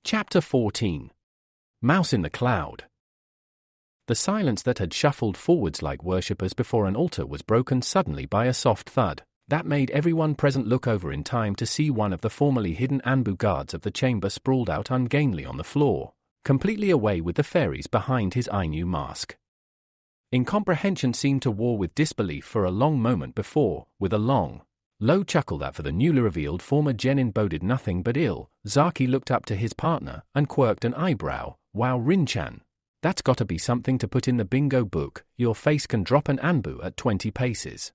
Chapter 14. Mouse in the Cloud. The silence that had shuffled forwards like worshippers before an altar was broken suddenly by a soft thud that made everyone present look over in time to see one of the formerly hidden Anbu guards of the chamber sprawled out ungainly on the floor, completely away with the fairies behind his Ainu mask. Incomprehension seemed to war with disbelief for a long moment before, with a long, low chuckle that for the newly revealed former genin boded nothing but ill, Zaki looked up to his partner and quirked an eyebrow. Wow, Rin-chan. That's gotta be something to put in the bingo book. Your face can drop an Anbu at 20 paces.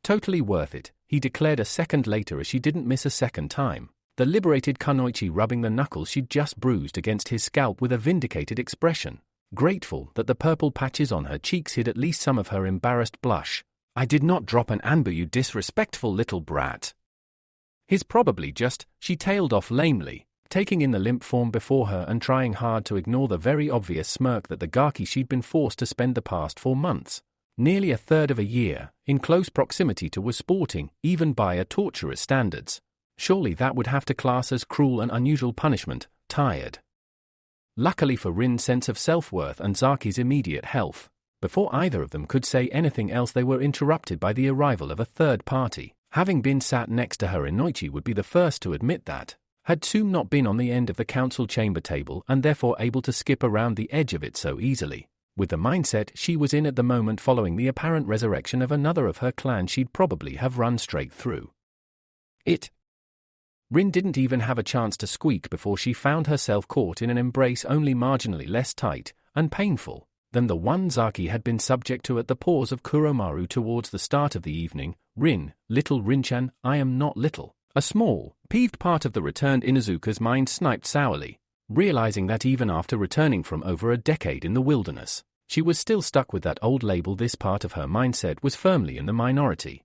Totally worth it, he declared a second later as she didn't miss a second time, the liberated Kunoichi rubbing the knuckles she'd just bruised against his scalp with a vindicated expression, grateful that the purple patches on her cheeks hid at least some of her embarrassed blush. I did not drop an Anbu, you disrespectful little brat. He's probably just, she tailed off lamely, taking in the limp form before her and trying hard to ignore the very obvious smirk that the gaki she'd been forced to spend the past 4 months, nearly a third of a year, in close proximity to was sporting, even by a torturer's standards. Surely that would have to class as cruel and unusual punishment, tired. Luckily for Rin's sense of self-worth and Zaki's immediate health, before either of them could say anything else they were interrupted by the arrival of a third party. Having been sat next to her, Inoichi would be the first to admit that, had Tsume not been on the end of the council chamber table and therefore able to skip around the edge of it so easily, with the mindset she was in at the moment following the apparent resurrection of another of her clan, she'd probably have run straight through it. Rin didn't even have a chance to squeak before she found herself caught in an embrace only marginally less tight and painful than the one Zaki had been subject to at the pause of Kuromaru towards the start of the evening. Rin, little Rin-chan, I am not little. A small, peeved part of the returned Inuzuka's mind sniped sourly, realizing that even after returning from over a decade in the wilderness, she was still stuck with that old label. This part of her mindset was firmly in the minority.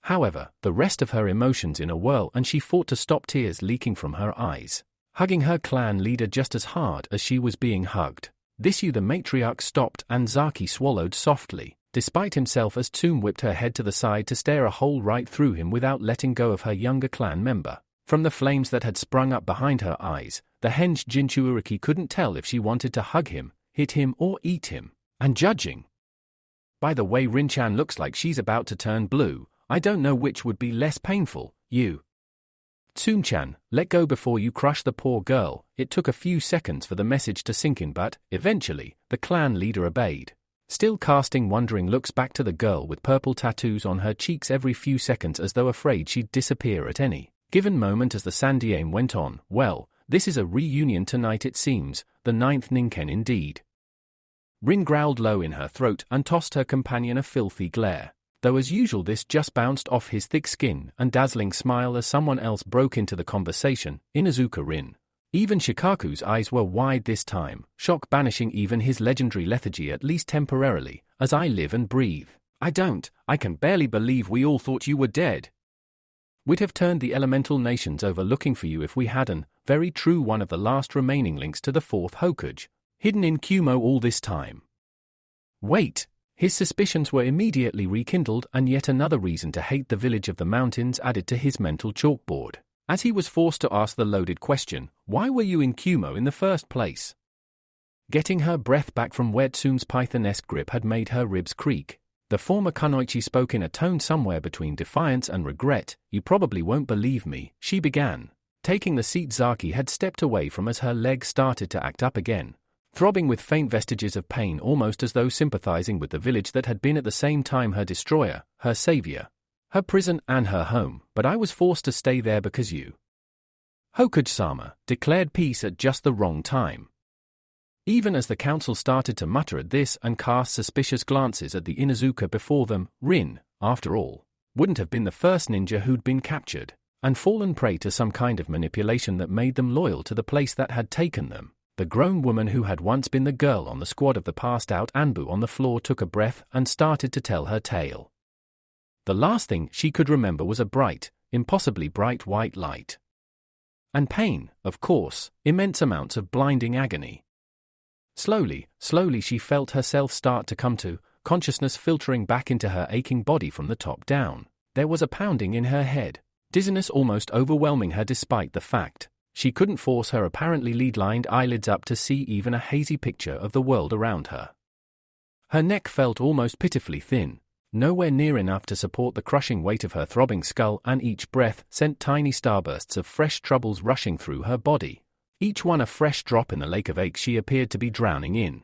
However, the rest of her emotions in a whirl and she fought to stop tears leaking from her eyes, hugging her clan leader just as hard as she was being hugged. This the matriarch stopped and Zaki swallowed softly, despite himself as Tsume whipped her head to the side to stare a hole right through him without letting go of her younger clan member. From the flames that had sprung up behind her eyes, the henge Jinchuuriki couldn't tell if she wanted to hug him, hit him or eat him. And judging by the way Rin-chan looks like she's about to turn blue, I don't know which would be less painful. You, Tsume-chan, let go before you crush the poor girl. It took a few seconds for the message to sink in, but, eventually, the clan leader obeyed, still casting wondering looks back to the girl with purple tattoos on her cheeks every few seconds as though afraid she'd disappear at any given moment. As the sandiame went on, well, this is a reunion tonight it seems, the 9th Ninken indeed. Rin growled low in her throat and tossed her companion a filthy glare, though as usual this just bounced off his thick skin and dazzling smile as someone else broke into the conversation. Inuzuka Rin. Even Shikaku's eyes were wide this time, shock banishing even his legendary lethargy at least temporarily. As I live and breathe, I can barely believe we all thought you were dead. We'd have turned the elemental nations over looking for you if we hadn't. Very true, one of the last remaining links to the 4th Hokage, hidden in Kumo all this time. Wait. His suspicions were immediately rekindled and yet another reason to hate the village of the mountains added to his mental chalkboard, as he was forced to ask the loaded question, why were you in Kumo in the first place? Getting her breath back from where Tsume's python-esque grip had made her ribs creak, the former Kunoichi spoke in a tone somewhere between defiance and regret. You probably won't believe me, she began, taking the seat Zaki had stepped away from as her leg started to act up again, throbbing with faint vestiges of pain, almost as though sympathizing with the village that had been at the same time her destroyer, her savior, her prison and her home. But I was forced to stay there because you, Hokage-sama, declared peace at just the wrong time. Even as the council started to mutter at this and cast suspicious glances at the Inuzuka before them, Rin, after all, wouldn't have been the first ninja who'd been captured and fallen prey to some kind of manipulation that made them loyal to the place that had taken them. The grown woman who had once been the girl on the squad of the passed-out Anbu on the floor took a breath and started to tell her tale. The last thing she could remember was a bright, impossibly bright white light. And pain, of course, immense amounts of blinding agony. Slowly she felt herself start to come to, consciousness filtering back into her aching body from the top down. There was a pounding in her head, dizziness almost overwhelming her despite the fact She couldn't force her apparently lead-lined eyelids up to see even a hazy picture of the world around her. Her neck felt almost pitifully thin, nowhere near enough to support the crushing weight of her throbbing skull, and each breath sent tiny starbursts of fresh troubles rushing through her body, each one a fresh drop in the lake of aches she appeared to be drowning in.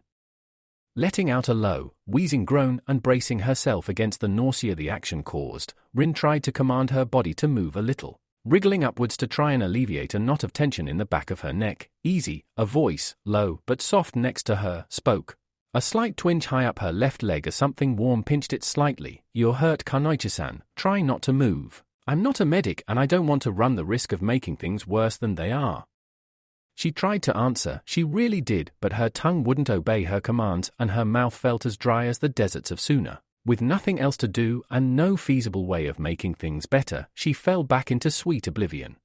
Letting out a low, wheezing groan and bracing herself against the nausea the action caused, Rin tried to command her body to move a little, wriggling upwards to try and alleviate a knot of tension in the back of her neck. Easy, a voice, low but soft next to her, spoke. A slight twinge high up her left leg as something warm pinched it slightly. "You're hurt, Kanoichi-san. Try not to move. I'm not a medic and I don't want to run the risk of making things worse than they are." She tried to answer, she really did, but her tongue wouldn't obey her commands and her mouth felt as dry as the deserts of Suna. With nothing else to do and no feasible way of making things better, she fell back into sweet oblivion.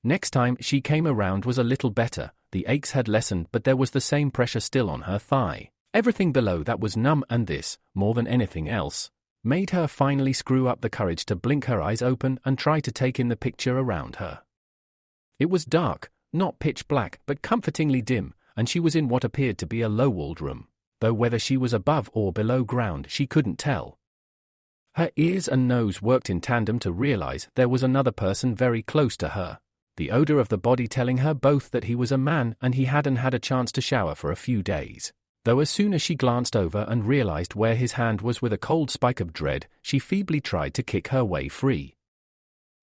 Next time she came around was a little better. The aches had lessened, but there was the same pressure still on her thigh. Everything below that was numb, and this, more than anything else, made her finally screw up the courage to blink her eyes open and try to take in the picture around her. It was dark, not pitch black, but comfortingly dim, and she was in what appeared to be a low-walled room, though whether she was above or below ground she couldn't tell. Her ears and nose worked in tandem to realize there was another person very close to her, the odor of the body telling her both that he was a man and he hadn't had a chance to shower for a few days. Though as soon as she glanced over and realized where his hand was with a cold spike of dread, she feebly tried to kick her way free.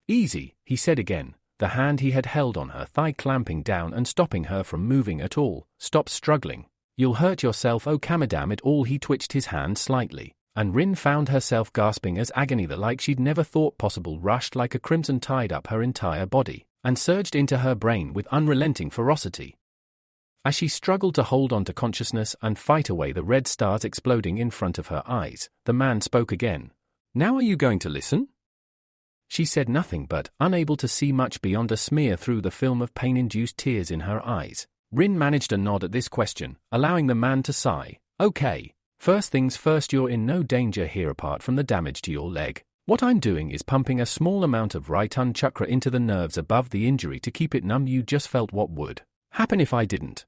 "Easy," he said again, the hand he had held on her thigh clamping down and stopping her from moving at all. "Stop struggling. You'll hurt yourself." "Oh, Kamidam it all." He twitched his hand slightly, and Rin found herself gasping as agony the like she'd never thought possible rushed like a crimson tide up her entire body, and surged into her brain with unrelenting ferocity. As she struggled to hold on to consciousness and fight away the red stars exploding in front of her eyes, the man spoke again. "Now are you going to listen?" She said nothing but, unable to see much beyond a smear through the film of pain-induced tears in her eyes. Rin managed a nod at this question, allowing the man to sigh. "Okay. First things first, you're in no danger here apart from the damage to your leg. What I'm doing is pumping a small amount of Raitan chakra into the nerves above the injury to keep it numb. You just felt what would happen if I didn't.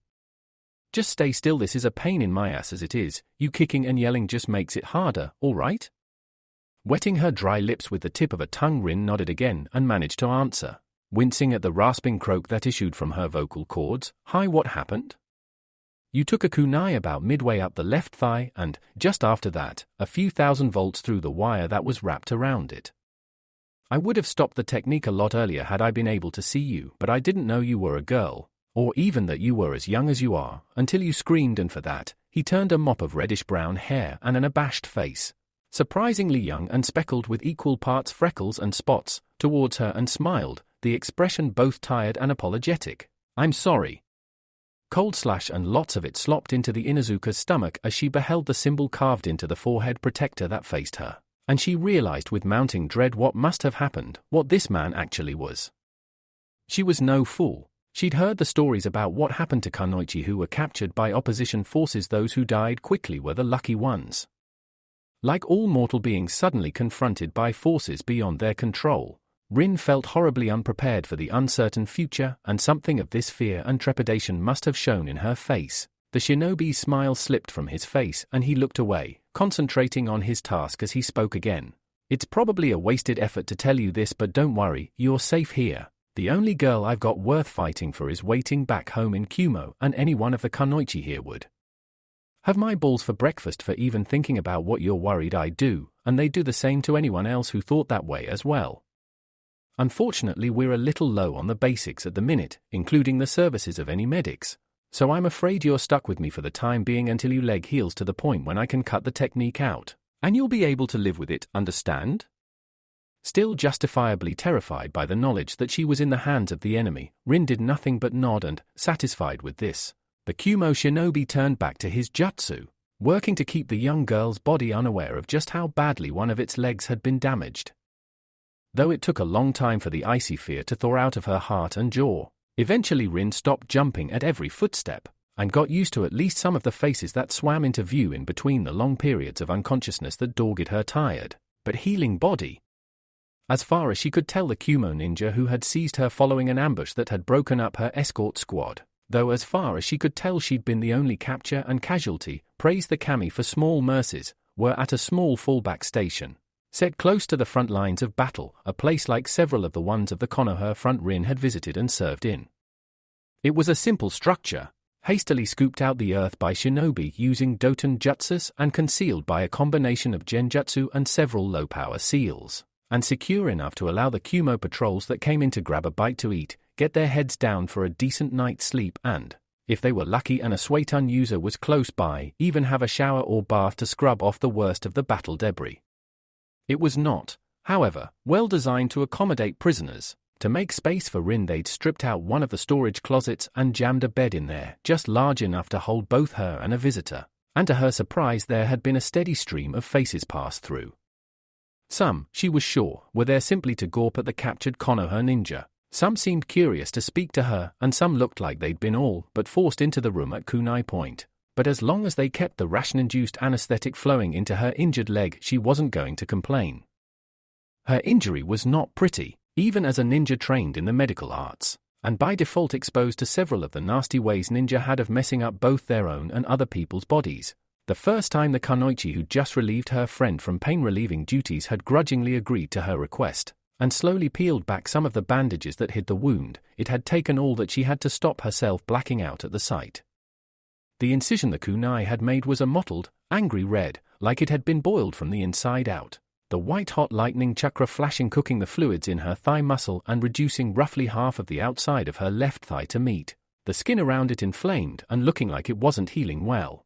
Just stay still. This is a pain in my ass as it is. You kicking and yelling just makes it harder, all right?" Wetting her dry lips with the tip of a tongue, Rin nodded again and managed to answer, wincing at the rasping croak that issued from her vocal cords. "Hi, what happened?" "You took a kunai about midway up the left thigh and, just after that, a few thousand volts through the wire that was wrapped around it. I would have stopped the technique a lot earlier had I been able to see you, but I didn't know you were a girl, or even that you were as young as you are, until you screamed, and for that," he turned a mop of reddish-brown hair and an abashed face, surprisingly young and speckled with equal parts freckles and spots, towards her and smiled, the expression both tired and apologetic. "I'm sorry." Cold slash and lots of it slopped into the Inuzuka's stomach as she beheld the symbol carved into the forehead protector that faced her, and she realized with mounting dread what must have happened, what this man actually was. She was no fool. She'd heard the stories about what happened to Kunoichi who were captured by opposition forces. Those who died quickly were the lucky ones. Like all mortal beings suddenly confronted by forces beyond their control, Rin felt horribly unprepared for the uncertain future, and something of this fear and trepidation must have shown in her face. The shinobi's smile slipped from his face and he looked away, concentrating on his task as he spoke again. "It's probably a wasted effort to tell you this, but don't worry, you're safe here. The only girl I've got worth fighting for is waiting back home in Kumo, and any one of the Kunoichi here would have my balls for breakfast for even thinking about what you're worried I'd do, and they'd do the same to anyone else who thought that way as well. Unfortunately, we're a little low on the basics at the minute, including the services of any medics, so I'm afraid you're stuck with me for the time being until your leg heals to the point when I can cut the technique out, and you'll be able to live with it, understand?" Still justifiably terrified by the knowledge that she was in the hands of the enemy, Rin did nothing but nod and, satisfied with this, the Kumo shinobi turned back to his jutsu, working to keep the young girl's body unaware of just how badly one of its legs had been damaged. Though it took a long time for the icy fear to thaw out of her heart and jaw, eventually Rin stopped jumping at every footstep, and got used to at least some of the faces that swam into view in between the long periods of unconsciousness that dogged her tired, but healing body. As far as she could tell, the Kumo ninja who had seized her following an ambush that had broken up her escort squad, though as far as she could tell she'd been the only capture and casualty, praised the kami for small mercies, were at a small fallback station, set close to the front lines of battle, a place like several of the ones of the Konoha front Rin had visited and served in. It was a simple structure, hastily scooped out the earth by shinobi using Doton jutsus and concealed by a combination of genjutsu and several low-power seals, and secure enough to allow the Kumo patrols that came in to grab a bite to eat, get their heads down for a decent night's sleep and, if they were lucky and a Suetun user was close by, even have a shower or bath to scrub off the worst of the battle debris. It was not, however, well designed to accommodate prisoners. To make space for Rin, they'd stripped out one of the storage closets and jammed a bed in there, just large enough to hold both her and a visitor, and to her surprise there had been a steady stream of faces pass through. Some, she was sure, were there simply to gawp at the captured Konoha ninja. Some seemed curious to speak to her, and some looked like they'd been all but forced into the room at kunai point. But as long as they kept the ration-induced anesthetic flowing into her injured leg, she wasn't going to complain. Her injury was not pretty, even as a ninja trained in the medical arts, and by default exposed to several of the nasty ways ninja had of messing up both their own and other people's bodies. The first time the kunoichi who just relieved her friend from pain-relieving duties had grudgingly agreed to her request, and slowly peeled back some of the bandages that hid the wound, it had taken all that she had to stop herself blacking out at the sight. The incision the kunai had made was a mottled, angry red, like it had been boiled from the inside out, the white-hot lightning chakra flashing, cooking the fluids in her thigh muscle and reducing roughly half of the outside of her left thigh to meat, the skin around it inflamed and looking like it wasn't healing well.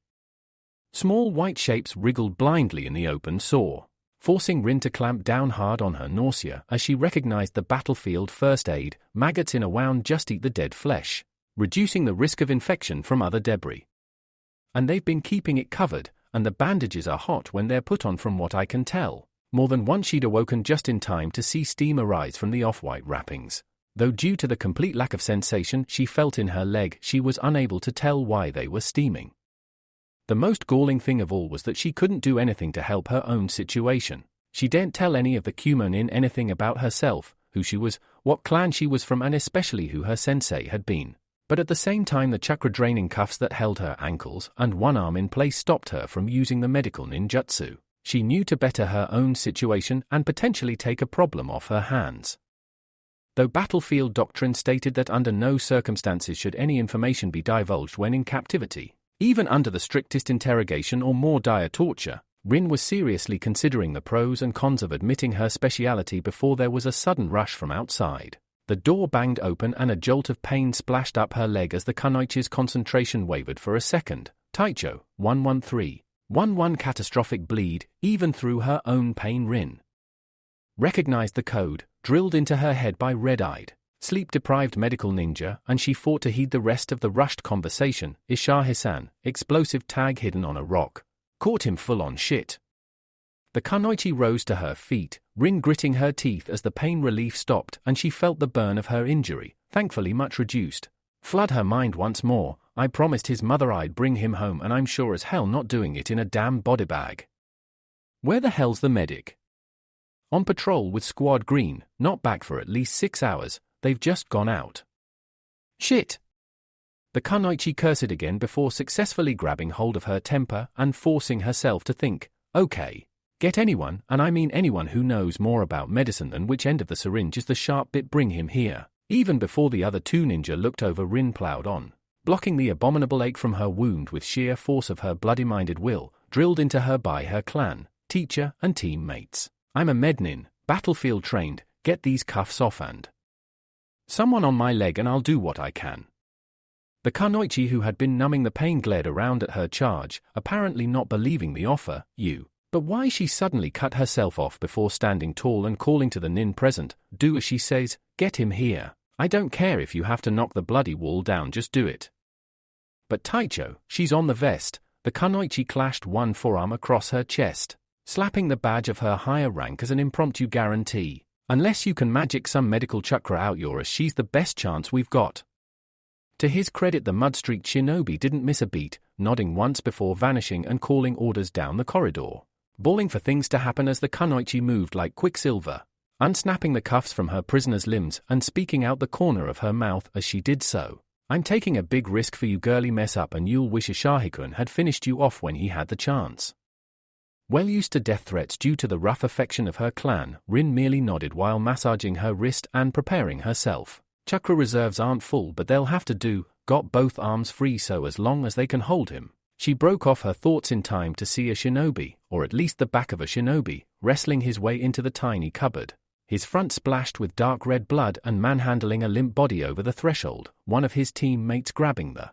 Small white shapes wriggled blindly in the open sore, forcing Rin to clamp down hard on her nausea as she recognized the battlefield first aid. Maggots in a wound just eat the dead flesh, reducing the risk of infection from other debris. And they've been keeping it covered, and the bandages are hot when they're put on, from what I can tell. More than once she'd awoken just in time to see steam arise from the off-white wrappings, though due to the complete lack of sensation she felt in her leg, she was unable to tell why they were steaming. The most galling thing of all was that she couldn't do anything to help her own situation. She daren't tell any of the Kumonin anything about herself, who she was, what clan she was from, and especially who her sensei had been. But at the same time the chakra-draining cuffs that held her ankles and one arm in place stopped her from using the medical ninjutsu. She knew to better her own situation and potentially take a problem off her hands. Though battlefield doctrine stated that under no circumstances should any information be divulged when in captivity, even under the strictest interrogation or more dire torture, Rin was seriously considering the pros and cons of admitting her speciality before there was a sudden rush from outside. The door banged open and a jolt of pain splashed up her leg as the kunoichi's concentration wavered for a second. Taicho, 113. 1-1 catastrophic bleed, even through her own pain. Rin recognized the code, drilled into her head by red-eyed, sleep-deprived medical ninja, and she fought to heed the rest of the rushed conversation. Ishahi-san, explosive tag hidden on a rock. Caught him full on shit. The kunoichi rose to her feet, Rin gritting her teeth as the pain relief stopped and she felt the burn of her injury, thankfully much reduced, flood her mind once more. I promised his mother I'd bring him home, and I'm sure as hell not doing it in a damn body bag. Where the hell's the medic? On patrol with Squad Green, not back for at least 6 hours, they've just gone out. Shit! The kunoichi cursed again before successfully grabbing hold of her temper and forcing herself to think, okay, get anyone, and I mean anyone who knows more about medicine than which end of the syringe is the sharp bit, bring him here. Even before the other two ninja looked over, Rin plowed on, blocking the abominable ache from her wound with sheer force of her bloody-minded will, drilled into her by her clan, teacher, and teammates. I'm a mednin, battlefield trained, get these cuffs off and someone on my leg and I'll do what I can. The kunoichi who had been numbing the pain glared around at her charge, apparently not believing the offer. But why she suddenly cut herself off before standing tall and calling to the nin present, do as she says, get him here. I don't care if you have to knock the bloody wall down, just do it. But Taicho, she's on the vest. The kunoichi clashed one forearm across her chest, slapping the badge of her higher rank as an impromptu guarantee. Unless you can magic some medical chakra out yours, she's the best chance we've got. To his credit, the mud-streaked shinobi didn't miss a beat, nodding once before vanishing and calling orders down the corridor, bawling for things to happen as the kunoichi moved like quicksilver. unsnapping the cuffs from her prisoner's limbs and speaking out the corner of her mouth as she did so. "I'm taking a big risk for you girly mess up and you'll wish Ashahikun had finished you off when he had the chance." Well used to death threats due to the rough affection of her clan, Rin merely nodded while massaging her wrist and preparing herself. Chakra reserves aren't full but they'll have to do, got both arms free so as long as they can hold him. She broke off her thoughts in time to see a shinobi, or at least the back of a shinobi, wrestling his way into the tiny cupboard. His front splashed with dark red blood and manhandling a limp body over the threshold, one of his teammates grabbing the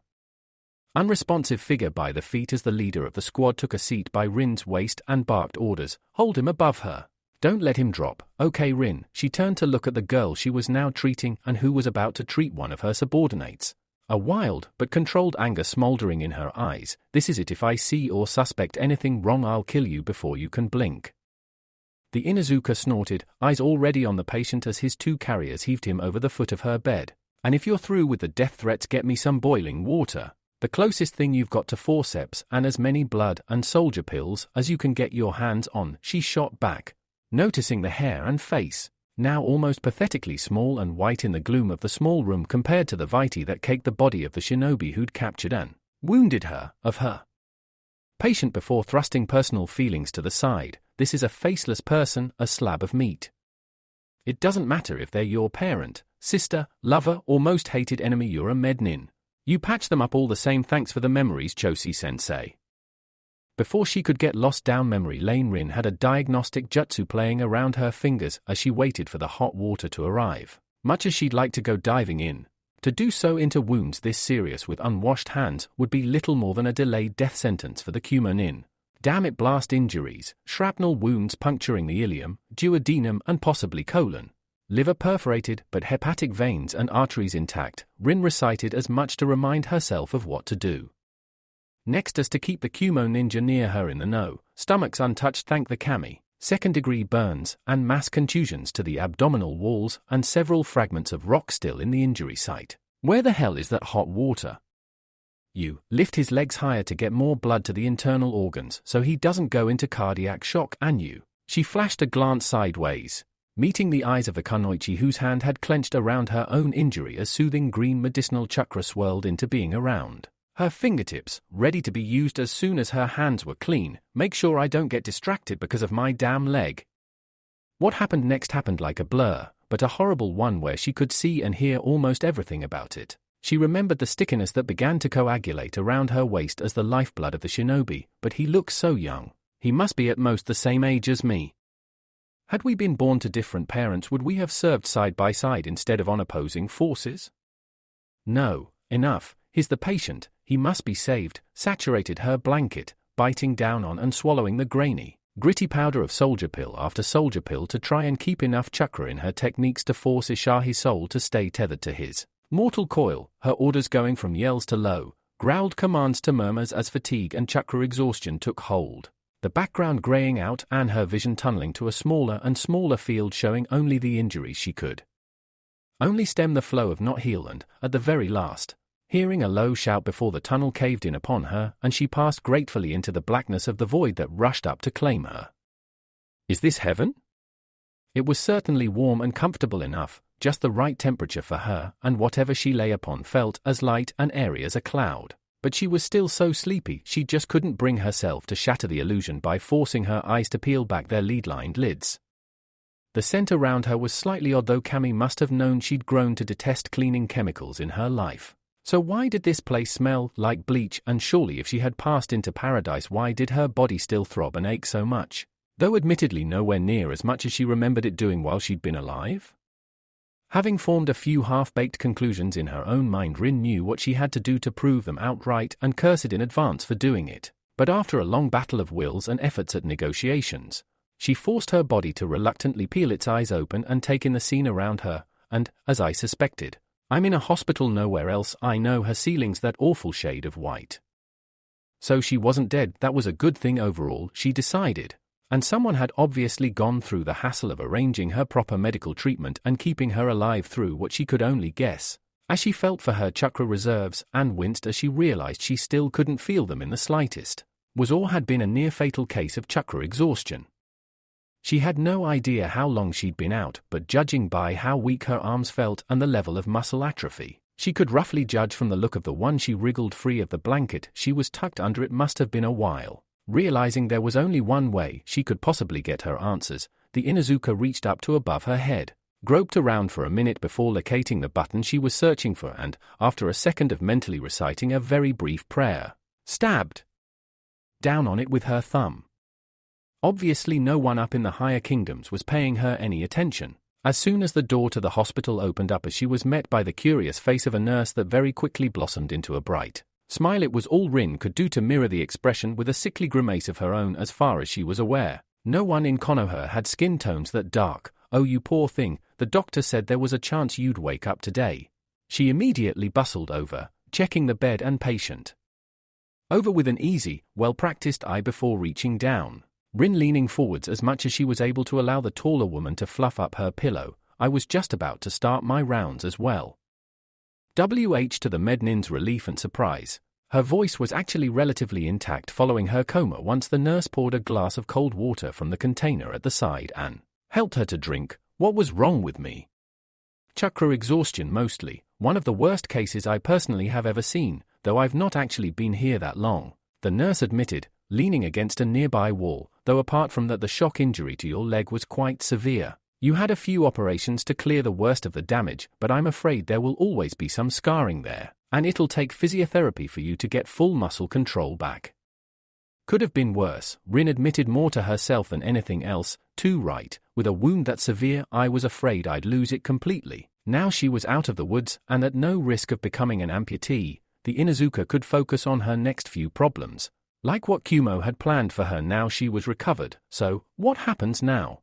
unresponsive figure by the feet as the leader of the squad took a seat by Rin's waist and barked orders, "Hold him above her. Don't let him drop." "Okay Rin." She turned to look at the girl she was now treating and who was about to treat one of her subordinates. A wild but controlled anger smoldering in her eyes. "This is it. If I see or suspect anything wrong I'll kill you before you can blink." The Inuzuka snorted, eyes already on the patient as his two carriers heaved him over the foot of her bed. "And if you're through with the death threats, get me some boiling water. The closest thing you've got to forceps and as many blood and soldier pills as you can get your hands on," she shot back. Noticing the hair and face, now almost pathetically small and white in the gloom of the small room compared to the vitae that caked the body of the shinobi who'd captured and wounded her, of her patient before thrusting personal feelings to the side. "This is a faceless person, a slab of meat. It doesn't matter if they're your parent, sister, lover, or most hated enemy, you're a mednin. You patch them up all the same. Thanks for the memories, Choshi-sensei." Before she could get lost down memory lane, Rin had a diagnostic jutsu playing around her fingers as she waited for the hot water to arrive. Much as she'd like to go diving in, to do so into wounds this serious with unwashed hands would be little more than a delayed death sentence for the Kumonin. Damn it, blast injuries, shrapnel wounds puncturing the ileum, duodenum and possibly colon. Liver perforated but hepatic veins and arteries intact. Rin recited as much to remind herself of what to do next as to keep the Kumo ninja near her in the know. Stomachs untouched thank the kami. Second-degree burns and mass contusions to the abdominal walls and several fragments of rock still in the injury site. "Where the hell is that hot water?" "You lift his legs higher to get more blood to the internal organs so he doesn't go into cardiac shock, and you." She flashed a glance sideways, meeting the eyes of the kunoichi whose hand had clenched around her own injury as soothing green medicinal chakra swirled into being around her fingertips, ready to be used as soon as her hands were clean. "Make sure I don't get distracted because of my damn leg." What happened next happened like a blur, but a horrible one where she could see and hear almost everything about it. She remembered the stickiness that began to coagulate around her waist as the lifeblood of the shinobi, but he looked so young. He must be at most the same age as me. Had we been born to different parents, would we have served side by side instead of on opposing forces? No, enough. He's the patient, he must be saved. Saturated her blanket, biting down on and swallowing the grainy, gritty powder of soldier pill after soldier pill to try and keep enough chakra in her techniques to force Ishahi's soul to stay tethered to his mortal coil, her orders going from yells to low, growled commands to murmurs as fatigue and chakra exhaustion took hold. The background graying out and her vision tunneling to a smaller and smaller field showing only the injuries she could only stem the flow of, not heal, and, at the very last, hearing a low shout before the tunnel caved in upon her and she passed gratefully into the blackness of the void that rushed up to claim her. Is this heaven? It was certainly warm and comfortable enough, just the right temperature for her, and whatever she lay upon felt as light and airy as a cloud. But she was still so sleepy she just couldn't bring herself to shatter the illusion by forcing her eyes to peel back their lead-lined lids. The scent around her was slightly odd, though Kami must have known she'd grown to detest cleaning chemicals in her life. So why did this place smell like bleach, and surely if she had passed into paradise, why did her body still throb and ache so much, though admittedly nowhere near as much as she remembered it doing while she'd been alive? Having formed a few half-baked conclusions in her own mind, Rin knew what she had to do to prove them outright and cursed in advance for doing it. But after a long battle of wills and efforts at negotiations, she forced her body to reluctantly peel its eyes open and take in the scene around her, and, as I suspected, I'm in a hospital nowhere else I know, her ceiling's that awful shade of white. So she wasn't dead. That was a good thing overall, she decided. And someone had obviously gone through the hassle of arranging her proper medical treatment and keeping her alive through what she could only guess, as she felt for her chakra reserves and winced as she realized she still couldn't feel them in the slightest, was or had been a near-fatal case of chakra exhaustion. She had no idea how long she'd been out, but judging by how weak her arms felt and the level of muscle atrophy, she could roughly judge from the look of the one she wriggled free of the blanket she was tucked under it must have been a while. Realizing there was only one way she could possibly get her answers, the Inuzuka reached up to above her head, groped around for a minute before locating the button she was searching for and, after a second of mentally reciting a very brief prayer, stabbed down on it with her thumb. Obviously no one up in the higher kingdoms was paying her any attention. As soon as the door to the hospital opened up, as she was met by the curious face of a nurse that very quickly blossomed into a bright smile. It was all Rin could do to mirror the expression with a sickly grimace of her own. As far as she was aware, no one in Konoha had skin tones that dark. "Oh, you poor thing, the doctor said there was a chance you'd wake up today." She immediately bustled over, checking the bed and patient over with an easy, well-practiced eye before reaching down. Rin leaning forwards as much as she was able to allow the taller woman to fluff up her pillow. "I was just about to start my rounds as well." To the Mednin's relief and surprise, her voice was actually relatively intact following her coma once the nurse poured a glass of cold water from the container at the side and helped her to drink. "What was wrong with me?" "Chakra exhaustion mostly, one of the worst cases I personally have ever seen, though I've not actually been here that long," the nurse admitted, leaning against a nearby wall, "though apart from that the shock injury to your leg was quite severe. You had a few operations to clear the worst of the damage, but I'm afraid there will always be some scarring there, and it'll take physiotherapy for you to get full muscle control back." Could have been worse, Rin admitted more to herself than anything else. Too right, with a wound that severe, I was afraid I'd lose it completely. Now she was out of the woods and at no risk of becoming an amputee, the Inuzuka could focus on her next few problems. Like what Kumo had planned for her. Now she was recovered, so what happens now?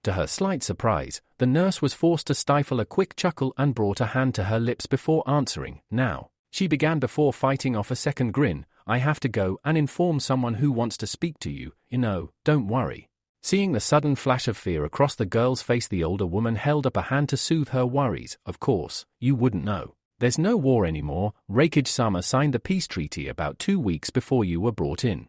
To her slight surprise, the nurse was forced to stifle a quick chuckle and brought a hand to her lips before answering. "Now," she began before fighting off a second grin, "I have to go and inform someone who wants to speak to you. Don't worry." Seeing the sudden flash of fear across the girl's face, the older woman held up a hand to soothe her worries. "Of course, you wouldn't know. There's no war anymore. Reikage-sama signed the peace treaty about 2 weeks before you were brought in."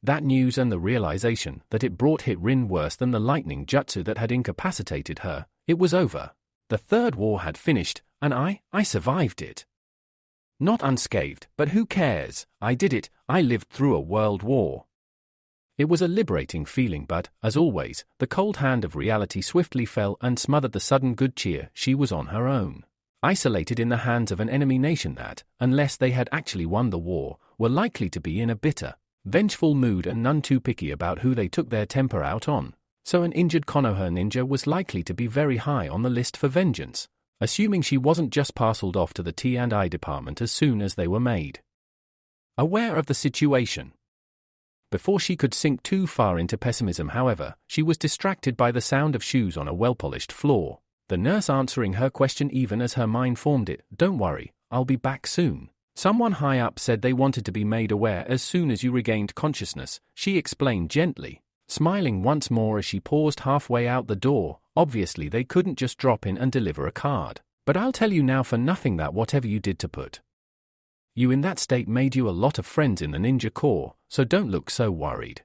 That news and the realization that it brought hit Rin worse than the lightning jutsu that had incapacitated her. It was over. The third war had finished, and I survived it. Not unscathed, but who cares? I did it. I lived through a world war. It was a liberating feeling, but, as always, the cold hand of reality swiftly fell and smothered the sudden good cheer. She was on her own, isolated in the hands of an enemy nation that, unless they had actually won the war, were likely to be in a bitter, vengeful mood and none too picky about who they took their temper out on. So an injured Konoha ninja was likely to be very high on the list for vengeance, assuming she wasn't just parceled off to the T&I department as soon as they were made aware of the situation. Before she could sink too far into pessimism, however, she was distracted by the sound of shoes on a well-polished floor, the nurse answering her question even as her mind formed it. "Don't worry, I'll be back soon. Someone high up said they wanted to be made aware as soon as you regained consciousness," she explained gently, smiling once more as she paused halfway out the door. Obviously they couldn't just drop in and deliver a card. "But I'll tell you now for nothing that whatever you did to put you in that state made you a lot of friends in the ninja corps, so don't look so worried.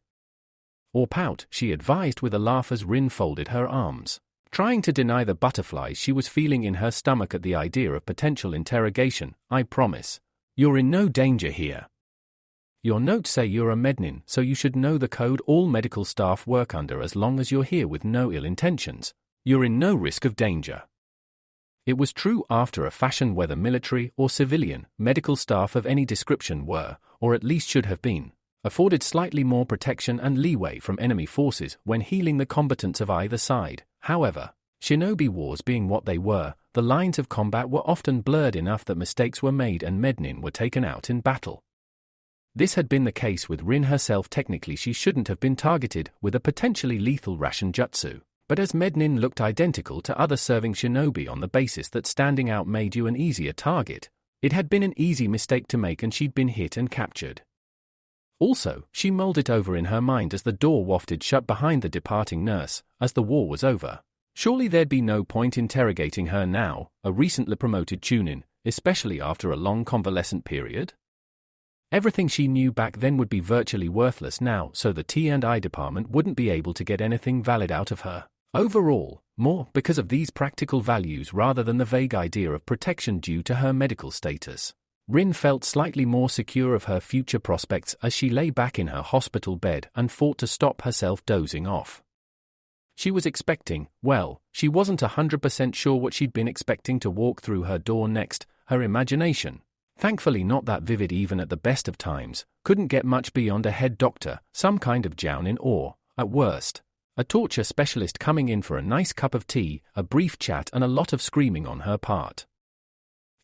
Or pout," she advised with a laugh as Rin folded her arms, trying to deny the butterflies she was feeling in her stomach at the idea of potential interrogation. "I promise. You're in no danger here. Your notes say you're a Mednin, so you should know the code all medical staff work under as long as you're here with no ill intentions. You're in no risk of danger." It was true after a fashion, whether military or civilian, medical staff of any description were, or at least should have been, afforded slightly more protection and leeway from enemy forces when healing the combatants of either side. However, shinobi wars being what they were, the lines of combat were often blurred enough that mistakes were made and Mednin were taken out in battle. This had been the case with Rin herself. Technically she shouldn't have been targeted with a potentially lethal ration jutsu, but as Mednin looked identical to other serving shinobi on the basis that standing out made you an easier target, it had been an easy mistake to make and she'd been hit and captured. Also, she mulled it over in her mind as the door wafted shut behind the departing nurse. As the war was over, surely there'd be no point interrogating her now, a recently promoted chunin, especially after a long convalescent period? Everything she knew back then would be virtually worthless now, so the T&I department wouldn't be able to get anything valid out of her. Overall, more because of these practical values rather than the vague idea of protection due to her medical status. Rin felt slightly more secure of her future prospects as she lay back in her hospital bed and fought to stop herself dozing off. She was expecting, well, she wasn't 100% sure what she'd been expecting to walk through her door next, her imagination. Thankfully not that vivid even at the best of times, couldn't get much beyond a head doctor, some kind of Jounin or, at worst, a torture specialist coming in for a nice cup of tea, a brief chat and a lot of screaming on her part.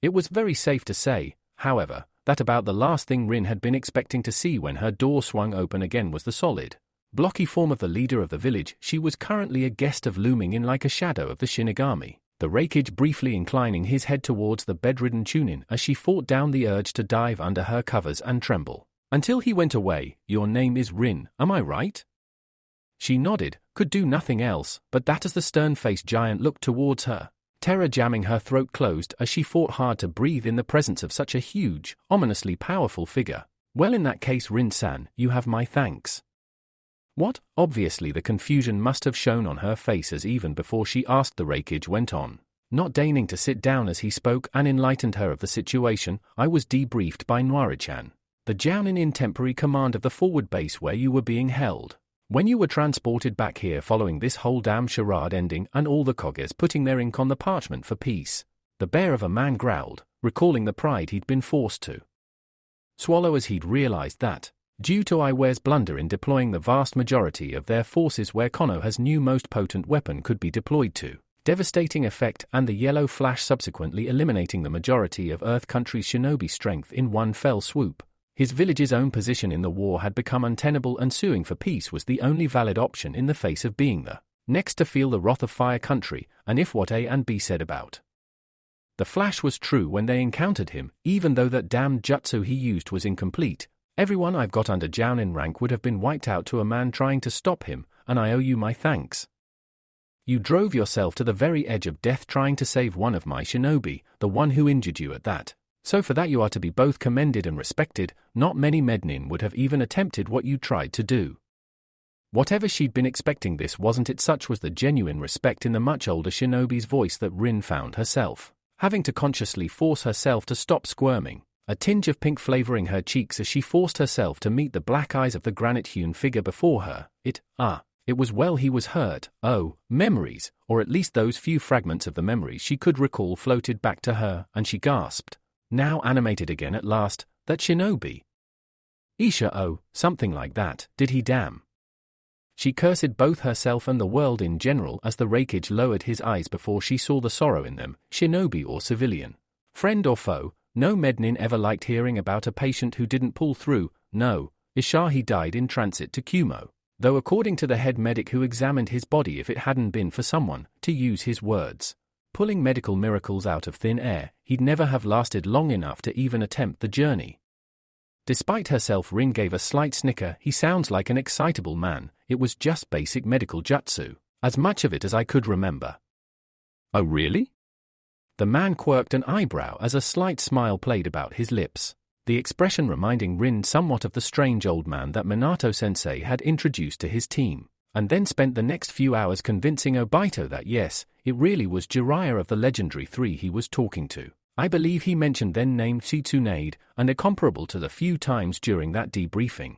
It was very safe to say, however, that about the last thing Rin had been expecting to see when her door swung open again was the solid, blocky form of the leader of the village. She was currently a guest of looming in like a shadow of the Shinigami, the Reikage briefly inclining his head towards the bedridden Chunin as she fought down the urge to dive under her covers and tremble. Until he went away. Your name is Rin, am I right? She nodded, could do nothing else, but that as the stern-faced giant looked towards her, terror jamming her throat closed as she fought hard to breathe in the presence of such a huge, ominously powerful figure. Well, in that case, Rin-san, you have my thanks. What? Obviously the confusion must have shown on her face as even before she asked the Reikage went on, not deigning to sit down as he spoke and enlightened her of the situation. I was debriefed by Noirichan, the Jounin in temporary command of the forward base where you were being held. When you were transported back here following this whole damn charade ending and all the Koges putting their ink on the parchment for peace, the bear of a man growled, recalling the pride he'd been forced to swallow as he'd realized that, due to Iware's blunder in deploying the vast majority of their forces where Konoha's new most potent weapon could be deployed to devastating effect and the yellow flash subsequently eliminating the majority of Earth country's shinobi strength in one fell swoop, his village's own position in the war had become untenable and suing for peace was the only valid option in the face of being the next to feel the wrath of Fire Country. And if what A and B said about the Flash was true when they encountered him, even though that damned jutsu he used was incomplete, everyone I've got under Jounin rank would have been wiped out to a man trying to stop him, and I owe you my thanks. You drove yourself to the very edge of death trying to save one of my shinobi, the one who injured you at that. So for that you are to be both commended and respected. Not many Mednin would have even attempted what you tried to do. Whatever she'd been expecting, this wasn't it. Such was the genuine respect in the much older shinobi's voice that Rin found herself having to consciously force herself to stop squirming, a tinge of pink flavoring her cheeks as she forced herself to meet the black eyes of the granite-hewn figure before her. It was well he was hurt. Oh, memories, or at least those few fragments of the memories she could recall floated back to her, and she gasped. Now animated again at last, that shinobi. Isha, oh, something like that, did he damn. She cursed both herself and the world in general as the Reikage lowered his eyes before she saw the sorrow in them, shinobi or civilian. Friend or foe, no Mednin ever liked hearing about a patient who didn't pull through. No, Ishahi died in transit to Kumo, though according to the head medic who examined his body, if it hadn't been for someone, to use his words, pulling medical miracles out of thin air, he'd never have lasted long enough to even attempt the journey. Despite herself, Rin gave a slight snicker. He sounds like an excitable man. It was just basic medical jutsu, as much of it as I could remember. Oh really? The man quirked an eyebrow as a slight smile played about his lips, the expression reminding Rin somewhat of the strange old man that Minato-sensei had introduced to his team, and then spent the next few hours convincing Obito that yes, it really was Jiraiya of the legendary three he was talking to. I believe he mentioned then named Tsunade, and incomparable to the few times during that debriefing.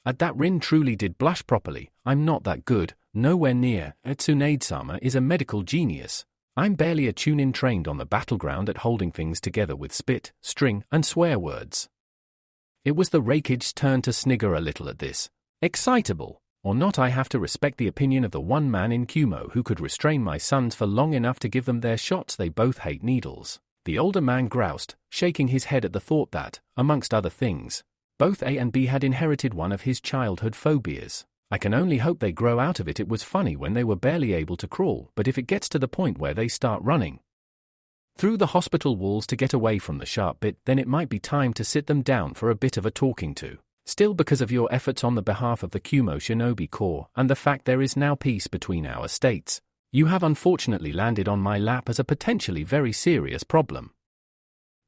At that Rin truly did blush properly. I'm not that good, nowhere near. Tsunade-sama is a medical genius. I'm barely a Chunin trained on the battleground at holding things together with spit, string, and swear words. It was the Reikage's turn to snigger a little at this. Excitable or not, I have to respect the opinion of the one man in Kumo who could restrain my sons for long enough to give them their shots. They both hate needles. The older man groused, shaking his head at the thought that, amongst other things, both A and B had inherited one of his childhood phobias. I can only hope they grow out of it. It was funny when they were barely able to crawl, but if it gets to the point where they start running through the hospital walls to get away from the sharp bit, then it might be time to sit them down for a bit of a talking to. Still, because of your efforts on the behalf of the Kumo Shinobi Corps and the fact there is now peace between our states, you have unfortunately landed on my lap as a potentially very serious problem.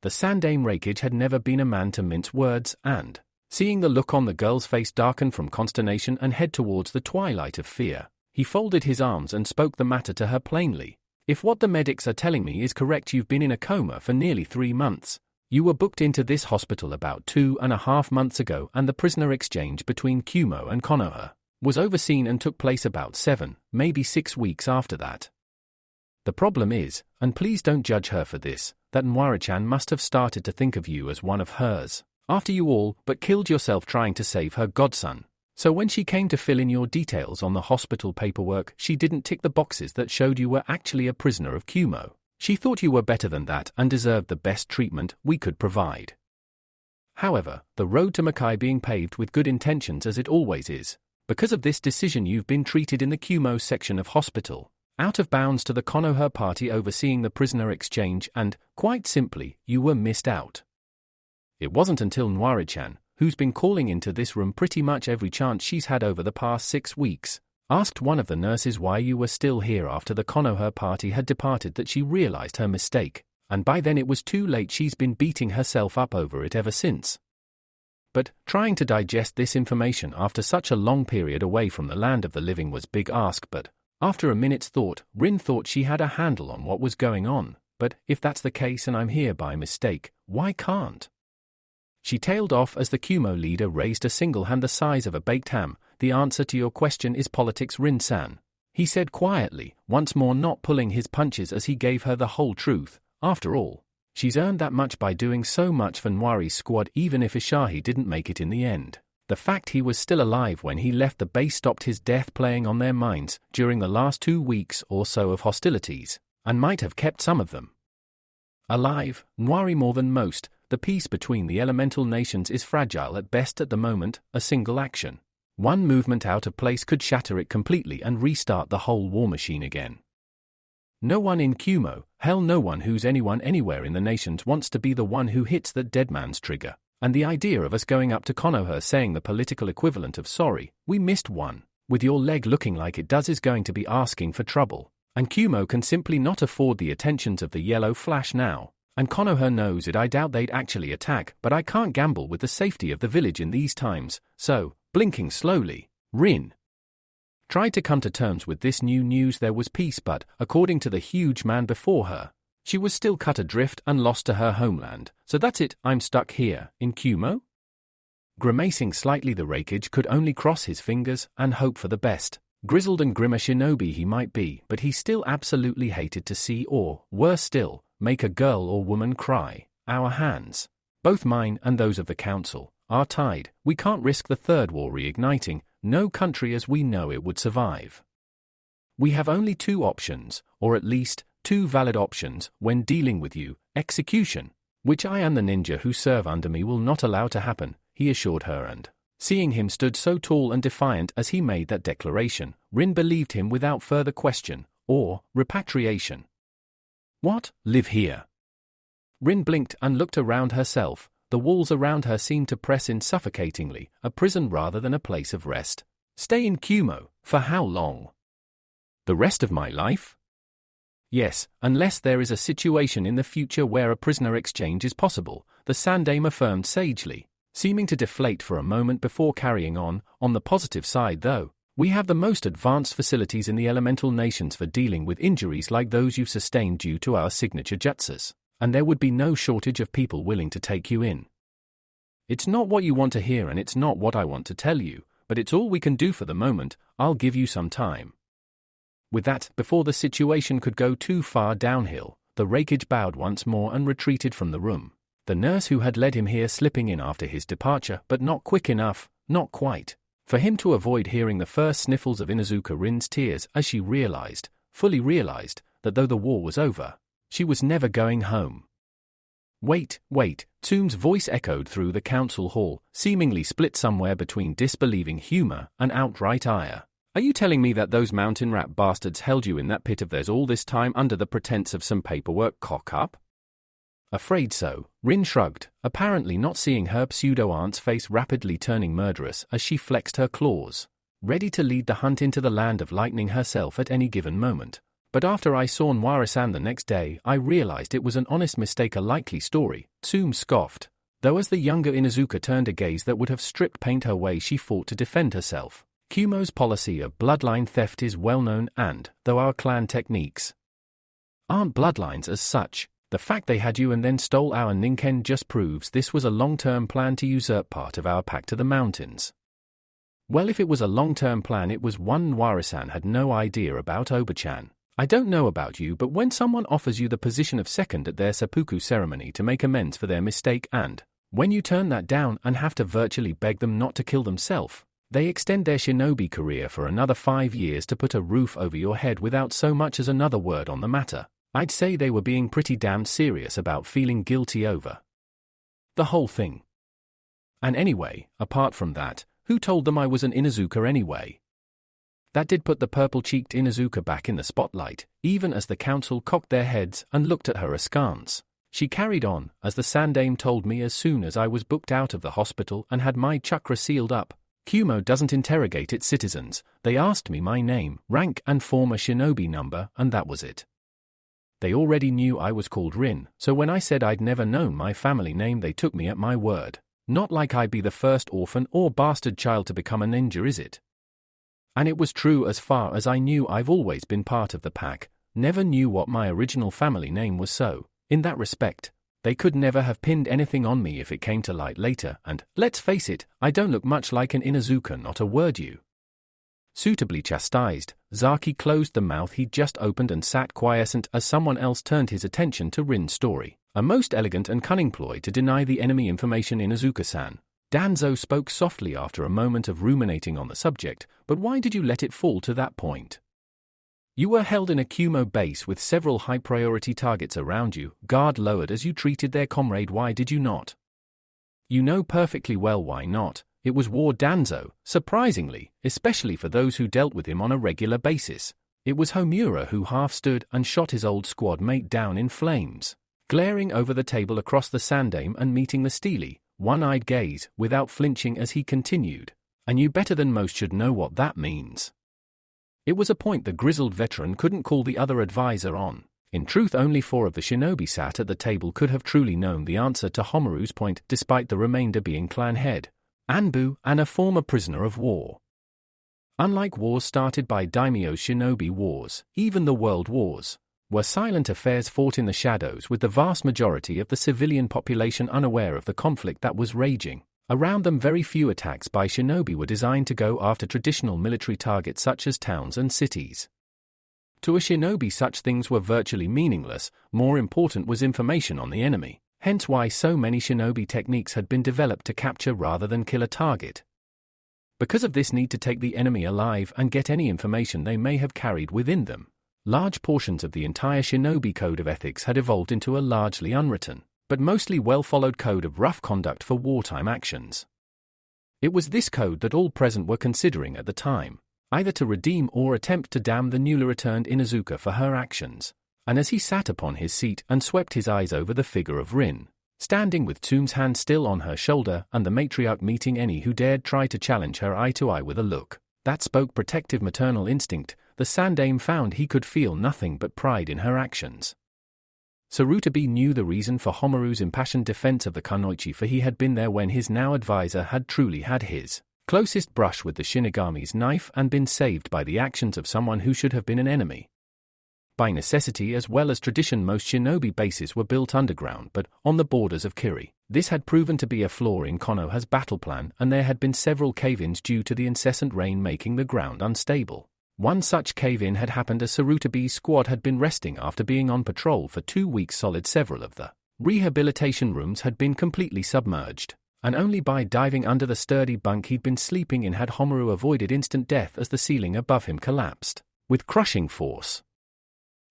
The Sandame Rakage had never been a man to mince words, and, seeing the look on the girl's face darken from consternation and head towards the twilight of fear, he folded his arms and spoke the matter to her plainly. If what the medics are telling me is correct, you've been in a coma for nearly 3 months. You were booked into this hospital about 2.5 months ago, and the prisoner exchange between Kumo and Konoha was overseen and took place about 7, maybe 6 weeks after that. The problem is, and please don't judge her for this, that Nwari-chan must have started to think of you as one of hers, after you all but killed yourself trying to save her godson. So when she came to fill in your details on the hospital paperwork, she didn't tick the boxes that showed you were actually a prisoner of Kumo. She thought you were better than that and deserved the best treatment we could provide. However, the road to Makai being paved with good intentions as it always is. Because of this decision, you've been treated in the Kumo section of hospital, out of bounds to the Konoha party overseeing the prisoner exchange, and, quite simply, you were missed out. It wasn't until Nwari-chan, who's been calling into this room pretty much every chance she's had over the past 6 weeks, asked one of the nurses why you were still here after the Konoha party had departed that she realized her mistake, and by then it was too late. She's been beating herself up over it ever since. But trying to digest this information after such a long period away from the land of the living was big ask, but after a minute's thought, Rin thought she had a handle on what was going on. But if that's the case and I'm here by mistake, why can't? She tailed off as the Kumo leader raised a single hand the size of a baked ham. The answer to your question is politics, Rin-san, he said quietly, once more not pulling his punches as he gave her the whole truth. After all, she's earned that much by doing so much for Nwari's squad. Even if Ishahi didn't make it in the end, the fact he was still alive when he left the base stopped his death playing on their minds during the last 2 weeks or so of hostilities, and might have kept some of them alive. Nwari more than most. The peace between the elemental nations is fragile at best at the moment. A single action, one movement out of place could shatter it completely and restart the whole war machine again. No one in Kumo, hell no one who's anyone anywhere in the nations wants to be the one who hits that dead man's trigger. And the idea of us going up to Konoha saying the political equivalent of sorry, we missed one, with your leg looking like it does is going to be asking for trouble. And Kumo can simply not afford the attentions of the yellow flash now. And Konoha knows it. I doubt they'd actually attack, but I can't gamble with the safety of the village in these times, so, blinking slowly, Rin tried to come to terms with this new news. There was peace, but, according to the huge man before her, she was still cut adrift and lost to her homeland. So that's it, I'm stuck here, in Kumo? Grimacing slightly, the Rakage could only cross his fingers and hope for the best. Grizzled and grim a shinobi he might be, but he still absolutely hated to see, or, worse still, make a girl or woman cry. Our hands, both mine and those of the council, are tied. We can't risk the third war reigniting. No country as we know it would survive. We have only 2 options, or at least 2 valid options, when dealing with you: execution, which I and the ninja who serve under me will not allow to happen, he assured her, and, seeing him stood so tall and defiant as he made that declaration, Rin believed him without further question, or repatriation. What? Live here? Rin blinked and looked around herself. The walls around her seemed to press in suffocatingly, a prison rather than a place of rest. Stay in Kumo, for how long? The rest of my life? Yes, unless there is a situation in the future where a prisoner exchange is possible, the Sandame affirmed sagely, seeming to deflate for a moment before carrying on. On the positive side though, we have the most advanced facilities in the elemental nations for dealing with injuries like those you've sustained due to our signature jutsus, and there would be no shortage of people willing to take you in. It's not what you want to hear and it's not what I want to tell you, but it's all we can do for the moment. I'll give you some time. With that, before the situation could go too far downhill, the Rakage bowed once more and retreated from the room. The nurse who had led him here slipping in after his departure, but not quick enough, not quite, for him to avoid hearing the first sniffles of Inuzuka Rin's tears as she fully realized, that though the war was over, she was never going home. Wait, Tsume's voice echoed through the council hall, seemingly split somewhere between disbelieving humor and outright ire. Are you telling me that those mountain rat bastards held you in that pit of theirs all this time under the pretense of some paperwork cock-up? Afraid so, Rin shrugged, apparently not seeing her pseudo-aunt's face rapidly turning murderous as she flexed her claws, ready to lead the hunt into the land of lightning herself at any given moment. But after I saw Noir-san the next day, I realized it was an honest mistake, a likely story, Tsume scoffed. Though as the younger Inuzuka turned a gaze that would have stripped paint her way, she fought to defend herself. Kumo's policy of bloodline theft is well known and, though our clan techniques aren't bloodlines as such, the fact they had you and then stole our Ninken just proves this was a long-term plan to usurp part of our pack to the mountains. Well, if it was a long-term plan, it was one Noir-san had no idea about. Oba-chan, I don't know about you, but when someone offers you the position of second at their seppuku ceremony to make amends for their mistake, and when you turn that down and have to virtually beg them not to kill themselves, they extend their shinobi career for another 5 years to put a roof over your head without so much as another word on the matter. I'd say they were being pretty damn serious about feeling guilty over the whole thing. And anyway, apart from that, who told them I was an Inuzuka anyway? That did put the purple-cheeked Inuzuka back in the spotlight, even as the council cocked their heads and looked at her askance. She carried on, as the Sandame told me as soon as I was booked out of the hospital and had my chakra sealed up. Kumo doesn't interrogate its citizens. They asked me my name, rank and former shinobi number, and that was it. They already knew I was called Rin, so when I said I'd never known my family name, they took me at my word. Not like I'd be the first orphan or bastard child to become a ninja, is it? And it was true as far as I knew. I've always been part of the pack, never knew what my original family name was, so, in that respect, they could never have pinned anything on me if it came to light later, and, let's face it, I don't look much like an Inuzuka, not a word you. Suitably chastised, Zaki closed the mouth he'd just opened and sat quiescent as someone else turned his attention to Rin's story. A most elegant and cunning ploy to deny the enemy information, Inuzuka-san. Danzo spoke softly after a moment of ruminating on the subject, but why did you let it fall to that point? You were held in a Kumo base with several high-priority targets around you, guard lowered as you treated their comrade. Why did you not? You know perfectly well why not. It was war, Danzo, surprisingly, especially for those who dealt with him on a regular basis. It was Homura who half stood and shot his old squad mate down in flames, glaring over the table across the Sandame and meeting the steely, one-eyed gaze without flinching as he continued. And you better than most should know what that means. It was a point the grizzled veteran couldn't call the other advisor on. In truth, only 4 of the shinobi sat at the table could have truly known the answer to Homaru's point, despite the remainder being clan head Anbu and a former prisoner of war. Unlike wars started by daimyo's, shinobi wars, even the world wars, were silent affairs fought in the shadows with the vast majority of the civilian population unaware of the conflict that was raging around them. Very few attacks by shinobi were designed to go after traditional military targets such as towns and cities. To a shinobi, such things were virtually meaningless. More important was information on the enemy, hence why so many shinobi techniques had been developed to capture rather than kill a target. Because of this need to take the enemy alive and get any information they may have carried within them, large portions of the entire shinobi code of ethics had evolved into a largely unwritten, but mostly well-followed code of rough conduct for wartime actions. It was this code that all present were considering at the time, either to redeem or attempt to damn the newly returned Inuzuka for her actions. And as he sat upon his seat and swept his eyes over the figure of Rin, standing with Tsume's hand still on her shoulder and the matriarch meeting any who dared try to challenge her eye to eye with a look that spoke protective maternal instinct, the Sandame found he could feel nothing but pride in her actions. Sarutabi knew the reason for Homaru's impassioned defense of the Kunoichi, for he had been there when his now advisor had truly had his closest brush with the Shinigami's knife and been saved by the actions of someone who should have been an enemy. By necessity as well as tradition, most shinobi bases were built underground but on the borders of Kiri. This had proven to be a flaw in Konoha's battle plan, and there had been several cave-ins due to the incessant rain making the ground unstable. One such cave-in had happened as Sarutabi's squad had been resting after being on patrol for 2 weeks solid. Several of the rehabilitation rooms had been completely submerged, and only by diving under the sturdy bunk he'd been sleeping in had Homaru avoided instant death as the ceiling above him collapsed with crushing force.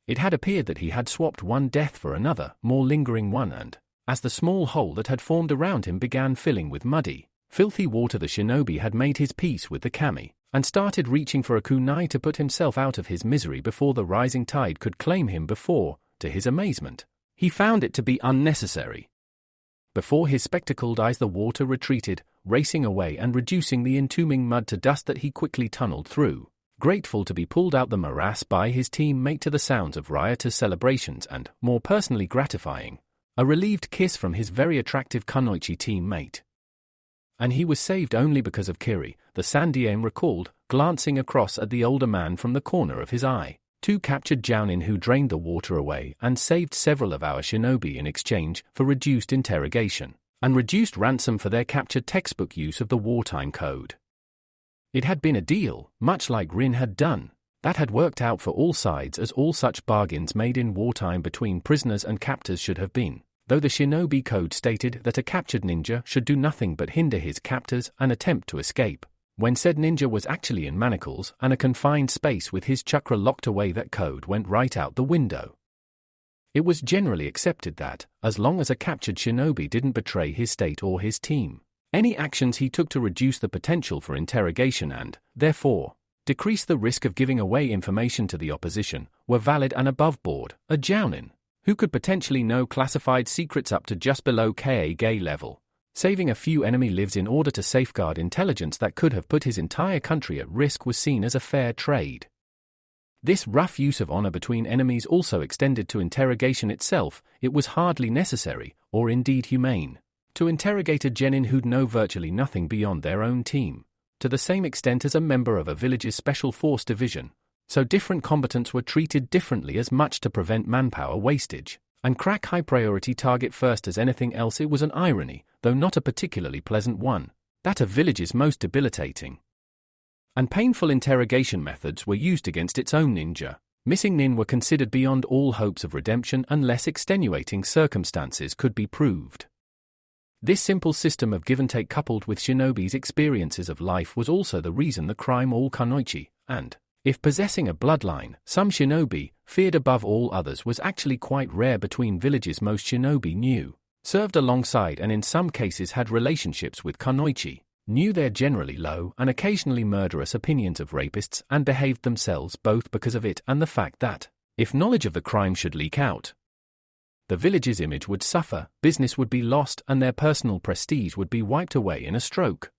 It had appeared that he had swapped one death for another, more lingering one, and, as the small hole that had formed around him began filling with muddy, filthy water, the shinobi had made his peace with the kami, and started reaching for a kunai to put himself out of his misery before the rising tide could claim him. Before, to his amazement, he found it to be unnecessary. Before his spectacled eyes the water retreated, racing away and reducing the entombing mud to dust that he quickly tunneled through. grateful to be pulled out the morass by his teammate to the sounds of riotous celebrations and, more personally gratifying, a relieved kiss from his very attractive kunoichi teammate. And he was saved only because of Kiri, the Sandieme recalled, glancing across at the older man from the corner of his eye. 2 captured jounin who drained the water away and saved several of our shinobi in exchange for reduced interrogation and reduced ransom for their captured textbook use of the wartime code. It had been a deal, much like Rin had done, that had worked out for all sides, as all such bargains made in wartime between prisoners and captors should have been, though the shinobi code stated that a captured ninja should do nothing but hinder his captors and attempt to escape. When said ninja was actually in manacles and a confined space with his chakra locked away, that code went right out the window. It was generally accepted that, as long as a captured shinobi didn't betray his state or his team, any actions he took to reduce the potential for interrogation and, therefore, decrease the risk of giving away information to the opposition were valid and above board. A jounin, who could potentially know classified secrets up to just below Kage level, saving a few enemy lives in order to safeguard intelligence that could have put his entire country at risk, was seen as a fair trade. This rough use of honor between enemies also extended to interrogation itself. It was hardly necessary, or indeed humane, to interrogate a genin who'd know virtually nothing beyond their own team, to the same extent as a member of a village's special force division, so different combatants were treated differently, as much to prevent manpower wastage and crack high priority target first as anything else. It was an irony, though not a particularly pleasant one, that of village's most debilitating and painful interrogation methods were used against its own ninja. Missing nin were considered beyond all hopes of redemption unless extenuating circumstances could be proved. This simple system of give and take, coupled with shinobi's experiences of life, was also the reason the crime all kunoichi, and, if possessing a bloodline, some shinobi, feared above all others, was actually quite rare between villages. Most shinobi knew, served alongside, and in some cases had relationships with kunoichi, knew their generally low and occasionally murderous opinions of rapists, and behaved themselves both because of it and the fact that, if knowledge of the crime should leak out, the village's image would suffer, business would be lost, and their personal prestige would be wiped away in a stroke.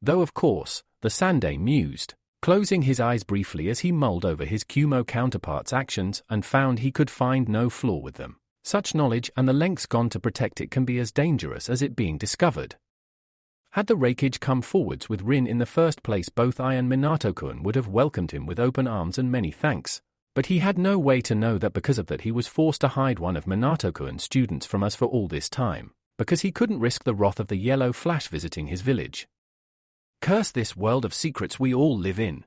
Though of course, the Sandai mused, closing his eyes briefly as he mulled over his Kumo counterpart's actions and found he could find no flaw with them. Such knowledge and the lengths gone to protect it can be as dangerous as it being discovered. Had the Reikage come forwards with Rin in the first place, both I and Minato-kun would have welcomed him with open arms and many thanks, but he had no way to know that because of that he was forced to hide one of Minato-kun's students from us for all this time, because he couldn't risk the wrath of the Yellow Flash visiting his village. Curse this world of secrets we all live in.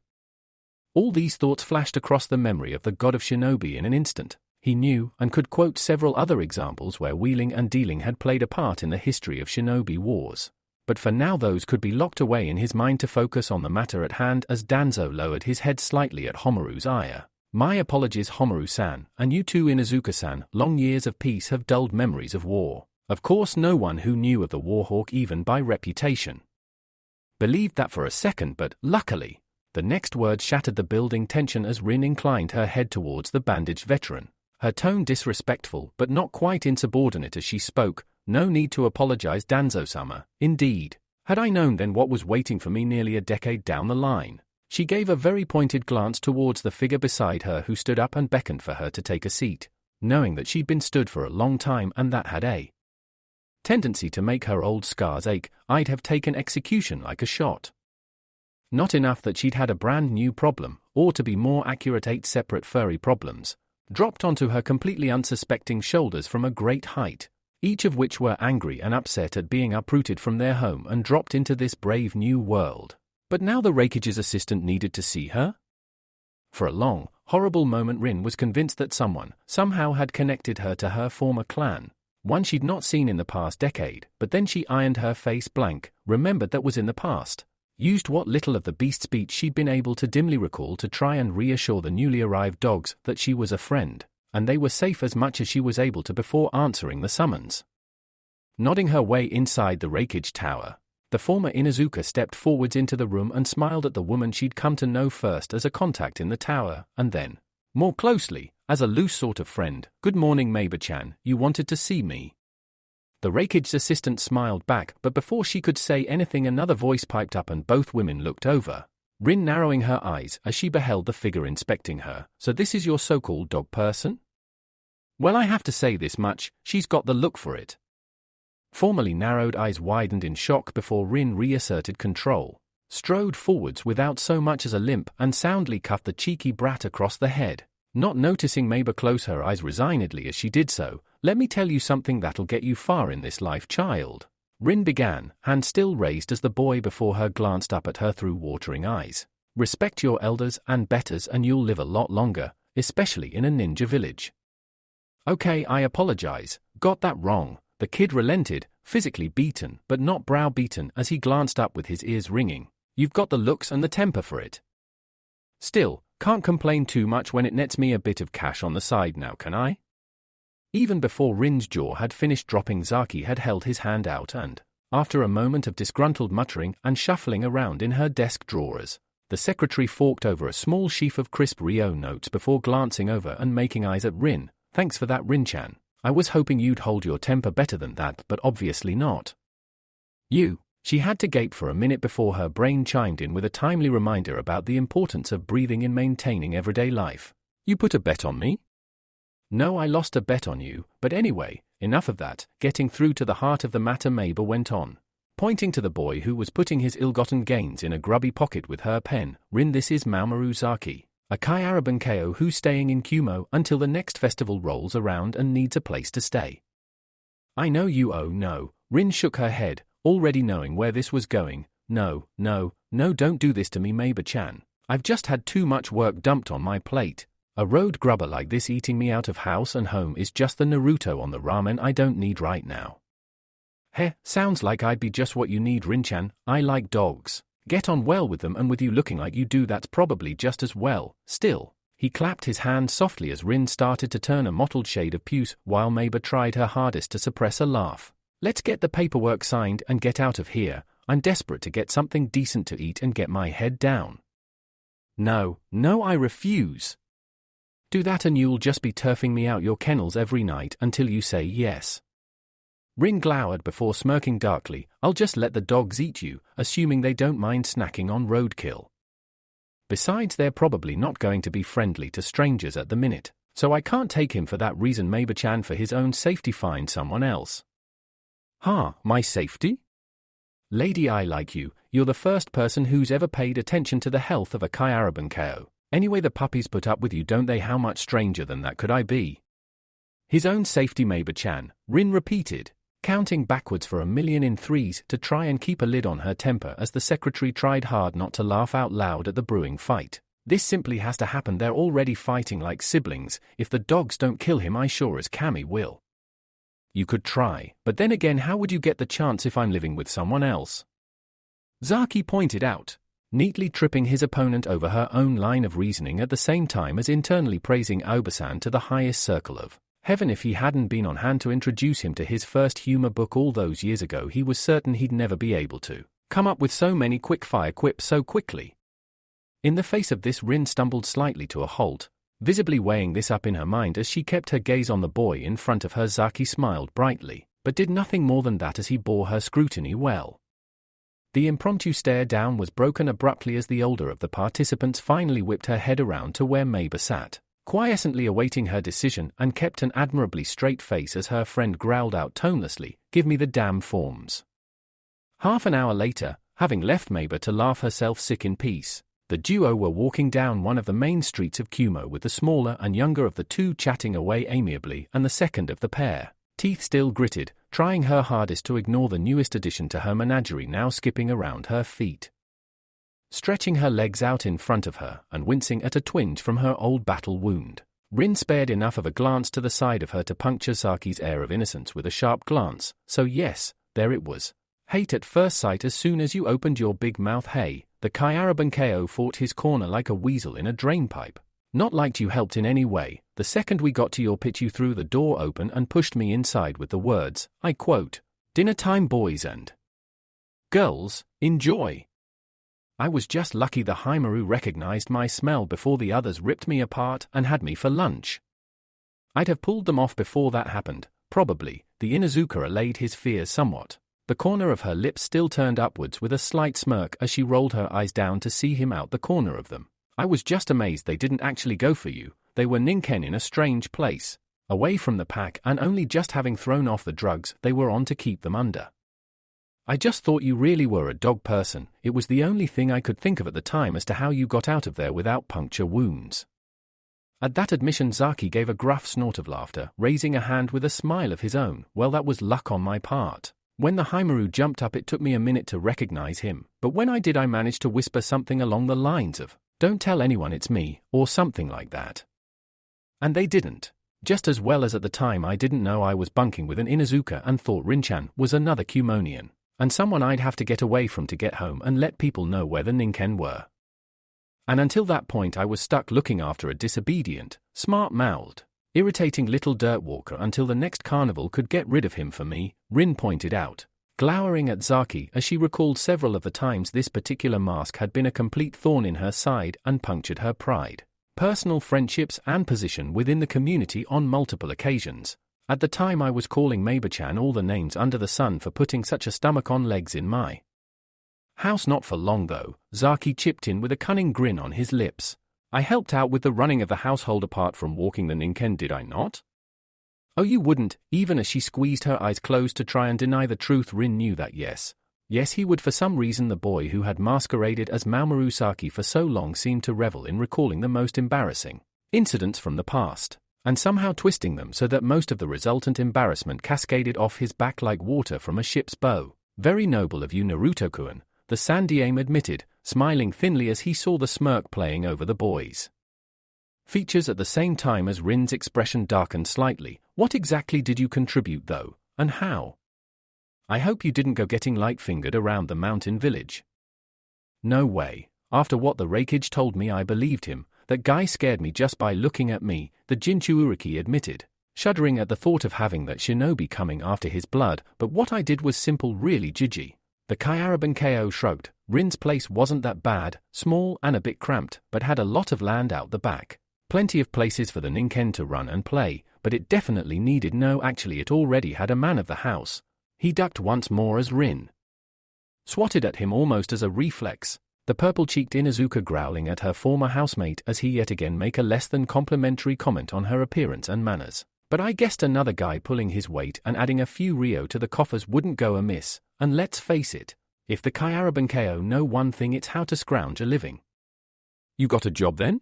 All these thoughts flashed across the memory of the god of shinobi in an instant. He knew and could quote several other examples where wheeling and dealing had played a part in the history of shinobi wars, but for now those could be locked away in his mind to focus on the matter at hand. As Danzo lowered his head slightly at Homaru's ire, "My apologies, Homaru-san, and you too, Inuzuka-san. Long years of peace have dulled memories of war." Of course no one who knew of the Warhawk, even by reputation, believed that for a second, but, luckily, the next word shattered the building tension as Rin inclined her head towards the bandaged veteran, her tone disrespectful but not quite insubordinate as she spoke. "No need to apologize, Danzo-sama. Indeed, had I known then what was waiting for me nearly a decade down the line." She gave a very pointed glance towards the figure beside her, who stood up and beckoned for her to take a seat, knowing that she'd been stood for a long time and that had a tendency to make her old scars ache. I'd have taken execution like a shot. Not enough that she'd had a brand new problem, or to be more accurate 8 separate furry problems, dropped onto her completely unsuspecting shoulders from a great height, each of which were angry and upset at being uprooted from their home and dropped into this brave new world. But now the Reikage's assistant needed to see her? For a long, horrible moment Rin was convinced that someone, somehow had connected her to her former clan, one she'd not seen in the past decade, but then she ironed her face blank, remembered that was in the past, used what little of the beast speech she'd been able to dimly recall to try and reassure the newly arrived dogs that she was a friend, and they were safe as much as she was able to before answering the summons. Nodding her way inside the Reikage tower, the former Inuzuka stepped forwards into the room and smiled at the woman she'd come to know first as a contact in the tower, and then, more closely, as a loose sort of friend. "Good morning, Meiba-chan, you wanted to see me?" The Reikage's assistant smiled back, but before she could say anything another voice piped up and both women looked over. Rin narrowing her eyes as she beheld the figure inspecting her. So this is your so-called dog person? Well, I have to say this much, she's got the look for it. Formerly narrowed eyes widened in shock before Rin reasserted control, strode forwards without so much as a limp and soundly cuffed the cheeky brat across the head. Not noticing Mabel close her eyes resignedly as she did so. Let me tell you something that'll get you far in this life, child. Rin began, hand still raised as the boy before her glanced up at her through watering eyes. Respect your elders and betters and you'll live a lot longer, especially in a ninja village. Okay, I apologize, got that wrong. The kid relented, physically beaten but not browbeaten as he glanced up with his ears ringing. You've got the looks and the temper for it. Still, can't complain too much when it nets me a bit of cash on the side now, can I? Even before Rin's jaw had finished dropping, Zaki had held his hand out and, after a moment of disgruntled muttering and shuffling around in her desk drawers, the secretary forked over a small sheaf of crisp Rio notes before glancing over and making eyes at Rin. Thanks for that, Rin-chan. I was hoping you'd hold your temper better than that, but obviously not. You. She had to gape for a minute before her brain chimed in with a timely reminder about the importance of breathing in maintaining everyday life. You put a bet on me? No, I lost a bet on you, but anyway, enough of that. Getting through to the heart of the matter, Mabel went on, pointing to the boy who was putting his ill-gotten gains in a grubby pocket with her pen. Rin, this is Mamoru Zaki, a Kyaraban KO who's staying in Kumo until the next festival rolls around and needs a place to stay. I know you. Oh no. Rin shook her head, already knowing where this was going. No, don't do this to me, Mabel-chan. I've just had too much work dumped on my plate. A road grubber like this eating me out of house and home is just the Naruto on the ramen I don't need right now. Heh, sounds like I'd be just what you need, Rin-chan. I like dogs. Get on well with them, and with you looking like you do, that's probably just as well. Still, he clapped his hand softly as Rin started to turn a mottled shade of puce while Mabel tried her hardest to suppress a laugh. Let's get the paperwork signed and get out of here. I'm desperate to get something decent to eat and get my head down. No, I refuse. Do that and you'll just be turfing me out your kennels every night until you say yes. Rin glowered before smirking darkly. I'll just let the dogs eat you, assuming they don't mind snacking on roadkill. Besides, they're probably not going to be friendly to strangers at the minute, so I can't take him for that reason. Mabel-chan, for his own safety, find someone else. Huh, my safety? Lady, I like you. You're the first person who's ever paid attention to the health of a Kyaraban KO. Anyway, the puppies put up with you, don't they? How much stranger than that could I be? His own safety, Mabel-chan, Rin repeated, counting backwards for 1,000,000 in threes to try and keep a lid on her temper as the secretary tried hard not to laugh out loud at the brewing fight. This simply has to happen. They're already fighting like siblings. If the dogs don't kill him, I sure as Cammy will. You could try, but then again, how would you get the chance if I'm living with someone else? Zaki pointed out, neatly tripping his opponent over her own line of reasoning at the same time as internally praising Aoba-san to the highest circle of heaven. If he hadn't been on hand to introduce him to his first humor book all those years ago, he was certain he'd never be able to come up with so many quick-fire quips so quickly. In the face of this, Rin stumbled slightly to a halt, visibly weighing this up in her mind as she kept her gaze on the boy in front of her. Zaki smiled brightly, but did nothing more than that as he bore her scrutiny well. The impromptu stare down was broken abruptly as the older of the participants finally whipped her head around to where Mabel sat, quiescently awaiting her decision, and kept an admirably straight face as her friend growled out tonelessly, "Give me the damn forms." Half an hour later, having left Mabel to laugh herself sick in peace, the duo were walking down one of the main streets of Kumo, with the smaller and younger of the two chatting away amiably and the second of the pair, teeth still gritted, trying her hardest to ignore the newest addition to her menagerie now skipping around her feet. Stretching her legs out in front of her and wincing at a twinge from her old battle wound, Rin spared enough of a glance to the side of her to puncture Zaki's air of innocence with a sharp glance. So yes, there it was. Hate at first sight as soon as you opened your big mouth. Hey, the Kyaraban KO fought his corner like a weasel in a drainpipe. Not like you helped in any way. The second we got to your pitch, you threw the door open and pushed me inside with the words, I quote, "Dinner time, boys and girls, enjoy." I was just lucky the Haimaru recognized my smell before the others ripped me apart and had me for lunch. I'd have pulled them off before that happened, probably. The Inuzuka allayed his fears somewhat, The corner of her lips still turned upwards with a slight smirk as she rolled her eyes down to see him out the corner of them. I was just amazed they didn't actually go for you. They were Ninken in a strange place, away from the pack and only just having thrown off the drugs they were on to keep them under. I just thought you really were a dog person. It was the only thing I could think of at the time as to how you got out of there without puncture wounds. At that admission, Zaki gave a gruff snort of laughter, raising a hand with a smile of his own. Well, that was luck on my part. When the Haimaru jumped up, it took me a minute to recognize him, but when I did, I managed to whisper something along the lines of, "Don't tell anyone it's me," or something like that. And they didn't. Just as well as at the time I didn't know I was bunking with an Inuzuka and thought Rinchan was another Kumonian, and someone I'd have to get away from to get home and let people know where the Ninken were. And until that point I was stuck looking after a disobedient, smart-mouthed, irritating little dirt walker until the next carnival could get rid of him for me, Rin pointed out, glowering at Zaki as she recalled several of the times this particular mask had been a complete thorn in her side and punctured her pride, personal friendships and position within the community on multiple occasions. At the time I was calling Maber-chan all the names under the sun for putting such a stomach on legs in my house. Not for long though, Zaki chipped in with a cunning grin on his lips. I helped out with the running of the household apart from walking the Ninken, did I not? Oh, you wouldn't, even as she squeezed her eyes closed to try and deny the truth. Rin knew that yes, he would. For some reason the boy who had masqueraded as Mamoru Saki for so long seemed to revel in recalling the most embarrassing incidents from the past, and somehow twisting them so that most of the resultant embarrassment cascaded off his back like water from a ship's bow. Very noble of you, Naruto-kun, the Sandiame admitted, smiling thinly as he saw the smirk playing over the boy's features at the same time as Rin's expression darkened slightly. What exactly did you contribute though, and how? I hope you didn't go getting light-fingered around the mountain village. No way. After what the Reikage told me, I believed him. That guy scared me just by looking at me, the Jinchuuriki admitted, shuddering at the thought of having that shinobi coming after his blood. But what I did was simple, really, Jiji. The Kyaraban KO shrugged. Rin's place wasn't that bad, small and a bit cramped, but had a lot of land out the back. Plenty of places for the Ninken to run and play, but it definitely needed actually it already had a man of the house. He ducked once more as Rin swatted at him almost as a reflex, the purple-cheeked Inuzuka growling at her former housemate as he yet again make a less than complimentary comment on her appearance and manners. But I guessed another guy pulling his weight and adding a few Rio to the coffers wouldn't go amiss, and let's face it, if the Kyaraban KO know one thing, it's how to scrounge a living. You got a job then?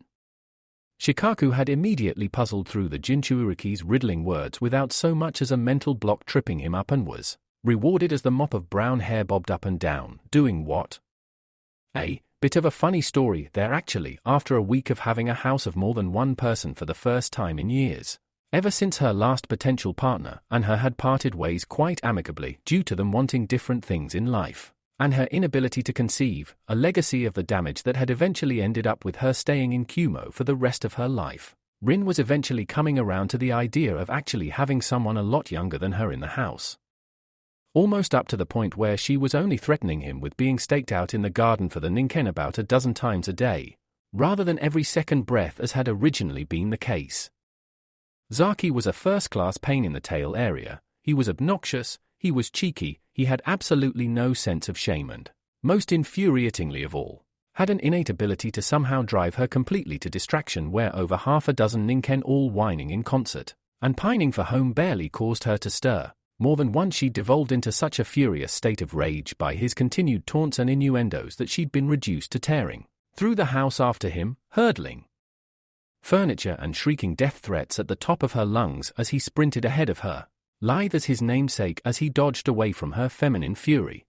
Shikaku had immediately puzzled through the Jinchuuriki's riddling words without so much as a mental block tripping him up, and was rewarded as the mop of brown hair bobbed up and down. Doing what? Bit of a funny story there actually. After a week of having a house of more than one person for the first time in years, ever since her last potential partner and her had parted ways quite amicably due to them wanting different things in life, and her inability to conceive, a legacy of the damage that had eventually ended up with her staying in Kumo for the rest of her life, Rin was eventually coming around to the idea of actually having someone a lot younger than her in the house. Almost up to the point where she was only threatening him with being staked out in the garden for the Ninken about a dozen times a day, rather than every second breath as had originally been the case. Zaki was a first-class pain in the tail area. He was obnoxious, he was cheeky, he had absolutely no sense of shame and, most infuriatingly of all, had an innate ability to somehow drive her completely to distraction where over half a dozen Ninken all whining in concert and pining for home barely caused her to stir. More than once she devolved into such a furious state of rage by his continued taunts and innuendos that she'd been reduced to tearing through the house after him, hurdling furniture and shrieking death threats at the top of her lungs as he sprinted ahead of her, lithe as his namesake as he dodged away from her feminine fury.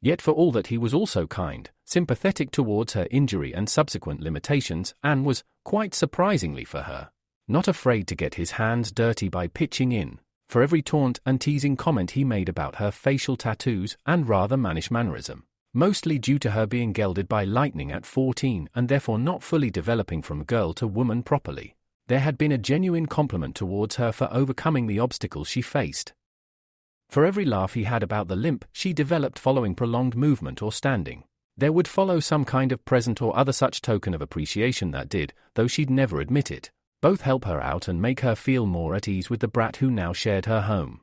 Yet for all that he was also kind, sympathetic towards her injury and subsequent limitations, and was, quite surprisingly for her, not afraid to get his hands dirty by pitching in for every taunt and teasing comment he made about her facial tattoos and rather mannish mannerism, mostly due to her being gelded by lightning at 14 and therefore not fully developing from girl to woman properly. There had been a genuine compliment towards her for overcoming the obstacles she faced. For every laugh he had about the limp she developed following prolonged movement or standing, there would follow some kind of present or other such token of appreciation that did, though she'd never admit it, both help her out and make her feel more at ease with the brat who now shared her home.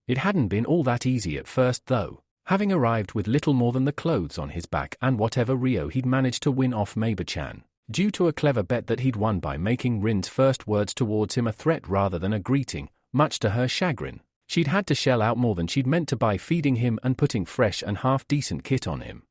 It hadn't been all that easy at first though, having arrived with little more than the clothes on his back and whatever Rio he'd managed to win off Maber-chan, due to a clever bet that he'd won by making Rin's first words towards him a threat rather than a greeting. Much to her chagrin, she'd had to shell out more than she'd meant to by feeding him and putting fresh and half-decent kit on him.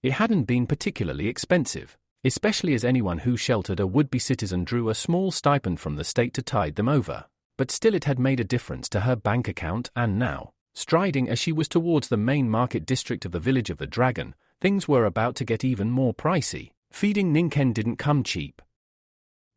It hadn't been particularly expensive, especially as anyone who sheltered a would-be citizen drew a small stipend from the state to tide them over, but still it had made a difference to her bank account, and now, striding as she was towards the main market district of the Village of the Dragon, things were about to get even more pricey. Feeding Ninken didn't come cheap.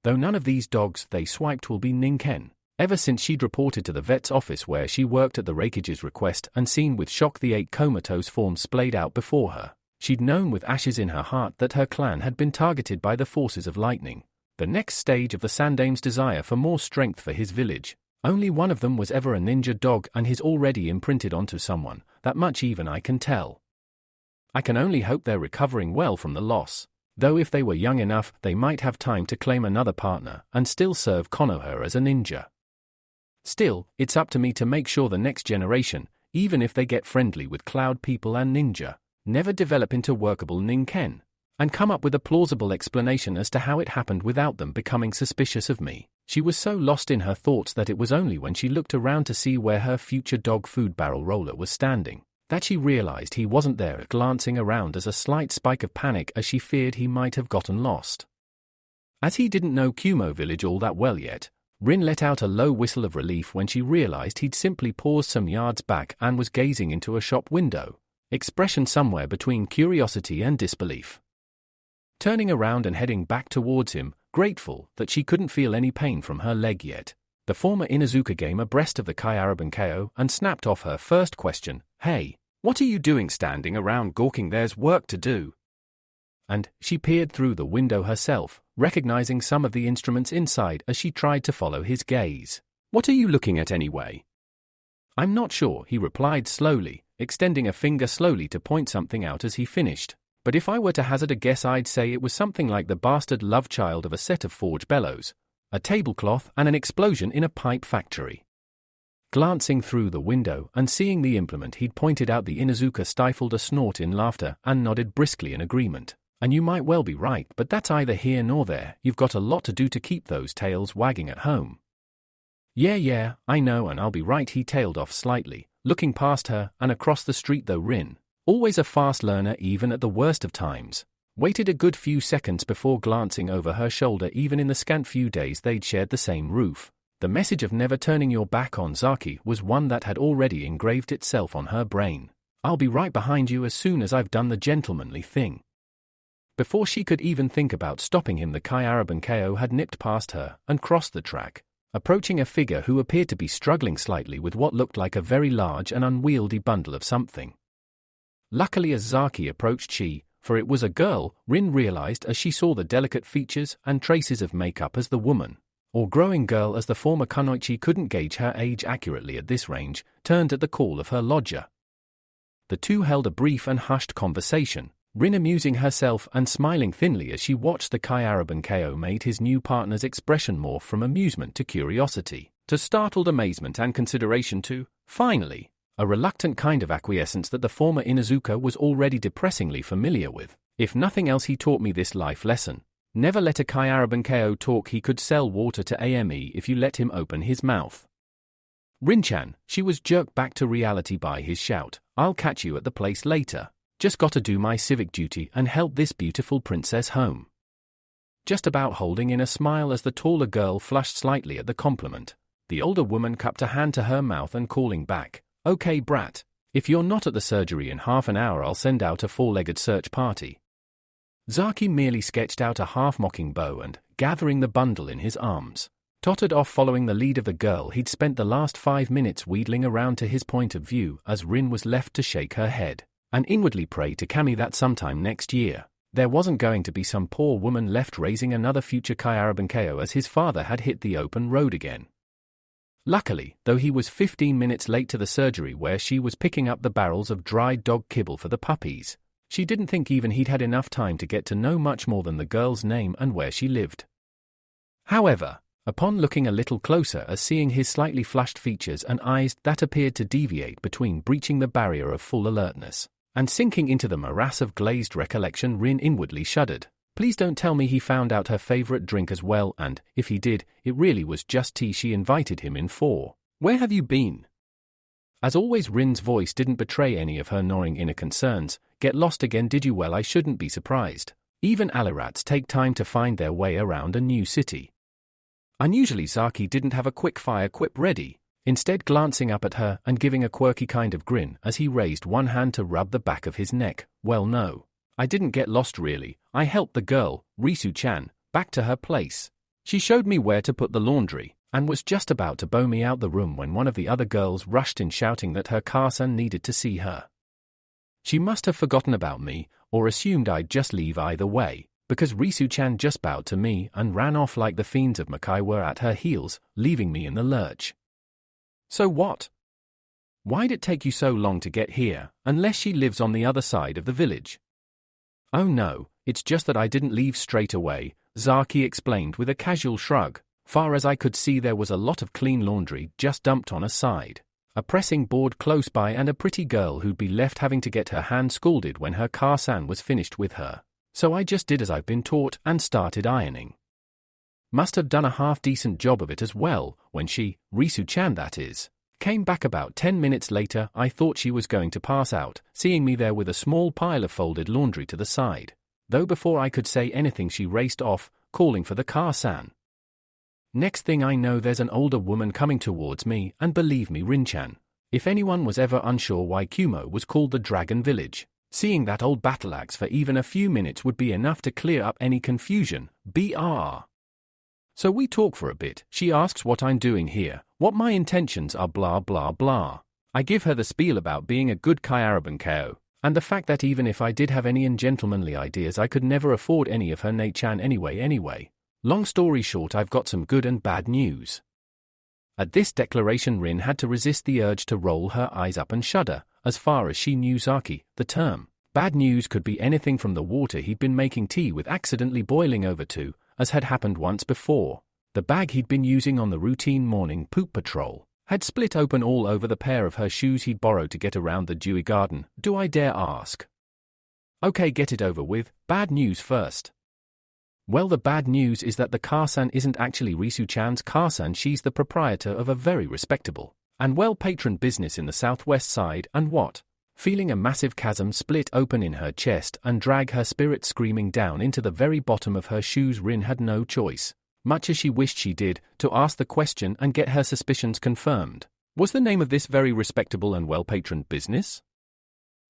Though none of these dogs they swiped will be Ninken, ever since she'd reported to the vet's office where she worked at the Raikage's request and seen with shock the 8 comatose forms splayed out before her, she'd known with ashes in her heart that her clan had been targeted by the forces of lightning, the next stage of the Sandame's desire for more strength for his village. Only one of them was ever a ninja dog and he's already imprinted onto someone, that much even I can tell. I can only hope they're recovering well from the loss, though if they were young enough they might have time to claim another partner and still serve Konoha as a ninja. Still, it's up to me to make sure the next generation, even if they get friendly with cloud people and ninja, never develop into workable Ninken, and come up with a plausible explanation as to how it happened without them becoming suspicious of me. She was so lost in her thoughts that it was only when she looked around to see where her future dog food barrel roller was standing that she realized he wasn't there, glancing around as a slight spike of panic as she feared he might have gotten lost. As he didn't know Kumo village all that well yet, Rin let out a low whistle of relief when she realized he'd simply paused some yards back and was gazing into a shop window, expression somewhere between curiosity and disbelief. Turning around and heading back towards him, grateful that she couldn't feel any pain from her leg yet, the former Inuzuka came abreast of the Kyaraban and snapped off her first question, "Hey, what are you doing standing around gawking? There's work to do." And she peered through the window herself, recognizing some of the instruments inside as she tried to follow his gaze. "What are you looking at anyway?" "I'm not sure," he replied slowly, extending a finger slowly to point something out as he finished. "But if I were to hazard a guess I'd say it was something like the bastard love child of a set of forge bellows, a tablecloth and an explosion in a pipe factory." Glancing through the window and seeing the implement he'd pointed out, the Inuzuka stifled a snort in laughter and nodded briskly in agreement. "And you might well be right, but that's either here nor there. You've got a lot to do to keep those tails wagging at home." Yeah, I know, and I'll be right," he tailed off slightly, looking past her and across the street though Rin, always a fast learner even at the worst of times, waited a good few seconds before glancing over her shoulder. Even in the scant few days they'd shared the same roof, the message of never turning your back on Zaki was one that had already engraved itself on her brain. "I'll be right behind you as soon as I've done the gentlemanly thing." Before she could even think about stopping him, the Kyaraban had nipped past her and crossed the track, approaching a figure who appeared to be struggling slightly with what looked like a very large and unwieldy bundle of something. Luckily, as Zaki approached she, for it was a girl, Rin realized as she saw the delicate features and traces of makeup as the woman, or growing girl as the former Kunoichi couldn't gauge her age accurately at this range, turned at the call of her lodger. The two held a brief and hushed conversation, Rin amusing herself and smiling thinly as she watched the Kyaraban made his new partner's expression morph from amusement to curiosity, to startled amazement and consideration to, finally, a reluctant kind of acquiescence that the former Inuzuka was already depressingly familiar with. "If nothing else, he taught me this life lesson. Never let a Kyaraban talk. He could sell water to AME if you let him open his mouth." "Rin-chan," she was jerked back to reality by his shout, "I'll catch you at the place later. Just gotta do my civic duty and help this beautiful princess home." Just about holding in a smile as the taller girl flushed slightly at the compliment, the older woman cupped a hand to her mouth and calling back, "Okay, brat. If you're not at the surgery in half an hour, I'll send out a four-legged search party." Zaki merely sketched out a half-mocking bow and, gathering the bundle in his arms, tottered off following the lead of the girl he'd spent the last 5 minutes wheedling around to his point of view, as Rin was left to shake her head and inwardly pray to Kami that sometime next year there wasn't going to be some poor woman left raising another future Kyaraban as his father had hit the open road again. Luckily, though he was 15 minutes late to the surgery where she was picking up the barrels of dried dog kibble for the puppies, she didn't think even he'd had enough time to get to know much more than the girl's name and where she lived. However, upon looking a little closer as seeing his slightly flushed features and eyes that appeared to deviate between breaching the barrier of full alertness and sinking into the morass of glazed recollection, Rin inwardly shuddered. Please don't tell me he found out her favorite drink as well, and, if he did, it really was just tea she invited him in for. Where have you been? As always, Rin's voice didn't betray any of her gnawing inner concerns. Get lost again, did you? Well, I shouldn't be surprised. Even Alirats take time to find their way around a new city. Unusually, Zaki didn't have a quick-fire quip ready, instead glancing up at her and giving a quirky kind of grin as he raised one hand to rub the back of his neck. Well, no. I didn't get lost really. I helped the girl, Risu-chan, back to her place. She showed me where to put the laundry, and was just about to bow me out the room when one of the other girls rushed in shouting that her Car-san needed to see her. She must have forgotten about me, or assumed I'd just leave either way, because Risu-chan just bowed to me and ran off like the fiends of Makai were at her heels, leaving me in the lurch. So what? Why'd it take you so long to get here, unless she lives on the other side of the village? Oh no, it's just that I didn't leave straight away, Zaki explained with a casual shrug. Far as I could see, there was a lot of clean laundry just dumped on a side, a pressing board close by, and a pretty girl who'd be left having to get her hand scalded when her Car-san was finished with her. So I just did as I've been taught and started ironing. Must have done a half-decent job of it as well, when she, Risu-chan that is, came back about 10 minutes later. I thought she was going to pass out, seeing me there with a small pile of folded laundry to the side. Though before I could say anything she raced off, calling for the Car-san. Next thing I know, there's an older woman coming towards me, and believe me, Rin-chan, if anyone was ever unsure why Kumo was called the Dragon Village, seeing that old battle axe for even a few minutes would be enough to clear up any confusion. BR. So we talk for a bit. She asks what I'm doing here, what my intentions are, blah blah blah. I give her the spiel about being a good Kyaraban Ko, and the fact that even if I did have any ungentlemanly ideas, I could never afford any of her Nei-chan anyway. Long story short, I've got some good and bad news. At this declaration, Rin had to resist the urge to roll her eyes up and shudder. As far as she knew Zaki, the term bad news could be anything from the water he'd been making tea with accidentally boiling over to, as had happened once before, the bag he'd been using on the routine morning poop patrol had split open all over the pair of her shoes he'd borrowed to get around the dewy garden. Do I dare ask? Okay, get it over with. Bad news first. Well, the bad news is that the Car-san isn't actually Risu-chan's Car-san. She's the proprietor of a very respectable and well-patroned business in the southwest side, and what? Feeling a massive chasm split open in her chest and drag her spirit screaming down into the very bottom of her shoes, Rin had no choice, much as she wished she did, to ask the question and get her suspicions confirmed. Was the name of this very respectable and well-patroned business?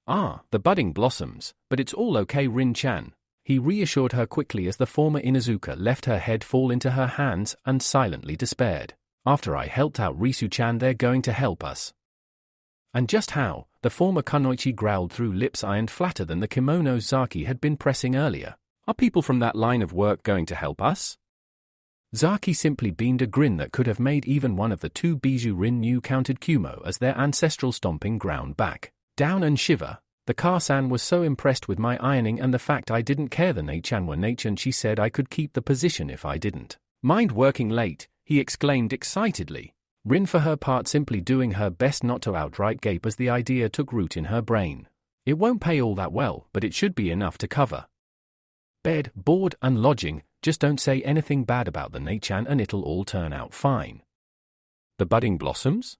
Ah, the Budding Blossoms, but it's all okay, Rin-chan. He reassured her quickly as the former Inuzuka left her head fall into her hands and silently despaired. After I helped out Risu-chan, they're going to help us. And just how? The former Kunoichi growled through lips ironed flatter than the kimonos Zaki had been pressing earlier. Are people from that line of work going to help us? Zaki simply beamed a grin that could have made even one of the two Bijou Rin knew counted Kumo as their ancestral stomping ground back, down and shiver. The Car-san was so impressed with my ironing and the fact I didn't care the Nei-chan were Nei-chan, she said I could keep the position if I didn't mind working late, he exclaimed excitedly. Rin for her part simply doing her best not to outright gape as the idea took root in her brain. It won't pay all that well, but it should be enough to cover bed, board and lodging. Just don't say anything bad about the Nei-chan and it'll all turn out fine. The Budding Blossoms?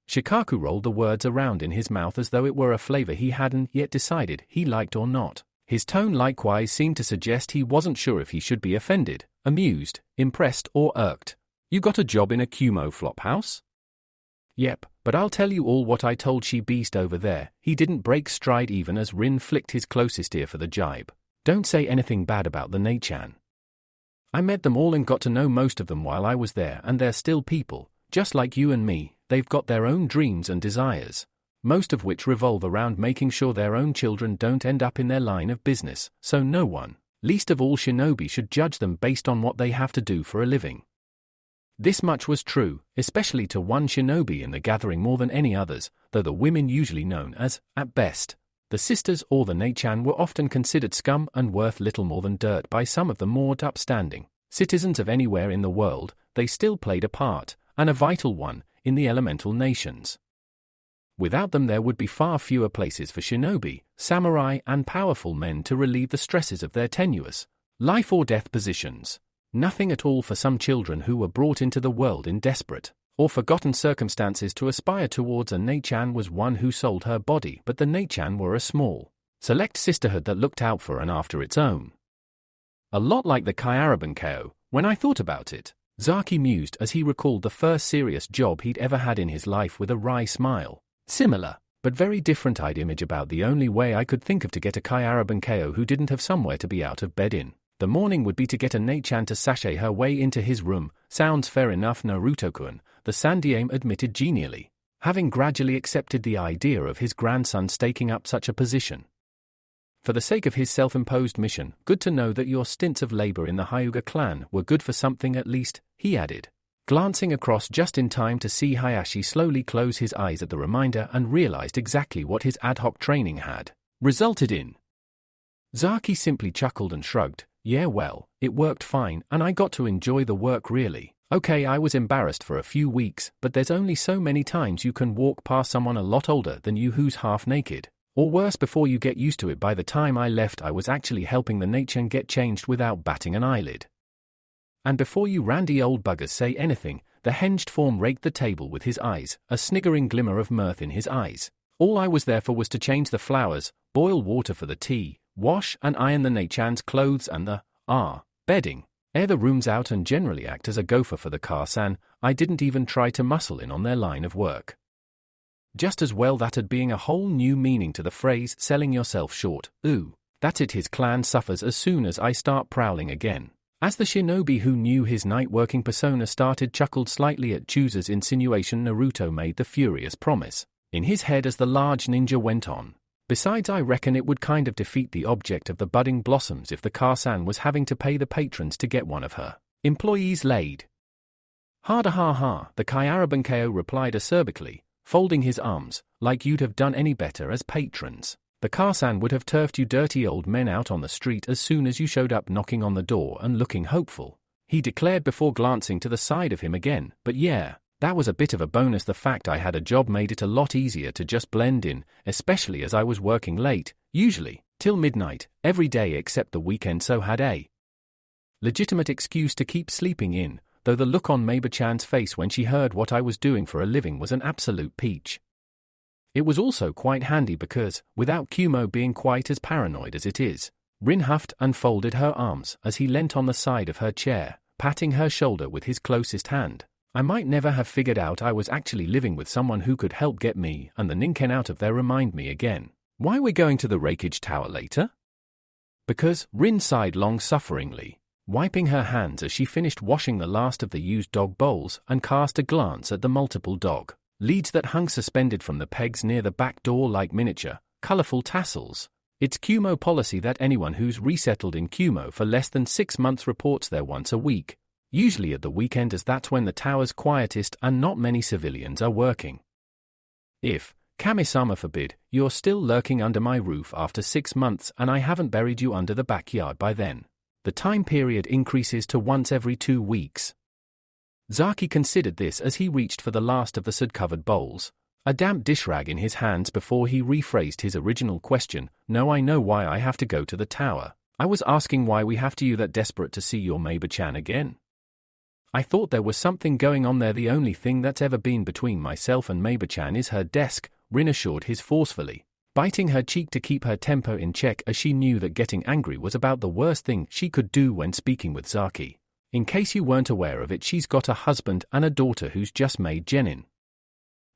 Shikaku rolled the words around in his mouth as though it were a flavor he hadn't yet decided he liked or not. His tone likewise seemed to suggest he wasn't sure if he should be offended, amused, impressed or irked. You got a job in a Kumo flophouse? Yep, but I'll tell you all what I told she beast over there. He didn't break stride even as Rin flicked his closest ear for the jibe. Don't say anything bad about the Nei-chan. I met them all and got to know most of them while I was there, and they're still people, just like you and me. They've got their own dreams and desires, most of which revolve around making sure their own children don't end up in their line of business, so no one, least of all shinobi, should judge them based on what they have to do for a living. This much was true, especially to one shinobi in the gathering more than any others, though the women usually known as, at best, the sisters or the Nei-chan were often considered scum and worth little more than dirt by some of the more upstanding citizens of anywhere in the world. they still played a part, and a vital one, in the elemental nations. Without them there would be far fewer places for shinobi, samurai, and powerful men to relieve the stresses of their tenuous, life-or-death positions. Nothing at all for some children who were brought into the world in desperate or forgotten circumstances to aspire towards. A Neichan was one who sold her body, but the Neichan were a small, select sisterhood that looked out for and after its own. A lot like the Kyarabankyo, when I thought about it, Zaki mused as he recalled the first serious job he'd ever had in his life with a wry smile. Similar, but very different-eyed image about the only way I could think of to get a Kyarabankyo who didn't have somewhere to be out of bed in the morning would be to get a Neichan to sashay her way into his room. Sounds fair enough, Naruto-kun, the Sandaime admitted genially, having gradually accepted the idea of his grandson staking up such a position. For the sake of his self-imposed mission, good to know that your stints of labor in the Hyuga clan were good for something at least, he added, glancing across just in time to see Hayashi slowly close his eyes at the reminder and realized exactly what his ad hoc training had resulted in. Zaki simply chuckled and shrugged. Yeah, well, it worked fine, and I got to enjoy the work really. Okay, I was embarrassed for a few weeks, but there's only so many times you can walk past someone a lot older than you who's half naked. Or worse, before you get used to it. By the time I left, I was actually helping the Neichan get changed without batting an eyelid. And before you randy old buggers say anything, the henged form raked the table with his eyes, a sniggering glimmer of mirth in his eyes. All I was there for was to change the flowers, boil water for the tea, wash and iron the Neichan's clothes and the bedding, air the rooms out, and generally act as a gopher for the Kar-san. I didn't even try to muscle in on their line of work. Just as well that'd being a whole new meaning to the phrase selling yourself short. Ooh, that's it, his clan suffers as soon as I start prowling again. As the shinobi who knew his night-working persona started chuckled slightly at Chooser's insinuation, Naruto made the furious promise in his head as the large ninja went on. Besides, I reckon it would kind of defeat the object of the budding blossoms if the Kar-san was having to pay the patrons to get one of her employees laid. Ha ha ha, the Kyarabankyo replied acerbically, folding his arms, like you'd have done any better as patrons. The Kar-san would have turfed you dirty old men out on the street as soon as you showed up knocking on the door and looking hopeful, he declared before glancing to the side of him again. But yeah, that was a bit of a bonus. The fact I had a job made it a lot easier to just blend in, especially as I was working late, usually till midnight, every day except the weekend, so had a legitimate excuse to keep sleeping in, though the look on Meiba-chan's face when she heard what I was doing for a living was an absolute peach. It was also quite handy because, without Kumo being quite as paranoid as it is, Rin huffed and folded her arms as he leant on the side of her chair, patting her shoulder with his closest hand. I might never have figured out I was actually living with someone who could help get me and the Ninken out of there. Remind me again why we're going to the Rakeage Tower later? Because, Rin sighed long-sufferingly, wiping her hands as she finished washing the last of the used dog bowls and cast a glance at the multiple dog leads that hung suspended from the pegs near the back door like miniature, colorful tassels. It's Kumo policy that anyone who's resettled in Kumo for less than 6 months reports there once a week, usually at the weekend, as that's when the tower's quietest and not many civilians are working. If, Kami-sama forbid, you're still lurking under my roof after 6 months and I haven't buried you under the backyard by then, the time period increases to once every 2 weeks. Zaki considered this as he reached for the last of the soot-covered bowls, a damp dish rag in his hands, before he rephrased his original question. No, I know why I have to go to the tower. I was asking why we have to. You that desperate to see your Meiba-chan again? I thought there was something going on there. The only thing that's ever been between myself and Meiba-chan is her desk, Rin assured his forcefully, biting her cheek to keep her temper in check as she knew that getting angry was about the worst thing she could do when speaking with Zaki. In case you weren't aware of it, she's got a husband and a daughter who's just made genin.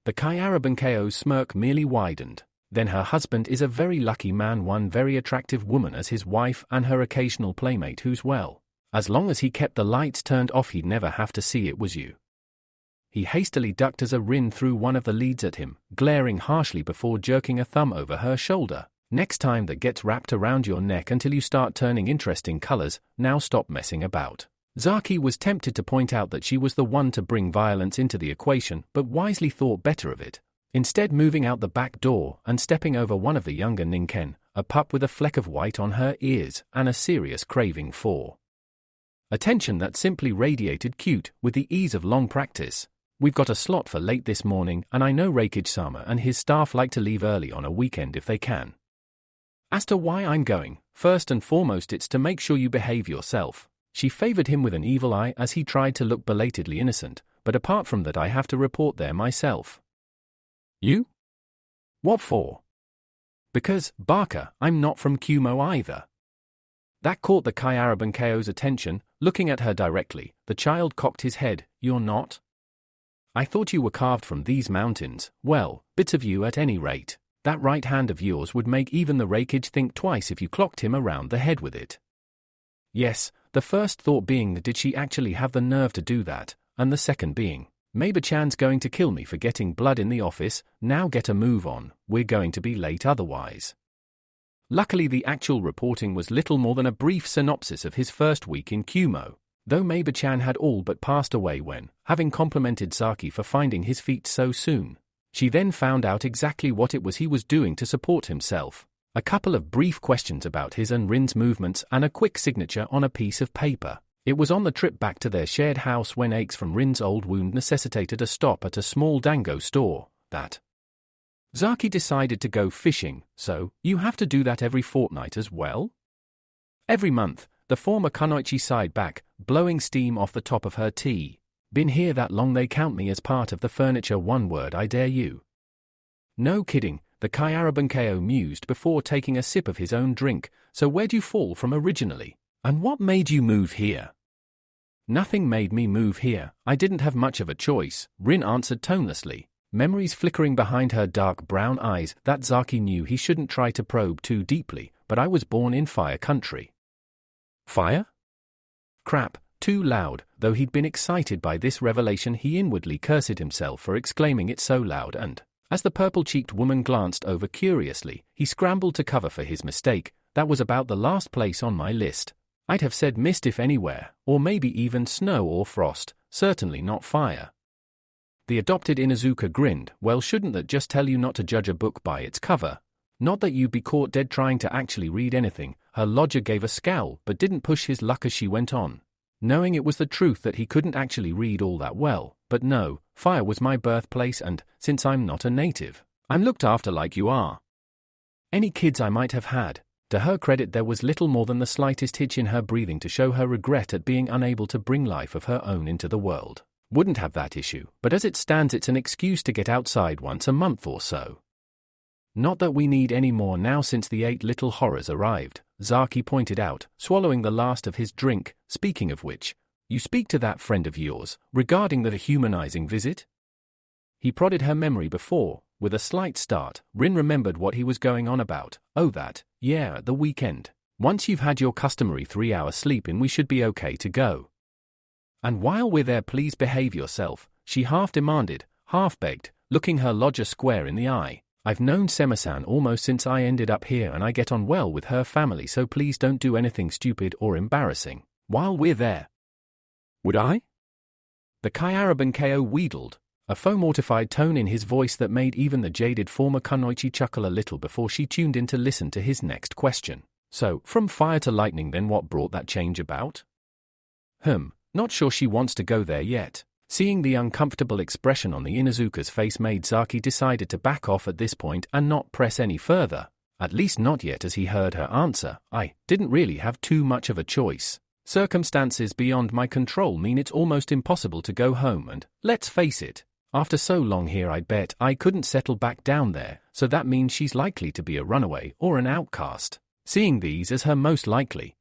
The Kyarabankyo's smirk merely widened. Then her husband is a very lucky man, one very attractive woman as his wife and her occasional playmate who's, well, as long as he kept the lights turned off he'd never have to see it was you. He hastily ducked as a Rin threw one of the leads at him, glaring harshly before jerking a thumb over her shoulder. Next time that gets wrapped around your neck until you start turning interesting colors. Now stop messing about. Zaki was tempted to point out that she was the one to bring violence into the equation, but wisely thought better of it, instead moving out the back door and stepping over one of the younger Ninken, a pup with a fleck of white on her ears and a serious craving for Attention that simply radiated cute with the ease of long practice. We've got a slot for late this morning, and I know Reikage-sama and his staff like to leave early on a weekend if they can. As to why I'm going, first and foremost it's to make sure you behave yourself. She favored him with an evil eye as he tried to look belatedly innocent, but apart from that I have to report there myself. You? What for? Because, Barker, I'm not from Kumo either. That caught the Kyarabankeo's attention. Looking at her directly, the child cocked his head. You're not? I thought you were carved from these mountains. Well, bits of you at any rate. That right hand of yours would make even the Reikage think twice if you clocked him around the head with it. Yes, the first thought being that did she actually have the nerve to do that, and the second being, Meiba-chan's going to kill me for getting blood in the office. Now get a move on, we're going to be late otherwise. Luckily the actual reporting was little more than a brief synopsis of his first week in Kumo, though Meiba-chan had all but passed away when, having complimented Saki for finding his feet so soon, she then found out exactly what it was he was doing to support himself. A couple of brief questions about his and Rin's movements and a quick signature on a piece of paper. It was on the trip back to their shared house when aches from Rin's old wound necessitated a stop at a small dango store that Zaki decided to go fishing. So, you have to do that every fortnight as well? Every month, the former Kunoichi sighed back, blowing steam off the top of her tea. Been here that long they count me as part of the furniture, one word I dare you. No kidding, the Kyarabankeo mused before taking a sip of his own drink. So where'd you fall from originally? And what made you move here? Nothing made me move here, I didn't have much of a choice, Rin answered tonelessly, memories flickering behind her dark brown eyes that Zaki knew he shouldn't try to probe too deeply, but I was born in fire country. Fire? Crap, too loud, though he'd been excited by this revelation he inwardly cursed himself for exclaiming it so loud and, as the purple-cheeked woman glanced over curiously, he scrambled to cover for his mistake. That was about the last place on my list. I'd have said mist if anywhere, or maybe even snow or frost, certainly not fire. The adopted Inuzuka grinned. Well, shouldn't that just tell you not to judge a book by its cover? Not that you'd be caught dead trying to actually read anything. Her lodger gave a scowl but didn't push his luck as she went on, knowing it was the truth that he couldn't actually read all that well. But no, fire was my birthplace and, since I'm not a native, I'm looked after like you are. Any kids I might have had. To her credit, there was little more than the slightest hitch in her breathing to show her regret at being unable to bring life of her own into the world. Wouldn't have that issue, but as it stands it's an excuse to get outside once a month or so. Not that we need any more now since the 8 little horrors arrived, Zaki pointed out, swallowing the last of his drink. Speaking of which, you speak to that friend of yours, regarding the humanizing visit? He prodded her memory before. With a slight start, Rin remembered what he was going on about. Oh that, yeah, the weekend. Once you've had your customary 3-hour sleep in we should be okay to go. And while we're there please behave yourself, she half demanded, half begged, looking her lodger square in the eye. I've known Sema-san almost since I ended up here and I get on well with her family, so please don't do anything stupid or embarrassing while we're there. Would I? The Kyarabankeo wheedled, a faux-mortified tone in his voice that made even the jaded former Kunoichi chuckle a little before she tuned in to listen to his next question. So, from fire to lightning then, what brought that change about? Not sure she wants to go there yet. Seeing the uncomfortable expression on the Inuzuka's face made Zaki decided to back off at this point and not press any further. At least not yet, as he heard her answer. I didn't really have too much of a choice. Circumstances beyond my control mean it's almost impossible to go home and, let's face it, after so long here I bet I couldn't settle back down there, so that means she's likely to be a runaway or an outcast. Seeing these as her most likely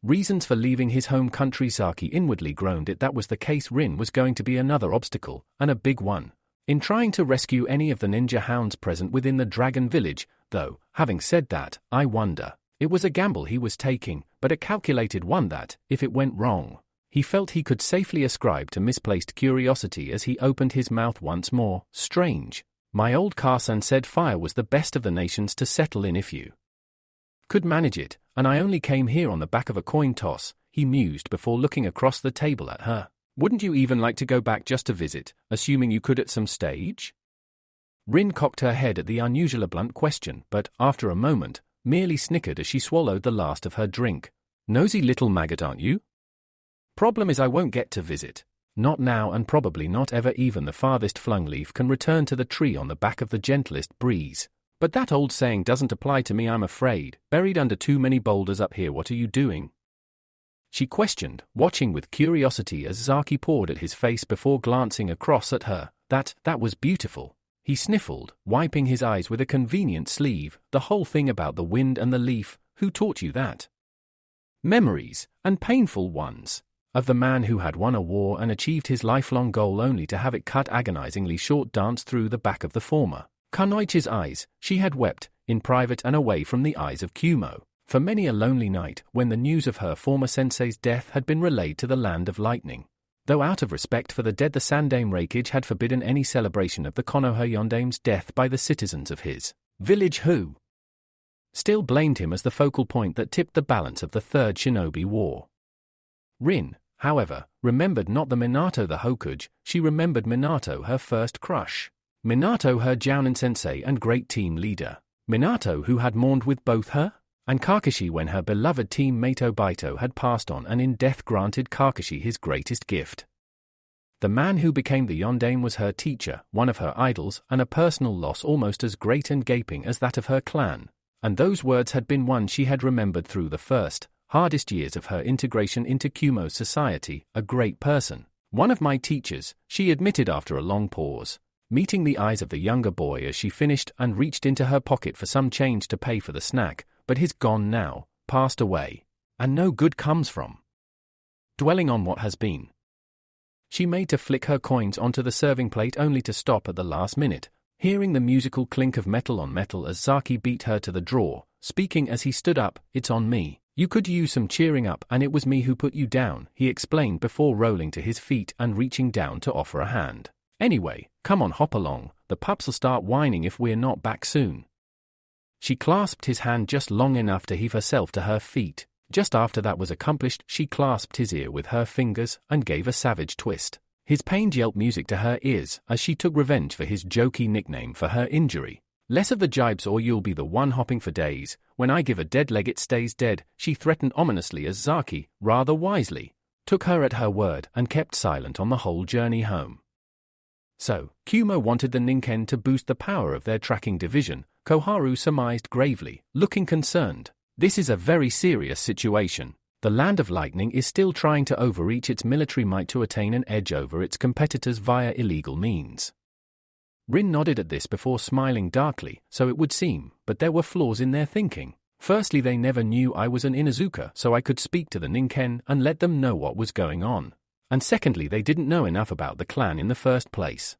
reasons for leaving his home country, Zaki inwardly groaned. If that was the case, Rin was going to be another obstacle, and a big one, in trying to rescue any of the ninja hounds present within the Dragon Village, though, having said that, I wonder. It was a gamble he was taking, but a calculated one that, if it went wrong, he felt he could safely ascribe to misplaced curiosity as he opened his mouth once more. Strange. My old Carson said fire was the best of the nations to settle in if you could manage it, and I only came here on the back of a coin toss, he mused before looking across the table at her. Wouldn't you even like to go back just to visit, assuming you could at some stage? Rin cocked her head at the unusual blunt question, but, after a moment, merely snickered as she swallowed the last of her drink. Nosy little maggot, aren't you? Problem is I won't get to visit. Not now and probably not ever. Even the farthest flung leaf can return to the tree on the back of the gentlest breeze. But that old saying doesn't apply to me, I'm afraid. Buried under too many boulders up here, what are you doing? She questioned, watching with curiosity as Zaki poured at his face before glancing across at her. That was beautiful. He sniffled, wiping his eyes with a convenient sleeve. The whole thing about the wind and the leaf, who taught you that? Memories, and painful ones, of the man who had won a war and achieved his lifelong goal only to have it cut agonizingly short. Danced through the back of the former Kunoichi's eyes. She had wept, in private and away from the eyes of Kumo, for many a lonely night when the news of her former sensei's death had been relayed to the land of lightning. Though out of respect for the dead, the Sandame Reikage had forbidden any celebration of the Konoha Yondame's death by the citizens of his village, who still blamed him as the focal point that tipped the balance of the Third Shinobi War. Rin, however, remembered not the Minato the Hokage. She remembered Minato, her first crush. Minato, her Jounin sensei and great team leader. Minato, who had mourned with both her and Kakashi when her beloved teammate Obito had passed on and in death granted Kakashi his greatest gift. The man who became the Yondame was her teacher, one of her idols, and a personal loss almost as great and gaping as that of her clan. And those words had been one she had remembered through the first, hardest years of her integration into Kumo's society. A great person. One of my teachers, she admitted after a long pause, meeting the eyes of the younger boy as she finished and reached into her pocket for some change to pay for the snack. But he's gone now, passed away, and no good comes from dwelling on what has been. She made to flick her coins onto the serving plate only to stop at the last minute, hearing the musical clink of metal on metal as Zaki beat her to the drawer, speaking as he stood up. It's on me. You could use some cheering up, and it was me who put you down, he explained before rolling to his feet and reaching down to offer a hand. Anyway, come on, hop along, the pups'll start whining if we're not back soon. She clasped his hand just long enough to heave herself to her feet. Just after that was accomplished, she clasped his ear with her fingers and gave a savage twist. His pained yelp music to her ears as she took revenge for his jokey nickname for her injury. Less of the jibes or you'll be the one hopping for days. When I give a dead leg it stays dead, she threatened ominously as Zaki, rather wisely, took her at her word and kept silent on the whole journey home. So, Kumo wanted the Ninken to boost the power of their tracking division, Koharu surmised gravely, looking concerned. This is a very serious situation. The Land of Lightning is still trying to overreach its military might to attain an edge over its competitors via illegal means. Rin nodded at this before smiling darkly. So it would seem, but there were flaws in their thinking. Firstly, they never knew I was an Inuzuka, so I could speak to the Ninken and let them know what was going on. And secondly, they didn't know enough about the clan in the first place.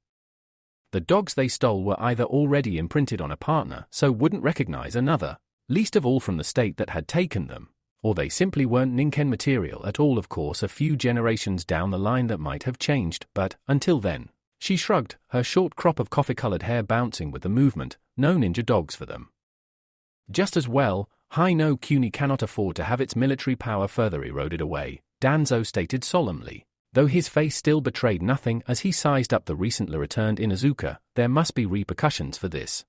The dogs they stole were either already imprinted on a partner, so wouldn't recognize another, least of all from the state that had taken them, or they simply weren't Ninken material at all. Of course, a few generations down the line that might have changed, but until then, she shrugged, her short crop of coffee-colored hair bouncing with the movement. No ninja dogs for them. Just as well, Haino Kuni cannot afford to have its military power further eroded away, Danzo stated solemnly. Though his face still betrayed nothing as he sized up the recently returned Inuzuka, there must be repercussions for this.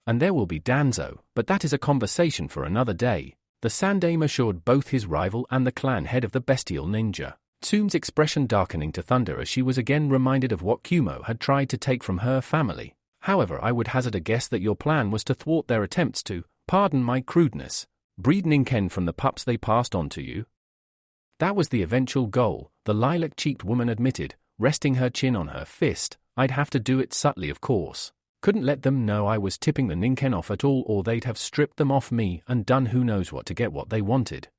And there will be, Danzo, but that is a conversation for another day, the Sandame assured both his rival and the clan head of the bestial ninja. Tsume's expression darkening to thunder as she was again reminded of what Kumo had tried to take from her family. However, I would hazard a guess that your plan was to thwart their attempts to, pardon my crudeness, breed Ninken from the pups they passed on to you. That was the eventual goal, the lilac-cheeked woman admitted, resting her chin on her fist. I'd have to do it subtly, of course. Couldn't let them know I was tipping the Ninken off at all, or they'd have stripped them off me and done who knows what to get what they wanted.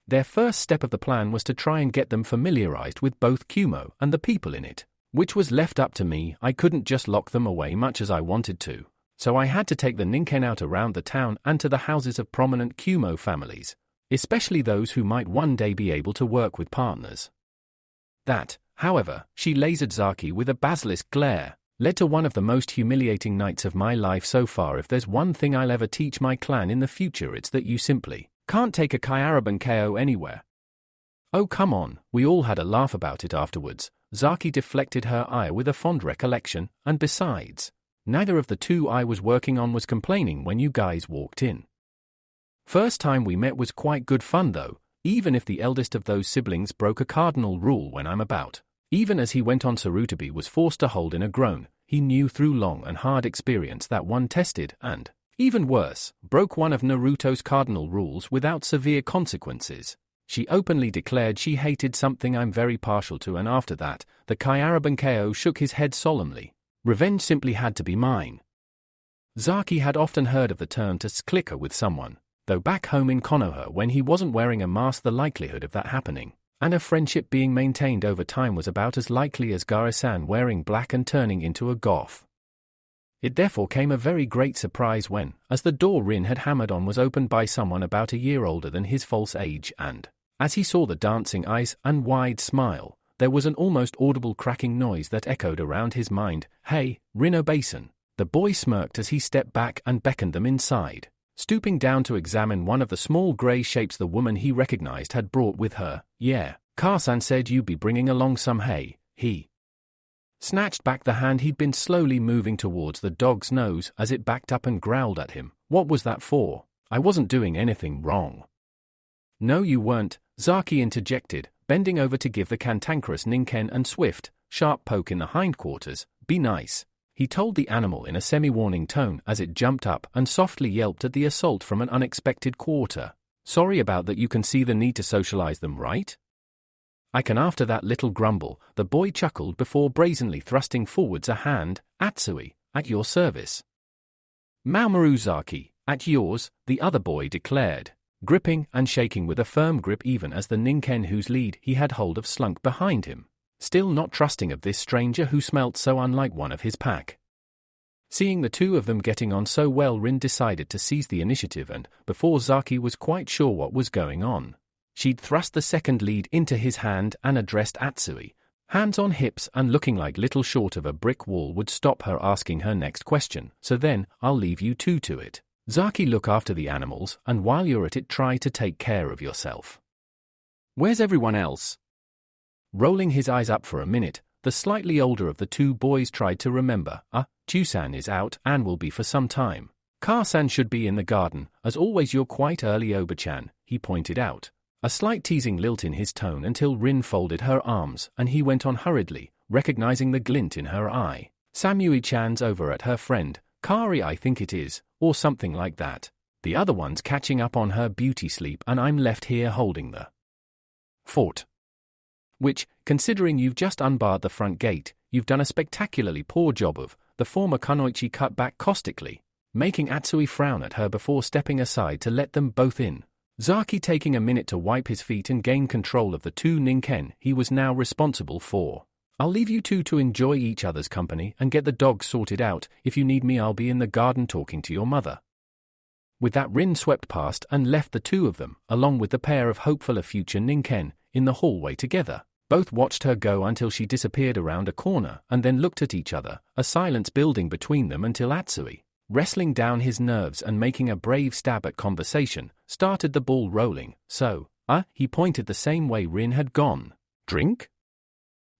Their first step of the plan was to try and get them familiarized with both Kumo and the people in it, which was left up to me. I couldn't just lock them away much as I wanted to, so I had to take the Ninken out around the town and to the houses of prominent Kumo families, especially those who might one day be able to work with partners. That, however, she lasered Zaki with a basilisk glare, led to one of the most humiliating nights of my life so far. If there's one thing I'll ever teach my clan in the future, it's that you simply can't take a Kyaraban KO anywhere. Oh come on, we all had a laugh about it afterwards. Zaki deflected her ire with a fond recollection, and besides, neither of the two I was working on was complaining when you guys walked in. First time we met was quite good fun though. Even if the eldest of those siblings broke a cardinal rule when I'm about. Even as he went on, Sarutobi was forced to hold in a groan. He knew through long and hard experience that one tested and, even worse, broke one of Naruto's cardinal rules without severe consequences. She openly declared she hated something I'm very partial to, and after that, the Kyarabunkyo shook his head solemnly. Revenge simply had to be mine. Zaki had often heard of the term to clicker with someone, though back home in Konoha when he wasn't wearing a mask the likelihood of that happening, and a friendship being maintained over time was about as likely as Gare-san wearing black and turning into a goth. It therefore came a very great surprise when, as the door Rin had hammered on was opened by someone about a year older than his false age and, as he saw the dancing eyes and wide smile, there was an almost audible cracking noise that echoed around his mind. "Hey, Rin-obasan." The boy smirked as he stepped back and beckoned them inside, stooping down to examine one of the small grey shapes the woman he recognized had brought with her. "Yeah, Kar-san said you'd be bringing along some hay." He snatched back the hand he'd been slowly moving towards the dog's nose as it backed up and growled at him. "What was that for? I wasn't doing anything wrong." "No, you weren't," Zaki interjected, bending over to give the cantankerous Ninken and swift, sharp poke in the hindquarters. "Be nice," he told the animal in a semi-warning tone as it jumped up and softly yelped at the assault from an unexpected quarter. "Sorry about that. You can see the need to socialize them, right?" "I can." After that little grumble, the boy chuckled before brazenly thrusting forwards a hand. "Atsui, at your service." "Mamoru Zaki, at yours," the other boy declared, gripping and shaking with a firm grip even as the Ninken whose lead he had hold of slunk behind him, still not trusting of this stranger who smelt so unlike one of his pack. Seeing the two of them getting on so well, Rin decided to seize the initiative and, before Zaki was quite sure what was going on, she'd thrust the second lead into his hand and addressed Atsui, hands on hips and looking like little short of a brick wall would stop her asking her next question. "So then, I'll leave you two to it. Zaki, look after the animals, and while you're at it try to take care of yourself. Where's everyone else?" Rolling his eyes up for a minute, the slightly older of the two boys tried to remember. Chusan is out and will be for some time. Kar-san should be in the garden. As always, you're quite early, Oba-chan," he pointed out, a slight teasing lilt in his tone until Rin folded her arms and he went on hurriedly, recognizing the glint in her eye. "Samui-chan's over at her friend, Kari I think it is, or something like that. The other one's catching up on her beauty sleep and I'm left here holding the fort. Which, considering you've just unbarred the front gate, you've done a spectacularly poor job of," the former Kunoichi cut back caustically, making Atsui frown at her before stepping aside to let them both in. Zaki taking a minute to wipe his feet and gain control of the two Ninken he was now responsible for. "I'll leave you two to enjoy each other's company and get the dogs sorted out. If you need me, I'll be in the garden talking to your mother." With that, Rin swept past and left the two of them, along with the pair of hopeful future Ninken, in the hallway together. Both watched her go until she disappeared around a corner and then looked at each other, a silence building between them until Atsui, wrestling down his nerves and making a brave stab at conversation, started the ball rolling. "So, he pointed the same way Rin had gone. "Drink?"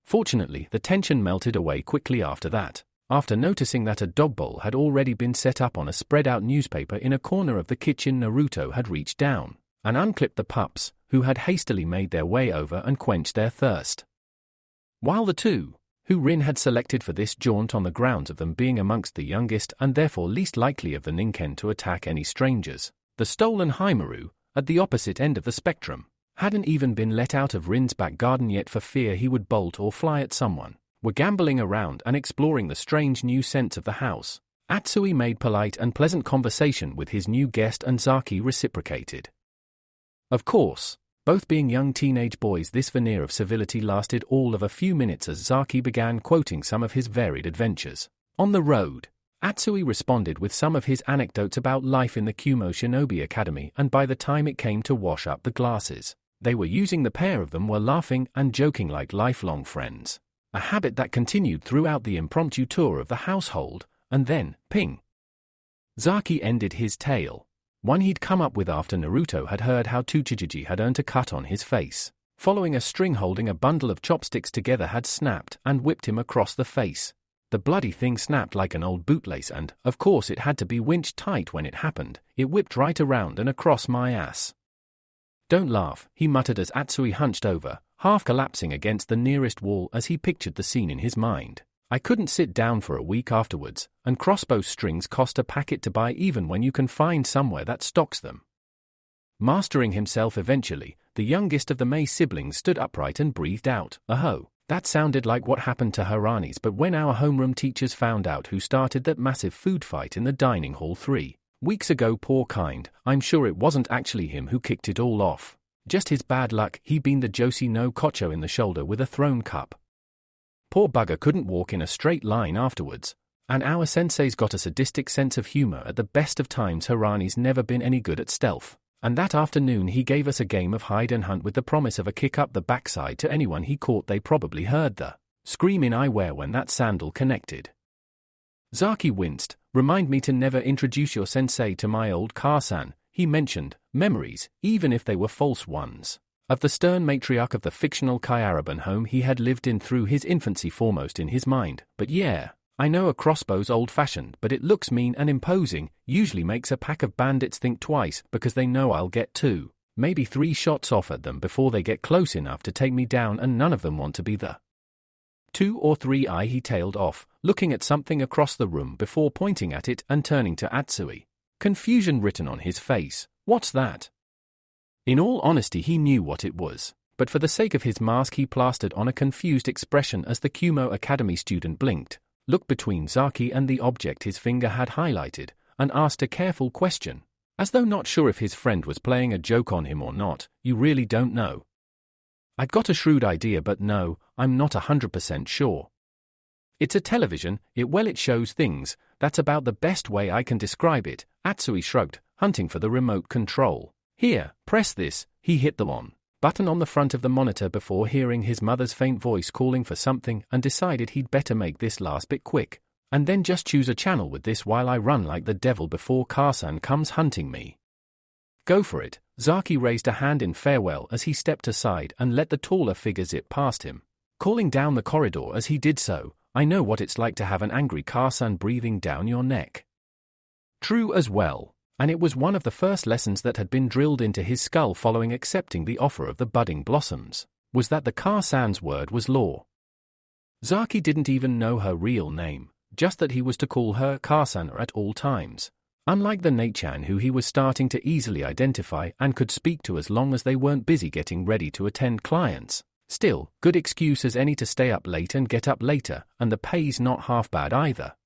Fortunately, the tension melted away quickly after that, after noticing that a dog bowl had already been set up on a spread-out newspaper in a corner of the kitchen. Naruto had reached down and unclipped the pups, who had hastily made their way over and quenched their thirst. While the two, who Rin had selected for this jaunt on the grounds of them being amongst the youngest and therefore least likely of the Ninken to attack any strangers, the stolen Haimaru, at the opposite end of the spectrum, hadn't even been let out of Rin's back garden yet for fear he would bolt or fly at someone, were gambling around and exploring the strange new scents of the house. Atsui made polite and pleasant conversation with his new guest and Zaki reciprocated. Of course, both being young teenage boys, this veneer of civility lasted all of a few minutes as Zaki began quoting some of his varied adventures. On the road, Atsui responded with some of his anecdotes about life in the Kumo Shinobi Academy, and by the time it came to wash up the glasses, they were using, the pair of them were laughing and joking like lifelong friends, a habit that continued throughout the impromptu tour of the household, and then, ping! Zaki ended his tale, one he'd come up with after Naruto had heard how Tsuchijiji had earned a cut on his face, following a string holding a bundle of chopsticks together had snapped and whipped him across the face. The bloody thing snapped like an old bootlace and, of course, it had to be winched tight when it happened. It whipped right around and across my ass. Don't laugh, he muttered as Atsui hunched over, half collapsing against the nearest wall as he pictured the scene in his mind. I couldn't sit down for a week afterwards, and crossbow strings cost a packet to buy even when you can find somewhere that stocks them. Mastering himself eventually, the youngest of the May siblings stood upright and breathed out, "Aho." That sounded like what happened to Haranis, but when our homeroom teachers found out who started that massive food fight in the dining hall 3 weeks ago, poor kind, I'm sure it wasn't actually him who kicked it all off. Just his bad luck, he beaned the Josie no Kocho in the shoulder with a thrown cup. Poor bugger couldn't walk in a straight line afterwards, and our sensei's got a sadistic sense of humor. At the best of times, Harani's never been any good at stealth. And that afternoon he gave us a game of hide and hunt with the promise of a kick up the backside to anyone he caught. They probably heard the scream in eyewear when that sandal connected. Zaki winced. Remind me to never introduce your sensei to my old Karsan, he mentioned, memories, even if they were false ones, of the stern matriarch of the fictional Kyaraban home he had lived in through his infancy foremost in his mind. But yeah, I know a crossbow's old-fashioned, but it looks mean and imposing, usually makes a pack of bandits think twice because they know I'll get 2, maybe 3 shots off at them before they get close enough to take me down, and none of them want to be the 2 or 3. He tailed off, looking at something across the room before pointing at it and turning to Atsui. Confusion written on his face. What's that? In all honesty, he knew what it was, but for the sake of his mask he plastered on a confused expression as the Kumo Academy student blinked, looked between Zaki and the object his finger had highlighted, and asked a careful question, as though not sure if his friend was playing a joke on him or not. You really don't know? I'd got a shrewd idea, but no, I'm not 100% sure. It's a television, it shows things, that's about the best way I can describe it. Atsui shrugged, hunting for the remote control. Here, press this. He hit the on button on the front of the monitor before hearing his mother's faint voice calling for something, and decided he'd better make this last bit quick, and then just choose a channel with this while I run like the devil before Karsan comes hunting me. Go for it. Zaki raised a hand in farewell as he stepped aside and let the taller figure zip past him, calling down the corridor as he did so, I know what it's like to have an angry Karsan breathing down your neck. True as well. And it was one of the first lessons that had been drilled into his skull following accepting the offer of the budding blossoms, was that the Karsan's word was law. Zaki didn't even know her real name, just that he was to call her Karsana at all times, unlike the Neichan who he was starting to easily identify and could speak to as long as they weren't busy getting ready to attend clients. Still, good excuse as any to stay up late and get up later, and the pay's not half bad either.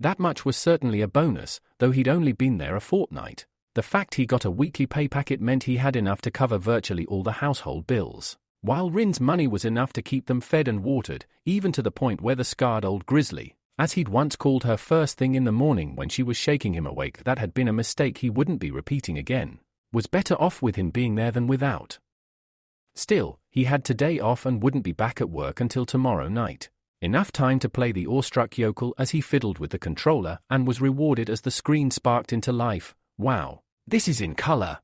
That much was certainly a bonus, though he'd only been there a fortnight. The fact he got a weekly pay packet meant he had enough to cover virtually all the household bills, while Rin's money was enough to keep them fed and watered, even to the point where the scarred old grizzly, as he'd once called her first thing in the morning when she was shaking him awake, that had been a mistake he wouldn't be repeating again, was better off with him being there than without. Still, he had today off and wouldn't be back at work until tomorrow night. Enough time to play the awestruck yokel as he fiddled with the controller and was rewarded as the screen sparked into life. Wow, this is in color.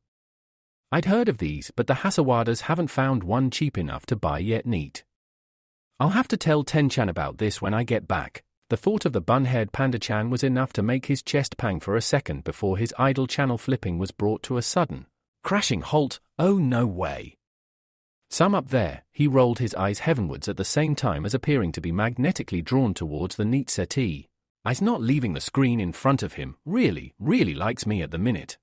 I'd heard of these, but the Hasawadas haven't found one cheap enough to buy yet. Neat. I'll have to tell Tenchan about this when I get back. The thought of the bun-haired Panda-chan was enough to make his chest pang for a second before his idle channel flipping was brought to a sudden, crashing halt. Oh no way. Some up there. He rolled his eyes heavenwards at the same time as appearing to be magnetically drawn towards the neat settee. Eyes not leaving the screen in front of him. Really likes me at the minute.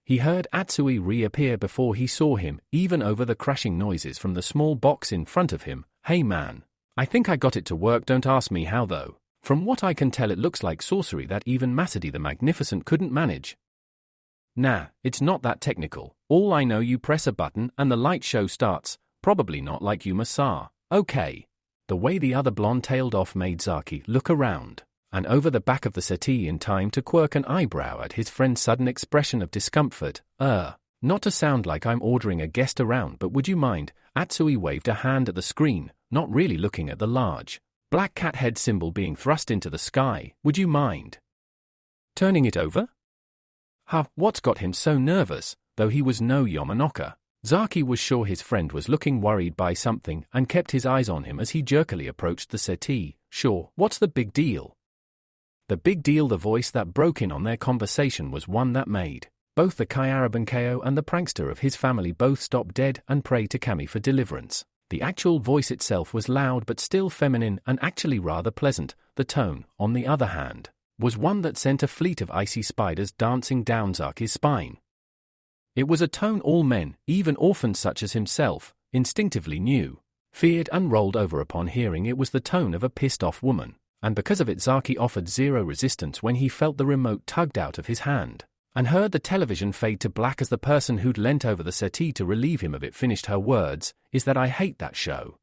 He heard Atsui reappear before he saw him, even over the crashing noises from the small box in front of him. Hey man. I think I got it to work, don't ask me how though. From what I can tell it looks like sorcery that even Masadi the Magnificent couldn't manage. Nah, it's not that technical. All I know, you press a button and the light show starts, probably not like you Masar. Okay. The way the other blonde tailed off made Zaki look around and over the back of the settee in time to quirk an eyebrow at his friend's sudden expression of discomfort. Not to sound like I'm ordering a guest around, but would you mind? Atsui waved a hand at the screen, not really looking at the large black cat head symbol being thrust into the sky. Would you mind turning it over? What's got him so nervous? Though he was no Yamanaka, Zaki was sure his friend was looking worried by something and kept his eyes on him as he jerkily approached the settee. Sure, what's the big deal? The big deal. The voice that broke in on their conversation was one that made Both the Kyarabanko and the prankster of his family both stopped dead and prayed to Kami for deliverance. The actual voice itself was loud but still feminine and actually rather pleasant. The tone, on the other hand, was one that sent a fleet of icy spiders dancing down Zaki's spine. It was a tone all men, even orphans such as himself, instinctively knew, feared and rolled over upon hearing. It was the tone of a pissed-off woman, and because of it Zaki offered zero resistance when he felt the remote tugged out of his hand, and heard the television fade to black as the person who'd leant over the settee to relieve him of it finished her words, "Is that I hate that show."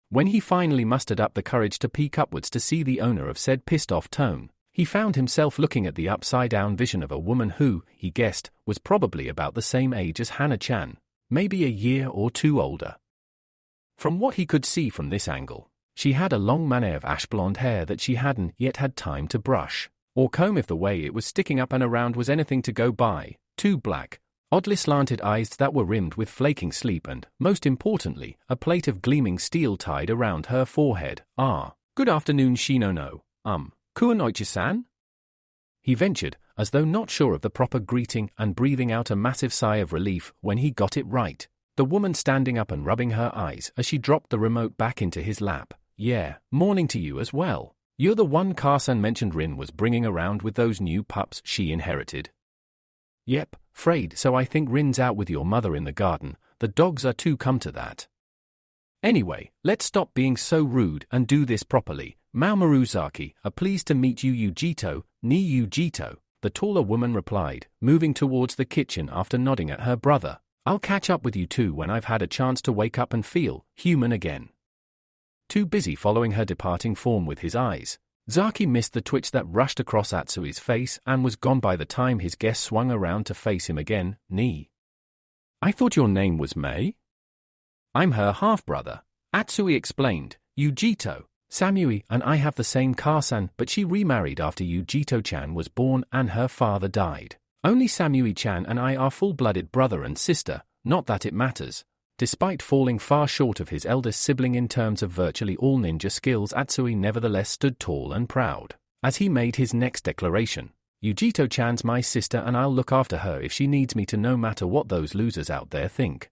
When he finally mustered up the courage to peek upwards to see the owner of said pissed-off tone, he found himself looking at the upside-down vision of a woman who, he guessed, was probably about the same age as Hana-chan, maybe a year or two older. From what he could see from this angle, she had a long mane of ash-blonde hair that she hadn't yet had time to brush or comb if the way it was sticking up and around was anything to go by, two black, oddly slanted eyes that were rimmed with flaking sleep and, most importantly, a plate of gleaming steel tied around her forehead. "Good afternoon Shinono, Kunoichi-san?" He ventured, as though not sure of the proper greeting and breathing out a massive sigh of relief when he got it right, the woman standing up and rubbing her eyes as she dropped the remote back into his lap. "Yeah, morning to you as well. You're the one Carson mentioned Rin was bringing around with those new pups she inherited." "Yep, frayed, so I think Rin's out with your mother in the garden. The dogs are too come to that. Anyway, let's stop being so rude and do this properly. Mamoru Zaki, pleased to meet you Yujito, ni Yujito," the taller woman replied, moving towards the kitchen after nodding at her brother. "I'll catch up with you two when I've had a chance to wake up and feel human again." Too busy following her departing form with his eyes, Zaki missed the twitch that rushed across Atsui's face and was gone by the time his guest swung around to face him again. "I thought your name was Mei?" "I'm her half-brother," Atsui explained. "Yujito. Samui and I have the same Karsan, but she remarried after Yujito-chan was born and her father died. Only Samui-chan and I are full-blooded brother and sister, not that it matters." Despite falling far short of his eldest sibling in terms of virtually all ninja skills, Atsui nevertheless stood tall and proud as he made his next declaration. "Yujito-chan's my sister and I'll look after her if she needs me to, no matter what those losers out there think."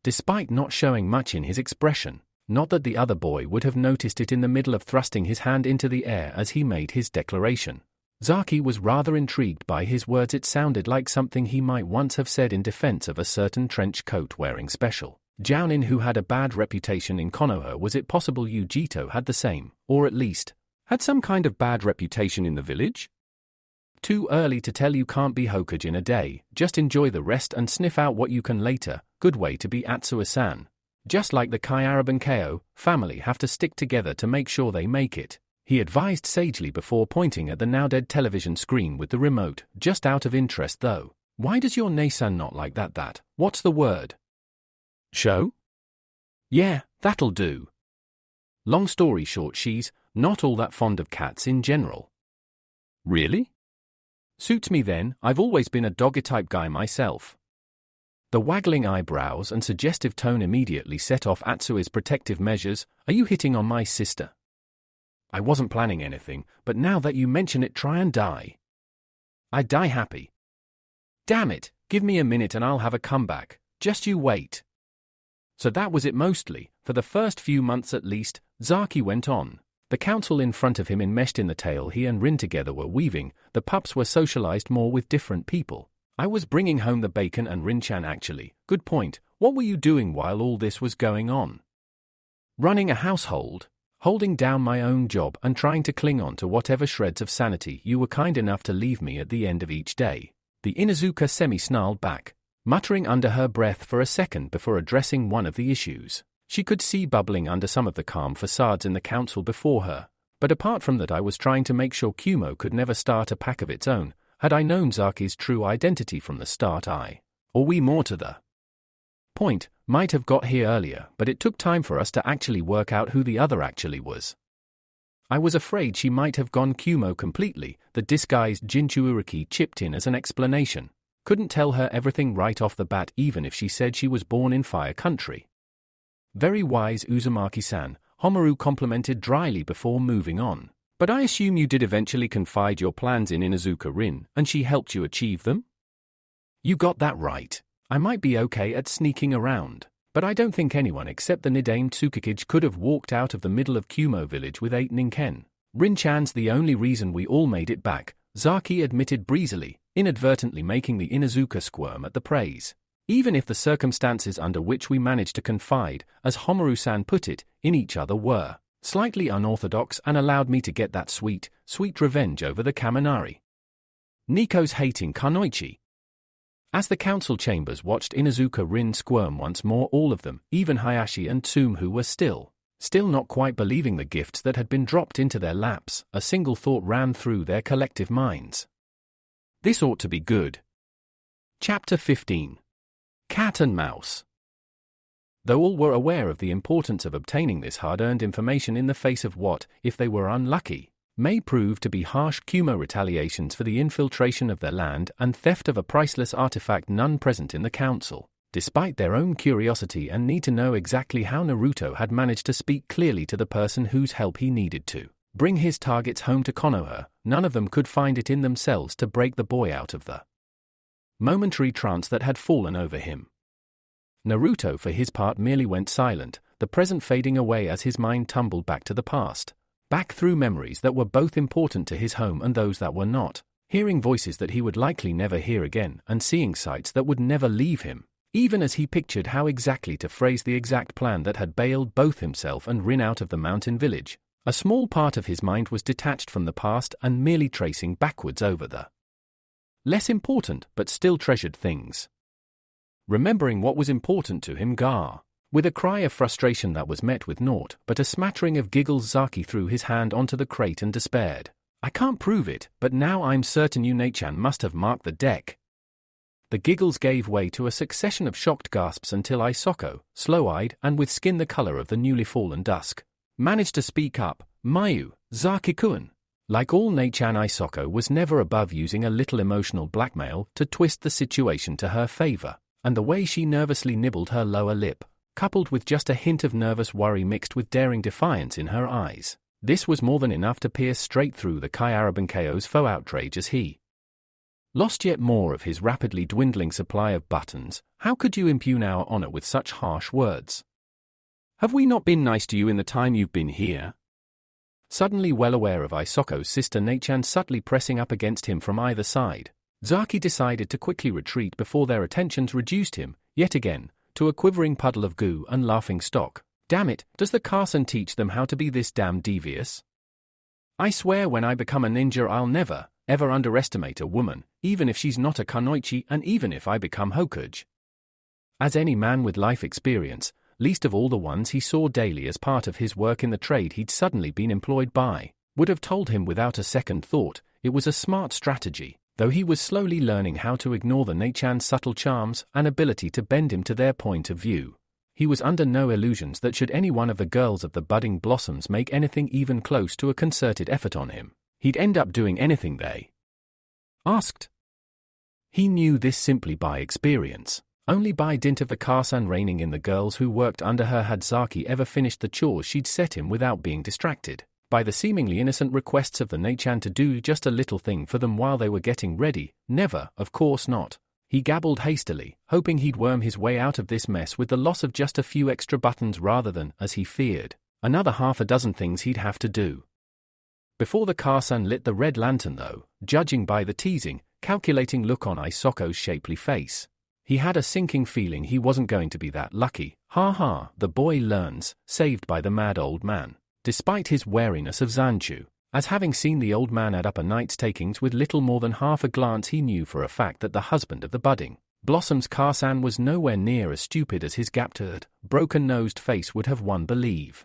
Despite not showing much in his expression, not that the other boy would have noticed it in the middle of thrusting his hand into the air as he made his declaration, Zaki was rather intrigued by his words. It sounded like something he might once have said in defense of a certain trench coat-wearing special jounin who had a bad reputation in Konoha. Was it possible Yujito had the same, or at least, had some kind of bad reputation in the village? "Too early to tell. You can't be Hokage in a day. Just enjoy the rest and sniff out what you can later." Good way to be, Atsui-san. Just like the Kyarabanko family have to stick together to make sure they make it, he advised sagely before pointing at the now-dead television screen with the remote. "Just out of interest though, why does your Nei-san not like that? What's the word? Show?" "Yeah, that'll do. Long story short, she's not all that fond of cats in general." "Really? Suits me then. I've always been a doggy-type guy myself." The waggling eyebrows and suggestive tone immediately set off Atsui's protective measures. "Are you hitting on my sister?" "I wasn't planning anything, but now that you mention it, try and die." "I'd die happy." "Damn it, give me a minute and I'll have a comeback. Just you wait." So that was it mostly, for the first few months at least, Zaki went on. The council in front of him enmeshed in the tale he and Rin together were weaving. The pups were socialized more with different people. "I was bringing home the bacon and Rin-chan actually." "Good point. What were you doing while all this was going on?" "Running a household. Holding down my own job and trying to cling on to whatever shreds of sanity you were kind enough to leave me at the end of each day." The Inuzuka semi-snarled back, muttering under her breath for a second before addressing one of the issues she could see bubbling under some of the calm facades in the council before her. "But apart from that, I was trying to make sure Kumo could never start a pack of its own. Had I known Zaki's true identity from the start, or we more to the point, might have got here earlier, but it took time for us to actually work out who the other actually was. I was afraid she might have gone Kumo completely." The disguised Jinchuuriki chipped in as an explanation. "Couldn't tell her everything right off the bat even if she said she was born in Fire Country." "Very wise, Uzumaki-san," Homaru complimented dryly before moving on. "But I assume you did eventually confide your plans in Inuzuka Rin, and she helped you achieve them?" You got that right. I might be okay at sneaking around, but I don't think anyone except the Nidain Tsukikage could have walked out of the middle of Kumo village with 8 Ninken. Rinchan's the only reason we all made it back, Zaki admitted breezily, inadvertently making the Inuzuka squirm at the praise. Even if the circumstances under which we managed to confide, as Homaru-san put it, in each other were slightly unorthodox and allowed me to get that sweet, sweet revenge over the Kaminari. Nico's hating Kunoichi. As the council chambers watched Inuzuka Rin squirm once more, all of them, even Hayashi and Tsumu, were still not quite believing the gifts that had been dropped into their laps. A single thought ran through their collective minds. This ought to be good. Chapter 15. Cat and Mouse. Though all were aware of the importance of obtaining this hard-earned information in the face of what, if they were unlucky, may prove to be harsh Kumo retaliations for the infiltration of their land and theft of a priceless artifact, none present in the council, despite their own curiosity and need to know exactly how Naruto had managed to speak clearly to the person whose help he needed to bring his targets home to Konoha, none of them could find it in themselves to break the boy out of the momentary trance that had fallen over him. Naruto, for his part, merely went silent, the present fading away as his mind tumbled back to the past, back through memories that were both important to his home and those that were not, hearing voices that he would likely never hear again and seeing sights that would never leave him, even as he pictured how exactly to phrase the exact plan that had bailed both himself and Rin out of the mountain village. A small part of his mind was detached from the past and merely tracing backwards over the less important but still treasured things. Remembering what was important to him, with a cry of frustration that was met with naught but a smattering of giggles, Zaki threw his hand onto the crate and despaired. I can't prove it, but now I'm certain Yu-Nei-chan must have marked the deck. The giggles gave way to a succession of shocked gasps until Isoko, slow-eyed and with skin the color of the newly fallen dusk, managed to speak up. Mayu, Zaki-kun. Like all Nei-chan, Isoko was never above using a little emotional blackmail to twist the situation to her favor, and the way she nervously nibbled her lower lip, coupled with just a hint of nervous worry mixed with daring defiance in her eyes, this was more than enough to pierce straight through the Kai Arabankeo's faux outrage as he lost yet more of his rapidly dwindling supply of buttons. How could you impugn our honor with such harsh words? Have we not been nice to you in the time you've been here? Suddenly well aware of Isoko's sister Nei-chan subtly pressing up against him from either side, Zaki decided to quickly retreat before their attentions reduced him, yet again, to a quivering puddle of goo and laughing stock. Damn it, does the Carson teach them how to be this damn devious? I swear when I become a ninja I'll never, ever underestimate a woman, even if she's not a Kunoichi and even if I become Hokage. As any man with life experience, least of all the ones he saw daily as part of his work in the trade he'd suddenly been employed by, would have told him without a second thought, it was a smart strategy, though he was slowly learning how to ignore the Nei-chan's subtle charms and ability to bend him to their point of view. He was under no illusions that should any one of the girls of the budding blossoms make anything even close to a concerted effort on him, he'd end up doing anything they asked. He knew this simply by experience. Only by dint of the Karsan reining in the girls who worked under her had Zaki ever finished the chores she'd set him without being distracted by the seemingly innocent requests of the Nei-chan to do just a little thing for them while they were getting ready. Never, of course not. He gabbled hastily, hoping he'd worm his way out of this mess with the loss of just a few extra buttons rather than, as he feared, another half a dozen things he'd have to do. Before the Karsan lit the red lantern though, judging by the teasing, calculating look on Isoko's shapely face, he had a sinking feeling he wasn't going to be that lucky. Ha ha, the boy learns, saved by the mad old man, despite his wariness of Zanchu, as having seen the old man add up a night's takings with little more than half a glance he knew for a fact that the husband of the budding Blossom's Karsan was nowhere near as stupid as his gaptured, broken-nosed face would have one believe.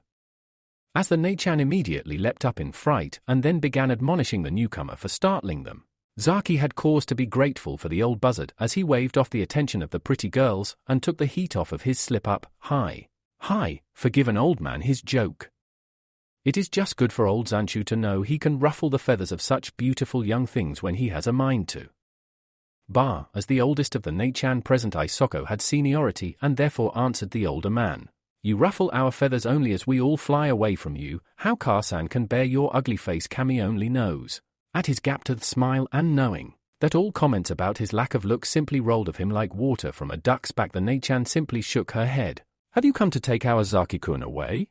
As the Nei-chan immediately leapt up in fright and then began admonishing the newcomer for startling them, Zaki had cause to be grateful for the old buzzard as he waved off the attention of the pretty girls and took the heat off of his slip-up. Hi, forgive an old man his joke. It is just good for old Zanchu to know he can ruffle the feathers of such beautiful young things when he has a mind to. Bah, as the oldest of the Nei-chan present, Isoko had seniority and therefore answered the older man. You ruffle our feathers only as we all fly away from you. How Karsan can bear your ugly face Kami only knows. At his gaptoothed smile and knowing That all comments about his lack of look simply rolled off him like water from a duck's back. The Nei-chan simply shook her head. Have you come to take our Zaki-kun away?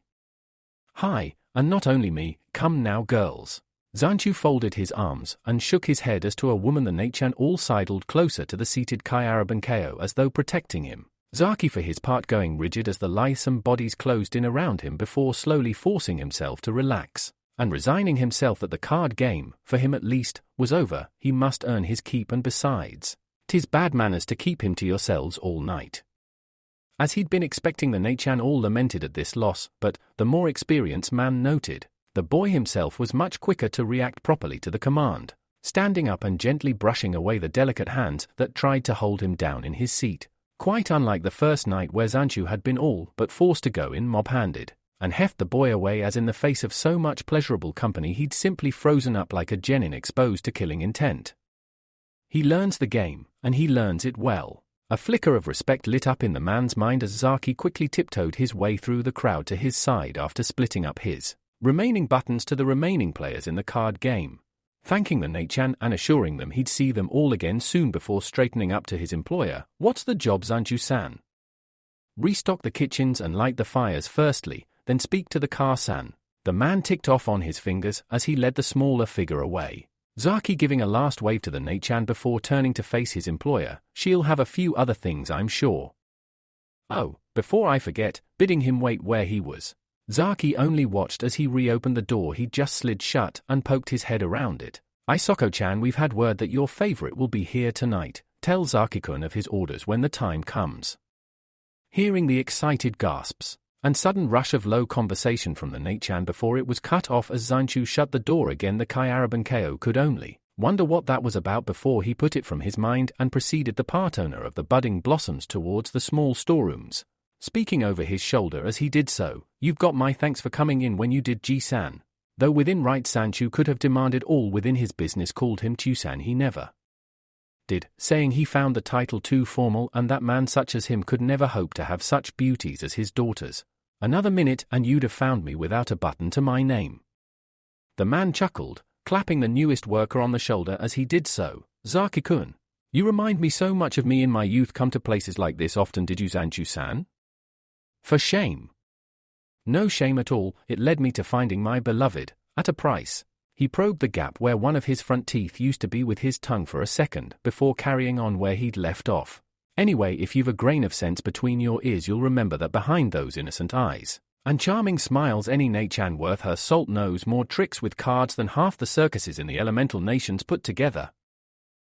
Hi, and not only me, come now girls. Zanchu folded his arms and shook his head as to a woman. The Nei-chan all sidled closer to the seated Kyarabankeo as though protecting him. Zaki for his part going rigid as the lithesome bodies closed in around him before slowly forcing himself to relax, and resigning himself that the card game, for him at least, was over. He must earn his keep, and besides, 'tis bad manners to keep him to yourselves all night. As he'd been expecting, the Nei-chan all lamented at this loss, but, the more experienced man noted, the boy himself was much quicker to react properly to the command, standing up and gently brushing away the delicate hands that tried to hold him down in his seat, quite unlike the first night where Zanchu had been all but forced to go in mob-handed, and heft the boy away as in the face of so much pleasurable company he'd simply frozen up like a genin exposed to killing intent. He learns the game, and he learns it well. A flicker of respect lit up in the man's mind as Zaki quickly tiptoed his way through the crowd to his side after splitting up his remaining buttons to the remaining players in the card game, thanking the Nei-chan and assuring them he'd see them all again soon before straightening up to his employer. What's the job, Zanchu-san? Restock the kitchens and light the fires firstly, then speak to the car-san. The man ticked off on his fingers as he led the smaller figure away. Zaki giving a last wave to the Nei-chan before turning to face his employer. She'll have a few other things, I'm sure. Oh, before I forget, bidding him wait where he was. Zaki only watched as he reopened the door he'd just slid shut and poked his head around it. Isoko-chan, we've had word that your favorite will be here tonight. Tell Zaki-kun of his orders when the time comes. Hearing the excited gasps and sudden rush of low conversation from the Nei-chan before it was cut off as Zanchu shut the door again, the Kyarabankeo could only wonder what that was about before he put it from his mind and preceded the part owner of the budding blossoms towards the small storerooms, speaking over his shoulder as he did so. You've got my thanks for coming in when you did, Ji-san. Though within right, Zanchu could have demanded all within his business called him Chu-san, he never did, saying he found the title too formal and that man such as him could never hope to have such beauties as his daughters. Another minute and you'd have found me without a button to my name. The man chuckled, clapping the newest worker on the shoulder as he did so. Zaki-kun, you remind me so much of me in my youth. Come to places like this often, did you, Zanchu-san? For shame. No shame at all, it led me to finding my beloved, at a price. He probed the gap where one of his front teeth used to be with his tongue for a second before carrying on where he'd left off. Anyway, if you've a grain of sense between your ears, you'll remember that behind those innocent eyes and charming smiles, any Nei-chan worth her salt knows more tricks with cards than half the circuses in the elemental nations put together.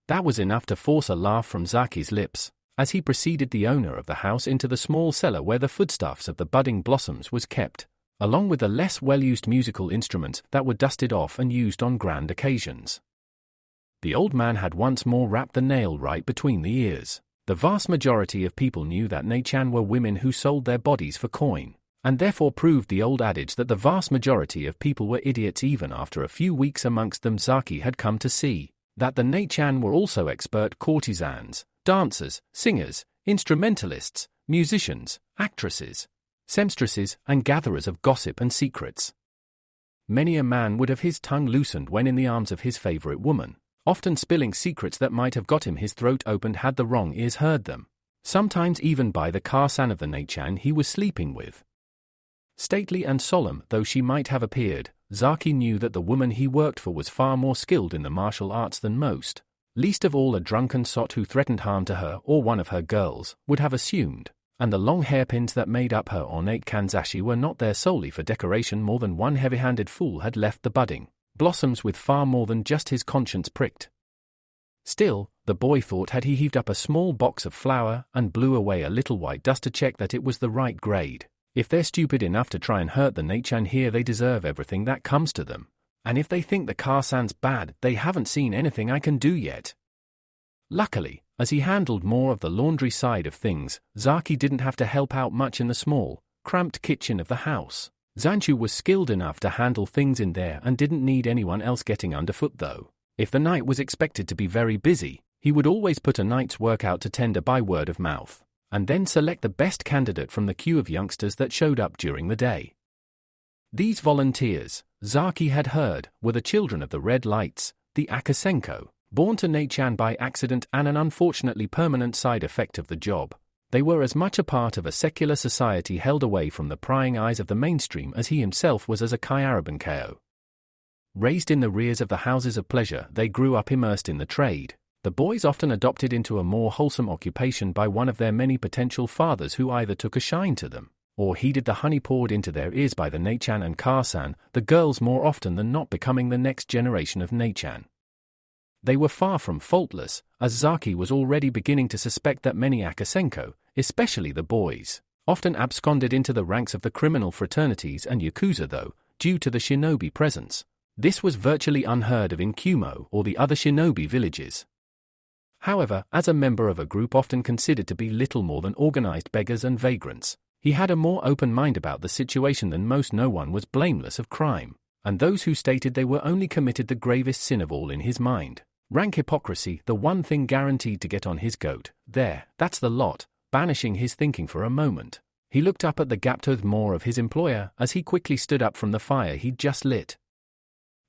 That was enough to force a laugh from Zaki's lips as he preceded the owner of the house into the small cellar where the foodstuffs of the budding blossoms was kept, along with the less well-used musical instruments that were dusted off and used on grand occasions. The old man had once more rapped the nail right between the ears. The vast majority of people knew that Nei-chan were women who sold their bodies for coin, and therefore proved the old adage that the vast majority of people were idiots even after a few weeks amongst them. Zaki had come to see that the Nei-chan were also expert courtesans, dancers, singers, instrumentalists, musicians, actresses, seamstresses, and gatherers of gossip and secrets. Many a man would have his tongue loosened when in the arms of his favorite woman, often spilling secrets that might have got him his throat opened had the wrong ears heard them, sometimes even by the car-san of the Nei-chan he was sleeping with. Stately and solemn though she might have appeared, Zaki knew that the woman he worked for was far more skilled in the martial arts than most, least of all a drunken sot who threatened harm to her or one of her girls, would have assumed, and the long hairpins that made up her ornate kanzashi were not there solely for decoration. More than one heavy-handed fool had left the budding blossoms with far more than just his conscience pricked. Still, the boy thought, had he heaved up a small box of flour and blew away a little white dust to check that it was the right grade. If they're stupid enough to try and hurt the Nei-chan here, they deserve everything that comes to them. And if they think the car-san's bad, they haven't seen anything I can do yet. Luckily, as he handled more of the laundry side of things, Zaki didn't have to help out much in the small, cramped kitchen of the house. Zanchu was skilled enough to handle things in there and didn't need anyone else getting underfoot though. If the night was expected to be very busy, he would always put a night's work out to tender by word of mouth, and then select the best candidate from the queue of youngsters that showed up during the day. These volunteers, Zaki had heard, were the children of the red lights, the Akasenko, Born to Nei-chan by accident and an unfortunately permanent side effect of the job, they were as much a part of a secular society held away from the prying eyes of the mainstream as he himself was as a Kyaraban-ko. Raised in the rears of the houses of pleasure, they grew up immersed in the trade. The boys often adopted into a more wholesome occupation by one of their many potential fathers who either took a shine to them, or heeded the honey poured into their ears by the Nei-chan and Ka-san, the girls more often than not becoming the next generation of Nei-chan. They were far from faultless, as Zaki was already beginning to suspect that many Akasenko, especially the boys, often absconded into the ranks of the criminal fraternities and Yakuza though, due to the shinobi presence. This was virtually unheard of in Kumo or the other shinobi villages. However, as a member of a group often considered to be little more than organized beggars and vagrants, he had a more open mind about the situation than most. No one was blameless of crime, and those who stated they were only committed the gravest sin of all in his mind. Rank hypocrisy, the one thing guaranteed to get on his goat. That's the lot. Banishing his thinking for a moment, he looked up at the gap-toothed maw of his employer as he quickly stood up from the fire he'd just lit.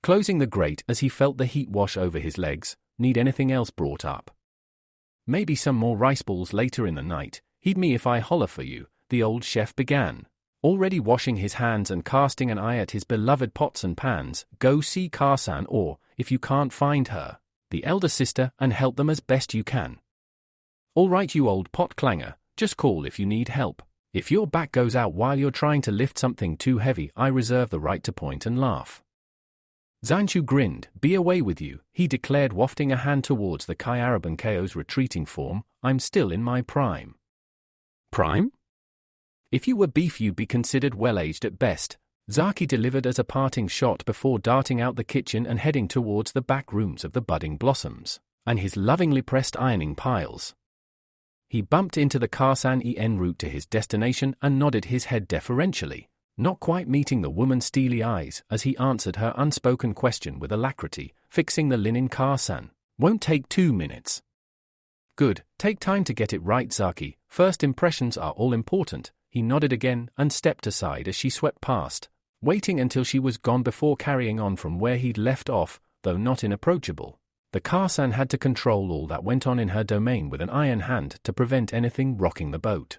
Closing the grate as he felt the heat wash over his legs. Need anything else brought up? Maybe some more rice balls later in the night. Heed me if I holler for you, the old chef began. Already washing his hands and casting an eye at his beloved pots and pans, go see Ka-san or, if you can't find her, the elder sister, and help them as best you can. All right, you old pot clanger, just call if you need help. If your back goes out while you're trying to lift something too heavy, I reserve the right to point and laugh. Zanchu grinned. Be away with you, he declared, wafting a hand towards the Kyaraban-ko's retreating form. I'm still in my prime. Prime? If you were beef you'd be considered well-aged at best, Zaki delivered as a parting shot before darting out the kitchen and heading towards the back rooms of the budding blossoms, and his lovingly pressed ironing piles. He bumped into the Ka-san en route to his destination and nodded his head deferentially, not quite meeting the woman's steely eyes as he answered her unspoken question with alacrity. Fixing the linen, Ka-san. Won't take 2 minutes. Good, take time to get it right, Zaki. First impressions are all important. He nodded again and stepped aside as she swept past, waiting until she was gone before carrying on from where he'd left off, though not inapproachable. The Ka-san had to control all that went on in her domain with an iron hand to prevent anything rocking the boat.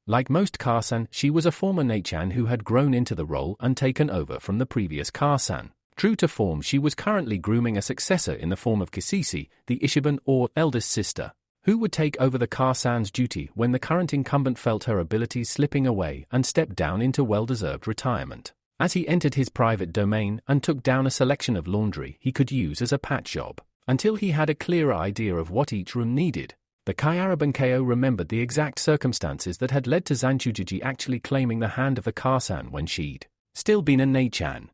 Like most Ka-san, she was a former Nei-chan who had grown into the role and taken over from the previous Ka-san. True to form, she was currently grooming a successor in the form of Kisisi, the Ishiban or eldest sister, who would take over the Ka-san's duty when the current incumbent felt her abilities slipping away and stepped down into well-deserved retirement. As he entered his private domain and took down a selection of laundry he could use as a patch job, until he had a clearer idea of what each room needed, the Kyaraban-ko remembered the exact circumstances that had led to Zanchujiji actually claiming the hand of the Ka-san when she'd still been a Nei-chan.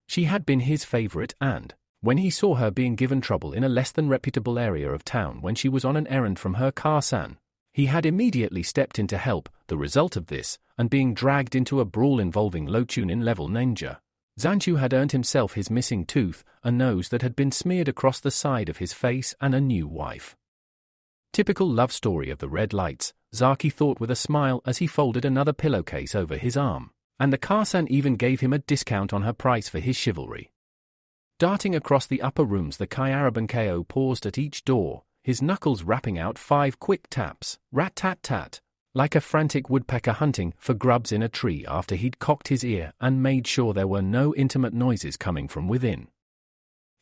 She had been his favorite, and when he saw her being given trouble in a less than reputable area of town when she was on an errand from her Ka-san, he had immediately stepped in to help. The result of this, and being dragged into a brawl involving low-tunin-level ninja, Zanchu had earned himself his missing tooth, a nose that had been smeared across the side of his face, and a new wife. Typical love story of the red lights, Zaki thought with a smile as he folded another pillowcase over his arm, and the Ka-san even gave him a discount on her price for his chivalry. Darting across the upper rooms, the Kyaraban-ko paused at each door, his knuckles rapping out 5 quick taps, rat-tat-tat, like a frantic woodpecker hunting for grubs in a tree after he'd cocked his ear and made sure there were no intimate noises coming from within.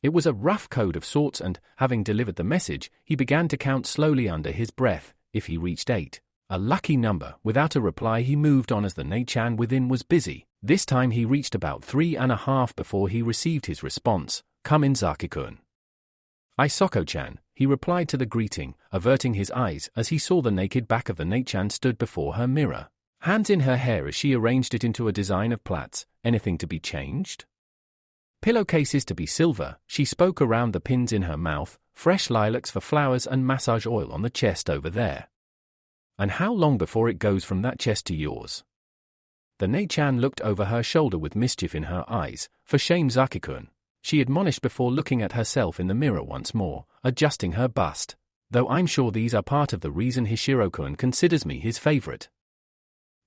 It was a rough code of sorts, and, having delivered the message, he began to count slowly under his breath. If he reached 8, a lucky number, without a reply he moved on as the Nei-chan within was busy. This time he reached about 3.5 before he received his response. Come in, Zaki-kun. Isoko-chan, he replied to the greeting, averting his eyes as he saw the naked back of the Nei-chan stood before her mirror, hands in her hair as she arranged it into a design of plaits. Anything to be changed? Pillowcases to be silver, she spoke around the pins in her mouth, fresh lilacs for flowers and massage oil on the chest over there. And how long before it goes from that chest to yours? The Nei-chan looked over her shoulder with mischief in her eyes. For shame, Zaki-kun, she admonished before looking at herself in the mirror once more, adjusting her bust. Though I'm sure these are part of the reason Hishiro-kun considers me his favorite.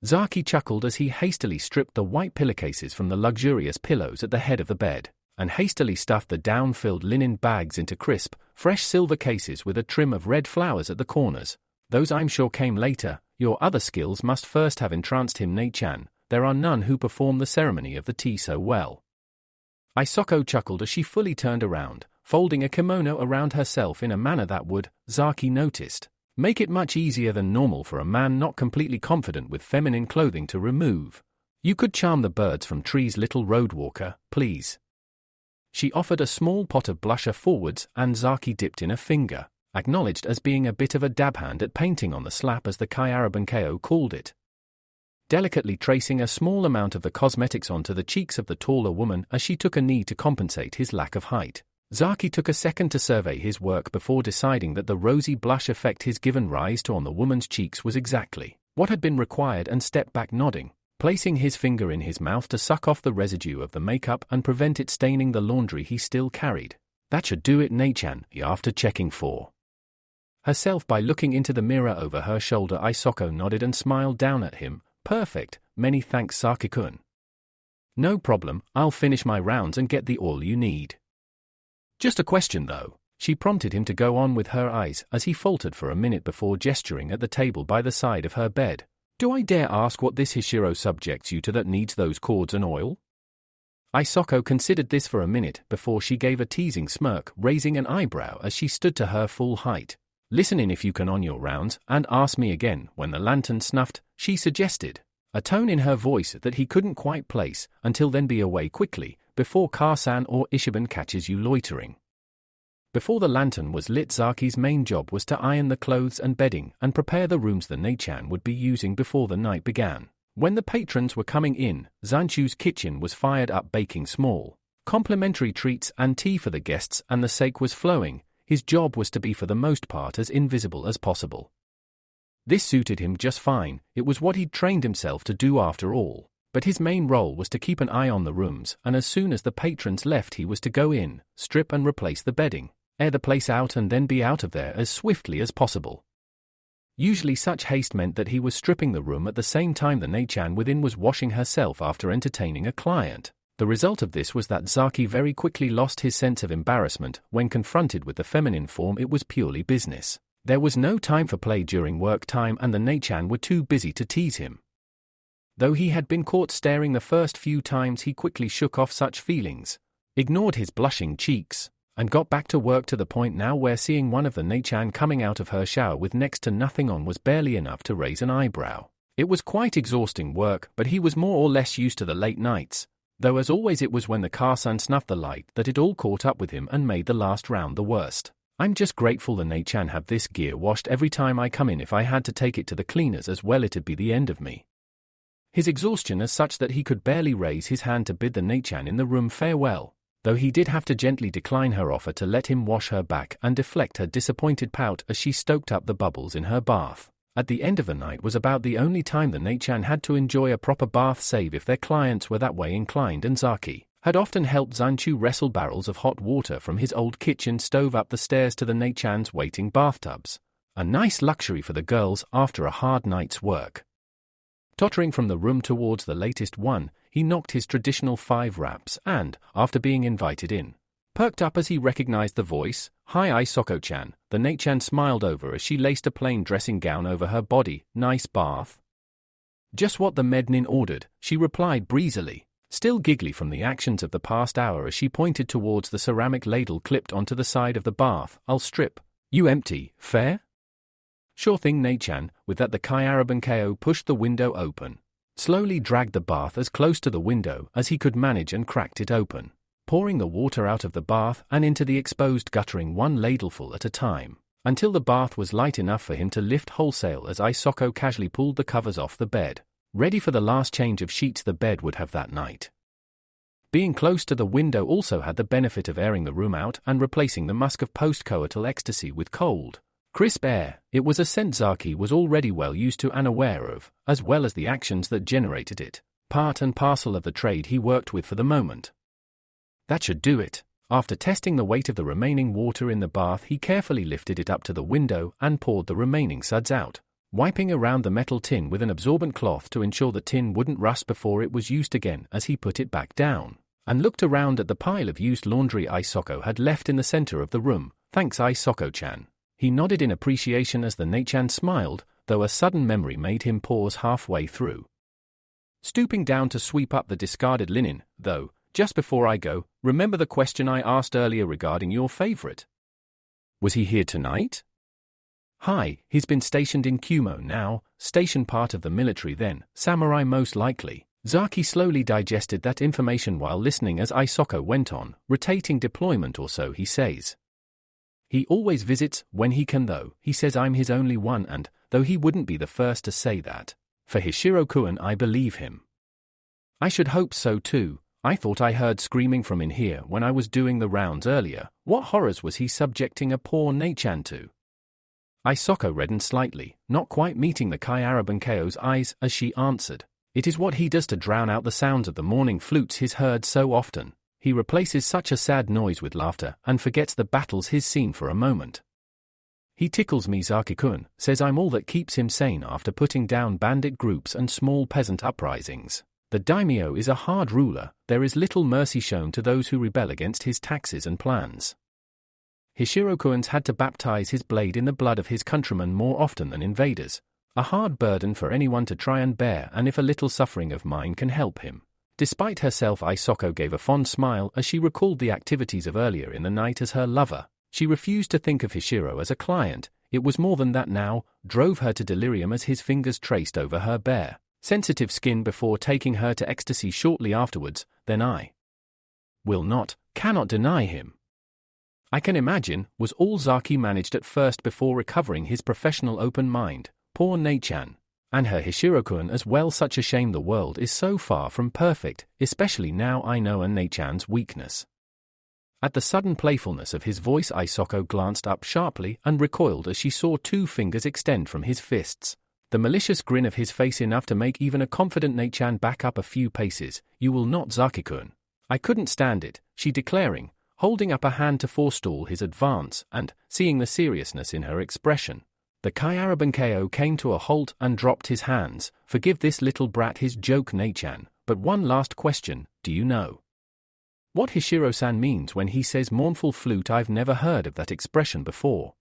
Zaki chuckled as he hastily stripped the white pillowcases from the luxurious pillows at the head of the bed. and hastily stuffed the down-filled linen bags into crisp, fresh silver cases with a trim of red flowers at the corners. Those I'm sure came later. Your other skills must first have entranced him, Nei-chan. There are none who perform the ceremony of the tea so well. Isoko chuckled as she fully turned around, folding a kimono around herself in a manner that would, Zaki noticed, make it much easier than normal for a man not completely confident with feminine clothing to remove. You could charm the birds from trees, little roadwalker, please. She offered a small pot of blusher forwards, and Zaki dipped in a finger, acknowledged as being a bit of a dab hand at painting on the slap, as the Kyarabankeo called it, delicately tracing a small amount of the cosmetics onto the cheeks of the taller woman as she took a knee to compensate his lack of height. Zaki took a second to survey his work before deciding that the rosy blush effect he's given rise to on the woman's cheeks was exactly what had been required, and stepped back nodding, placing his finger in his mouth to suck off the residue of the makeup and prevent it staining the laundry he still carried. That should do it, Nei-chan, after checking for herself by looking into the mirror over her shoulder. Isoko nodded and smiled down at him. Perfect, many thanks, Saki-kun. No problem, I'll finish my rounds and get the all you need. Just a question though. She prompted him to go on with her eyes as he faltered for a minute before gesturing at the table by the side of her bed. Do I dare ask what this Hishiro subjects you to that needs those cords and oil? Isoko considered this for a minute before she gave a teasing smirk, raising an eyebrow as she stood to her full height. Listen in if you can on your rounds, and ask me again when the lantern snuffed, she suggested, a tone in her voice that he couldn't quite place. Until then, be away quickly, before Karsan or Ishiban catches you loitering. Before the lantern was lit, Zaki's main job was to iron the clothes and bedding and prepare the rooms the Nei-chan would be using before the night began. When the patrons were coming in, Zanchu's kitchen was fired up, baking small, complimentary treats and tea for the guests, and the sake was flowing. His job was to be for the most part as invisible as possible. This suited him just fine. It was what he'd trained himself to do after all. But his main role was to keep an eye on the rooms, and as soon as the patrons left he was to go in, strip and replace the bedding, air the place out, and then be out of there as swiftly as possible. Usually such haste meant that he was stripping the room at the same time the Nei-chan within was washing herself after entertaining a client. The result of this was that Zaki very quickly lost his sense of embarrassment. When confronted with the feminine form, it was purely business. There was no time for play during work time, and the Nei-chan were too busy to tease him. Though he had been caught staring the first few times, he quickly shook off such feelings, ignored his blushing cheeks, and got back to work, to the point now where seeing one of the Nei-chan coming out of her shower with next to nothing on was barely enough to raise an eyebrow. It was quite exhausting work, but he was more or less used to the late nights, though as always it was when the Karsan snuffed the light that it all caught up with him and made the last round the worst. I'm just grateful the Nei-chan have this gear washed every time I come in. If I had to take it to the cleaners as well, it'd be the end of me. His exhaustion is such that he could barely raise his hand to bid the Nei-chan in the room farewell, though he did have to gently decline her offer to let him wash her back and deflect her disappointed pout as she stoked up the bubbles in her bath. At the end of the night was about the only time the Nei-chan had to enjoy a proper bath, save if their clients were that way inclined, and Zaki had often helped Zanchu wrestle barrels of hot water from his old kitchen stove up the stairs to the Nei-chan's waiting bathtubs. A nice luxury for the girls after a hard night's work. Tottering from the room towards the latest one, he knocked his traditional 5 raps and, after being invited in, perked up as he recognized the voice. Hi Isoko-chan. The Nei-chan smiled over as she laced a plain dressing gown over her body. Nice bath? Just what the Mednin ordered, she replied breezily, still giggly from the actions of the past hour as she pointed towards the ceramic ladle clipped onto the side of the bath. I'll strip. You empty, fair? Sure thing, Nei-chan. With that the Kyarabankeo pushed the window open, slowly dragged the bath as close to the window as he could manage and cracked it open, pouring the water out of the bath and into the exposed guttering one ladleful at a time, until the bath was light enough for him to lift wholesale as Isoko casually pulled the covers off the bed, ready for the last change of sheets the bed would have that night. Being close to the window also had the benefit of airing the room out and replacing the musk of post-coital ecstasy with cold, crisp air. It was a scent Zaki was already well used to and aware of, as well as the actions that generated it, part and parcel of the trade he worked with for the moment. That should do it. After testing the weight of the remaining water in the bath, he carefully lifted it up to the window and poured the remaining suds out, wiping around the metal tin with an absorbent cloth to ensure the tin wouldn't rust before it was used again as he put it back down. and looked around at the pile of used laundry Isoko had left in the center of the room. "Thanks, Isoko-chan." He nodded in appreciation as the Nei-chan smiled, though a sudden memory made him pause halfway through. Stooping down to sweep up the discarded linen, though, "Just before I go, remember the question I asked earlier regarding your favorite? Was he here tonight?" "Hi, he's been stationed in Kumo now, station part of the military then, samurai most likely." Zaki slowly digested that information while listening as Isoko went on, "Rotating deployment or so, he says. He always visits when he can though. He says I'm his only one and, though he wouldn't be the first to say that. For Hishiro-kun, I believe him." "I should hope so too. I thought I heard screaming from in here when I was doing the rounds earlier. What horrors was he subjecting a poor Nei-chan to?" Isoko reddened slightly, not quite meeting the Kai Arabankeo's eyes as she answered. "It is what he does to drown out the sounds of the morning flutes he's heard so often. He replaces such a sad noise with laughter and forgets the battles he's seen for a moment. He tickles me, Zaki-kun, says I'm all that keeps him sane after putting down bandit groups and small peasant uprisings. The daimyo is a hard ruler, there is little mercy shown to those who rebel against his taxes and plans. Hishiro-kun's had to baptize his blade in the blood of his countrymen more often than invaders. A hard burden for anyone to try and bear, and if a little suffering of mine can help him." Despite herself, Isoko gave a fond smile as she recalled the activities of earlier in the night as her lover. She refused to think of Hishiro as a client. It was more than that now, drove her to delirium as his fingers traced over her bare, sensitive skin before taking her to ecstasy shortly afterwards. "Then I cannot deny him." "I can imagine," was all Zaki managed at first before recovering his professional open mind. "Poor Nei-chan. And her Hishiro-kun as well, such a shame the world is so far from perfect, especially now I know a Nei-chan's weakness." At the sudden playfulness of his voice, Isoko glanced up sharply and recoiled as she saw two fingers extend from his fists. The malicious grin of his face enough to make even a confident Nei-chan back up a few paces. "You will not, Zaki-kun. I couldn't stand it," she declaring, holding up a hand to forestall his advance, and, seeing the seriousness in her expression, the Kai Arabankeo came to a halt and dropped his hands. "Forgive this little brat his joke, Nei-chan, but one last question, do you know what Hishiro-san means when he says mournful flute? I've never heard of that expression before."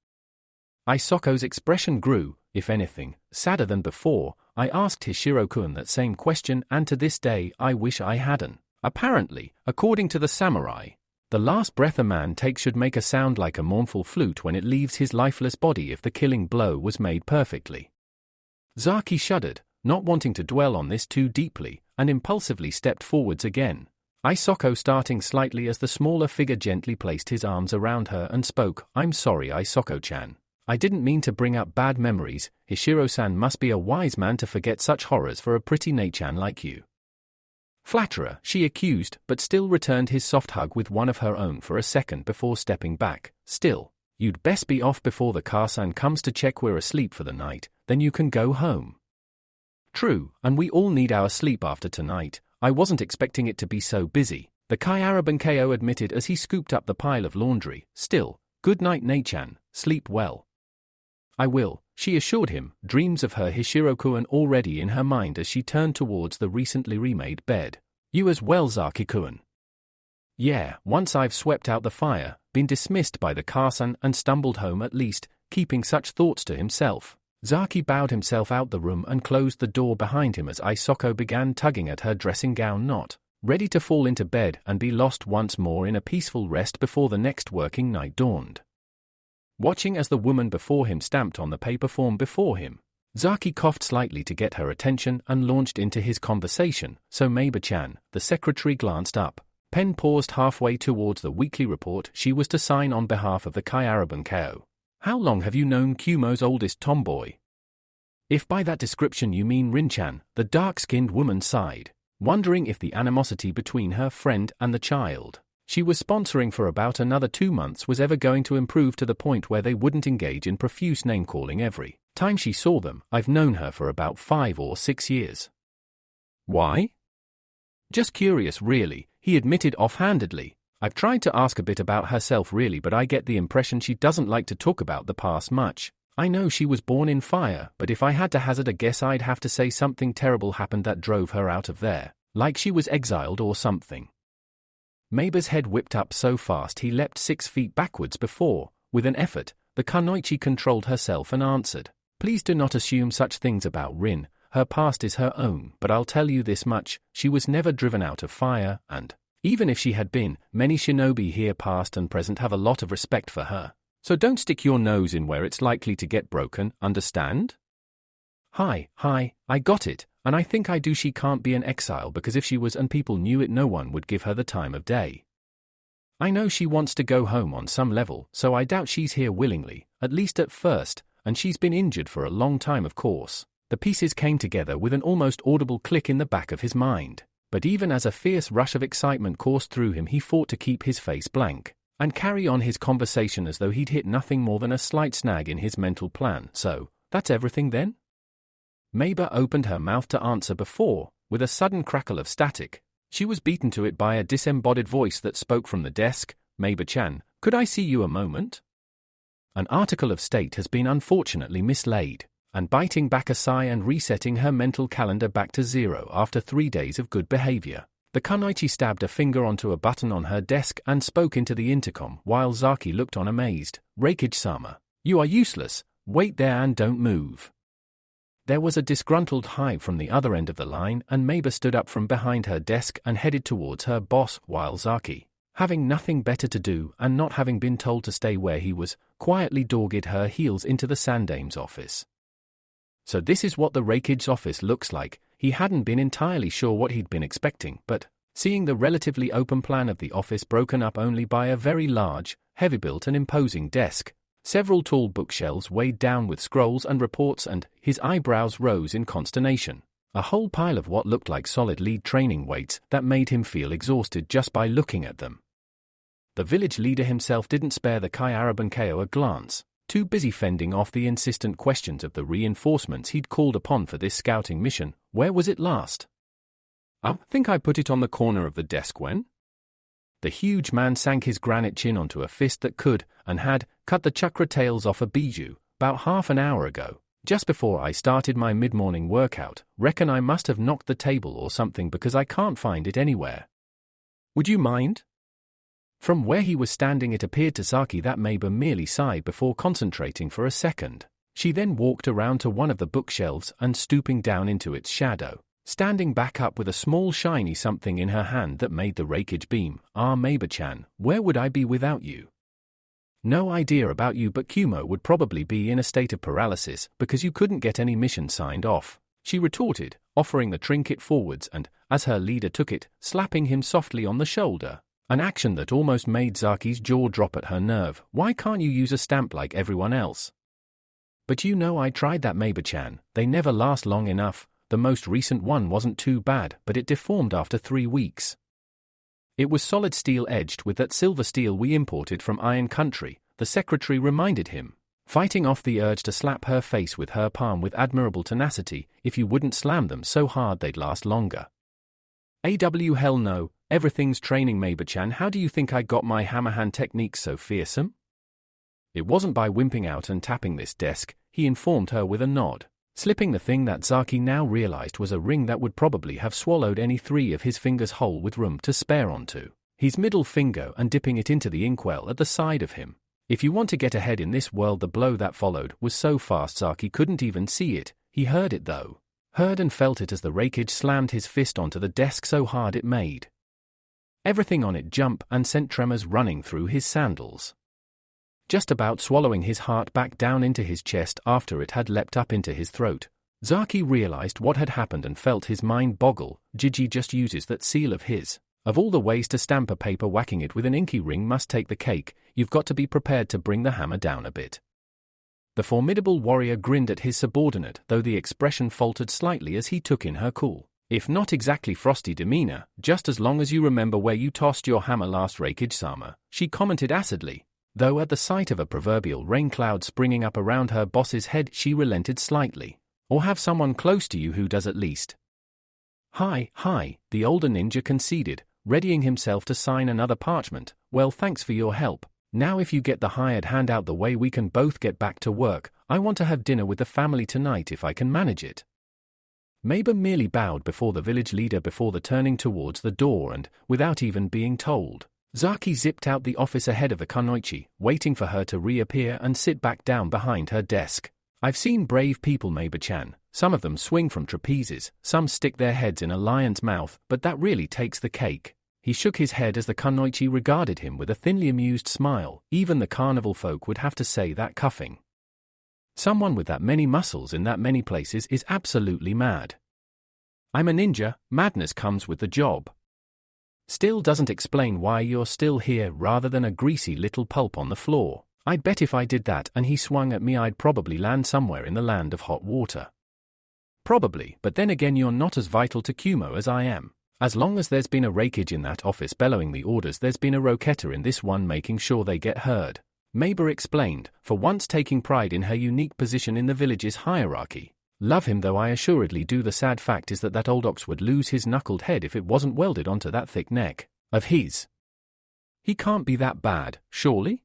Isoko's expression grew, if anything, sadder than before. "I asked Hishiro-kun that same question and to this day I wish I hadn't. Apparently, according to the samurai, the last breath a man takes should make a sound like a mournful flute when it leaves his lifeless body if the killing blow was made perfectly." Zaki shuddered, not wanting to dwell on this too deeply, and impulsively stepped forwards again. Isoko starting slightly as the smaller figure gently placed his arms around her and spoke. "I'm sorry, Isoko-chan. I didn't mean to bring up bad memories. Hishiro-san must be a wise man to forget such horrors for a pretty Nei-chan like you." "Flatterer," she accused, but still returned his soft hug with one of her own for a second before stepping back. "Still, you'd best be off before the Car-san comes to check we're asleep for the night, then you can go home." "True, and we all need our sleep after tonight. I wasn't expecting it to be so busy," the Kai Arabankeo admitted as he scooped up the pile of laundry. "Still, good night, Nei-chan, sleep well." "I will," she assured him, dreams of her Hishiro-kun already in her mind as she turned towards the recently remade bed. "You as well, Zaki-kun." "Yeah, once I've swept out the fire, been dismissed by the Car-san and stumbled home at least," keeping such thoughts to himself. Zaki bowed himself out the room and closed the door behind him as Isoko began tugging at her dressing gown knot, ready to fall into bed and be lost once more in a peaceful rest before the next working night dawned. Watching as the woman before him stamped on the paper form before him, Zaki coughed slightly to get her attention and launched into his conversation. "So Meiba-chan," the secretary glanced up. Pen paused halfway towards the weekly report she was to sign on behalf of the Kai Arabankeo. "How long have you known Kumo's oldest tomboy?" "If by that description you mean Rin-chan," the dark-skinned woman sighed, wondering if the animosity between her friend and the child she was sponsoring for about another 2 months was ever going to improve to the point where they wouldn't engage in profuse name-calling every time she saw them. "I've known her for about 5 or 6 years. "Why?" "Just curious, really," he admitted offhandedly. "I've tried to ask a bit about herself really, but I get the impression she doesn't like to talk about the past much. I know she was born in fire, but if I had to hazard a guess I'd have to say something terrible happened that drove her out of there, like she was exiled or something." Maber's head whipped up so fast he leapt 6 feet backwards before, with an effort, the kunoichi controlled herself and answered, "Please do not assume such things about Rin. Her past is her own, but I'll tell you this much, she was never driven out of fire, and, even if she had been, many shinobi here past and present have a lot of respect for her. So don't stick your nose in where it's likely to get broken, understand?" Hi, I got it, and I think I do. She can't be an exile because if she was and people knew it, no one would give her the time of day. I know she wants to go home on some level, so I doubt she's here willingly, at least at first, and she's been injured for a long time, of course. The pieces came together with an almost audible click in the back of his mind, but even as a fierce rush of excitement coursed through him, he fought to keep his face blank and carry on his conversation as though he'd hit nothing more than a slight snag in his mental plan. "So, that's everything then?" Maber opened her mouth to answer before, with a sudden crackle of static, she was beaten to it by a disembodied voice that spoke from the desk. "Maber-chan, could I see you a moment? An article of state has been unfortunately mislaid." And biting back a sigh and resetting her mental calendar back to 0 after 3 days of good behavior, the kunoichi stabbed a finger onto a button on her desk and spoke into the intercom while Zaki looked on amazed. "Reikage-sama, you are useless. Wait there and don't move." There was a disgruntled hi from the other end of the line, and Maber stood up from behind her desk and headed towards her boss, while Zaki, having nothing better to do and not having been told to stay where he was, quietly dogged her heels into the Sandame's office. So this is what the Reikage's office looks like. He hadn't been entirely sure what he'd been expecting, but seeing the relatively open plan of the office broken up only by a very large, heavy-built and imposing desk, several tall bookshelves weighed down with scrolls and reports, and his eyebrows rose in consternation. A whole pile of what looked like solid lead training weights that made him feel exhausted just by looking at them. The village leader himself didn't spare the Kai Arabankeo a glance, too busy fending off the insistent questions of the reinforcements he'd called upon for this scouting mission. "Where was it last?" "I think I put it on the corner of the desk when..." The huge man sank his granite chin onto a fist that could, and had, cut the chakra tails off a bijou, "about half an hour ago, just before I started my mid-morning workout. Reckon I must have knocked the table or something because I can't find it anywhere. Would you mind?" From where he was standing it appeared to Saki that Maber merely sighed before concentrating for a second. She then walked around to one of the bookshelves and stooping down into its shadow, standing back up with a small shiny something in her hand that made the Reikage beam. "Ah, Maber-chan, where would I be without you?" "No idea about you, but Kumo would probably be in a state of paralysis because you couldn't get any mission signed off," she retorted, offering the trinket forwards and, as her leader took it, slapping him softly on the shoulder. An action that almost made Zaki's jaw drop at her nerve. "Why can't you use a stamp like everyone else?" "But you know I tried that, Maber-chan. They never last long enough. The most recent one wasn't too bad, but it deformed after 3 weeks. It was solid steel edged with that silver steel we imported from Iron Country," the secretary reminded him, fighting off the urge to slap her face with her palm with admirable tenacity. "If you wouldn't slam them so hard they'd last longer." Hell no. Everything's training, Maber-chan. How do you think I got my hammerhand technique so fearsome?" "It wasn't by wimping out and tapping this desk," he informed her with a nod, slipping the thing that Zaki now realized was a ring that would probably have swallowed any 3 of his fingers whole with room to spare onto his middle finger and dipping it into the inkwell at the side of him. "If you want to get ahead in this world." The blow that followed was so fast Zaki couldn't even see it. He heard it though. Heard and felt it as the Reikage slammed his fist onto the desk so hard it made everything on it jump and sent tremors running through his sandals, just about swallowing his heart back down into his chest after it had leapt up into his throat. Zaki realized what had happened and felt his mind boggle. Gigi just uses that seal of his. Of all the ways to stamp a paper, whacking it with an inky ring must take the cake. You've got to be prepared to bring the hammer down a bit. The formidable warrior grinned at his subordinate, though the expression faltered slightly as he took in her cool, if not exactly frosty demeanor. "Just as long as you remember where you tossed your hammer last, Reikage-sama," she commented acidly, though at the sight of a proverbial rain cloud springing up around her boss's head she relented slightly. "Or have someone close to you who does at least." Hi, the older ninja conceded, readying himself to sign another parchment. "Well, thanks for your help. Now if you get the hired hand out the way we can both get back to work. I want to have dinner with the family tonight if I can manage it." Meiba merely bowed before the village leader before turning towards the door and, without even being told, Zaki zipped out the office ahead of the kunoichi, waiting for her to reappear and sit back down behind her desk. I've seen brave people, Meiba-chan. Some of them swing from trapezes, some stick their heads in a lion's mouth, but that really takes the cake. He shook his head as the kunoichi regarded him with a thinly amused smile. Even the carnival folk would have to say that cuffing someone with that many muscles in that many places is absolutely mad. I'm a ninja, madness comes with the job. Still doesn't explain why you're still here rather than a greasy little pulp on the floor. I'd bet if I did that and he swung at me I'd probably land somewhere in the land of hot water. Probably, but then again you're not as vital to Kumo as I am. As long as there's been a rakeage in that office bellowing the orders, there's been a roquetter in this one making sure they get heard. Meiba explained, for once taking pride in her unique position in the village's hierarchy. Love him though I assuredly do. The sad fact is that old ox would lose his knuckled head if it wasn't welded onto that thick neck of his. He can't be that bad, surely?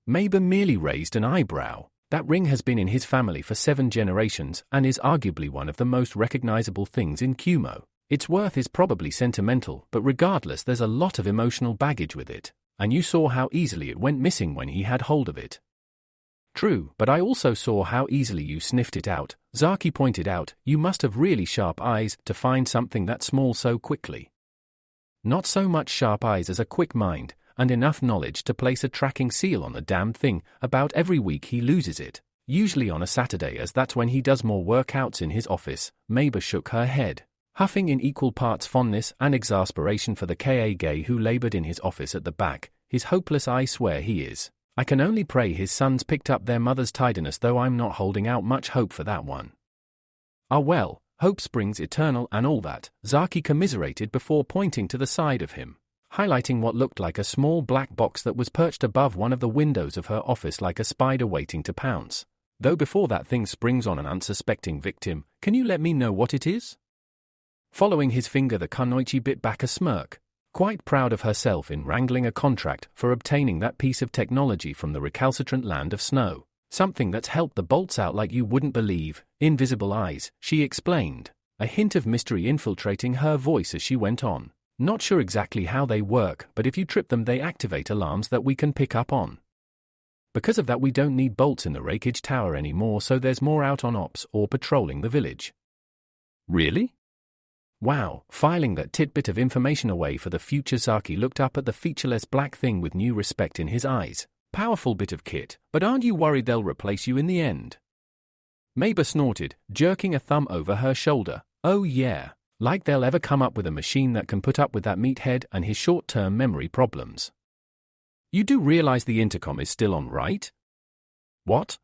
Meiba merely raised an eyebrow. That ring has been in his family for 7 generations and is arguably one of the most recognizable things in Kumo. Its worth is probably sentimental, but regardless there's a lot of emotional baggage with it. And you saw how easily it went missing when he had hold of it. True, but I also saw how easily you sniffed it out. Zaki pointed out, you must have really sharp eyes to find something that small so quickly. Not so much sharp eyes as a quick mind, and enough knowledge to place a tracking seal on the damn thing. About every week he loses it, usually on a Saturday as that's when he does more workouts in his office. Meiba shook her head, huffing in equal parts fondness and exasperation for the Ka who labored in his office at the back. His hopeless I swear he is. I can only pray his sons picked up their mother's tidiness, though I'm not holding out much hope for that one. Ah well, hope springs eternal and all that, Zaki commiserated before pointing to the side of him, highlighting what looked like a small black box that was perched above one of the windows of her office like a spider waiting to pounce. Though before that thing springs on an unsuspecting victim, can you let me know what it is? Following his finger, the kunoichi bit back a smirk, quite proud of herself in wrangling a contract for obtaining that piece of technology from the recalcitrant land of snow. Something that's helped the bolts out like you wouldn't believe. Invisible eyes, she explained, a hint of mystery infiltrating her voice as she went on. Not sure exactly how they work, but if you trip them they activate alarms that we can pick up on. Because of that we don't need bolts in the rakeage tower anymore, so there's more out on ops or patrolling the village. Really? Wow, filing that tidbit of information away for the future. Zaki looked up at the featureless black thing with new respect in his eyes. Powerful bit of kit, but aren't you worried they'll replace you in the end? Meiba snorted, jerking a thumb over her shoulder. Oh yeah, like they'll ever come up with a machine that can put up with that meathead and his short-term memory problems. You do realize the intercom is still on, right? What?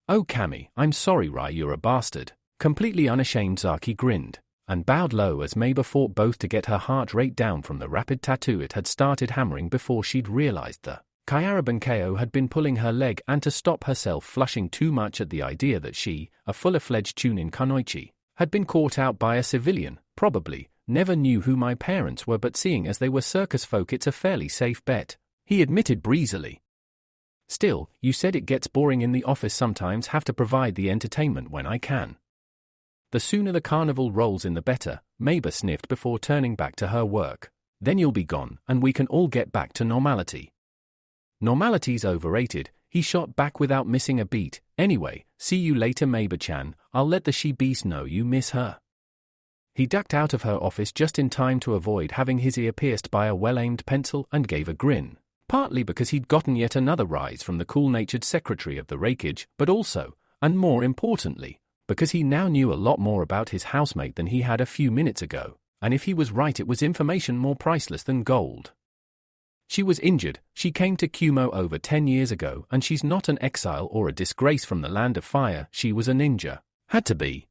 Oh Kami, I'm sorry Rai, you're a bastard. Completely unashamed, Zaki grinned and bowed low as Meiba fought both to get her heart rate down from the rapid tattoo it had started hammering before she'd realized the Kyaraban KO had been pulling her leg, and to stop herself flushing too much at the idea that she, a full-fledged Chunin kunoichi, had been caught out by a civilian. Probably never knew who my parents were, but seeing as they were circus folk it's a fairly safe bet, he admitted breezily. Still, you said it gets boring in the office sometimes, have to provide the entertainment when I can. The sooner the carnival rolls in the better, Meiba sniffed before turning back to her work. Then you'll be gone, and we can all get back to normality. Normality's overrated, he shot back without missing a beat. Anyway, see you later Meiba-chan, I'll let the she-beast know you miss her. He ducked out of her office just in time to avoid having his ear pierced by a well-aimed pencil and gave a grin. Partly because he'd gotten yet another rise from the cool-natured secretary of the rakeage, but also, and more importantly, because he now knew a lot more about his housemate than he had a few minutes ago, and if he was right it was information more priceless than gold. She was injured, she came to Kumo over 10 years ago, and she's not an exile or a disgrace from the land of fire, she was a ninja. Had to be.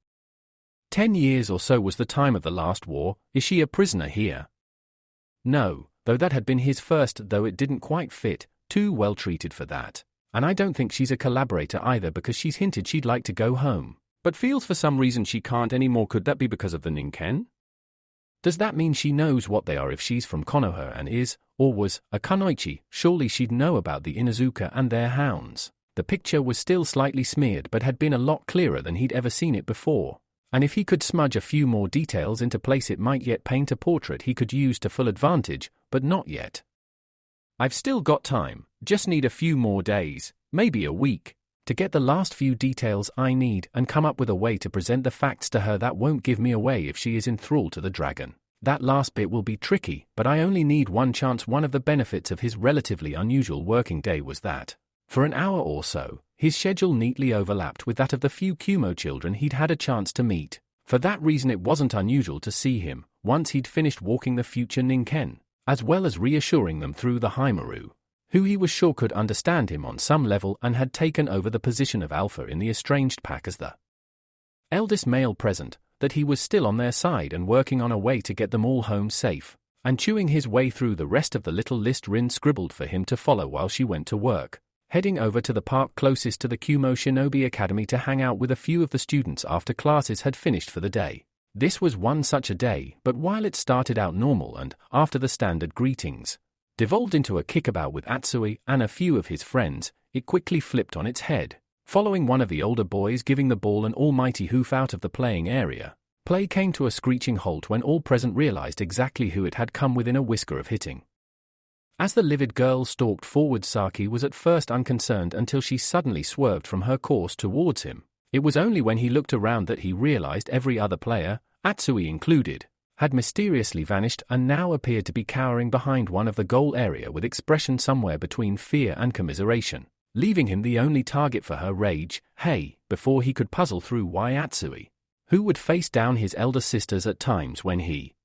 10 years or so was the time of the last war. Is she a prisoner here? No, though that had been his first, though it didn't quite fit, too well treated for that. And I don't think she's a collaborator either, because she's hinted she'd like to go home, but feels for some reason she can't anymore. Could that be because of the Ninken? Does that mean she knows what they are if she's from Konoha and is, or was, a kunoichi? Surely she'd know about the Inuzuka and their hounds. The picture was still slightly smeared but had been a lot clearer than he'd ever seen it before. And if he could smudge a few more details into place, it might yet paint a portrait he could use to full advantage, but not yet. I've still got time, just need a few more days, maybe a week, to get the last few details I need and come up with a way to present the facts to her that won't give me away if she is enthralled to the dragon. That last bit will be tricky, but I only need one chance. One of the benefits of his relatively unusual working day was that, for an hour or so, his schedule neatly overlapped with that of the few Kumo children he'd had a chance to meet. For that reason it wasn't unusual to see him, once he'd finished walking the future Ninken, as well as reassuring them through the Haimaru, who he was sure could understand him on some level and had taken over the position of alpha in the estranged pack as the eldest male present, that he was still on their side and working on a way to get them all home safe, and chewing his way through the rest of the little list Rin scribbled for him to follow while she went to work, heading over to the park closest to the Kumo Shinobi Academy to hang out with a few of the students after classes had finished for the day. This was one such a day, but while it started out normal and, after the standard greetings, devolved into a kickabout with Atsui and a few of his friends, it quickly flipped on its head. Following one of the older boys giving the ball an almighty hoof out of the playing area, play came to a screeching halt when all present realized exactly who it had come within a whisker of hitting. As the livid girl stalked forward, Saki was at first unconcerned until she suddenly swerved from her course towards him. It was only when he looked around that he realized every other player, Atsui included, had mysteriously vanished and now appeared to be cowering behind one of the goal area with expression somewhere between fear and commiseration, leaving him the only target for her rage. Hey, before he could puzzle through why Atsui, who would face down his elder sisters at times when he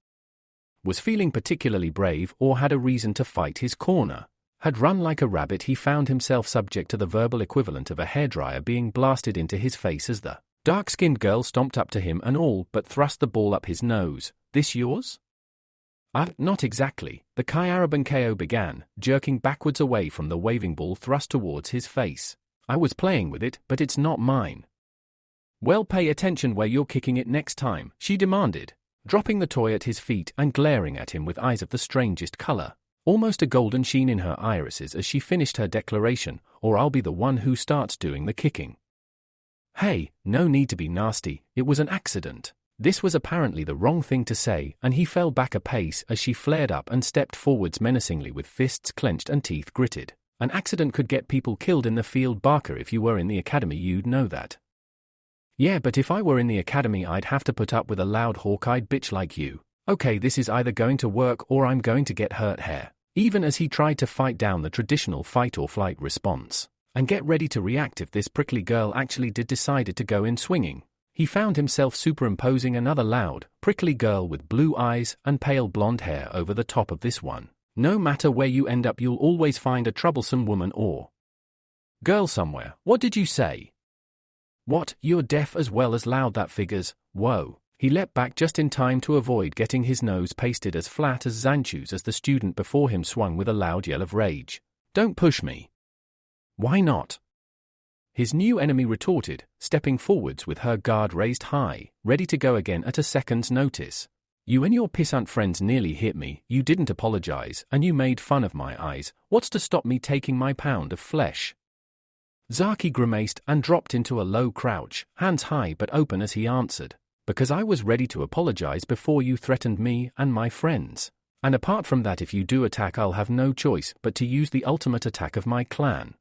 was feeling particularly brave or had a reason to fight his corner, had run like a rabbit, he found himself subject to the verbal equivalent of a hairdryer being blasted into his face as the dark-skinned girl stomped up to him and all but thrust the ball up his nose. "This yours?" Not exactly," the Kyarabankeo began, jerking backwards away from the waving ball thrust towards his face. "I was playing with it, but it's not mine." "Well, pay attention where you're kicking it next time," she demanded, dropping the toy at his feet and glaring at him with eyes of the strangest color, almost a golden sheen in her irises as she finished her declaration, "Or I'll be the one who starts doing the kicking." "Hey, no need to be nasty, it was an accident." This was apparently the wrong thing to say, and he fell back a pace as she flared up and stepped forwards menacingly with fists clenched and teeth gritted. "An accident could get people killed in the field, Barker. If you were in the academy you'd know that." "Yeah, but if I were in the academy I'd have to put up with a loud hawk-eyed bitch like you. Okay, this is either going to work or I'm going to get hurt here." Even as he tried to fight down the traditional fight-or-flight response, and get ready to react if this prickly girl actually decided to go in swinging, he found himself superimposing another loud, prickly girl with blue eyes and pale blonde hair over the top of this one. No matter where you end up you'll always find a troublesome woman or girl somewhere. "What did you say?" "What, you're deaf as well as loud? That figures." "Whoa." He leapt back just in time to avoid getting his nose pasted as flat as Zanchu's as the student before him swung with a loud yell of rage. "Don't push me." "Why not?" his new enemy retorted, stepping forwards with her guard raised high, ready to go again at a second's notice. "You and your pissant friends nearly hit me, you didn't apologize, and you made fun of my eyes. What's to stop me taking my pound of flesh?" Zaki grimaced and dropped into a low crouch, hands high but open as he answered, "Because I was ready to apologize before you threatened me and my friends. And apart from that, if you do attack I'll have no choice but to use the ultimate attack of my clan."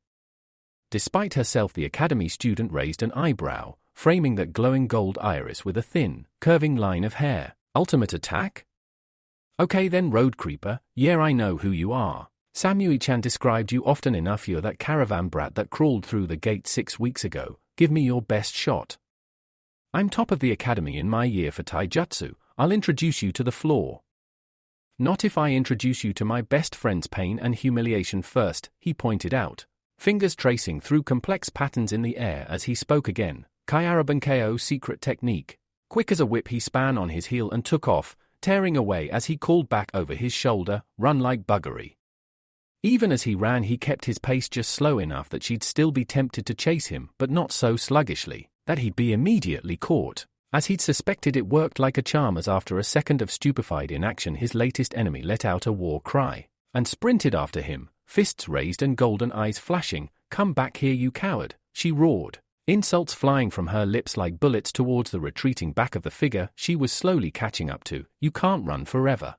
Despite herself, the academy student raised an eyebrow, framing that glowing gold iris with a thin, curving line of hair. "Ultimate attack? Okay then, road creeper, yeah, I know who you are. Samui-chan described you often enough. You're that caravan brat that crawled through the gate 6 weeks ago. Give me your best shot. I'm top of the academy in my year for taijutsu. I'll introduce you to the floor." "Not if I introduce you to my best friend's pain and humiliation first," he pointed out, fingers tracing through complex patterns in the air as he spoke again. "Kyarabankeo's secret technique." Quick as a whip he span on his heel and took off, tearing away as he called back over his shoulder, "Run like buggery." Even as he ran he kept his pace just slow enough that she'd still be tempted to chase him, but not so sluggishly that he'd be immediately caught. As he'd suspected, it worked like a charm, as after a second of stupefied inaction his latest enemy let out a war cry and sprinted after him, fists raised and golden eyes flashing. "Come back here, you coward," she roared, Insults flying from her lips like bullets towards the retreating back of the figure she was slowly catching up to. You can't run forever.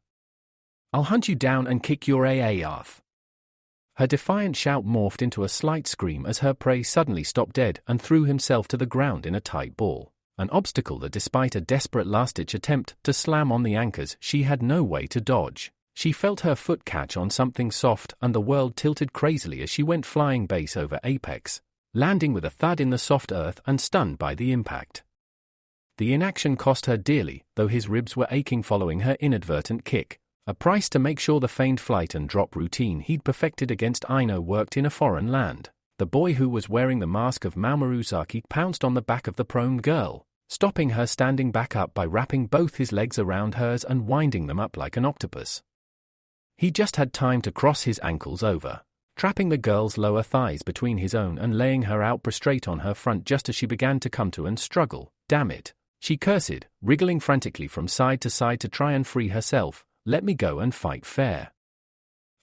I'll hunt you down and kick your ass. Her defiant shout morphed into a slight scream as her prey suddenly stopped dead and threw himself to the ground in a tight ball. An obstacle that, despite a desperate last-ditch attempt to slam on the anchors, she had no way to dodge. She felt her foot catch on something soft and the world tilted crazily as she went flying base over apex, landing with a thud in the soft earth and stunned by the impact. The inaction cost her dearly, though his ribs were aching following her inadvertent kick. A price to make sure the feigned flight and drop routine he'd perfected against Aino worked in a foreign land. The boy who was wearing the mask of Mamoru Zaki pounced on the back of the prone girl, stopping her standing back up by wrapping both his legs around hers and winding them up like an octopus. He just had time to cross his ankles over, trapping the girl's lower thighs between his own and laying her out prostrate on her front just as she began to come to and struggle. Damn it, she cursed, wriggling frantically from side to side to try and free herself. Let me go and fight fair.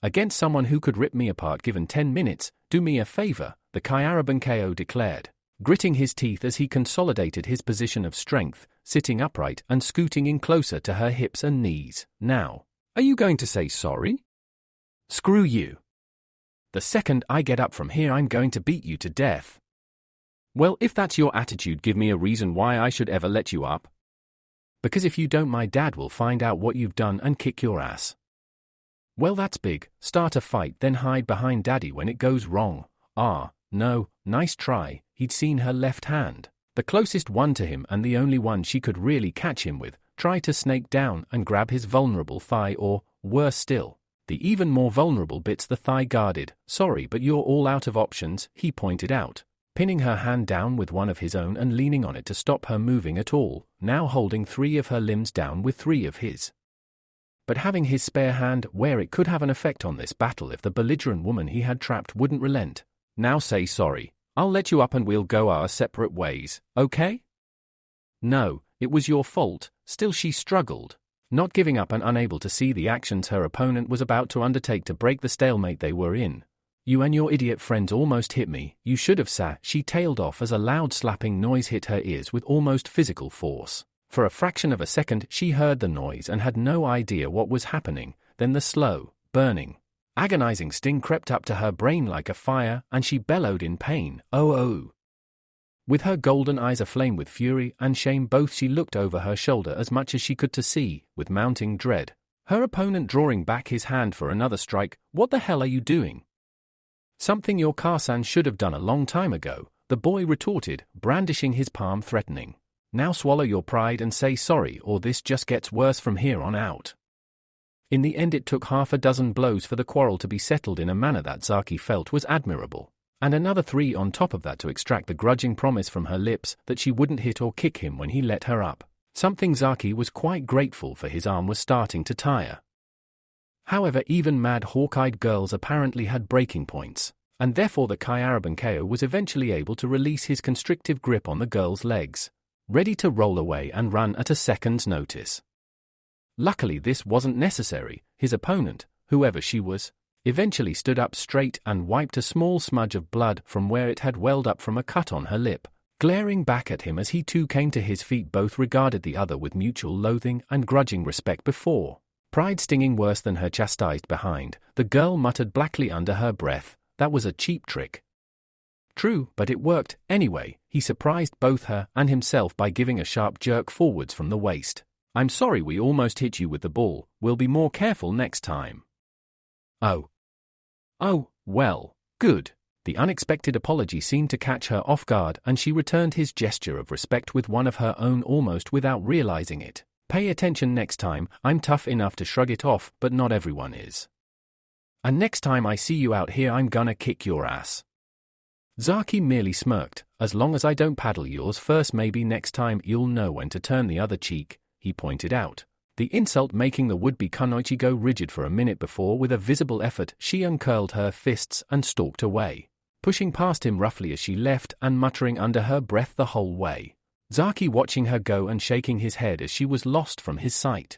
Against someone who could rip me apart given 10 minutes, do me a favor, the Kyaraban KO declared, gritting his teeth as he consolidated his position of strength, sitting upright and scooting in closer to her hips and knees. Now, are you going to say sorry? Screw you. The second I get up from here I'm going to beat you to death. Well, if that's your attitude, give me a reason why I should ever let you up. Because if you don't, my dad will find out what you've done and kick your ass. Well, that's big. Start a fight, then hide behind daddy when it goes wrong. Ah, no, nice try. He'd seen her left hand, the closest one to him and the only one she could really catch him with, try to snake down and grab his vulnerable thigh or, worse still, the even more vulnerable bits the thigh guarded. Sorry, but you're all out of options, he pointed out, pinning her hand down with one of his own and leaning on it to stop her moving at all, now holding 3 of her limbs down with 3 of his. But having his spare hand where it could have an effect on this battle if the belligerent woman he had trapped wouldn't relent. Now say sorry. I'll let you up and we'll go our separate ways, okay? No, it was your fault. Still she struggled, not giving up and unable to see the actions her opponent was about to undertake to break the stalemate they were in. You and your idiot friends almost hit me. You should have sat. She tailed off as a loud slapping noise hit her ears with almost physical force. For a fraction of a second she heard the noise and had no idea what was happening. Then the slow, burning, agonizing sting crept up to her brain like a fire and she bellowed in pain. Oh. With her golden eyes aflame with fury and shame both, she looked over her shoulder as much as she could to see, with mounting dread, her opponent drawing back his hand for another strike. What the hell are you doing? Something your Karsan should have done a long time ago, the boy retorted, brandishing his palm threatening. Now swallow your pride and say sorry or this just gets worse from here on out. In the end it took 6 blows for the quarrel to be settled in a manner that Zaki felt was admirable, and another 3 on top of that to extract the grudging promise from her lips that she wouldn't hit or kick him when he let her up, something Zaki was quite grateful for. His arm was starting to tire. However, even mad hawk-eyed girls apparently had breaking points, and therefore the Kyaraban KO was eventually able to release his constrictive grip on the girl's legs, ready to roll away and run at a second's notice. Luckily this wasn't necessary. His opponent, whoever she was, eventually stood up straight and wiped a small smudge of blood from where it had welled up from a cut on her lip, glaring back at him as he too came to his feet. Both regarded the other with mutual loathing and grudging respect before, pride stinging worse than her chastised behind. The girl muttered blackly under her breath, that was a cheap trick. True, but it worked. Anyway, he surprised both her and himself by giving a sharp jerk forwards from the waist. I'm sorry we almost hit you with the ball, we'll be more careful next time. Oh, well, good. The unexpected apology seemed to catch her off guard and she returned his gesture of respect with one of her own almost without realizing it. Pay attention next time. I'm tough enough to shrug it off, but not everyone is. And next time I see you out here I'm gonna kick your ass. Zaki merely smirked. As long as I don't paddle yours first, maybe next time you'll know when to turn the other cheek, he pointed out, the insult making the would-be kunoichi go rigid for a minute before with a visible effort she uncurled her fists and stalked away, pushing past him roughly as she left and muttering under her breath the whole way. Zaki watching her go and shaking his head as she was lost from his sight.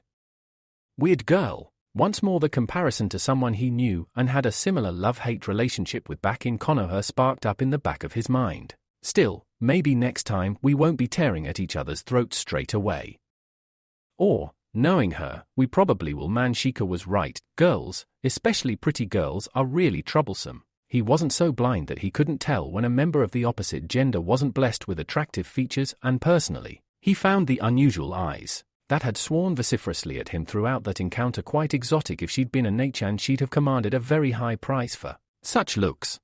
Weird girl. Once more the comparison to someone he knew and had a similar love-hate relationship with back in Konoha sparked up in the back of his mind. Still, maybe next time we won't be tearing at each other's throats straight away. Or, knowing her, we probably will. Shika was right, girls, especially pretty girls, are really troublesome. He wasn't so blind that he couldn't tell when a member of the opposite gender wasn't blessed with attractive features, and personally, he found the unusual eyes that had sworn vociferously at him throughout that encounter quite exotic. If she'd been a Neichan, she'd have commanded a very high price for such looks.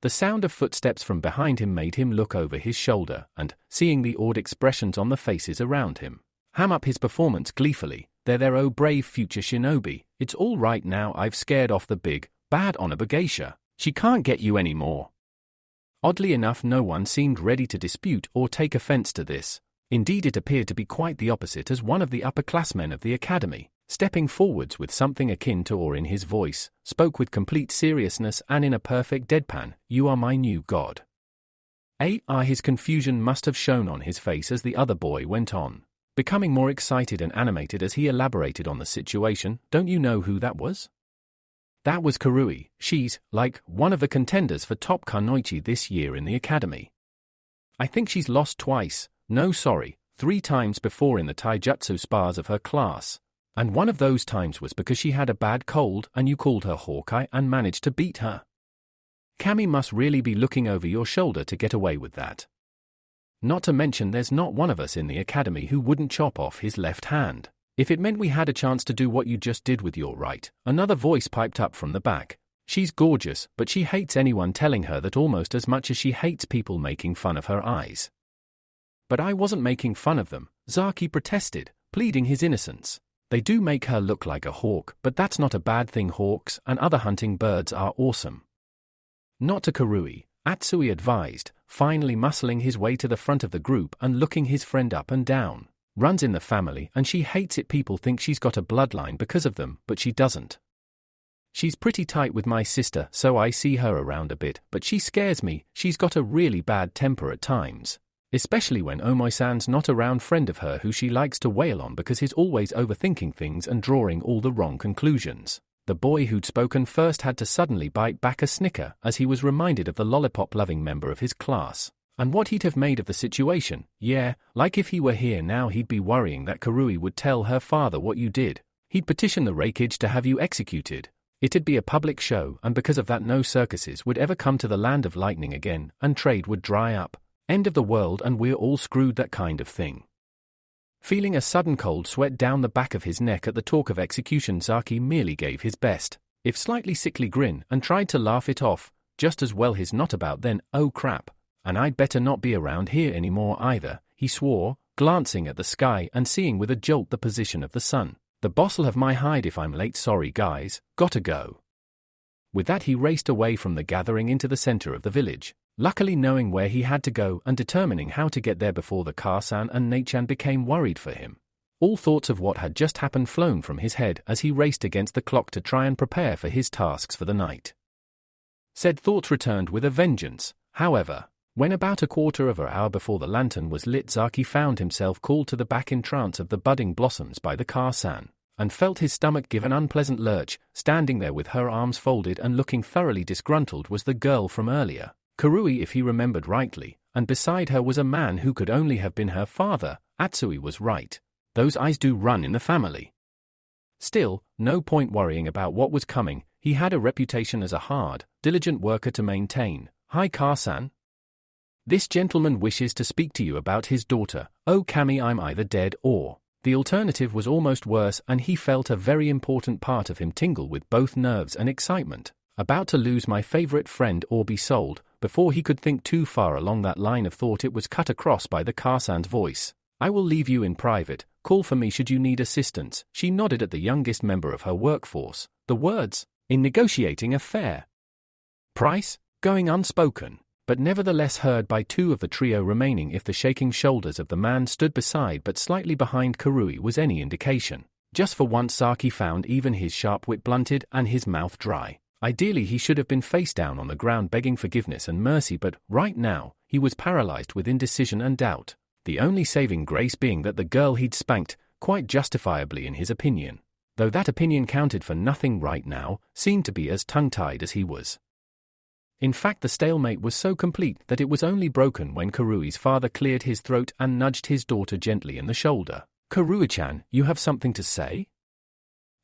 The sound of footsteps from behind him made him look over his shoulder and, seeing the awed expressions on the faces around him, ham up his performance gleefully. They're there, oh brave future shinobi. It's all right now, I've scared off the big, bad Onabageisha. She can't get you anymore. Oddly enough, no one seemed ready to dispute or take offense to this. Indeed, it appeared to be quite the opposite, as one of the upperclassmen of the academy, stepping forwards with something akin to awe in his voice, spoke with complete seriousness and in a perfect deadpan, "You are my new god." His confusion must have shown on his face as the other boy went on, becoming more excited and animated as he elaborated on the situation. "Don't you know who that was? That was Karui. She's, like, one of the contenders for top Kunoichi this year in the academy. I think she's lost twice, 3 times before in the taijutsu spars of her class. And one of those times was because she had a bad cold and you called her Hawkeye and managed to beat her. Kami must really be looking over your shoulder to get away with that. Not to mention there's not one of us in the academy who wouldn't chop off his left hand if it meant we had a chance to do what you just did with your right." Another voice piped up from the back. "She's gorgeous, but she hates anyone telling her that almost as much as she hates people making fun of her eyes." "But I wasn't making fun of them," Zaki protested, pleading his innocence. "They do make her look like a hawk, but that's not a bad thing. Hawks and other hunting birds are awesome." "Not to Karui," Atsui advised, finally muscling his way to the front of the group and looking his friend up and down. "Runs in the family and she hates it. People think she's got a bloodline because of them, but she doesn't. She's pretty tight with my sister, so I see her around a bit, but she scares me. She's got a really bad temper at times, especially when Omoi-san's not around. Friend of her who she likes to wail on because he's always overthinking things and drawing all the wrong conclusions." The boy who'd spoken first had to suddenly bite back a snicker as he was reminded of the lollipop-loving member of his class, and what he'd have made of the situation. "Yeah, like if he were here now he'd be worrying that Karui would tell her father what you did. He'd petition the rakeage to have you executed. It'd be a public show, and because of that no circuses would ever come to the land of lightning again, and trade would dry up. End of the world and we're all screwed, that kind of thing." Feeling a sudden cold sweat down the back of his neck at the talk of execution, Zaki merely gave his best, if slightly sickly grin, and tried to laugh it off. Just as well he's not about then. "Oh crap. And I'd better not be around here anymore either," he swore, glancing at the sky and seeing with a jolt the position of the sun. "The boss'll have my hide if I'm late. Sorry guys, gotta go." With that he raced away from the gathering into the center of the village, luckily knowing where he had to go and determining how to get there before the Kar-san and Neichan became worried for him. All thoughts of what had just happened flown from his head as he raced against the clock to try and prepare for his tasks for the night. Said thoughts returned with a vengeance, however. When about a quarter of an hour before the lantern was lit, Zaki found himself called to the back in trance of the budding blossoms by the Kar-san, and felt his stomach give an unpleasant lurch. Standing there with her arms folded and looking thoroughly disgruntled was the girl from earlier, Karui if he remembered rightly, and beside her was a man who could only have been her father. Atsui was right. Those eyes do run in the family. Still, no point worrying about what was coming. He had a reputation as a hard, diligent worker to maintain. "Hi Kar-san. This gentleman wishes to speak to you about his daughter." "Oh Kami, I'm either dead or..." The alternative was almost worse, and he felt a very important part of him tingle with both nerves and excitement. About to lose my favorite friend or be sold. Before he could think too far along that line of thought, it was cut across by the Kar-san's voice. "I will leave you in private. Call for me should you need assistance." She nodded at the youngest member of her workforce. The words, "in negotiating a fair price," going unspoken, but nevertheless heard by two of the trio remaining. If the shaking shoulders of the man stood beside but slightly behind Karui was any indication. Just for once Saki found even his sharp wit blunted and his mouth dry. Ideally he should have been face down on the ground begging forgiveness and mercy, but right now he was paralyzed with indecision and doubt, the only saving grace being that the girl he'd spanked, quite justifiably in his opinion, though that opinion counted for nothing right now, seemed to be as tongue-tied as he was. In fact, the stalemate was so complete that it was only broken when Karui's father cleared his throat and nudged his daughter gently in the shoulder. "Karui-chan, you have something to say?"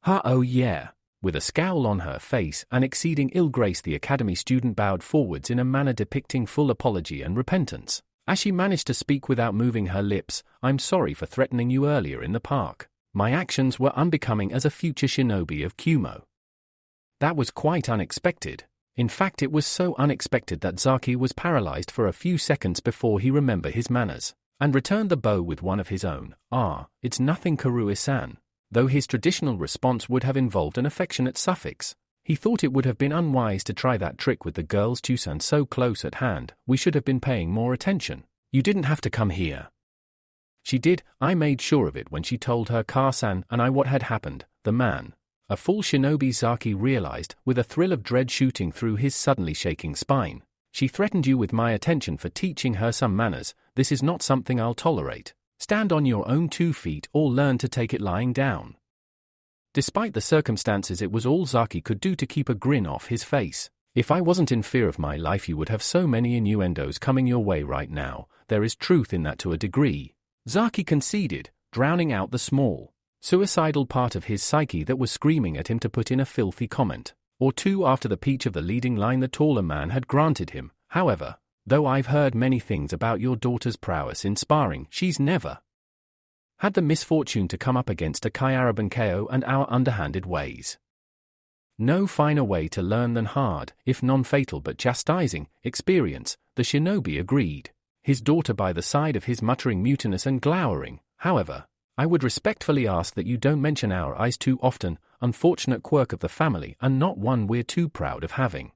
Oh yeah." With a scowl on her face and exceeding ill grace, the academy student bowed forwards in a manner depicting full apology and repentance. As she managed to speak without moving her lips, "I'm sorry for threatening you earlier in the park. My actions were unbecoming as a future shinobi of Kumo." That was quite unexpected. In fact, it was so unexpected that Zaki was paralyzed for a few seconds before he remembered his manners, and returned the bow with one of his own. It's nothing, Karui-san." Though his traditional response would have involved an affectionate suffix, he thought it would have been unwise to try that trick with the girl's Tusan so close at hand. "We should have been paying more attention. You didn't have to come here." "She did. I made sure of it when she told her Ka-san and I what had happened." The man, a full shinobi, Zaki realized, with a thrill of dread shooting through his suddenly shaking spine. "She threatened you with my attention for teaching her some manners. This is not something I'll tolerate. Stand on your own 2 feet or learn to take it lying down." Despite the circumstances, it was all Zaki could do to keep a grin off his face. "If I wasn't in fear of my life, you would have so many innuendos coming your way right now. There is truth in that to a degree," Zaki conceded, drowning out the small, suicidal part of his psyche that was screaming at him to put in a filthy comment or two after the peach of the leading line the taller man had granted him. "However, though I've heard many things about your daughter's prowess in sparring, she's never had the misfortune to come up against a Kyaraban KO and our underhanded ways. No finer way to learn than hard, if non-fatal but chastising, experience," the shinobi agreed, his daughter by the side of his muttering mutinous and glowering. "However, I would respectfully ask that you don't mention our eyes too often. Unfortunate quirk of the family and not one we're too proud of having."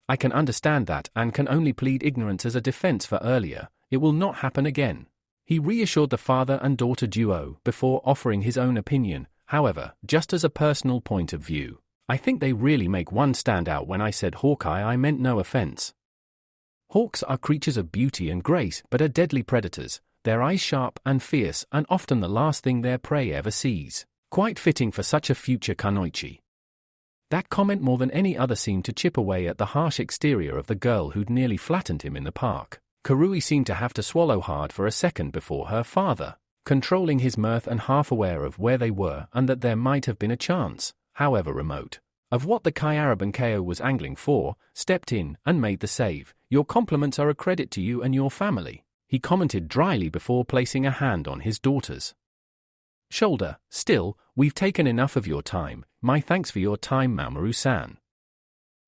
"I can understand that and can only plead ignorance as a defense for earlier. It will not happen again," he reassured the father and daughter duo before offering his own opinion. "However, just as a personal point of view, I think they really make one stand out. When I said Hawkeye, I meant no offense. Hawks are creatures of beauty and grace but are deadly predators, their eyes sharp and fierce and often the last thing their prey ever sees. Quite fitting for such a future kunoichi." That comment more than any other seemed to chip away at the harsh exterior of the girl who'd nearly flattened him in the park. Karui seemed to have to swallow hard for a second before her father, controlling his mirth and half aware of where they were and that there might have been a chance, however remote, of what the Kyaraban KO was angling for, stepped in and made the save. "Your compliments are a credit to you and your family," he commented dryly before placing a hand on his daughter's shoulder. "Still, we've taken enough of your time. My thanks for your time, Mamoru-san."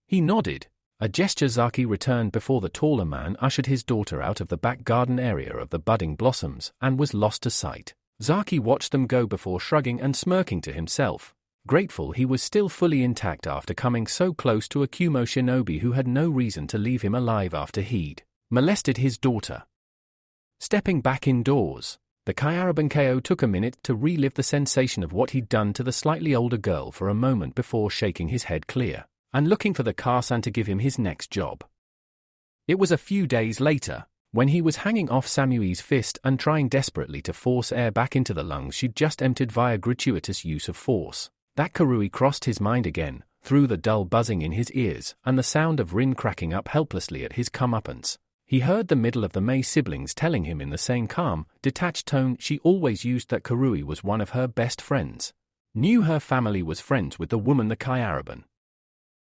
He nodded, a gesture Zaki returned before the taller man ushered his daughter out of the back garden area of the budding blossoms and was lost to sight. Zaki watched them go before shrugging and smirking to himself, grateful he was still fully intact after coming so close to a Kumo shinobi who had no reason to leave him alive after he'd molested his daughter. Stepping back indoors, the Kyaraban KO took a minute to relive the sensation of what he'd done to the slightly older girl for a moment before shaking his head clear and looking for the Ka-san to give him his next job. It was a few days later, when he was hanging off Samui's fist and trying desperately to force air back into the lungs she'd just emptied via gratuitous use of force, that Karui crossed his mind again, through the dull buzzing in his ears and the sound of Rin cracking up helplessly at his comeuppance. He heard the middle of the Mei siblings telling him in the same calm, detached tone she always used that Karui was one of her best friends. Knew her family was friends with the woman the Kyaraban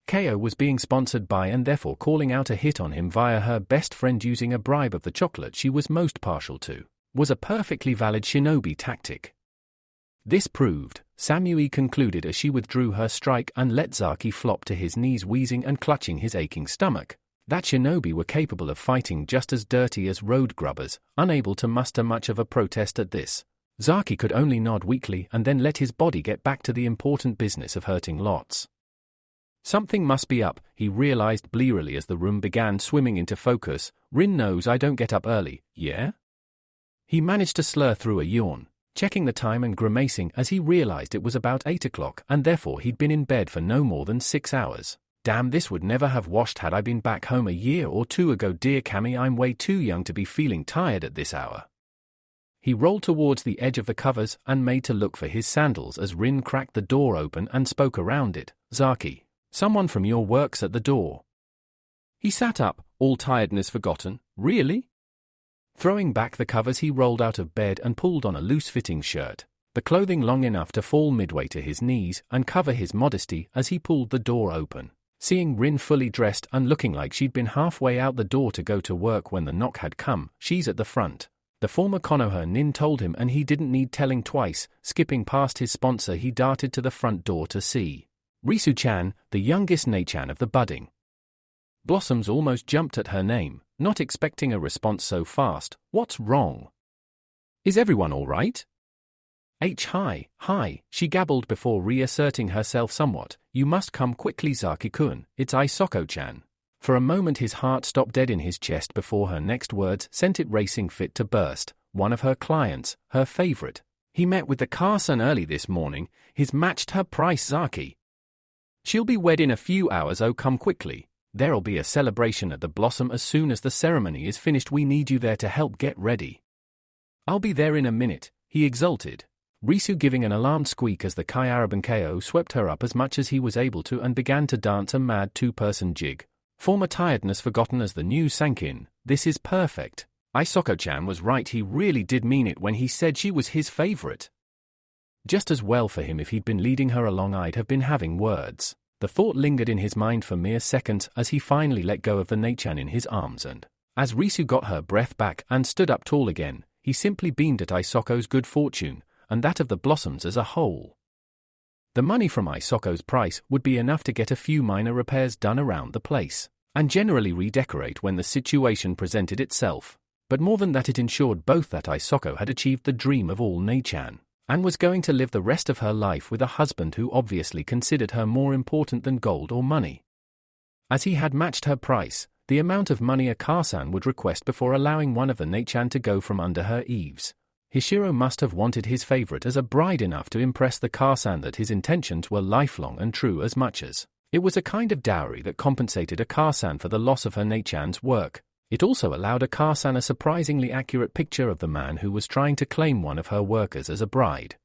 KO was being sponsored by and therefore calling out a hit on him via her best friend using a bribe of the chocolate she was most partial to, was a perfectly valid shinobi tactic. This proved, Samui concluded as she withdrew her strike and let Zaki flop to his knees wheezing and clutching his aching stomach, that shinobi were capable of fighting just as dirty as road grubbers. Unable to muster much of a protest at this, Zaki could only nod weakly and then let his body get back to the important business of hurting lots. Something must be up, he realized blearily as the room began swimming into focus. Rin knows I don't get up early, yeah? He managed to slur through a yawn, checking the time and grimacing as he realized it was about 8 o'clock and therefore he'd been in bed for no more than 6 hours. Damn, this would never have washed had I been back home a year or two ago. Dear Cammy, I'm way too young to be feeling tired at this hour. He rolled towards the edge of the covers and made to look for his sandals as Rin cracked the door open and spoke around it. Zaki, someone from your work's at the door. He sat up, all tiredness forgotten. Really? Throwing back the covers, he rolled out of bed and pulled on a loose-fitting shirt, the clothing long enough to fall midway to his knees and cover his modesty as he pulled the door open. Seeing Rin fully dressed and looking like she'd been halfway out the door to go to work when the knock had come, she's at the front. The former Konoha nin told him, and he didn't need telling twice. Skipping past his sponsor, he darted to the front door to see Risu-chan, the youngest Nei-chan of the budding Blossoms. Almost jumped at her name, not expecting a response so fast. What's wrong? Is everyone all right? Hi, she gabbled before reasserting herself somewhat. You must come quickly, Zaki-kun, it's Isoko-chan. For a moment his heart stopped dead in his chest before her next words sent it racing fit to burst. One of her clients, her favorite. He met with the Car-san early this morning. He's matched her price, Zaki. She'll be wed in a few hours. Oh, come quickly. There'll be a celebration at the Blossom as soon as the ceremony is finished. We need you there to help get ready. I'll be there in a minute, he exulted. Risu giving an alarmed squeak as the Kai Araban KO swept her up as much as he was able to and began to dance a mad two-person jig. Former tiredness forgotten as the news sank in. This is perfect. Isoko-chan was right, he really did mean it when he said she was his favorite. Just as well for him if he'd been leading her along. I'd have been having words. The thought lingered in his mind for mere seconds as he finally let go of the Nei-chan in his arms, and as Risu got her breath back and stood up tall again, he simply beamed at Isoko's good fortune, and that of the Blossoms as a whole. The money from Isoko's price would be enough to get a few minor repairs done around the place, and generally redecorate when the situation presented itself. But more than that, it ensured both that Isoko had achieved the dream of all Nei-chan, and was going to live the rest of her life with a husband who obviously considered her more important than gold or money. As he had matched her price, the amount of money a Car-san would request before allowing one of the Nei-chan to go from under her eaves. Hishiro must have wanted his favorite as a bride enough to impress the Car-san that his intentions were lifelong and true, as much as it was a kind of dowry that compensated a Car-san for the loss of her Nei-chan's work. It also allowed a Car-san a surprisingly accurate picture of the man who was trying to claim one of her workers as a bride.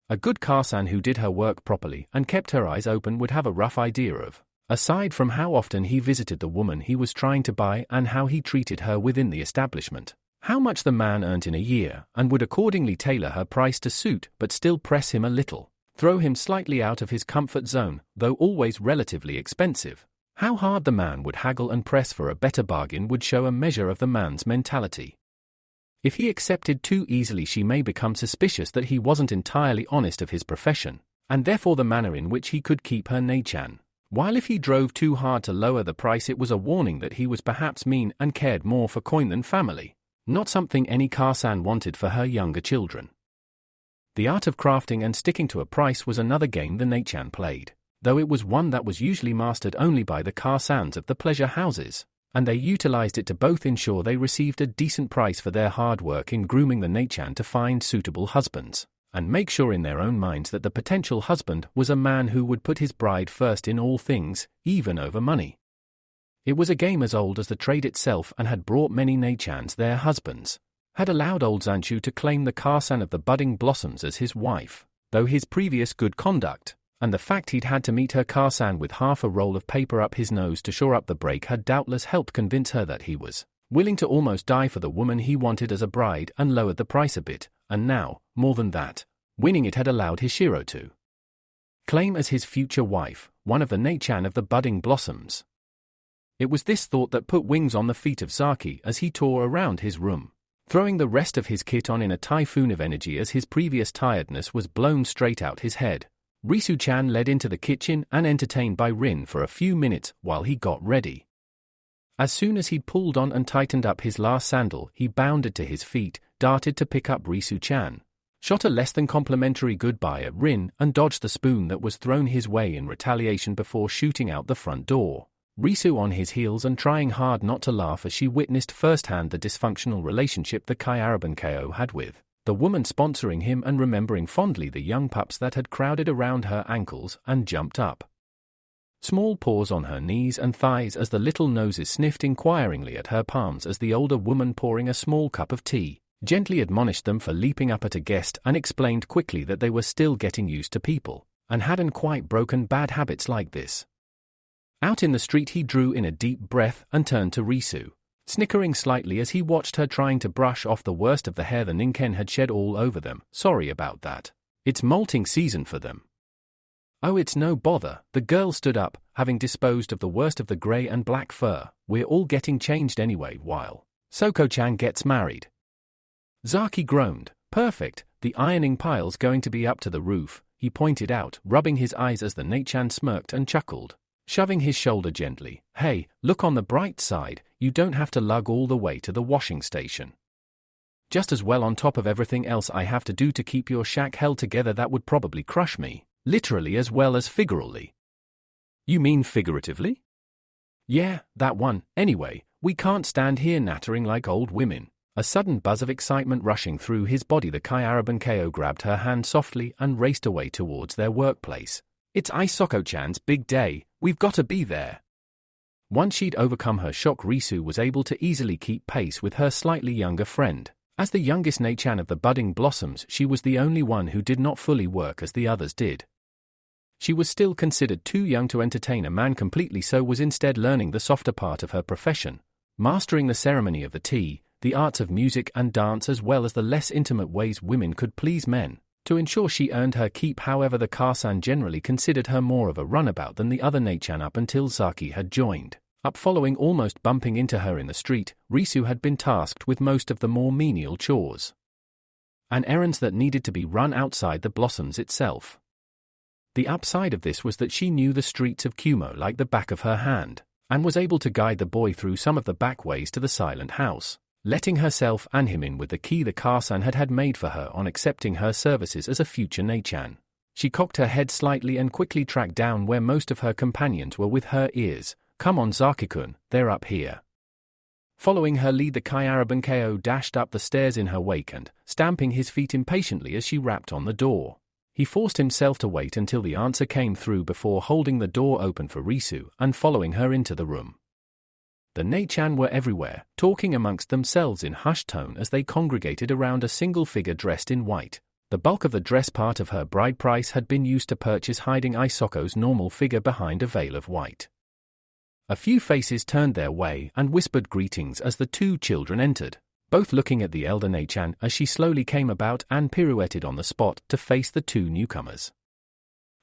A good Car-san who did her work properly and kept her eyes open would have a rough idea of, aside from how often he visited the woman he was trying to buy and how he treated her within the establishment, how much the man earned in a year, and would accordingly tailor her price to suit but still press him a little, throw him slightly out of his comfort zone, though always relatively expensive. How hard the man would haggle and press for a better bargain would show a measure of the man's mentality. If he accepted too easily, she may become suspicious that he wasn't entirely honest of his profession, and therefore the manner in which he could keep her Nei-chan. While if he drove too hard to lower the price, it was a warning that he was perhaps mean and cared more for coin than family. Not something any Car-san wanted for her younger children. The art of crafting and sticking to a price was another game the Nei-chan played, though it was one that was usually mastered only by the Car-sans of the pleasure houses, and they utilized it to both ensure they received a decent price for their hard work in grooming the Nei-chan to find suitable husbands, and make sure in their own minds that the potential husband was a man who would put his bride first in all things, even over money. It was a game as old as the trade itself and had brought many Nei-chans their husbands, had allowed old Zanshu to claim the Car-san of the budding Blossoms as his wife, though his previous good conduct, and the fact he'd had to meet her Car-san with half a roll of paper up his nose to shore up the break had doubtless helped convince her that he was willing to almost die for the woman he wanted as a bride, and lowered the price a bit, and now, more than that, winning it had allowed Hishiro to claim as his future wife one of the Nei-chan of the budding Blossoms. It was this thought that put wings on the feet of Zaki as he tore around his room, throwing the rest of his kit on in a typhoon of energy as his previous tiredness was blown straight out his head. Risu-chan led into the kitchen and entertained by Rin for a few minutes while he got ready. As soon as he'd pulled on and tightened up his last sandal, he bounded to his feet, darted to pick up Risu-chan, shot a less than complimentary goodbye at Rin, and dodged the spoon that was thrown his way in retaliation before shooting out the front door. Risu on his heels and trying hard not to laugh as she witnessed firsthand the dysfunctional relationship the Kai Araban KO had with the woman sponsoring him, and remembering fondly the young pups that had crowded around her ankles and jumped up. Small paws on her knees and thighs as the little noses sniffed inquiringly at her palms as the older woman, pouring a small cup of tea, gently admonished them for leaping up at a guest and explained quickly that they were still getting used to people, and hadn't quite broken bad habits like this. Out in the street he drew in a deep breath and turned to Risu, snickering slightly as he watched her trying to brush off the worst of the hair the Ninken had shed all over them. Sorry about that. It's molting season for them. Oh, it's no bother. The girl stood up, having disposed of the worst of the grey and black fur. We're all getting changed anyway while Soko-chan gets married. Zaki groaned. Perfect, the ironing pile's going to be up to the roof, he pointed out, rubbing his eyes as the Naichan smirked and chuckled, shoving his shoulder gently. Hey, look on the bright side, you don't have to lug all the way to the washing station. Just as well on top of everything else I have to do to keep your shack held together that would probably crush me, literally as well as figuratively. You mean figuratively? Yeah, that one. Anyway, we can't stand here nattering like old women. A sudden buzz of excitement rushing through his body, the Kyaraban Ko grabbed her hand softly and raced away towards their workplace. It's Isoko-chan's big day, we've got to be there. Once she'd overcome her shock, Risu was able to easily keep pace with her slightly younger friend. As the youngest Naichan of the budding blossoms, she was the only one who did not fully work as the others did. She was still considered too young to entertain a man completely, so was instead learning the softer part of her profession, mastering the ceremony of the tea, the arts of music and dance, as well as the less intimate ways women could please men, to ensure she earned her keep. However, the Karsan generally considered her more of a runabout than the other Naichan up until Zaki had joined. Up following almost bumping into her in the street, Risu had been tasked with most of the more menial chores and errands that needed to be run outside the blossoms itself. The upside of this was that she knew the streets of Kumo like the back of her hand, and was able to guide the boy through some of the back ways to the silent house, letting herself and him in with the key the Karsan had made for her on accepting her services as a future Naichan. She cocked her head slightly and quickly tracked down where most of her companions were with her ears. Come on, Zaki-kun, they're up here. Following her lead, the Kyaraban Ko dashed up the stairs in her wake and, stamping his feet impatiently as she rapped on the door, he forced himself to wait until the answer came through before holding the door open for Risu and following her into the room. The Naichan were everywhere, talking amongst themselves in hushed tone as they congregated around a single figure dressed in white. The bulk of the dress part of her bride price had been used to purchase, hiding Isoko's normal figure behind a veil of white. A few faces turned their way and whispered greetings as the two children entered, both looking at the elder Naichan as she slowly came about and pirouetted on the spot to face the two newcomers.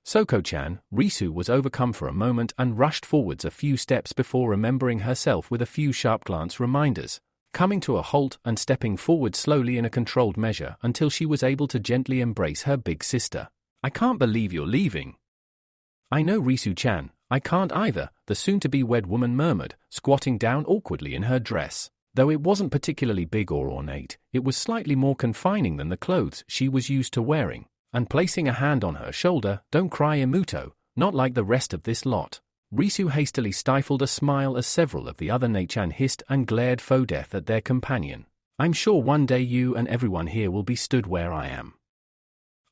Soko-chan, Risu was overcome for a moment and rushed forwards a few steps before remembering herself with a few sharp glance reminders, coming to a halt and stepping forward slowly in a controlled measure until she was able to gently embrace her big sister. I can't believe you're leaving. I know, Risu-chan, I can't either, the soon-to-be wed woman murmured, squatting down awkwardly in her dress. Though it wasn't particularly big or ornate, it was slightly more confining than the clothes she was used to wearing, and placing a hand on her shoulder, don't cry, Imuto, not like the rest of this lot. Risu hastily stifled a smile as several of the other Naichan hissed and glared faux death at their companion. I'm sure one day you and everyone here will be stood where I am.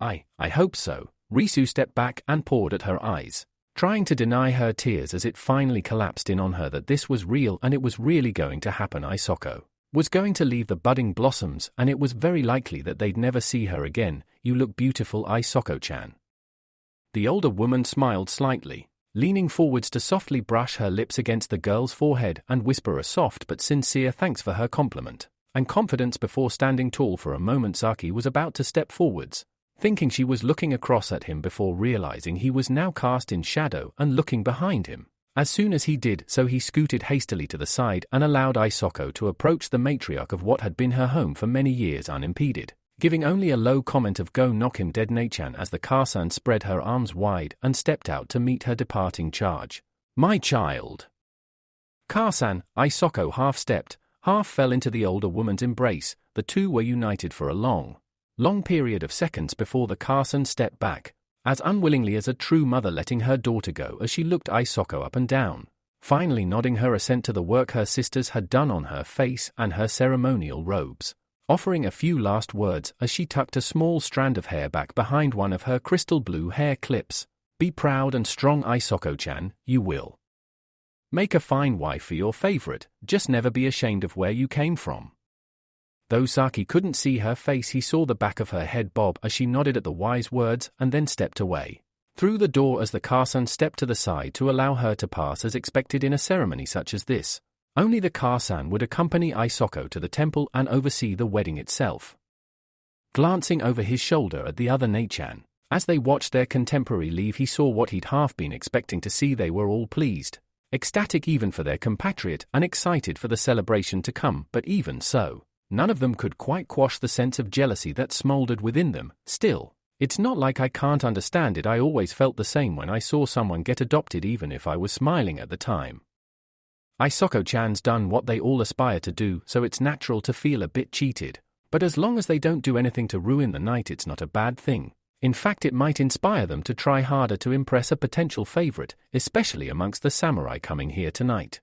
I hope so. Risu stepped back and pawed at her eyes, trying to deny her tears as it finally collapsed in on her that this was real and it was really going to happen. Isoko was going to leave the budding blossoms and it was very likely that they'd never see her again. You look beautiful, Isoko-chan. The older woman smiled slightly, leaning forwards to softly brush her lips against the girl's forehead and whisper a soft but sincere thanks for her compliment and confidence before standing tall for a moment. Zaki was about to step forwards, thinking she was looking across at him before realizing he was now cast in shadow and looking behind him. As soon as he did so, he scooted hastily to the side and allowed Isoko to approach the matriarch of what had been her home for many years unimpeded, giving only a low comment of "Go knock him dead, Naichan," as the Karsan spread her arms wide and stepped out to meet her departing charge. My child. Karsan, Isoko half stepped, half fell into the older woman's embrace. The two were united for a long period of seconds before the Karsan stepped back, as unwillingly as a true mother letting her daughter go as she looked Isoko up and down, finally nodding her assent to the work her sisters had done on her face and her ceremonial robes, offering a few last words as she tucked a small strand of hair back behind one of her crystal blue hair clips. Be proud and strong, Isoko-chan, you will make a fine wife for your favorite, just never be ashamed of where you came from. Though Zaki couldn't see her face, he saw the back of her head bob as she nodded at the wise words and then stepped away. through the door as the Kar-san stepped to the side to allow her to pass as expected in a ceremony such as this. Only the Kar-san would accompany Isoko to the temple and oversee the wedding itself. Glancing over his shoulder at the other Nei-chan, as they watched their contemporary leave, he saw what he'd half been expecting to see. They were all pleased, ecstatic even for their compatriot, and excited for the celebration to come, but even so, none of them could quite quash the sense of jealousy that smoldered within them. Still, it's not like I can't understand it. I always felt the same when I saw someone get adopted, even if I was smiling at the time. Isoko-chan's done what they all aspire to do, so it's natural to feel a bit cheated, but as long as they don't do anything to ruin the night, it's not a bad thing. In fact, it might inspire them to try harder to impress a potential favorite, especially amongst the samurai coming here tonight.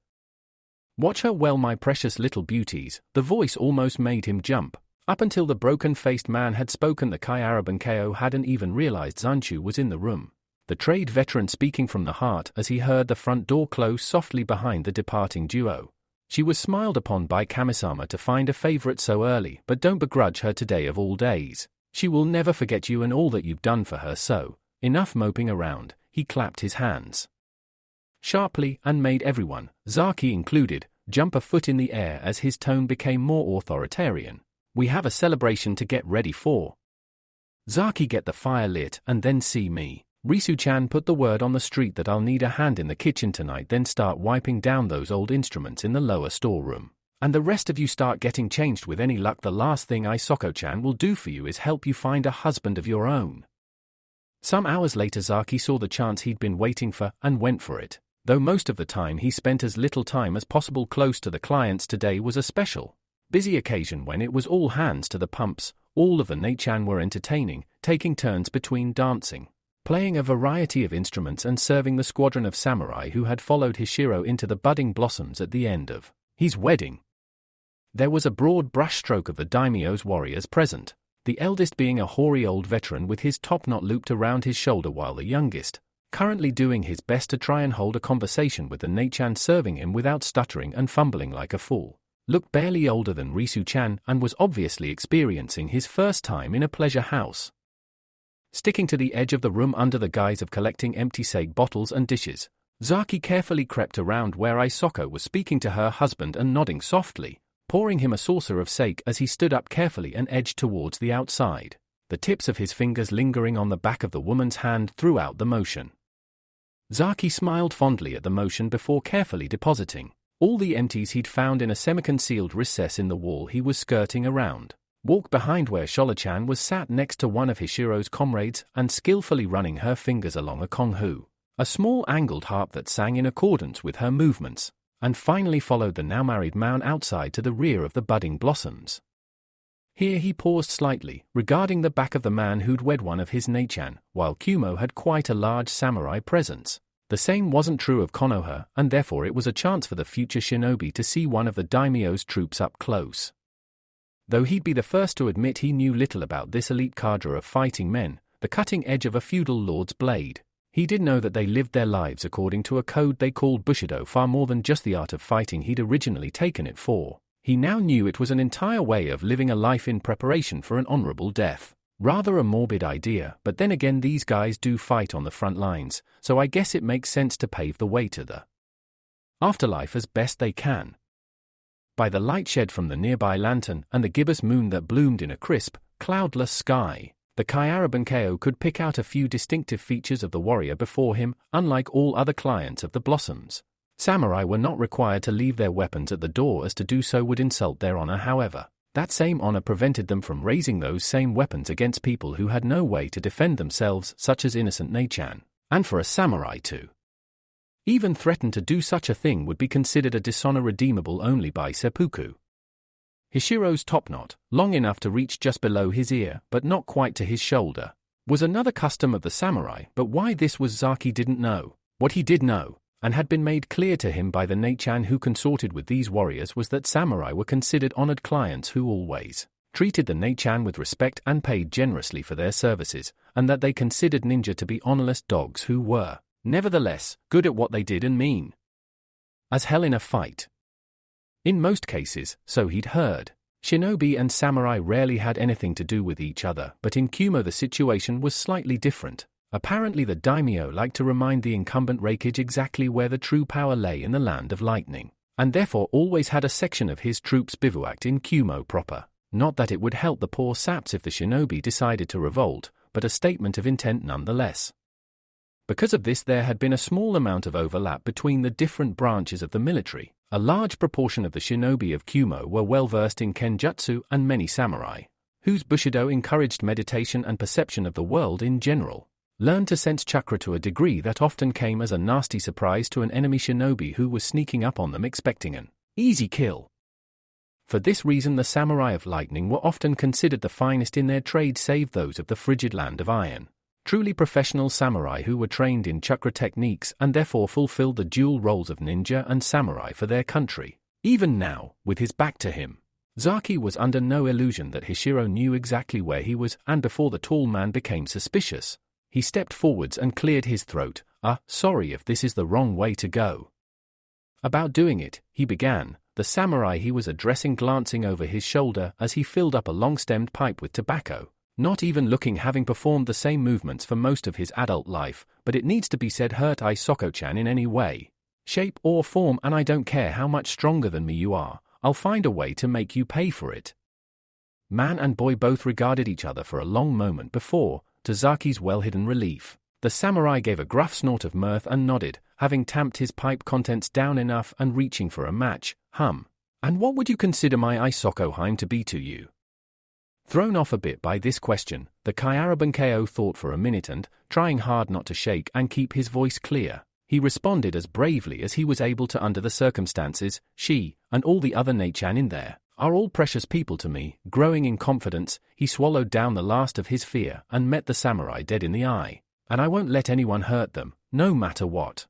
Watch her well, my precious little beauties. The voice almost made him jump. Up until the broken-faced man had spoken, the Kai Arabanko hadn't even realized Zanchu was in the room. The trade veteran speaking from the heart as he heard the front door close softly behind the departing duo. She was smiled upon by Kamisama to find a favorite so early, but don't begrudge her today of all days. She will never forget you and all that you've done for her, so, enough moping around. He clapped his hands sharply and made everyone, Zaki included, jump a foot in the air as his tone became more authoritarian. We have a celebration to get ready for. Zaki, get the fire lit and then see me. Risu-chan put the word on the street that I'll need a hand in the kitchen tonight, then start wiping down those old instruments in the lower storeroom. And the rest of you start getting changed. With any luck, the last thing Isoko-chan will do for you is help you find a husband of your own. Some hours later, Zaki saw the chance he'd been waiting for and went for it. Though most of the time he spent as little time as possible close to the clients, today was a special, busy occasion when it was all hands to the pumps. All of the Nei-chan were entertaining, taking turns between dancing, playing a variety of instruments and serving the squadron of samurai who had followed Hishiro into the budding blossoms at the end of his wedding. There was a broad brushstroke of the daimyo's warriors present, the eldest being a hoary old veteran with his topknot looped around his shoulder, while the youngest, currently doing his best to try and hold a conversation with the Nei-chan serving him without stuttering and fumbling like a fool, looked barely older than Risu-chan and was obviously experiencing his first time in a pleasure house. Sticking to the edge of the room under the guise of collecting empty sake bottles and dishes, Zaki carefully crept around where Isoko was speaking to her husband and nodding softly, pouring him a saucer of sake as he stood up carefully and edged towards the outside, the tips of his fingers lingering on the back of the woman's hand throughout the motion. Zaki smiled fondly at the motion before carefully depositing all the empties he'd found in a semi-concealed recess in the wall he was skirting around, walked behind where Shola-chan was sat next to one of Hishiro's comrades and skillfully running her fingers along a konghu, a small angled harp that sang in accordance with her movements, and finally followed the now-married man outside to the rear of the budding blossoms. Here he paused slightly, regarding the back of the man who'd wed one of his Nei-chan, while Kumo had quite a large samurai presence. The same wasn't true of Konoha, and therefore it was a chance for the future shinobi to see one of the daimyo's troops up close. Though he'd be the first to admit he knew little about this elite cadre of fighting men, the cutting edge of a feudal lord's blade, he did know that they lived their lives according to a code they called Bushido, far more than just the art of fighting he'd originally taken it for. He now knew it was an entire way of living a life in preparation for an honorable death. Rather a morbid idea, but then again these guys do fight on the front lines, so I guess it makes sense to pave the way to the afterlife as best they can. By the light shed from the nearby lantern and the gibbous moon that bloomed in a crisp, cloudless sky, the Kai Arabanko could pick out a few distinctive features of the warrior before him. Unlike all other clients of the Blossoms, samurai were not required to leave their weapons at the door, as to do so would insult their honor. However, that same honor prevented them from raising those same weapons against people who had no way to defend themselves, such as innocent Nei-chan, and for a samurai to even threaten to do such a thing would be considered a dishonor redeemable only by seppuku. Hishiro's topknot, long enough to reach just below his ear but not quite to his shoulder, was another custom of the samurai, but why this was Zaki didn't know. What he did know, and had been made clear to him by the Nei-chan who consorted with these warriors, was that samurai were considered honored clients who always treated the Nei-chan with respect and paid generously for their services, and that they considered ninja to be honorless dogs who were, nevertheless, good at what they did and mean as hell in a fight. In most cases, so he'd heard, shinobi and samurai rarely had anything to do with each other, but in Kumo the situation was slightly different. Apparently the daimyo liked to remind the incumbent Reikage exactly where the true power lay in the land of lightning, and therefore always had a section of his troops bivouacked in Kumo proper. Not that it would help the poor saps if the shinobi decided to revolt, but a statement of intent nonetheless. Because of this, there had been a small amount of overlap between the different branches of the military. A large proportion of the shinobi of Kumo were well versed in kenjutsu, and many samurai, whose bushido encouraged meditation and perception of the world in general, learned to sense chakra to a degree that often came as a nasty surprise to an enemy shinobi who was sneaking up on them expecting an easy kill. For this reason, the samurai of lightning were often considered the finest in their trade save those of the frigid land of iron. Truly professional samurai who were trained in chakra techniques and therefore fulfilled the dual roles of ninja and samurai for their country. Even now, with his back to him, Zaki was under no illusion that Hishiro knew exactly where he was, and before the tall man became suspicious, he stepped forwards and cleared his throat. Sorry if this is the wrong way to go about doing it, he began, the samurai he was addressing glancing over his shoulder as he filled up a long-stemmed pipe with tobacco. Not even looking, having performed the same movements for most of his adult life, but it needs to be said hurt Isoko-chan in any way, shape or form, and I don't care how much stronger than me you are, I'll find a way to make you pay for it. Man and boy both regarded each other for a long moment before, to Zaki's well-hidden relief, the samurai gave a gruff snort of mirth and nodded, having tamped his pipe contents down enough and reaching for a match. And what would you consider my Isoko-heim to be to you? Thrown off a bit by this question, the Kyarabunkyo thought for a minute and, trying hard not to shake and keep his voice clear, he responded as bravely as he was able to under the circumstances. She, and all the other Neichan in there, are all precious people to me. Growing in confidence, he swallowed down the last of his fear and met the samurai dead in the eye. And I won't let anyone hurt them, no matter what.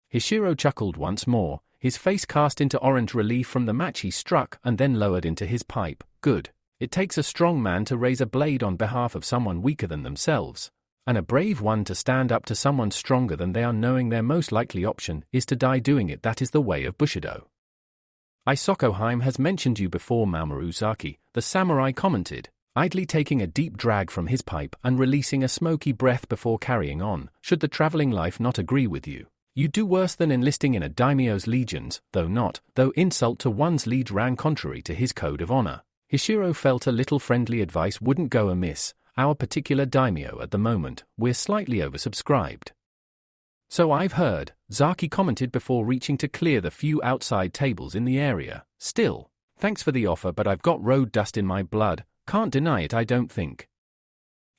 Hishiro chuckled once more, his face cast into orange relief from the match he struck and then lowered into his pipe. Good. It takes a strong man to raise a blade on behalf of someone weaker than themselves, and a brave one to stand up to someone stronger than they are, knowing their most likely option is to die doing it. That is the way of Bushido. Isoko-heim has mentioned you before, Mamoru Zaki, the samurai commented, idly taking a deep drag from his pipe and releasing a smoky breath before carrying on. Should the traveling life not agree with you, you do worse than enlisting in a daimyo's legions, though insult to one's liege ran contrary to his code of honor. Hishiro felt a little friendly advice wouldn't go amiss. Our particular daimyo at the moment, we're slightly oversubscribed. So I've heard, Zaki commented before reaching to clear the few outside tables in the area. Still, thanks for the offer, but I've got road dust in my blood, can't deny it, I don't think.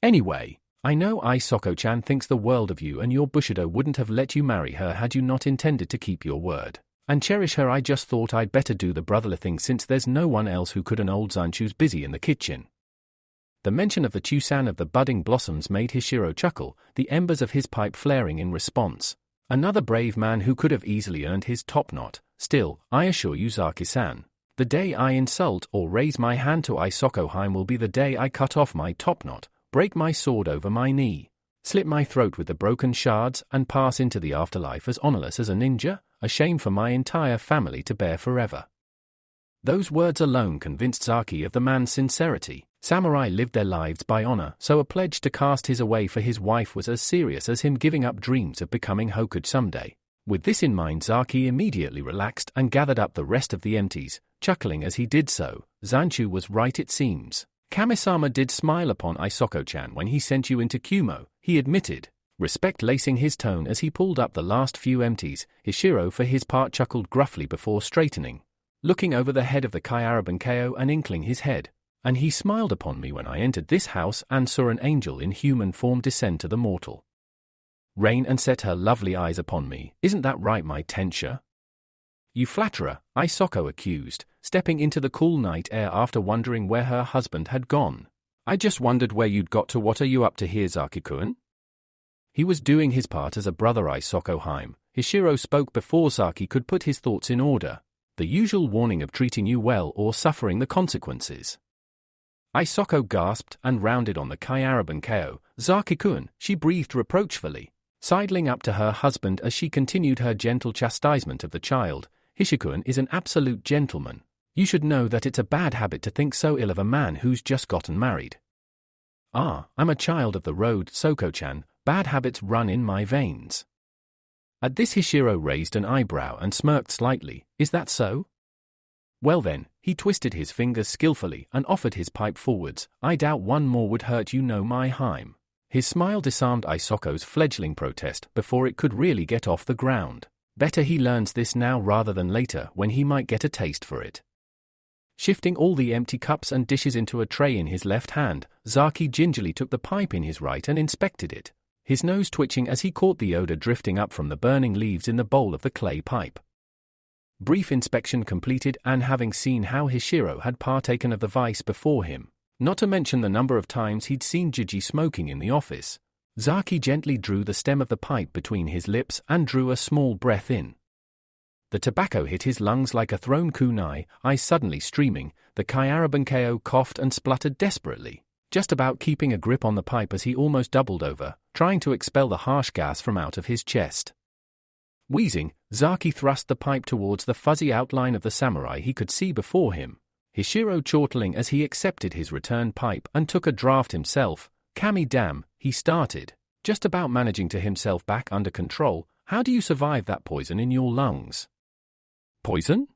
Anyway, I know Isoko-chan thinks the world of you, and your Bushido wouldn't have let you marry her had you not intended to keep your word and cherish her. I just thought I'd better do the brotherly thing since there's no one else who could, and old Zanchu's busy in the kitchen. The mention of the Chusan of the budding blossoms made Hishiro chuckle, the embers of his pipe flaring in response. Another brave man who could have easily earned his top knot. Still, I assure you, Zaki-san, the day I insult or raise my hand to Isoko-heim will be the day I cut off my top knot, break my sword over my knee, slit my throat with the broken shards, and pass into the afterlife as honorless as a ninja, a shame for my entire family to bear forever. Those words alone convinced Zaki of the man's sincerity. Samurai lived their lives by honor, so a pledge to cast his away for his wife was as serious as him giving up dreams of becoming Hokage someday. With this in mind, Zaki immediately relaxed and gathered up the rest of the empties, chuckling as he did so. Zanchu was right, it seems. Kamisama did smile upon Isoko-chan when he sent you into Kumo, he admitted, respect lacing his tone as he pulled up the last few empties. Hishiro for his part chuckled gruffly before straightening, looking over the head of the Kyarabunkyo and inkling his head. And he smiled upon me when I entered this house and saw an angel in human form descend to the mortal reign and set her lovely eyes upon me. Isn't that right, my Tensha? You flatterer, Isoko accused, stepping into the cool night air after wondering where her husband had gone. I just wondered where you'd got to. What are you up to here, Zaki-kun? He was doing his part as a brother, Isoko-heim. Hishiro spoke before Zaki could put his thoughts in order. The usual warning of treating you well or suffering the consequences. Isoko gasped and rounded on the Kyarabunkyo. Zaki-kun, she breathed reproachfully, sidling up to her husband as she continued her gentle chastisement of the child. Hishikun is an absolute gentleman. You should know that it's a bad habit to think so ill of a man who's just gotten married. I'm a child of the road, Soko-chan, Bad habits run in my veins. At this Hishiro raised an eyebrow and smirked slightly. Is that so? Well then, he twisted his fingers skillfully and offered his pipe forwards. I doubt one more would hurt you no my Heim. His smile disarmed Isoko's fledgling protest before it could really get off the ground. Better he learns this now rather than later when he might get a taste for it. Shifting all the empty cups and dishes into a tray in his left hand, Zaki gingerly took the pipe in his right and inspected it, his nose twitching as he caught the odor drifting up from the burning leaves in the bowl of the clay pipe. Brief inspection completed, and having seen how Hishiro had partaken of the vice before him, not to mention the number of times he'd seen Jiji smoking in the office, Zaki gently drew the stem of the pipe between his lips and drew a small breath in. The tobacco hit his lungs like a thrown kunai, eyes suddenly streaming. The Kyarabunkeo coughed and spluttered desperately, just about keeping a grip on the pipe as he almost doubled over, trying to expel the harsh gas from out of his chest. Wheezing, Zaki thrust the pipe towards the fuzzy outline of the samurai he could see before him, Hishiro chortling as he accepted his return pipe and took a draught himself. Kami damn, he started, just about managing to himself back under control. How do you survive that poison in your lungs? Poison?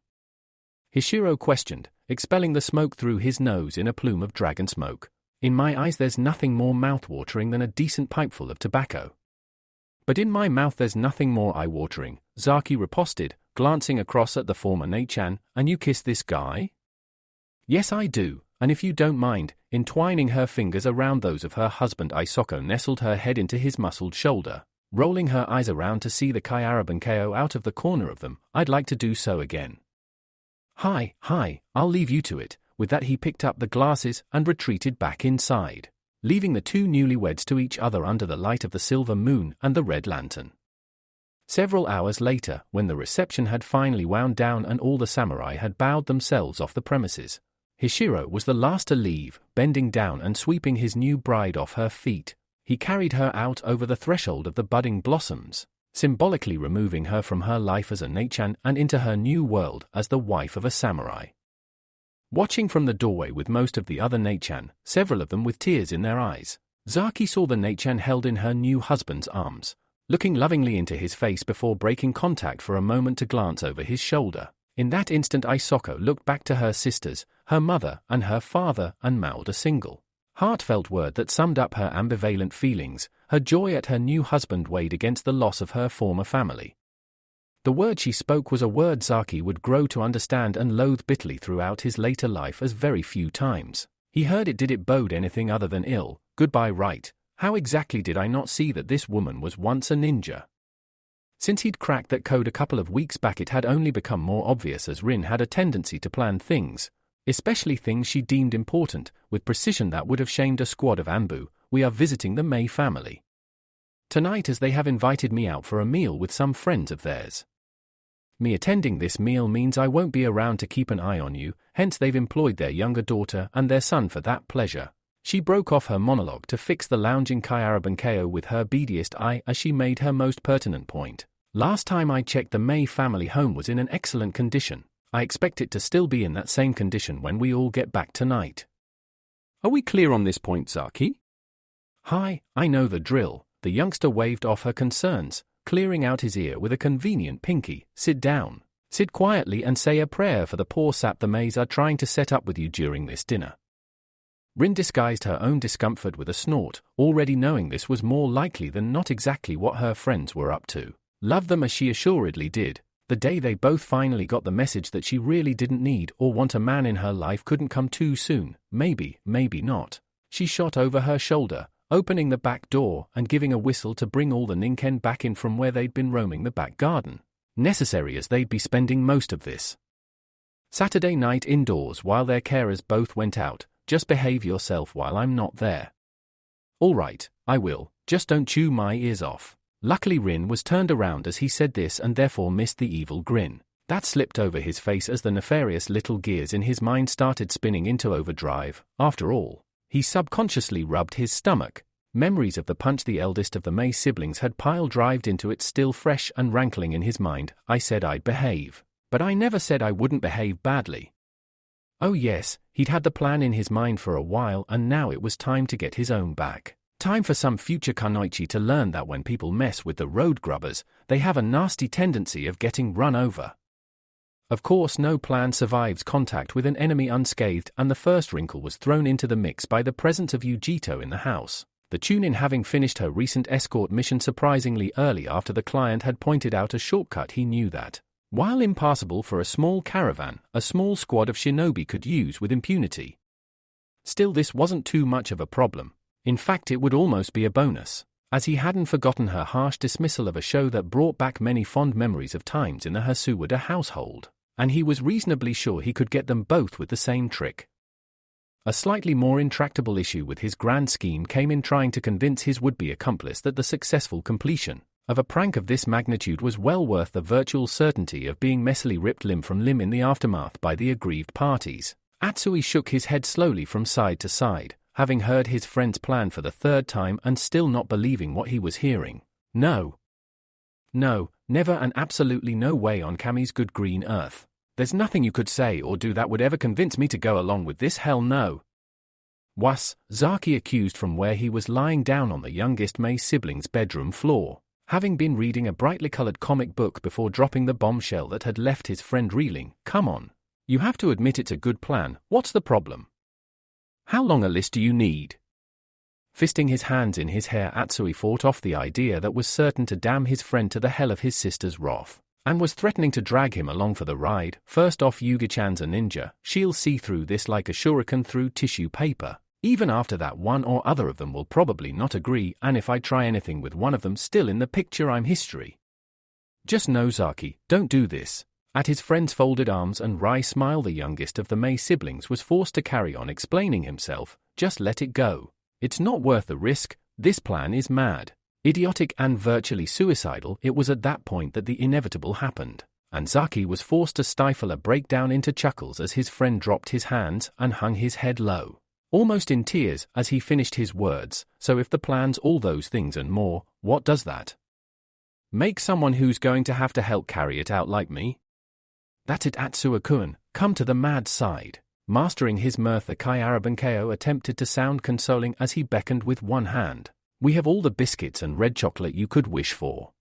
Hishiro questioned, expelling the smoke through his nose in a plume of dragon smoke. In my eyes there's nothing more mouth-watering than a decent pipeful of tobacco. But in my mouth there's nothing more eye-watering, Zaki riposted, glancing across at the former Neichan. And you kiss this guy? Yes I do, and if you don't mind, entwining her fingers around those of her husband. Isoko nestled her head into his muscled shoulder, rolling her eyes around to see the Kyarabunkeo out of the corner of them. I'd like to do so again. Hi, I'll leave you to it. With that he picked up the glasses and retreated back inside, leaving the two newlyweds to each other under the light of the silver moon and the red lantern. Several hours later, when the reception had finally wound down and all the samurai had bowed themselves off the premises, Hishiro was the last to leave, bending down and sweeping his new bride off her feet. He carried her out over the threshold of the budding blossoms, symbolically removing her from her life as a Neichan and into her new world as the wife of a samurai. Watching from the doorway with most of the other Neichan, several of them with tears in their eyes, Zaki saw the Neichan held in her new husband's arms, looking lovingly into his face before breaking contact for a moment to glance over his shoulder. In that instant Isoko looked back to her sisters, her mother and her father, and mouthed a single, heartfelt word that summed up her ambivalent feelings. Her joy at her new husband weighed against the loss of her former family. The word she spoke was a word Zaki would grow to understand and loathe bitterly throughout his later life as very few times he heard it did it bode anything other than ill. Goodbye. Right, how exactly did I not see that this woman was once a ninja? Since he'd cracked that code a couple of weeks back, it had only become more obvious as Rin had a tendency to plan things, especially things she deemed important, with precision that would have shamed a squad of Anbu. We are visiting the Mei family tonight, as they have invited me out for a meal with some friends of theirs. Me attending this meal means I won't be around to keep an eye on you, hence they've employed their younger daughter and their son for that pleasure. She broke off her monologue to fix the lounging Kyarabunkeo with her beadiest eye as she made her most pertinent point. Last time I checked, the Mei family home was in an excellent condition. I expect it to still be in that same condition when we all get back tonight. Are we clear on this point, Zaki? Hi, I know the drill. The youngster waved off her concerns, clearing out his ear with a convenient pinky. Sit down. Sit quietly and say a prayer for the poor sap the Meis are trying to set up with you during this dinner. Rin disguised her own discomfort with a snort, already knowing this was more likely than not exactly what her friends were up to. Love them as she assuredly did. The day they both finally got the message that she really didn't need or want a man in her life couldn't come too soon. Maybe not. She shot over her shoulder, opening the back door and giving a whistle to bring all the Ninken back in from where they'd been roaming the back garden, necessary as they'd be spending most of this Saturday night indoors while their carers both went out. Just behave yourself while I'm not there. All right, I will, just don't chew my ears off. Luckily Rin was turned around as he said this and therefore missed the evil grin that slipped over his face as the nefarious little gears in his mind started spinning into overdrive. After all, he subconsciously rubbed his stomach. Memories of the punch the eldest of the Mei siblings had pile-drived into it still fresh and rankling in his mind. I said I'd behave, but I never said I wouldn't behave badly. Oh yes, he'd had the plan in his mind for a while and now it was time to get his own back. Time for some future kunoichi to learn that when people mess with the road grubbers, they have a nasty tendency of getting run over. Of course, no plan survives contact with an enemy unscathed, and the first wrinkle was thrown into the mix by the presence of Yujito in the house. The Chunin having finished her recent escort mission surprisingly early after the client had pointed out a shortcut he knew that, while impassable for a small caravan, a small squad of shinobi could use with impunity. Still, this wasn't too much of a problem. In fact, it would almost be a bonus, as he hadn't forgotten her harsh dismissal of a show that brought back many fond memories of times in the Hasuwada household, and he was reasonably sure he could get them both with the same trick. A slightly more intractable issue with his grand scheme came in trying to convince his would-be accomplice that the successful completion of a prank of this magnitude was well worth the virtual certainty of being messily ripped limb from limb in the aftermath by the aggrieved parties. Atsui shook his head slowly from side to side, having heard his friend's plan for the third time and still not believing what he was hearing. No. No, never, and absolutely no way on Kami's good green earth. There's nothing you could say or do that would ever convince me to go along with this, hell no. Was, Zaki accused from where he was lying down on the youngest May sibling's bedroom floor, having been reading a brightly colored comic book before dropping the bombshell that had left his friend reeling. Come on. You have to admit it's a good plan. What's the problem? How long a list do you need? Fisting his hands in his hair, Atsui fought off the idea that was certain to damn his friend to the hell of his sister's wrath, and was threatening to drag him along for the ride. First off, Yugi-chan's a ninja. She'll see through this like a shuriken through tissue paper. Even after that, one or other of them will probably not agree, and if I try anything with one of them still in the picture, I'm history. Just know, Zaki, don't do this. At his friend's folded arms and wry smile, the youngest of the May siblings was forced to carry on explaining himself. Just let it go. It's not worth the risk. This plan is mad, idiotic, and virtually suicidal. It was at that point that the inevitable happened, and Zaki was forced to stifle a breakdown into chuckles as his friend dropped his hands and hung his head low, almost in tears as he finished his words. So if the plan's all those things and more, what does that make someone who's going to have to help carry it out like me? That's it, Atsui-kun, come to the mad side. Mastering his mirth, the Kyarabankeo attempted to sound consoling as he beckoned with one hand. We have all the biscuits and red chocolate you could wish for.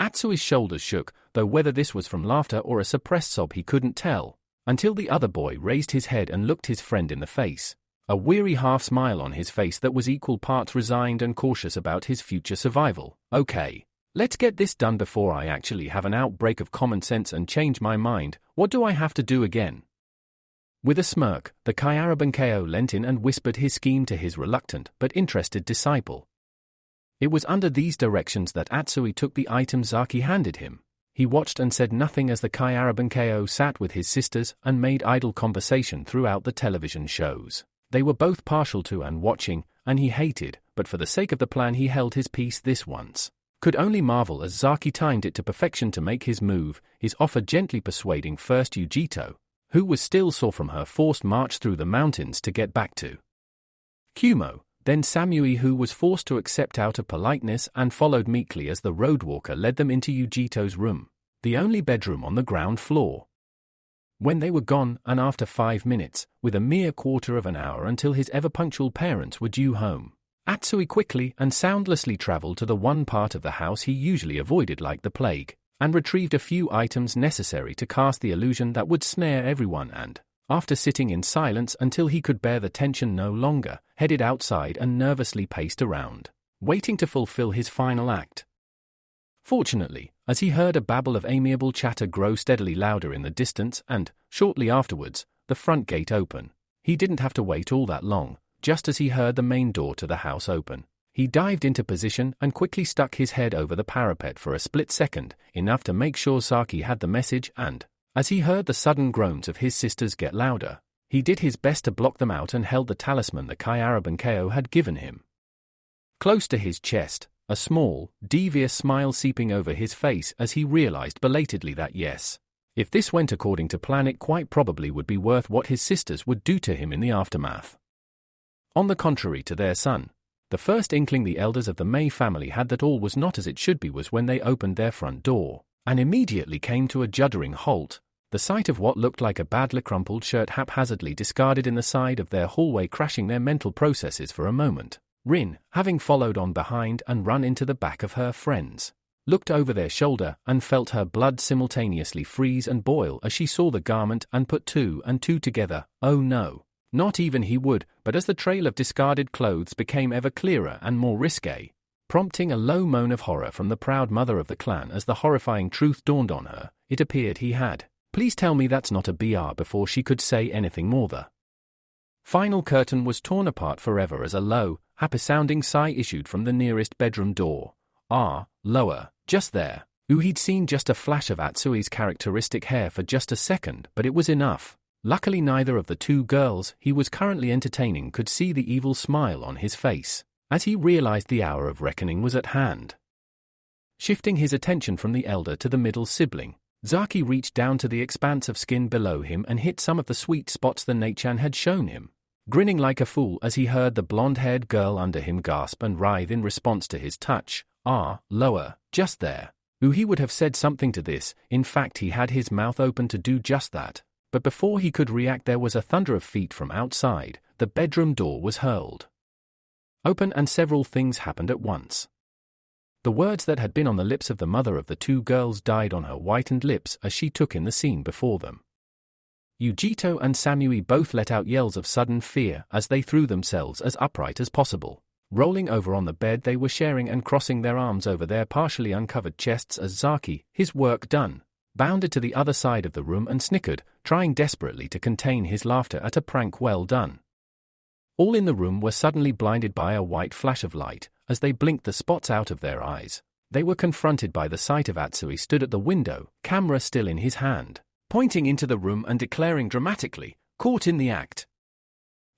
Atsui's shoulders shook, though whether this was from laughter or a suppressed sob he couldn't tell, until the other boy raised his head and looked his friend in the face, a weary half-smile on his face that was equal parts resigned and cautious about his future survival. Okay. Let's get this done before I actually have an outbreak of common sense and change my mind. What do I have to do again? With a smirk, the Kyarabankeo leant in and whispered his scheme to his reluctant but interested disciple. It was under these directions that Atsui took the item Zaki handed him. He watched and said nothing as the Kyarabankeo sat with his sisters and made idle conversation throughout the television shows they were both partial to and watching, and he hated, but for the sake of the plan he held his peace this once. Could only marvel as Zaki timed it to perfection to make his move, his offer gently persuading first Yujito, who was still sore from her forced march through the mountains to get back to Kumo, then Samui, who was forced to accept out of politeness and followed meekly as the roadwalker led them into Yujito's room, the only bedroom on the ground floor. When they were gone, and after 5 minutes, with a mere quarter of an hour until his ever-punctual parents were due home, Atsui quickly and soundlessly traveled to the one part of the house he usually avoided like the plague, and retrieved a few items necessary to cast the illusion that would snare everyone and, after sitting in silence until he could bear the tension no longer, headed outside and nervously paced around, waiting to fulfill his final act. Fortunately, as he heard a babble of amiable chatter grow steadily louder in the distance and, shortly afterwards, the front gate open, he didn't have to wait all that long. Just as he heard the main door to the house open, he dived into position and quickly stuck his head over the parapet for a split second, enough to make sure Zaki had the message, and, as he heard the sudden groans of his sisters get louder, he did his best to block them out and held the talisman the Kyarabankeo had given him close to his chest, a small, devious smile seeping over his face as he realized belatedly that yes, if this went according to plan, it quite probably would be worth what his sisters would do to him in the aftermath. On the contrary to their son, the first inkling the elders of the May family had that all was not as it should be was when they opened their front door, and immediately came to a juddering halt, the sight of what looked like a badly crumpled shirt haphazardly discarded in the side of their hallway crashing their mental processes for a moment. Rin, having followed on behind and run into the back of her friends, looked over their shoulder and felt her blood simultaneously freeze and boil as she saw the garment and put two and two together. Oh no. Not even he would, but as the trail of discarded clothes became ever clearer and more risque, prompting a low moan of horror from the proud mother of the clan as the horrifying truth dawned on her, it appeared he had. Please tell me that's not a BR before she could say anything more. The final curtain was torn apart forever as a low, happy-sounding sigh issued from the nearest bedroom door. Lower, just there. He'd seen just a flash of Atsui's characteristic hair for just a second, but it was enough. Luckily neither of the two girls he was currently entertaining could see the evil smile on his face, as he realized the hour of reckoning was at hand. Shifting his attention from the elder to the middle sibling, Zaki reached down to the expanse of skin below him and hit some of the sweet spots the Neichan had shown him, grinning like a fool as he heard the blonde-haired girl under him gasp and writhe in response to his touch. Lower, just there. He would have said something to this, in fact he had his mouth open to do just that. But before he could react there was a thunder of feet from outside, the bedroom door was hurled open and several things happened at once. The words that had been on the lips of the mother of the two girls died on her whitened lips as she took in the scene before them. Yujito and Samui both let out yells of sudden fear as they threw themselves as upright as possible. Rolling over on the bed they were sharing and crossing their arms over their partially uncovered chests as Zaki, his work done, bounded to the other side of the room and snickered, trying desperately to contain his laughter at a prank well done. All in the room were suddenly blinded by a white flash of light. As they blinked the spots out of their eyes, they were confronted by the sight of Atsui stood at the window, camera still in his hand, pointing into the room and declaring dramatically, "Caught in the act."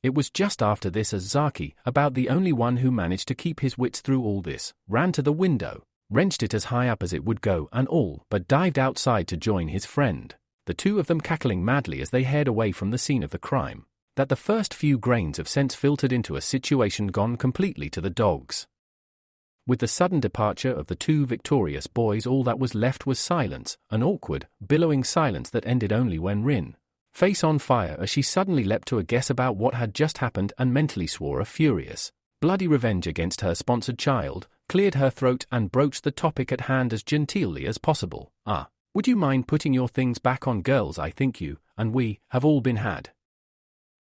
It was just after this as Zaki, about the only one who managed to keep his wits through all this, ran to the window, wrenched it as high up as it would go and all but dived outside to join his friend, the two of them cackling madly as they haired away from the scene of the crime, that the first few grains of sense filtered into a situation gone completely to the dogs. With the sudden departure of the two victorious boys all that was left was silence, an awkward, billowing silence that ended only when Rin, face on fire as she suddenly leapt to a guess about what had just happened and mentally swore a furious, bloody revenge against her sponsored child, cleared her throat and broached the topic at hand as genteelly as possible. Would you mind putting your things back on, girls? I think you, and we, have all been had.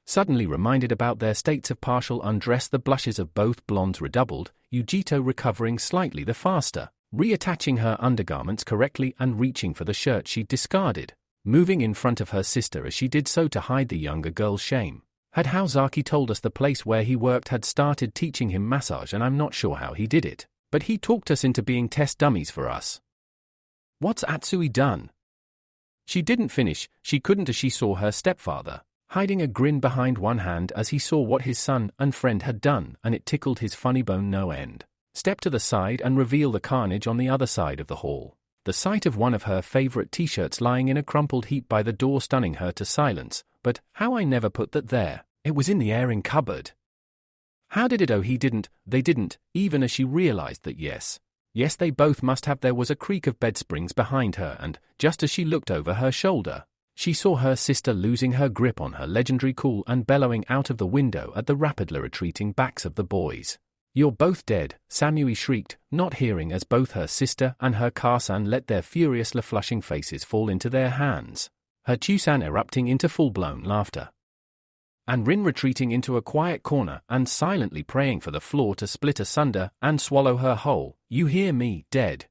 Suddenly reminded about their states of partial undress, the blushes of both blondes redoubled, Yujito recovering slightly the faster, reattaching her undergarments correctly and reaching for the shirt she'd discarded, moving in front of her sister as she did so to hide the younger girl's shame. Had Zaki told us the place where he worked had started teaching him massage, and I'm not sure how he did it, but he talked us into being test dummies for us. What's Atsui done? She didn't finish, she couldn't as she saw her stepfather, hiding a grin behind one hand as he saw what his son and friend had done, and it tickled his funny bone no end. Step to the side and reveal the carnage on the other side of the hall. The sight of one of her favorite t-shirts lying in a crumpled heap by the door stunning her to silence. But how I never put that there. It was in the airing cupboard. How did it? Oh, they didn't, even as she realized that yes, they both must have. There was a creak of bed springs behind her, and, just as she looked over her shoulder, she saw her sister losing her grip on her legendary cool and bellowing out of the window at the rapidly retreating backs of the boys. "You're both dead," Samui shrieked, not hearing as both her sister and her Karsan let their furiously flushing faces fall into their hands, her Chusan erupting into full-blown laughter, and Rin retreating into a quiet corner and silently praying for the floor to split asunder and swallow her whole. "You hear me, dead."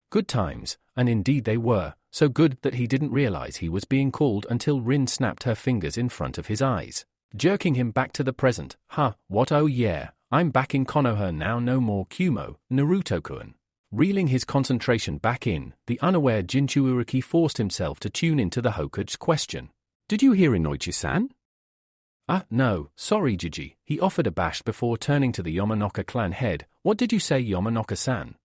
Good times, and indeed they were, so good that he didn't realize he was being called until Rin snapped her fingers in front of his eyes, jerking him back to the present. What? Oh yeah, I'm back in Konoha now, no more Kumo, Naruto-kun. Reeling his concentration back in, the unaware Jinchuuriki forced himself to tune into the Hokage's question. "Did you hear Inoichi-san?" No, sorry Jiji, he offered abashed before turning to the Yamanaka clan head. "What did you say, Yamanaka-san?"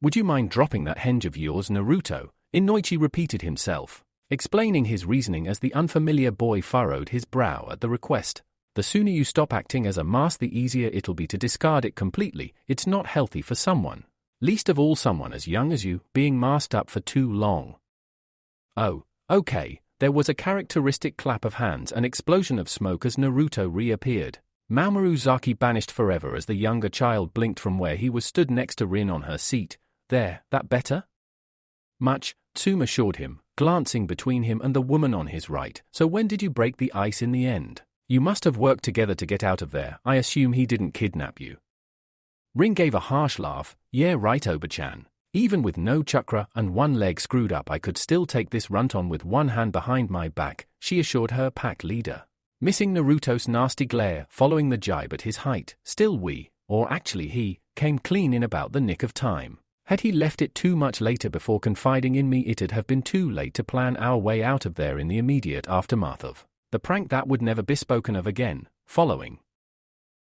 "Would you mind dropping that henge of yours, Naruto?" Inoichi repeated himself, explaining his reasoning as the unfamiliar boy furrowed his brow at the request. "The sooner you stop acting as a mask, the easier it'll be to discard it completely. It's not healthy for someone, least of all someone as young as you, being masked up for too long." "Oh, okay." There was a characteristic clap of hands and explosion of smoke as Naruto reappeared, Mamoru Zaki banished forever as the younger child blinked from where he was stood next to Rin on her seat. There, that better? Much, Tsume assured him, glancing between him and the woman on his right. So when did you break the ice in the end? You must have worked together to get out of there. I assume he didn't kidnap you. Rin gave a harsh laugh. Yeah, right, Oba-chan. Even with no chakra and one leg screwed up, I could still take this runt on with one hand behind my back, she assured her pack leader. Missing Naruto's nasty glare following the jibe at his height, still or actually he, came clean in about the nick of time. Had he left it too much later before confiding in me, it'd have been too late to plan our way out of there in the immediate aftermath of the prank that would never be spoken of again, following.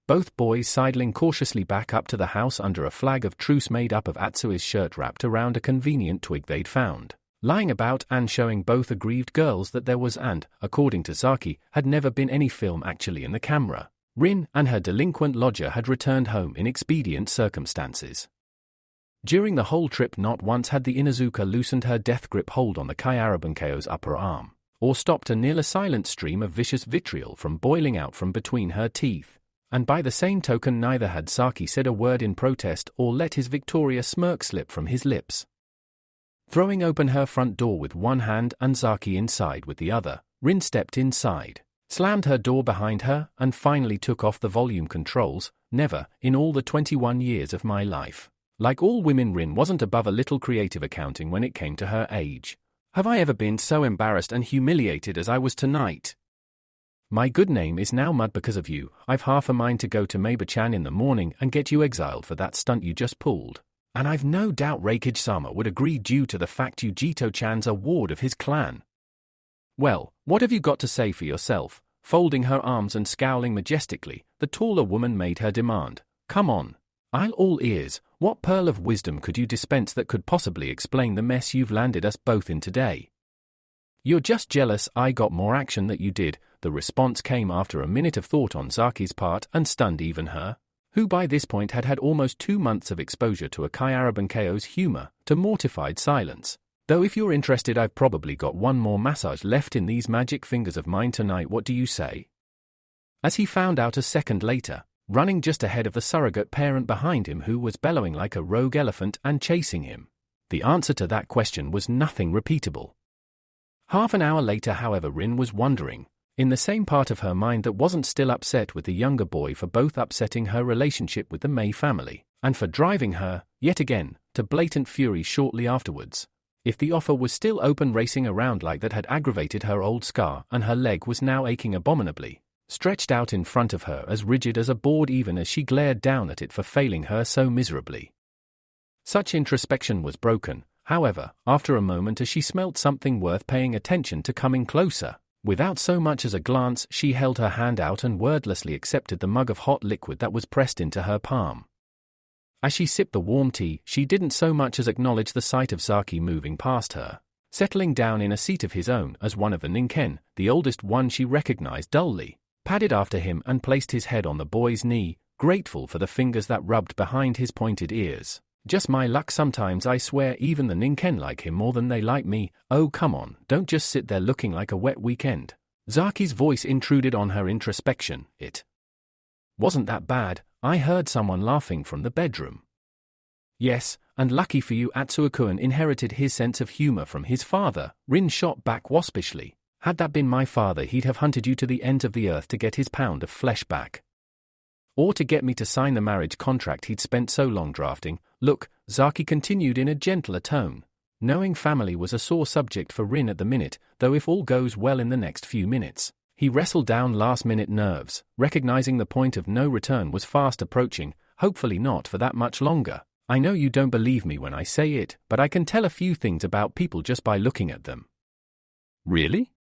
Both boys sidling cautiously back up to the house under a flag of truce made up of Atsui's shirt wrapped around a convenient twig they'd found, lying about and showing both aggrieved girls that there was and, according to Zaki, had never been any film actually in the camera. Rin and her delinquent lodger had returned home in expedient circumstances. During the whole trip not once had the Inuzuka loosened her death grip hold on the Kyarabankeo's upper arm, or stopped a nearly silent stream of vicious vitriol from boiling out from between her teeth. And by the same token neither had Saki said a word in protest or let his Victoria smirk slip from his lips. Throwing open her front door with one hand and Zaki inside with the other, Rin stepped inside, slammed her door behind her, and finally took off the volume controls. Never, in all the 21 years of my life. Like all women, Rin wasn't above a little creative accounting when it came to her age. Have I ever been so embarrassed and humiliated as I was tonight? My good name is now mud because of you. I've half a mind to go to Meiba-chan in the morning and get you exiled for that stunt you just pulled. And I've no doubt Reikage-sama would agree due to the fact Yujito-chan's a ward of his clan. Well, what have you got to say for yourself? Folding her arms and scowling majestically, the taller woman made her demand. Come on. I'll all ears. What pearl of wisdom could you dispense that could possibly explain the mess you've landed us both in today? You're just jealous I got more action than you did. The response came after a minute of thought on Zaki's part and stunned even her, who by this point had had almost 2 months of exposure to a Kyarabankeo's humor, to mortified silence. Though if you're interested, I've probably got one more massage left in these magic fingers of mine tonight. What do you say? As he found out a second later, running just ahead of the surrogate parent behind him who was bellowing like a rogue elephant and chasing him. The answer to that question was nothing repeatable. Half an hour later, however, Rin was wondering, in the same part of her mind that wasn't still upset with the younger boy for both upsetting her relationship with the Mei family, and for driving her, yet again, to blatant fury shortly afterwards. If the offer was still open, racing around like that had aggravated her old scar, and her leg was now aching abominably, stretched out in front of her as rigid as a board even as she glared down at it for failing her so miserably. Such introspection was broken, however, after a moment as she smelt something worth paying attention to coming closer. Without so much as a glance, she held her hand out and wordlessly accepted the mug of hot liquid that was pressed into her palm. As she sipped the warm tea, she didn't so much as acknowledge the sight of Zaki moving past her, settling down in a seat of his own as one of the Ninken, the oldest one she recognized dully, padded after him and placed his head on the boy's knee, grateful for the fingers that rubbed behind his pointed ears. Just my luck sometimes, I swear even the Ninken like him more than they like me. Oh come on, don't just sit there looking like a wet weekend. Zaki's voice intruded on her introspection. It wasn't that bad. I heard someone laughing from the bedroom. Yes, and lucky for you Atsuo-kun inherited his sense of humor from his father, Rin shot back waspishly. Had that been my father, he'd have hunted you to the ends of the earth to get his pound of flesh back. Or to get me to sign the marriage contract he'd spent so long drafting. Look, Zaki continued in a gentler tone. Knowing family was a sore subject for Rin at the minute, though if all goes well in the next few minutes, he wrestled down last-minute nerves, recognizing the point of no return was fast approaching, hopefully not for that much longer. I know you don't believe me when I say it, but I can tell a few things about people just by looking at them. Really?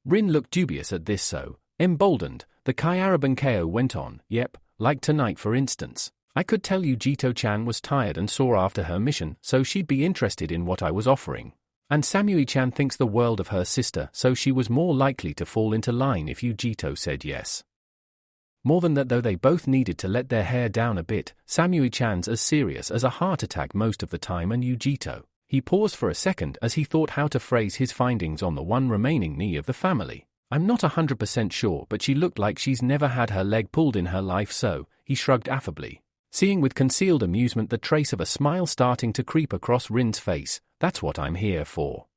Rin looked dubious at this, so, emboldened, the Kyarabankeo went on. Yep, like tonight for instance. I could tell you Jito-chan was tired and sore after her mission, so she'd be interested in what I was offering. And Samui-chan thinks the world of her sister, so she was more likely to fall into line if Jito said yes. More than that though, they both needed to let their hair down a bit. Samui-chan's as serious as a heart attack most of the time, and Jito. He paused for a second as he thought how to phrase his findings on the one remaining knee of the family. I'm not 100% sure, but she looked like she's never had her leg pulled in her life, so, he shrugged affably, seeing with concealed amusement the trace of a smile starting to creep across Rin's face. That's what I'm here for.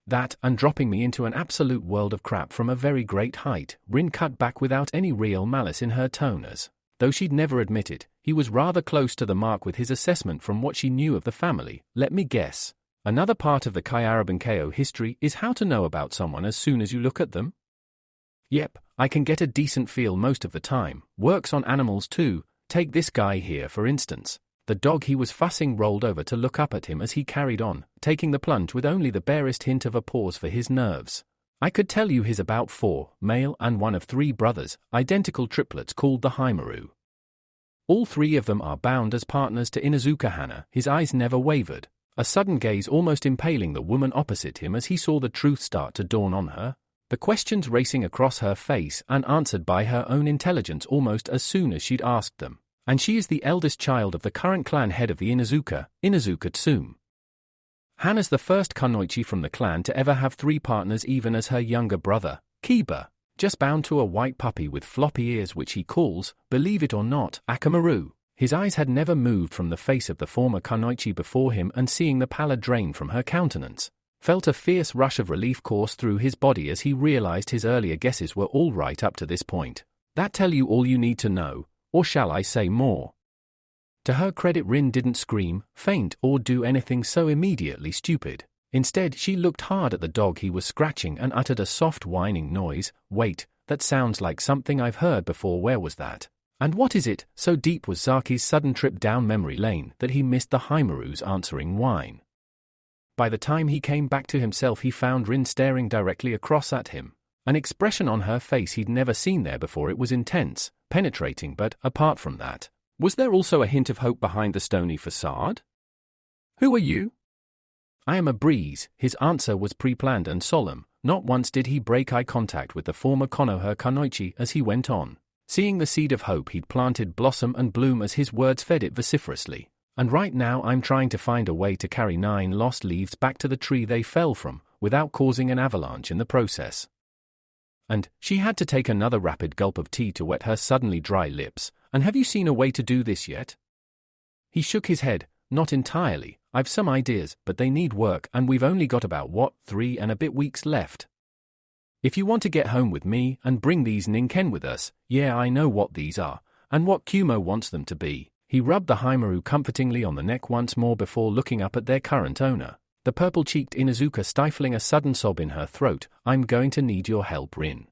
That, and dropping me into an absolute world of crap from a very great height, Rin cut back without any real malice in her tone as, though she'd never admit it, he was rather close to the mark with his assessment from what she knew of the family. Let me guess. Another part of the Kyarabanko history is how to know about someone as soon as you look at them? Yep, I can get a decent feel most of the time. Works on animals too. Take this guy here for instance. The dog he was fussing rolled over to look up at him as he carried on, taking the plunge with only the barest hint of a pause for his nerves. I could tell you he's about 4, male and one of 3 brothers, identical triplets called the Haimaru. All 3 of them are bound as partners to Inuzuka Hana. His eyes never wavered, a sudden gaze almost impaling the woman opposite him as he saw the truth start to dawn on her, the questions racing across her face unanswered by her own intelligence almost as soon as she'd asked them. And she is the eldest child of the current clan head of the Inuzuka Tsume. Hana's the first kunoichi from the clan to ever have 3 partners, even as her younger brother, Kiba, just bound to a white puppy with floppy ears which he calls, believe it or not, Akamaru. His eyes had never moved from the face of the former kunoichi before him, and seeing the pallor drain from her countenance, felt a fierce rush of relief course through his body as he realized his earlier guesses were all right up to this point. That tell you all you need to know? Or shall I say more? To her credit, Rin didn't scream, faint, or do anything so immediately stupid. Instead, she looked hard at the dog he was scratching and uttered a soft whining noise. Wait, that sounds like something I've heard before. Where was that? And what is it? So deep was Zaki's sudden trip down memory lane that he missed the Haimaru's answering whine. By the time he came back to himself, he found Rin staring directly across at him. An expression on her face he'd never seen there before. It was intense, penetrating, but, apart from that, was there also a hint of hope behind the stony facade? Who are you? I am a breeze. His answer was pre-planned and solemn. Not once did he break eye contact with the former Konoha kunoichi as he went on, seeing the seed of hope he'd planted blossom and bloom as his words fed it vociferously. And right now I'm trying to find a way to carry 9 lost leaves back to the tree they fell from, without causing an avalanche in the process. And she had to take another rapid gulp of tea to wet her suddenly dry lips. And have you seen a way to do this yet? He shook his head. Not entirely. I've some ideas, but they need work, and we've only got about 3 and a bit weeks left. If you want to get home with me and bring these Ninken with us, yeah, I know what these are, and what Kumo wants them to be. He rubbed the Haimaru comfortingly on the neck once more before looking up at their current owner, the purple-cheeked Inuzuka, stifling a sudden sob in her throat. I'm going to need your help, Rin.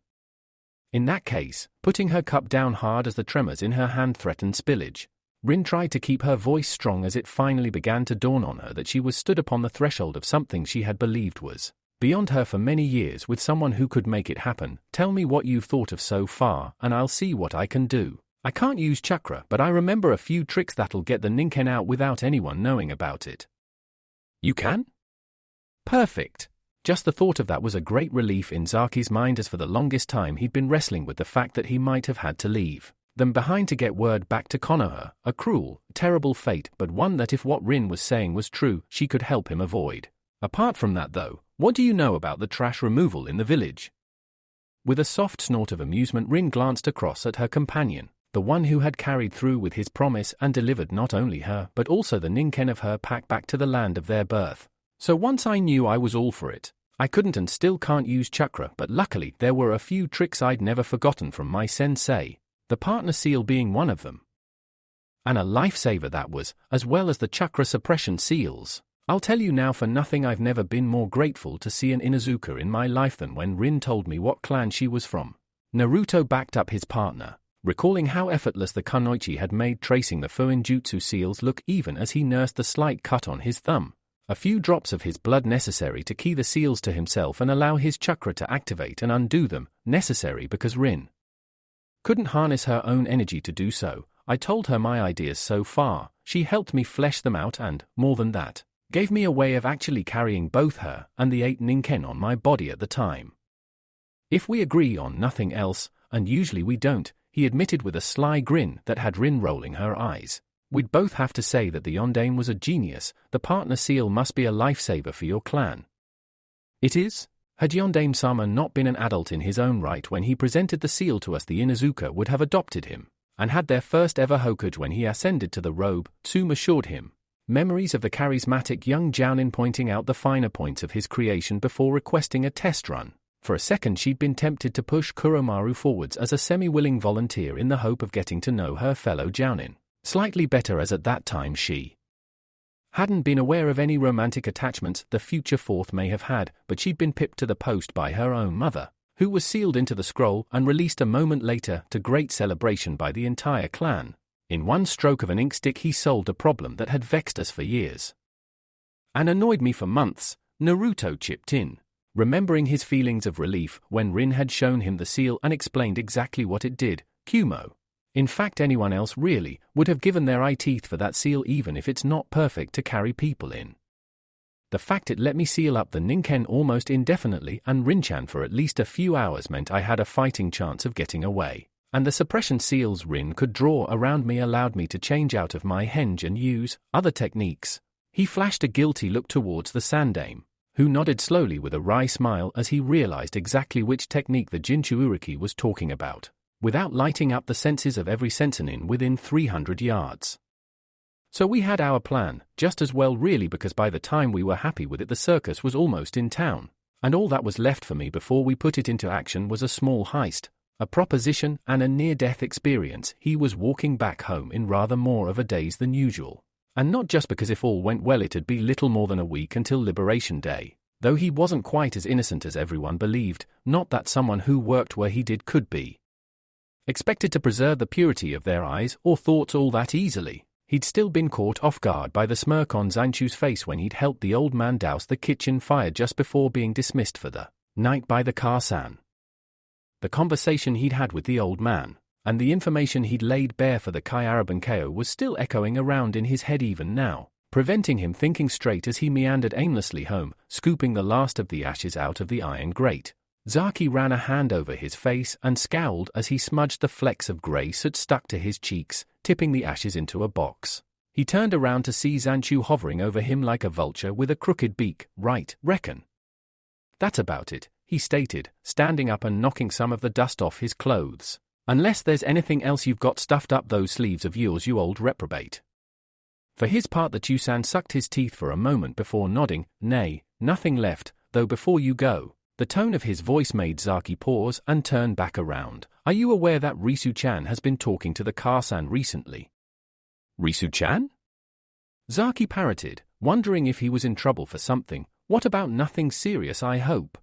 In that case, putting her cup down hard as the tremors in her hand threatened spillage, Rin tried to keep her voice strong as it finally began to dawn on her that she was stood upon the threshold of something she had believed was beyond her for many years, with someone who could make it happen. Tell me what you've thought of so far, and I'll see what I can do. I can't use chakra, but I remember a few tricks that'll get the Ninken out without anyone knowing about it. You can? Perfect. Just the thought of that was a great relief in Zaki's mind, as for the longest time he'd been wrestling with the fact that he might have had to leave them behind to get word back to Konoha. A cruel, terrible fate, but one that, if what Rin was saying was true, she could help him avoid. Apart from that though, what do you know about the trash removal in the village? With a soft snort of amusement, Rin glanced across at her companion, the one who had carried through with his promise and delivered not only her but also the Ninken of her pack back to the land of their birth. So once I knew I was all for it. I couldn't and still can't use chakra, but luckily there were a few tricks I'd never forgotten from my sensei, the partner seal being one of them. And a lifesaver that was, as well as the chakra suppression seals. I'll tell you now for nothing, I've never been more grateful to see an Inuzuka in my life than when Rin told me what clan she was from. Naruto backed up his partner, recalling how effortless the kunoichi had made tracing the fuinjutsu seals look even as he nursed the slight cut on his thumb. A few drops of his blood necessary to key the seals to himself and allow his chakra to activate and undo them, necessary because Rin couldn't harness her own energy to do so. I told her my ideas so far, she helped me flesh them out and, more than that, gave me a way of actually carrying both her and the 8 Ninken on my body at the time. If we agree on nothing else, and usually we don't, he admitted with a sly grin that had Rin rolling her eyes, we'd both have to say that the Yondaime was a genius. The partner seal must be a lifesaver for your clan. It is? Had Yondaime-sama not been an adult in his own right when he presented the seal to us, the Inuzuka would have adopted him, and had their first ever Hokage when he ascended to the robe, Tsume assured him. Memories of the charismatic young Jounin pointing out the finer points of his creation before requesting a test run. For a second she'd been tempted to push Kuromaru forwards as a semi-willing volunteer in the hope of getting to know her fellow Jounin slightly better, as at that time she hadn't been aware of any romantic attachments the future fourth may have had, but she'd been pipped to the post by her own mother, who was sealed into the scroll and released a moment later to great celebration by the entire clan. In one stroke of an inkstick he solved a problem that had vexed us for years and annoyed me for months, Naruto chipped in, remembering his feelings of relief when Rin had shown him the seal and explained exactly what it did. Kumo. In fact, anyone else really would have given their eye teeth for that seal, even if it's not perfect to carry people in. The fact it let me seal up the Ninken almost indefinitely and Rinchan for at least a few hours meant I had a fighting chance of getting away, and the suppression seals Rin could draw around me allowed me to change out of my henge and use other techniques. He flashed a guilty look towards the Sandaime, who nodded slowly with a wry smile as he realized exactly which technique the Jinchuuriki was talking about, without lighting up the senses of every sensenin within 300 yards. So we had our plan, just as well really, because by the time we were happy with it the circus was almost in town, and all that was left for me before we put it into action was a small heist, a proposition and a near-death experience. He was walking back home in rather more of a daze than usual, and not just because if all went well it'd be little more than a week until Liberation Day, though he wasn't quite as innocent as everyone believed, not that someone who worked where he did could be expected to preserve the purity of their eyes or thoughts all that easily. He'd still been caught off guard by the smirk on Zanchu's face when he'd helped the old man douse the kitchen fire just before being dismissed for the night by the Kar-san. The conversation he'd had with the old man, and the information he'd laid bare for the Kyaraban-Ko was still echoing around in his head even now, preventing him thinking straight as he meandered aimlessly home, scooping the last of the ashes out of the iron grate. Zaki ran a hand over his face and scowled as he smudged the flecks of grey soot stuck to his cheeks, tipping the ashes into a box. He turned around to see Zanchu hovering over him like a vulture with a crooked beak. Right, reckon. That's about it, he stated, standing up and knocking some of the dust off his clothes. Unless there's anything else you've got stuffed up those sleeves of yours, you old reprobate. For his part the Chusan sucked his teeth for a moment before nodding. Nay, nothing left, though before you go. The tone of his voice made Zaki pause and turn back around. Are you aware that Risu-chan has been talking to the Kar-san recently? Risu-chan? Zaki parroted, wondering if he was in trouble for something. What about nothing serious, I hope?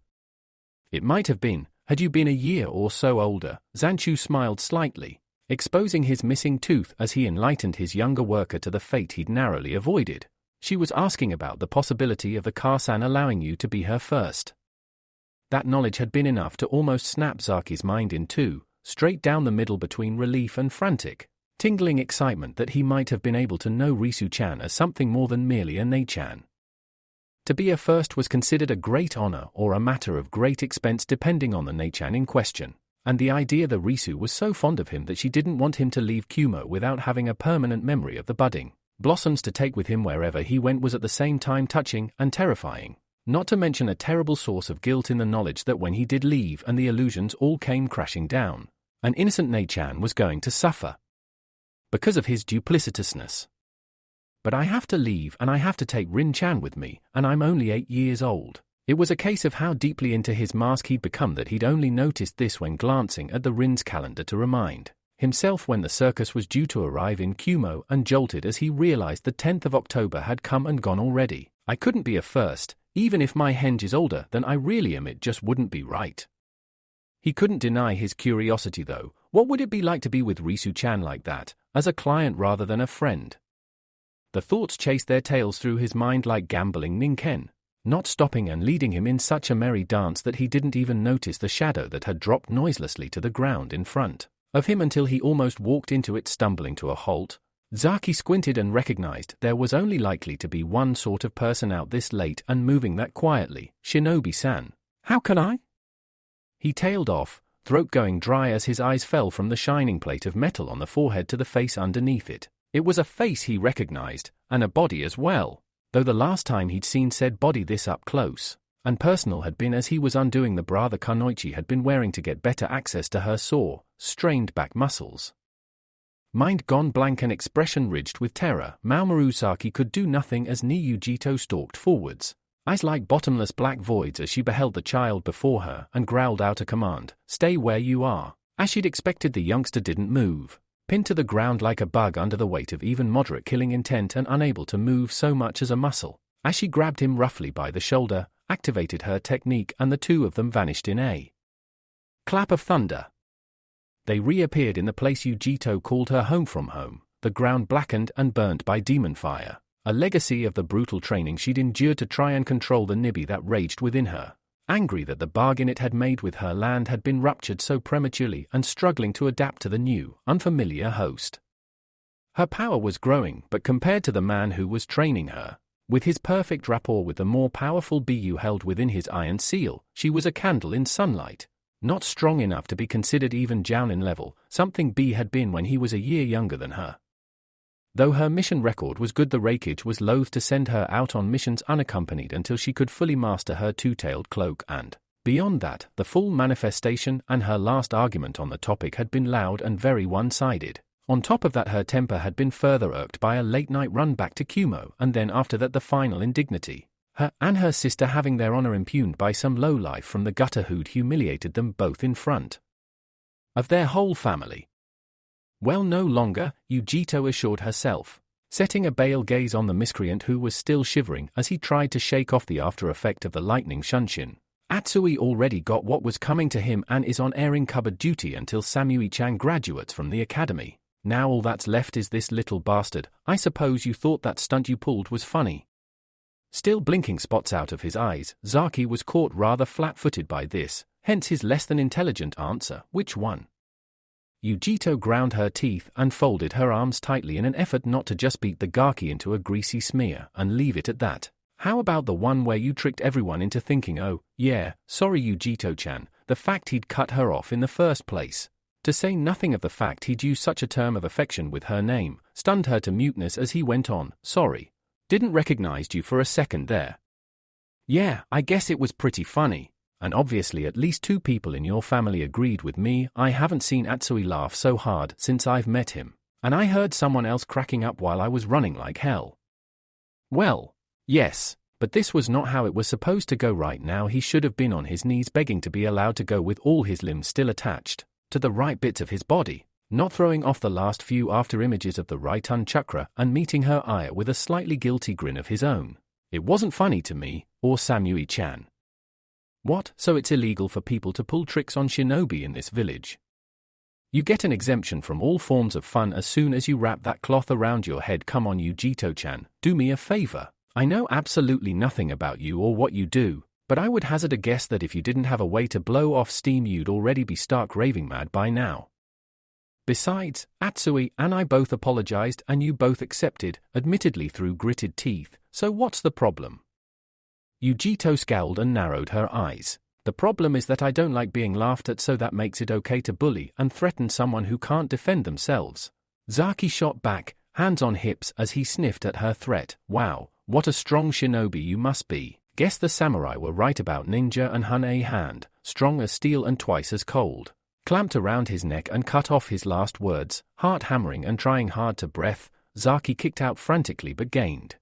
It might have been, had you been a year or so older. Zanchu smiled slightly, exposing his missing tooth as he enlightened his younger worker to the fate he'd narrowly avoided. She was asking about the possibility of the Kar-san allowing you to be her first. That knowledge had been enough to almost snap Zaki's mind in two, straight down the middle between relief and frantic, tingling excitement that he might have been able to know Risu-chan as something more than merely a Nei-chan. To be a first was considered a great honor or a matter of great expense depending on the Nei-chan in question, and the idea that Risu was so fond of him that she didn't want him to leave Kumo without having a permanent memory of the budding blossoms to take with him wherever he went was at the same time touching and terrifying. Not to mention a terrible source of guilt in the knowledge that when he did leave and the illusions all came crashing down, an innocent Nei-chan was going to suffer because of his duplicitousness. But I have to leave and I have to take Rin-chan with me, and I'm only 8 years old. It was a case of how deeply into his mask he'd become that he'd only noticed this when glancing at the Rin's calendar to remind himself when the circus was due to arrive in Kumo, and jolted as he realized the 10th of October had come and gone already. I couldn't be a first. Even if my henge is older than I really am, it just wouldn't be right. He couldn't deny his curiosity though. What would it be like to be with Risu-chan like that, as a client rather than a friend? The thoughts chased their tails through his mind like gambling Ninken, not stopping and leading him in such a merry dance that he didn't even notice the shadow that had dropped noiselessly to the ground in front of him until he almost walked into it, stumbling to a halt. Zaki squinted and recognized there was only likely to be one sort of person out this late and moving that quietly. Shinobi-san. How can I? He tailed off, throat going dry as his eyes fell from the shining plate of metal on the forehead to the face underneath it. It was a face he recognized, and a body as well, though the last time he'd seen said body this up close, and personal had been as he was undoing the bra the Kunoichi had been wearing to get better access to her sore, strained back muscles. Mind gone blank and expression ridged with terror, Mamoru Saki could do nothing as Niyujito stalked forwards, eyes like bottomless black voids as she beheld the child before her and growled out a command, "Stay where you are." As she'd expected, the youngster didn't move, pinned to the ground like a bug under the weight of even moderate killing intent and unable to move so much as a muscle. As she grabbed him roughly by the shoulder, activated her technique, and the two of them vanished in a clap of thunder. They reappeared in the place Yujito called her home from home, the ground blackened and burnt by demon fire, a legacy of the brutal training she'd endured to try and control the Nibi that raged within her, angry that the bargain it had made with her land had been ruptured so prematurely and struggling to adapt to the new, unfamiliar host. Her power was growing, but compared to the man who was training her, with his perfect rapport with the more powerful Bu held within his iron seal, she was a candle in sunlight. Not strong enough to be considered even Jounin level, something B had been when he was a year younger than her. Though her mission record was good, the Raikage was loath to send her out on missions unaccompanied until she could fully master her two-tailed cloak and, beyond that, the full manifestation, and her last argument on the topic had been loud and very one-sided. On top of that, her temper had been further irked by a late-night run back to Kumo, and then after that the final indignity. Her and her sister having their honor impugned by some lowlife from the gutter who'd humiliated them both in front of their whole family. Well, no longer, Yujito assured herself, setting a bale gaze on the miscreant who was still shivering as he tried to shake off the after effect of the lightning shunshin. Atsui already got what was coming to him and is on airing cupboard duty until Samui-chan graduates from the academy. Now all that's left is this little bastard. I suppose you thought that stunt you pulled was funny. Still blinking spots out of his eyes, Zaki was caught rather flat-footed by this, hence his less than intelligent answer. Which one? Yujito ground her teeth and folded her arms tightly in an effort not to just beat the gaki into a greasy smear and leave it at that. How about the one where you tricked everyone into thinking, oh, yeah, sorry Yujito-chan, the fact he'd cut her off in the first place? To say nothing of the fact he'd used such a term of affection with her name, stunned her to muteness as he went on, sorry. Didn't recognize you for a second there. Yeah, I guess it was pretty funny, and obviously at least two people in your family agreed with me. I haven't seen Atsui laugh so hard since I've met him, and I heard someone else cracking up while I was running like hell. Well, yes, but this was not how it was supposed to go. Right now he should have been on his knees begging to be allowed to go with all his limbs still attached to the right bits of his body, not throwing off the last few after images of the right chakra and meeting her eye with a slightly guilty grin of his own. It wasn't funny to me, or Samui-chan. What, so it's illegal for people to pull tricks on shinobi in this village? You get an exemption from all forms of fun as soon as you wrap that cloth around your head. Come on Yujito-chan, do me a favor. I know absolutely nothing about you or what you do, but I would hazard a guess that if you didn't have a way to blow off steam you'd already be stark raving mad by now. Besides, Atsui and I both apologized and you both accepted, admittedly through gritted teeth, so what's the problem? Yujito scowled and narrowed her eyes. The problem is that I don't like being laughed at, so that makes it okay to bully and threaten someone who can't defend themselves. Zaki shot back, hands on hips as he sniffed at her threat. Wow, what a strong shinobi you must be. Guess the samurai were right about ninja and hun a hand, strong as steel and twice as cold. Clamped around his neck and cut off his last words, heart hammering and trying hard to breath, Zaki kicked out frantically but gained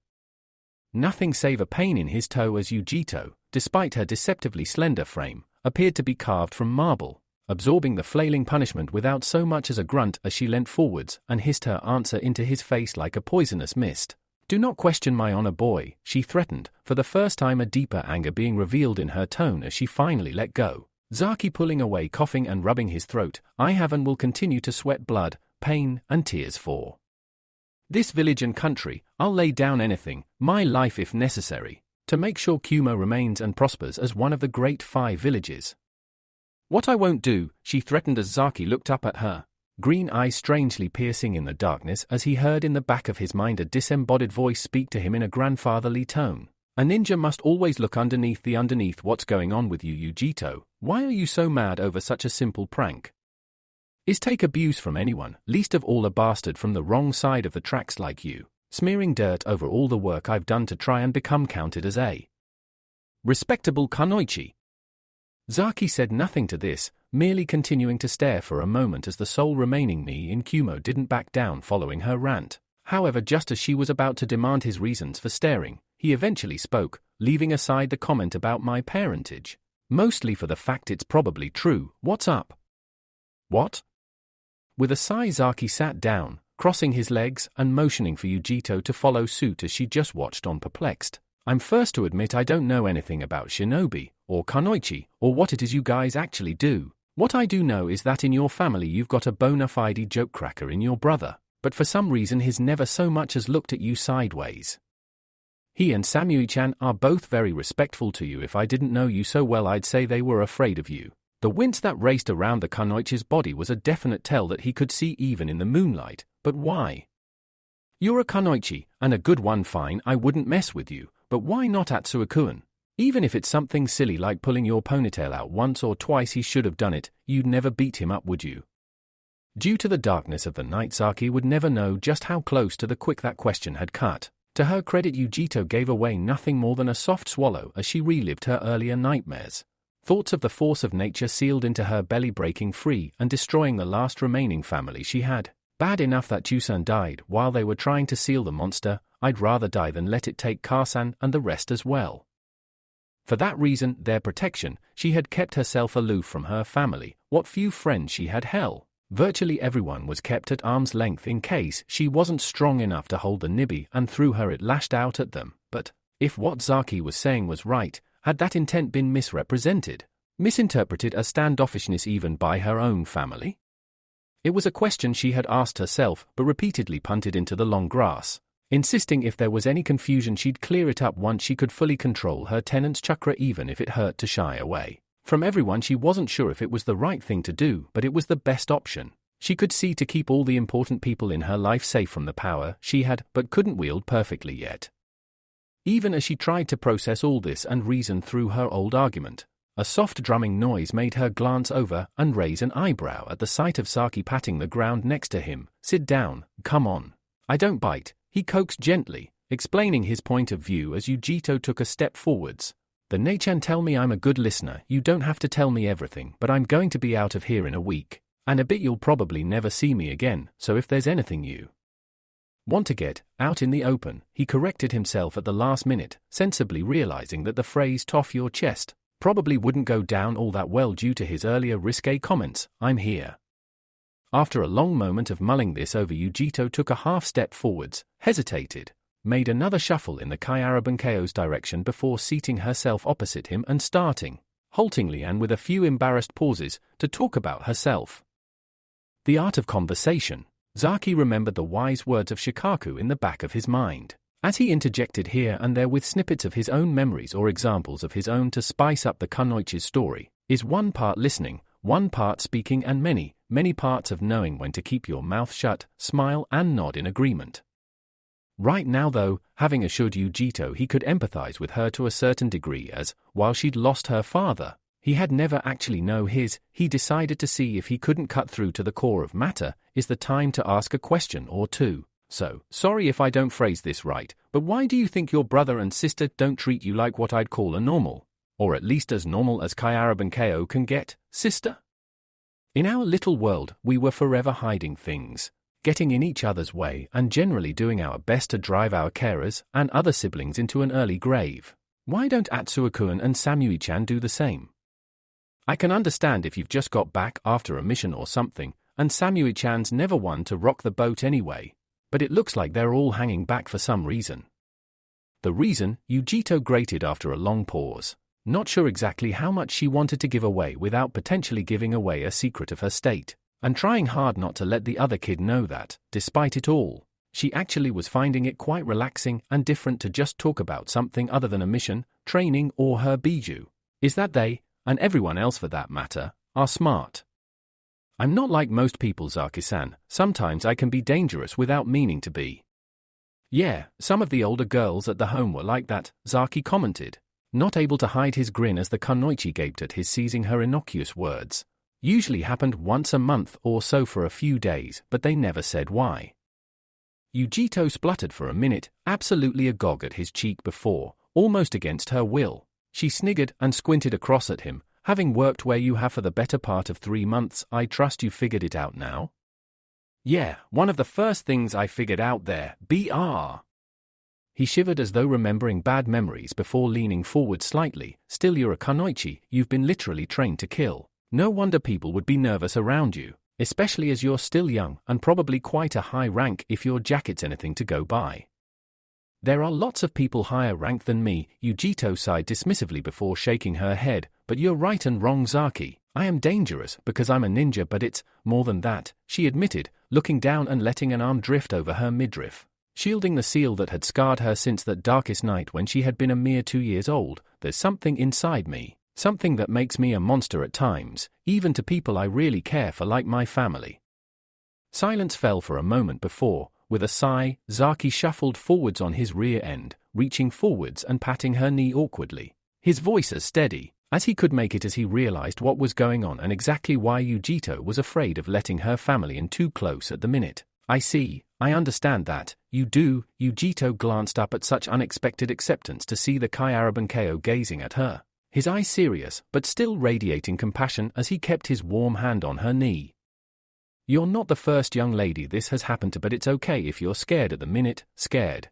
nothing save a pain in his toe as Yujito, despite her deceptively slender frame, appeared to be carved from marble, absorbing the flailing punishment without so much as a grunt as she leant forwards and hissed her answer into his face like a poisonous mist. Do not question my honor, boy, she threatened, for the first time a deeper anger being revealed in her tone as she finally let go. Zaki pulling away, coughing and rubbing his throat. I have and will continue to sweat blood, pain, and tears for this village and country. I'll lay down anything, my life if necessary, to make sure Kumo remains and prospers as one of the great 5 villages. What I won't do, she threatened as Zaki looked up at her, green eyes strangely piercing in the darkness as he heard in the back of his mind a disembodied voice speak to him in a grandfatherly tone. A ninja must always look underneath what's going on with you, Yujito. Why are you so mad over such a simple prank? Is take abuse from anyone, least of all a bastard from the wrong side of the tracks like you, smearing dirt over all the work I've done to try and become counted as a Respectable kunoichi. Zaki said nothing to this, merely continuing to stare for a moment as the sole remaining me in Kumo didn't back down following her rant. However, just as she was about to demand his reasons for staring, he eventually spoke, leaving aside the comment about my parentage. Mostly for the fact it's probably true. What's up? What? With a sigh, Zaki sat down, crossing his legs and motioning for Yujito to follow suit as she just watched on perplexed. I'm first to admit I don't know anything about shinobi, or kunoichi, or what it is you guys actually do. What I do know is that in your family you've got a bona fide joke cracker in your brother, but for some reason he's never so much as looked at you sideways. He and Samui-chan are both very respectful to you. If I didn't know you so well, I'd say they were afraid of you. The wince that raced around the kunoichi's body was a definite tell that he could see even in the moonlight. But why? You're a kunoichi, and a good one. Fine, I wouldn't mess with you, but why not Atsuo-kun? Even if it's something silly like pulling your ponytail out once or twice, he should have done it. You'd never beat him up, would you? Due to the darkness of the night, Zaki would never know just how close to the quick that question had cut. To her credit, Yujito gave away nothing more than a soft swallow as she relived her earlier nightmares. Thoughts of the force of nature sealed into her belly, breaking free and destroying the last remaining family she had. Bad enough that Chusan died while they were trying to seal the monster. I'd rather die than let it take Karsan and the rest as well. For that reason, their protection, she had kept herself aloof from her family. What few friends she had, hell, virtually everyone was kept at arm's length in case she wasn't strong enough to hold the nibby, and through her it lashed out at them. But if what Zaki was saying was right, had that intent been misrepresented, misinterpreted as standoffishness even by her own family? It was a question she had asked herself but repeatedly punted into the long grass, insisting if there was any confusion she'd clear it up once she could fully control her tenant's chakra, even if it hurt to shy away from everyone. She wasn't sure if it was the right thing to do, but it was the best option she could see to keep all the important people in her life safe from the power she had but couldn't wield perfectly yet. Even as she tried to process all this and reason through her old argument, a soft drumming noise made her glance over and raise an eyebrow at the sight of Zaki patting the ground next to him. Sit down, come on. I don't bite, he coaxed gently, explaining his point of view as Yujito took a step forwards. The Nei-chan, tell me I'm a good listener. You don't have to tell me everything, but I'm going to be out of here in a week. And a bit, you'll probably never see me again, so if there's anything you want to get out in the open, he corrected himself at the last minute, sensibly realizing that the phrase "toff your chest" probably wouldn't go down all that well due to his earlier risque comments. I'm here. After a long moment of mulling this over, Yujito took a half step forwards, hesitated, made another shuffle in the Kyarabankeo's direction before seating herself opposite him and starting, haltingly and with a few embarrassed pauses, to talk about herself. The art of conversation. Zaki remembered the wise words of Shikaku in the back of his mind, as he interjected here and there with snippets of his own memories or examples of his own to spice up the kunoichi's story, is one part listening, one part speaking, and many, many parts of knowing when to keep your mouth shut, smile and nod in agreement. Right now though, having assured Yujito he could empathize with her to a certain degree as, while she'd lost her father, he had never actually known his, he decided to see if he couldn't cut through to the core of matter. Is the time to ask a question or two. So, sorry if I don't phrase this right, but why do you think your brother and sister don't treat you like what I'd call a normal, or at least as normal as Kyarabankeo can get, sister? In our little world, we were forever hiding things, getting in each other's way, and generally doing our best to drive our carers and other siblings into an early grave. Why don't Atsuo-kun and Samui-chan do the same? I can understand if you've just got back after a mission or something, and Samui-chan's never one to rock the boat anyway, but it looks like they're all hanging back for some reason. The reason? Yujito grated after a long pause, not sure exactly how much she wanted to give away without potentially giving away a secret of her state, and trying hard not to let the other kid know that, despite it all, she actually was finding it quite relaxing and different to just talk about something other than a mission, training, or her bijou. Is that they, and everyone else for that matter, are smart. I'm not like most people, Zaki-san. Sometimes I can be dangerous without meaning to be. Yeah, some of the older girls at the home were like that, Zaki commented, not able to hide his grin as the kunoichi gaped at his seizing her innocuous words. Usually happened once a month or so for a few days, but they never said why. Yujito spluttered for a minute, absolutely agog at his cheek before, almost against her will, She sniggered and squinted across at him. Having worked where you have for the better part of 3 months, I trust you figured it out now? Yeah, one of the first things I figured out there, BR. He shivered as though remembering bad memories before leaning forward slightly. Still, you're a kunoichi, you've been literally trained to kill. No wonder people would be nervous around you, especially as you're still young and probably quite a high rank if your jacket's anything to go by. There are lots of people higher ranked than me, Yujito sighed dismissively before shaking her head, but you're right and wrong, Zaki. I am dangerous because I'm a ninja, but it's more than that, she admitted, looking down and letting an arm drift over her midriff. Shielding the seal that had scarred her since that darkest night when she had been a mere 2 years old, there's something inside me, something that makes me a monster at times, even to people I really care for like my family. Silence fell for a moment before, with a sigh, Zaki shuffled forwards on his rear end, reaching forwards and patting her knee awkwardly. His voice as steady as he could make it as he realized what was going on and exactly why Yujito was afraid of letting her family in too close at the minute. I see, I understand that, you do. Yujito glanced up at such unexpected acceptance to see the Kai Arabankeo gazing at her, his eyes serious but still radiating compassion as he kept his warm hand on her knee. You're not the first young lady this has happened to, but it's okay if you're scared at the minute, scared.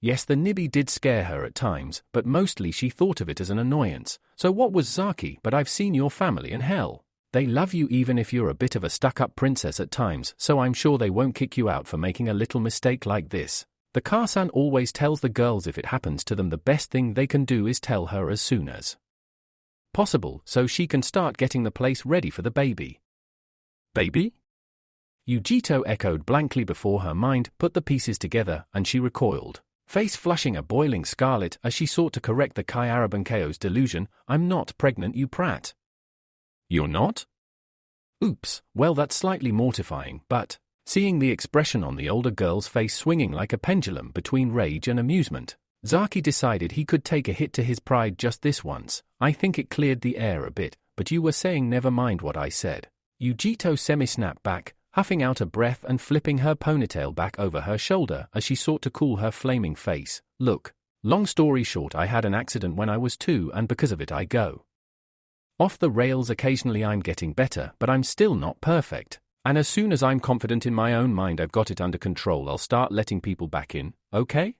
Yes, the nibby did scare her at times, but mostly she thought of it as an annoyance. So what was Zaki? But I've seen your family and hell, they love you even if you're a bit of a stuck-up princess at times, so I'm sure they won't kick you out for making a little mistake like this. The Car-san always tells the girls if it happens to them the best thing they can do is tell her as soon as possible so she can start getting the place ready for the baby. Baby? Yujito echoed blankly before her mind put the pieces together and she recoiled, face flushing a boiling scarlet as she sought to correct the Kai Arabankeo's delusion. I'm not pregnant, you prat. You're not? Oops, well that's slightly mortifying, but, seeing the expression on the older girl's face swinging like a pendulum between rage and amusement, Zaki decided he could take a hit to his pride just this once. I think it cleared the air a bit, but you were saying never mind what I said. Yujito semi-snapped back, huffing out a breath and flipping her ponytail back over her shoulder as she sought to cool her flaming face. Look, long story short, I had an accident when I was 2 and because of it I go off the rails occasionally. I'm getting better, but I'm still not perfect. And as soon as I'm confident in my own mind I've got it under control, I'll start letting people back in, okay?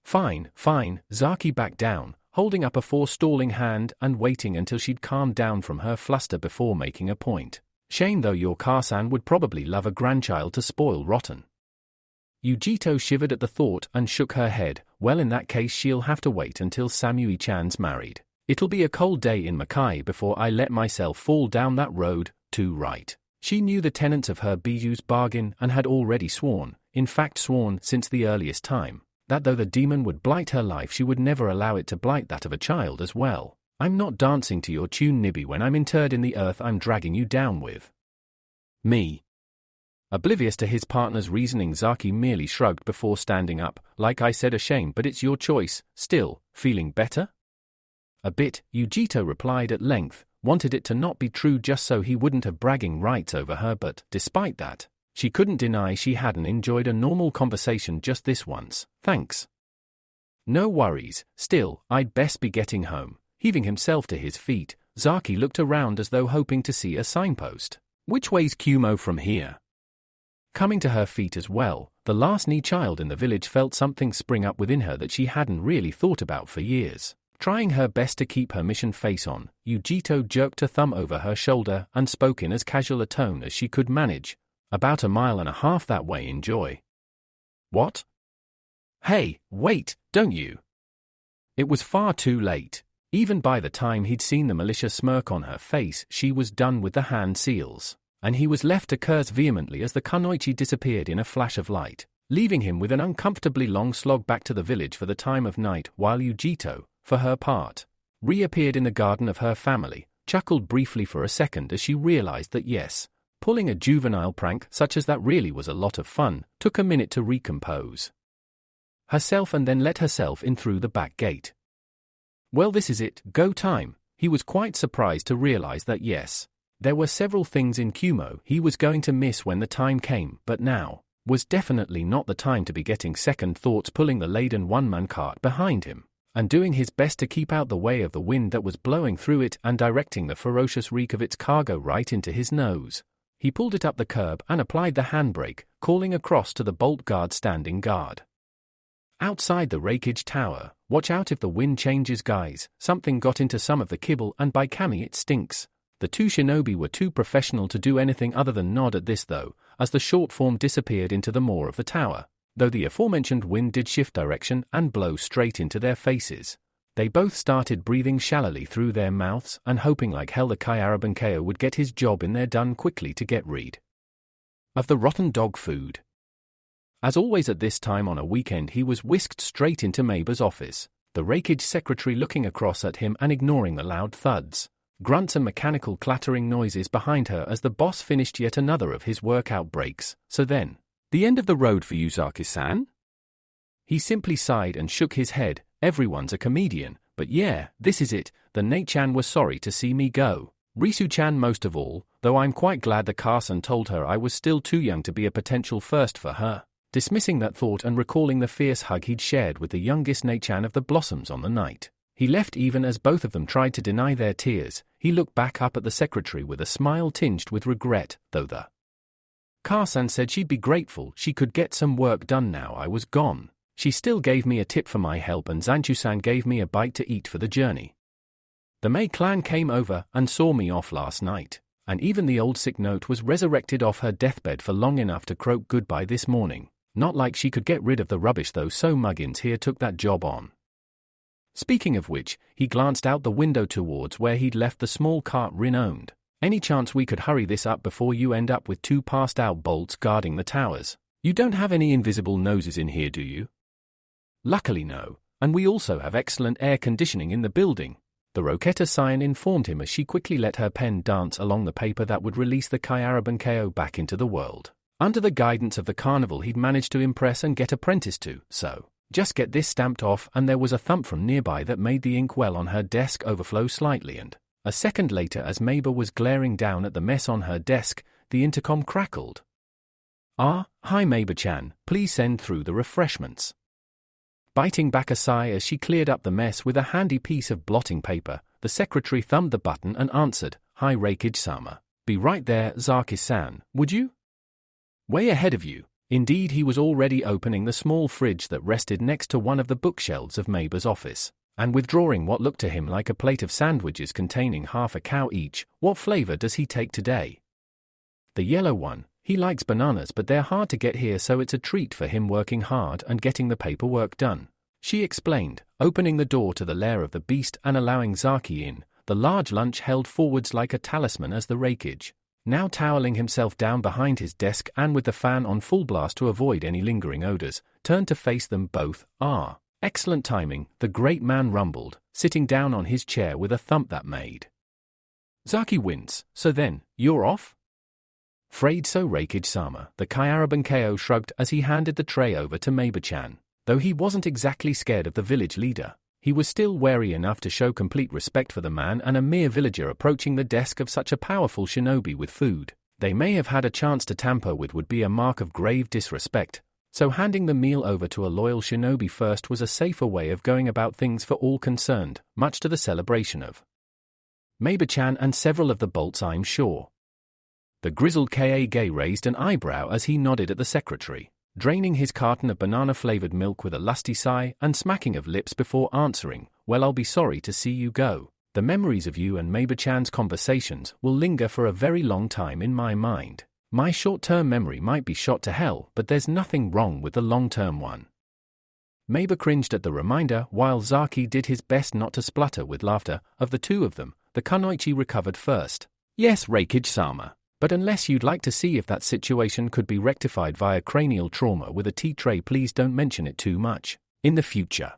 Fine, fine, Zaki backed down, holding up a forestalling hand and waiting until she'd calmed down from her fluster before making a point. Shame though, your Car-san would probably love a grandchild to spoil rotten. Yujito shivered at the thought and shook her head. Well, in that case she'll have to wait until Samui-chan's married. It'll be a cold day in Makai before I let myself fall down that road, too right. She knew the tenets of her biju's bargain and had already sworn, in fact sworn since the earliest time, that though the demon would blight her life she would never allow it to blight that of a child as well. I'm not dancing to your tune, Nibby, when I'm interred in the earth I'm dragging you down with. Me. Oblivious to his partner's reasoning, Zaki merely shrugged before standing up. Like I said, a shame, but it's your choice. Still, feeling better? A bit, Yujito replied at length, wanted it to not be true just so he wouldn't have bragging rights over her, but, despite that, she couldn't deny she hadn't enjoyed a normal conversation just this once. Thanks. No worries, still, I'd best be getting home. Heaving himself to his feet, Zaki looked around as though hoping to see a signpost. Which way's Kumo from here? Coming to her feet as well, the last knee child in the village felt something spring up within her that she hadn't really thought about for years. Trying her best to keep her mission face on, Yujito jerked a thumb over her shoulder and spoke in as casual a tone as she could manage. About 1.5 miles that way, enjoy. What? Hey, wait, don't you? It was far too late. Even by the time he'd seen the malicious smirk on her face, she was done with the hand seals, and he was left to curse vehemently as the kunoichi disappeared in a flash of light, leaving him with an uncomfortably long slog back to the village for the time of night, while Yujito, for her part, reappeared in the garden of her family, chuckled briefly for a second as she realized that yes, pulling a juvenile prank such as that really was a lot of fun, took a minute to recompose herself and then let herself in through the back gate. Well, this is it, go time. He was quite surprised to realize that yes, there were several things in Kumo he was going to miss when the time came, but now was definitely not the time to be getting second thoughts pulling the laden one-man cart behind him. and doing his best to keep out the way of the wind that was blowing through it and directing the ferocious reek of its cargo right into his nose. He pulled it up the curb and applied the handbrake, calling across to the bolt guard standing guard. Outside the rakeage tower, watch out if the wind changes, guys. Something got into some of the kibble and by Kami it stinks. The two shinobi were too professional to do anything other than nod at this though, as the short form disappeared into the maw of the tower. Though the aforementioned wind did shift direction and blow straight into their faces. They both started breathing shallowly through their mouths and hoping like hell the Kyarabankeo would get his job in there done quickly to get rid of the rotten dog food. As always at this time on a weekend he was whisked straight into Maber's office, the rakeage secretary looking across at him and ignoring the loud thuds, grunts and mechanical clattering noises behind her as the boss finished yet another of his workout breaks. So then, the end of the road for you, Zaki-san? He simply sighed and shook his head. Everyone's a comedian, but yeah, this is it. The Nate-chan was sorry to see me go. Risu-chan most of all, though I'm quite glad the Carson told her I was still too young to be a potential first for her. Dismissing that thought and recalling the fierce hug he'd shared with the youngest Nate-chan of the Blossoms on the night he left, even as both of them tried to deny their tears, he looked back up at the secretary with a smile tinged with regret, though the Carson said she'd be grateful she could get some work done now I was gone. She still gave me a tip for my help and Zanchu-san gave me a bite to eat for the journey. The Mei clan came over and saw me off last night, and even the old sick note was resurrected off her deathbed for long enough to croak goodbye this morning. Not like she could get rid of the rubbish though, so Muggins here took that job on. Speaking of which, he glanced out the window towards where he'd left the small cart Rin owned. Any chance we could hurry this up before you end up with two passed out bolts guarding the towers? You don't have any invisible noses in here, do you? Luckily no, and we also have excellent air conditioning in the building. The Roketa Scion informed him as she quickly let her pen dance along the paper that would release the Kyarabankeo back into the world. Under the guidance of the carnival he'd managed to impress and get apprenticed to, so just get this stamped off, and there was a thump from nearby that made the inkwell on her desk overflow slightly, and a second later as Maber was glaring down at the mess on her desk, the intercom crackled. "Ah, hi Maber-chan, please send through the refreshments." Biting back a sigh as she cleared up the mess with a handy piece of blotting paper, the secretary thumbed the button and answered, "Hi Raikage-sama. Be right there, Zaki-san, would you?" "Way ahead of you." Indeed, he was already opening the small fridge that rested next to one of the bookshelves of Maber's office, and withdrawing what looked to him like a plate of sandwiches containing half a cow each. "What flavor does he take today?" "The yellow one. He likes bananas, but they're hard to get here, so it's a treat for him working hard and getting the paperwork done," she explained, opening the door to the lair of the beast and allowing Zaki in, the large lunch held forwards like a talisman as the rakeage, now toweling himself down behind his desk and with the fan on full blast to avoid any lingering odors, turned to face them both. "Ah, excellent timing," the great man rumbled, sitting down on his chair with a thump that made Zaki wince. "So then, you're off?" "'Fraid so, Raikage-sama," the Kyarabankeo shrugged as he handed the tray over to Maber-chan. Though he wasn't exactly scared of the village leader, he was still wary enough to show complete respect for the man and a mere villager approaching the desk of such a powerful shinobi with food they may have had a chance to tamper with would be a mark of grave disrespect, so handing the meal over to a loyal shinobi first was a safer way of going about things for all concerned, much to the celebration of Maber-chan and several of the bolts, I'm sure. The grizzled Ka-Gay raised an eyebrow as he nodded at the secretary, draining his carton of banana-flavored milk with a lusty sigh and smacking of lips before answering, "Well, I'll be sorry to see you go. The memories of you and Maber-chan's conversations will linger for a very long time in my mind. My short-term memory might be shot to hell, but there's nothing wrong with the long-term one." Maber cringed at the reminder while Zaki did his best not to splutter with laughter. Of the two of them, the Kunoichi recovered first. "Yes, Raikage-sama. But unless you'd like to see if that situation could be rectified via cranial trauma with a tea tray, please don't mention it too much in the future."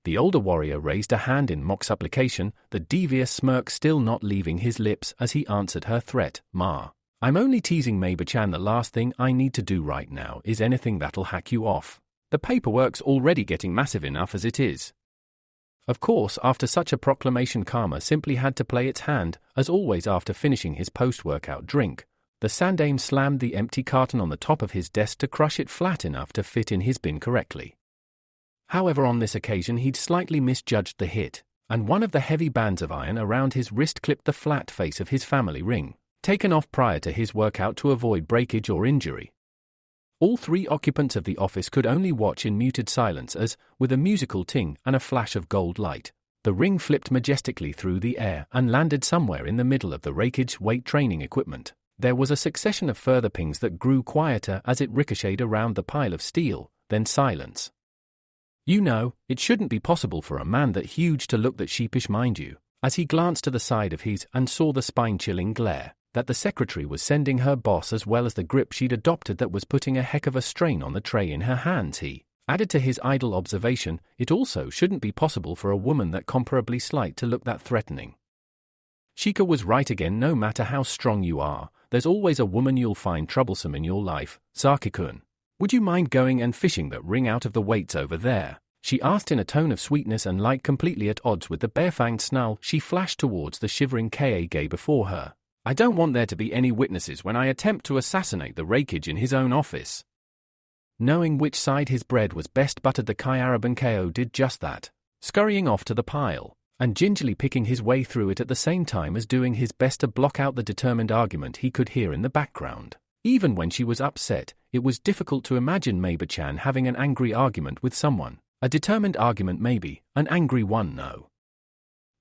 The older warrior raised a hand in mock supplication, the devious smirk still not leaving his lips as he answered her threat. "Ma, I'm only teasing Maber-chan. The last thing I need to do right now is anything that'll hack you off. The paperwork's already getting massive enough as it is." Of course, after such a proclamation, karma simply had to play its hand. As always, after finishing his post-workout drink, the Sandame slammed the empty carton on the top of his desk to crush it flat enough to fit in his bin correctly. However, on this occasion he'd slightly misjudged the hit, and one of the heavy bands of iron around his wrist clipped the flat face of his family ring, taken off prior to his workout to avoid breakage or injury. All three occupants of the office could only watch in muted silence as, with a musical ting and a flash of gold light, the ring flipped majestically through the air and landed somewhere in the middle of the rake's weight training equipment. There was a succession of further pings that grew quieter as it ricocheted around the pile of steel, then silence. You know, it shouldn't be possible for a man that huge to look that sheepish, mind you, as he glanced to the side of his and saw the spine-chilling glare that the secretary was sending her boss, as well as the grip she'd adopted that was putting a heck of a strain on the tray in her hands. He added to his idle observation, it also shouldn't be possible for a woman that comparably slight to look that threatening. Sheikah was right again. No matter how strong you are, there's always a woman you'll find troublesome in your life. Zaki-kun, would you mind going and fishing that ring out of the weights over there? She asked in a tone of sweetness and like completely at odds with the bare-fanged snarl she flashed towards the shivering Kage before her. I don't want there to be any witnesses when I attempt to assassinate the Rakage in his own office. Knowing which side his bread was best buttered, the Kyaraban Ko did just that, scurrying off to the pile, and gingerly picking his way through it at the same time as doing his best to block out the determined argument he could hear in the background. Even when she was upset, it was difficult to imagine Meiba-chan having an angry argument with someone. A determined argument maybe, an angry one no.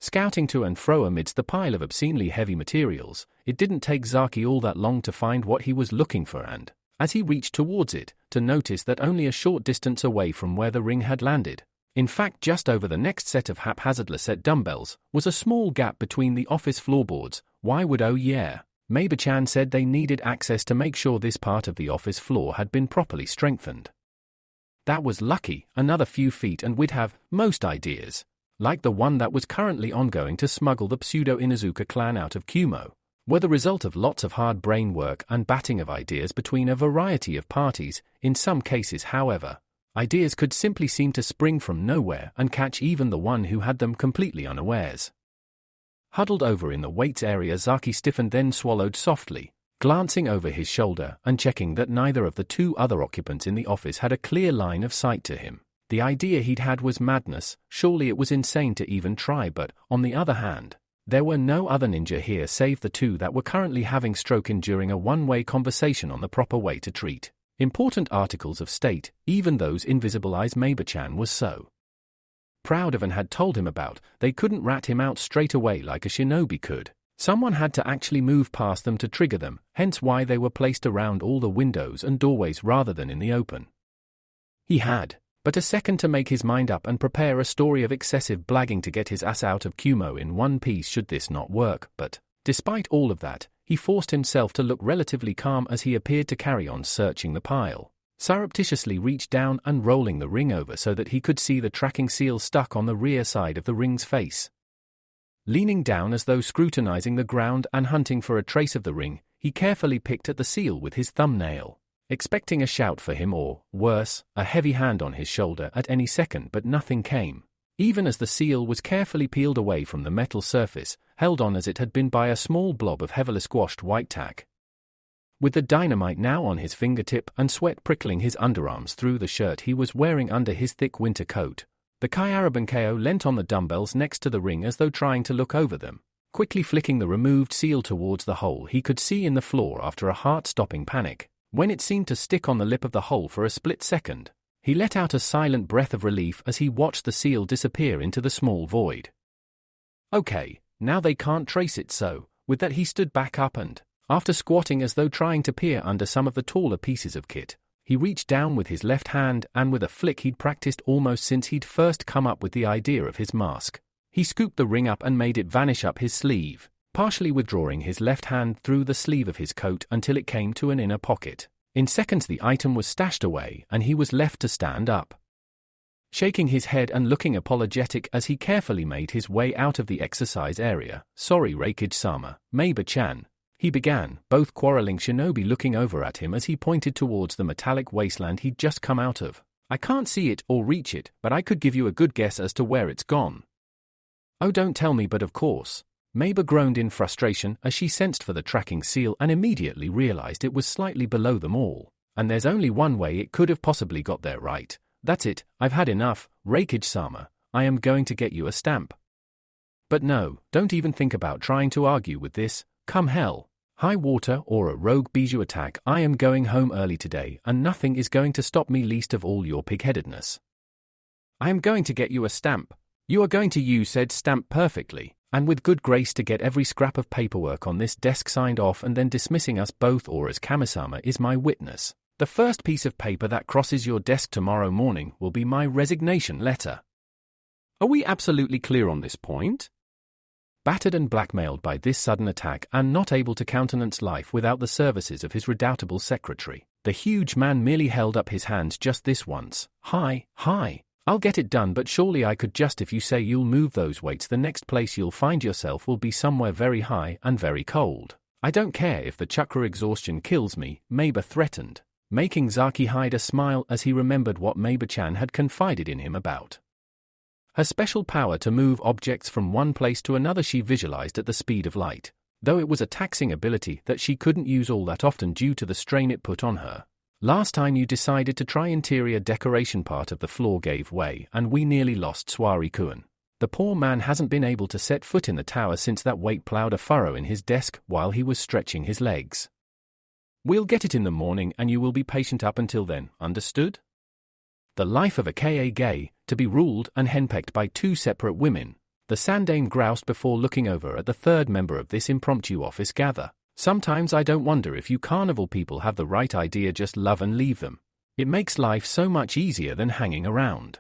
Scouting to and fro amidst the pile of obscenely heavy materials, it didn't take Zaki all that long to find what he was looking for and, as he reached towards it, to notice that only a short distance away from where the ring had landed, in fact just over the next set of haphazardly set dumbbells, was a small gap between the office floorboards. Why would Meiba-chan said they needed access to make sure this part of the office floor had been properly strengthened. That was lucky, another few feet and we'd have most ideas, like the one that was currently ongoing to smuggle the pseudo-Inuzuka clan out of Kumo, were the result of lots of hard brain work and batting of ideas between a variety of parties. In some cases, however, ideas could simply seem to spring from nowhere and catch even the one who had them completely unawares. Huddled over in the weights area, Zaki stiffened, then swallowed softly, glancing over his shoulder and checking that neither of the two other occupants in the office had a clear line of sight to him. The idea he'd had was madness. Surely it was insane to even try, but, on the other hand, there were no other ninja here save the two that were currently having stroking during a one-way conversation on the proper way to treat important articles of state, even those invisible eyes Meiba-chan was so proud of and had told him about. They couldn't rat him out straight away like a shinobi could. Someone had to actually move past them to trigger them, hence why they were placed around all the windows and doorways rather than in the open. He had but a second to make his mind up and prepare a story of excessive blagging to get his ass out of Kumo in one piece should this not work, but, despite all of that, he forced himself to look relatively calm as he appeared to carry on searching the pile, surreptitiously reached down and rolling the ring over so that he could see the tracking seal stuck on the rear side of the ring's face. Leaning down as though scrutinizing the ground and hunting for a trace of the ring, he carefully picked at the seal with his thumbnail, expecting a shout for him or, worse, a heavy hand on his shoulder at any second, but nothing came. Even as the seal was carefully peeled away from the metal surface, held on as it had been by a small blob of heavily squashed white tack. With the dynamite now on his fingertip and sweat prickling his underarms through the shirt he was wearing under his thick winter coat, the Kyaraban Ko leant on the dumbbells next to the ring as though trying to look over them, quickly flicking the removed seal towards the hole he could see in the floor after a heart-stopping panic. When it seemed to stick on the lip of the hole for a split second, he let out a silent breath of relief as he watched the seal disappear into the small void. Okay, now they can't trace it, so, with that he stood back up and, after squatting as though trying to peer under some of the taller pieces of kit, he reached down with his left hand and with a flick he'd practiced almost since he'd first come up with the idea of his mask, he scooped the ring up and made it vanish up his sleeve, partially withdrawing his left hand through the sleeve of his coat until it came to an inner pocket. In seconds the item was stashed away and he was left to stand up, shaking his head and looking apologetic as he carefully made his way out of the exercise area. Sorry Rakage-sama, Meiba-chan, he began, both quarreling shinobi looking over at him as he pointed towards the metallic wasteland he'd just come out of. I can't see it or reach it, but I could give you a good guess as to where it's gone. Oh, don't tell me, but of course. Meiba groaned in frustration as she sensed for the tracking seal and immediately realized it was slightly below them all, and there's only one way it could have possibly got there, right? That's it, I've had enough, Raikage-sama, I am going to get you a stamp. But no, don't even think about trying to argue with this, come hell, high water or a rogue bijou attack, I am going home early today and nothing is going to stop me, least of all your pig-headedness. I am going to get you a stamp. You are going to use said stamp perfectly, and with good grace to get every scrap of paperwork on this desk signed off and then dismissing us both, or as Kamisama is my witness, the first piece of paper that crosses your desk tomorrow morning will be my resignation letter. Are we absolutely clear on this point? Battered and blackmailed by this sudden attack and not able to countenance life without the services of his redoubtable secretary, the huge man merely held up his hands just this once. Hi, I'll get it done, but surely I could just, if you say you'll move those weights, the next place you'll find yourself will be somewhere very high and very cold. I don't care if the chakra exhaustion kills me, Meiba threatened, making Zaki hide a smile as he remembered what Meiba-chan had confided in him about her special power to move objects from one place to another she visualized at the speed of light, though it was a taxing ability that she couldn't use all that often due to the strain it put on her. Last time you decided to try interior decoration, part of the floor gave way and we nearly lost Suari-kun. The poor man hasn't been able to set foot in the tower since that weight plowed a furrow in his desk while he was stretching his legs. We'll get it in the morning and you will be patient up until then, understood? The life of a Ka-gay, to be ruled and henpecked by two separate women, the Sandane groused before looking over at the third member of this impromptu office gather. Sometimes I don't wonder if you carnival people have the right idea, just love and leave them. It makes life so much easier than hanging around.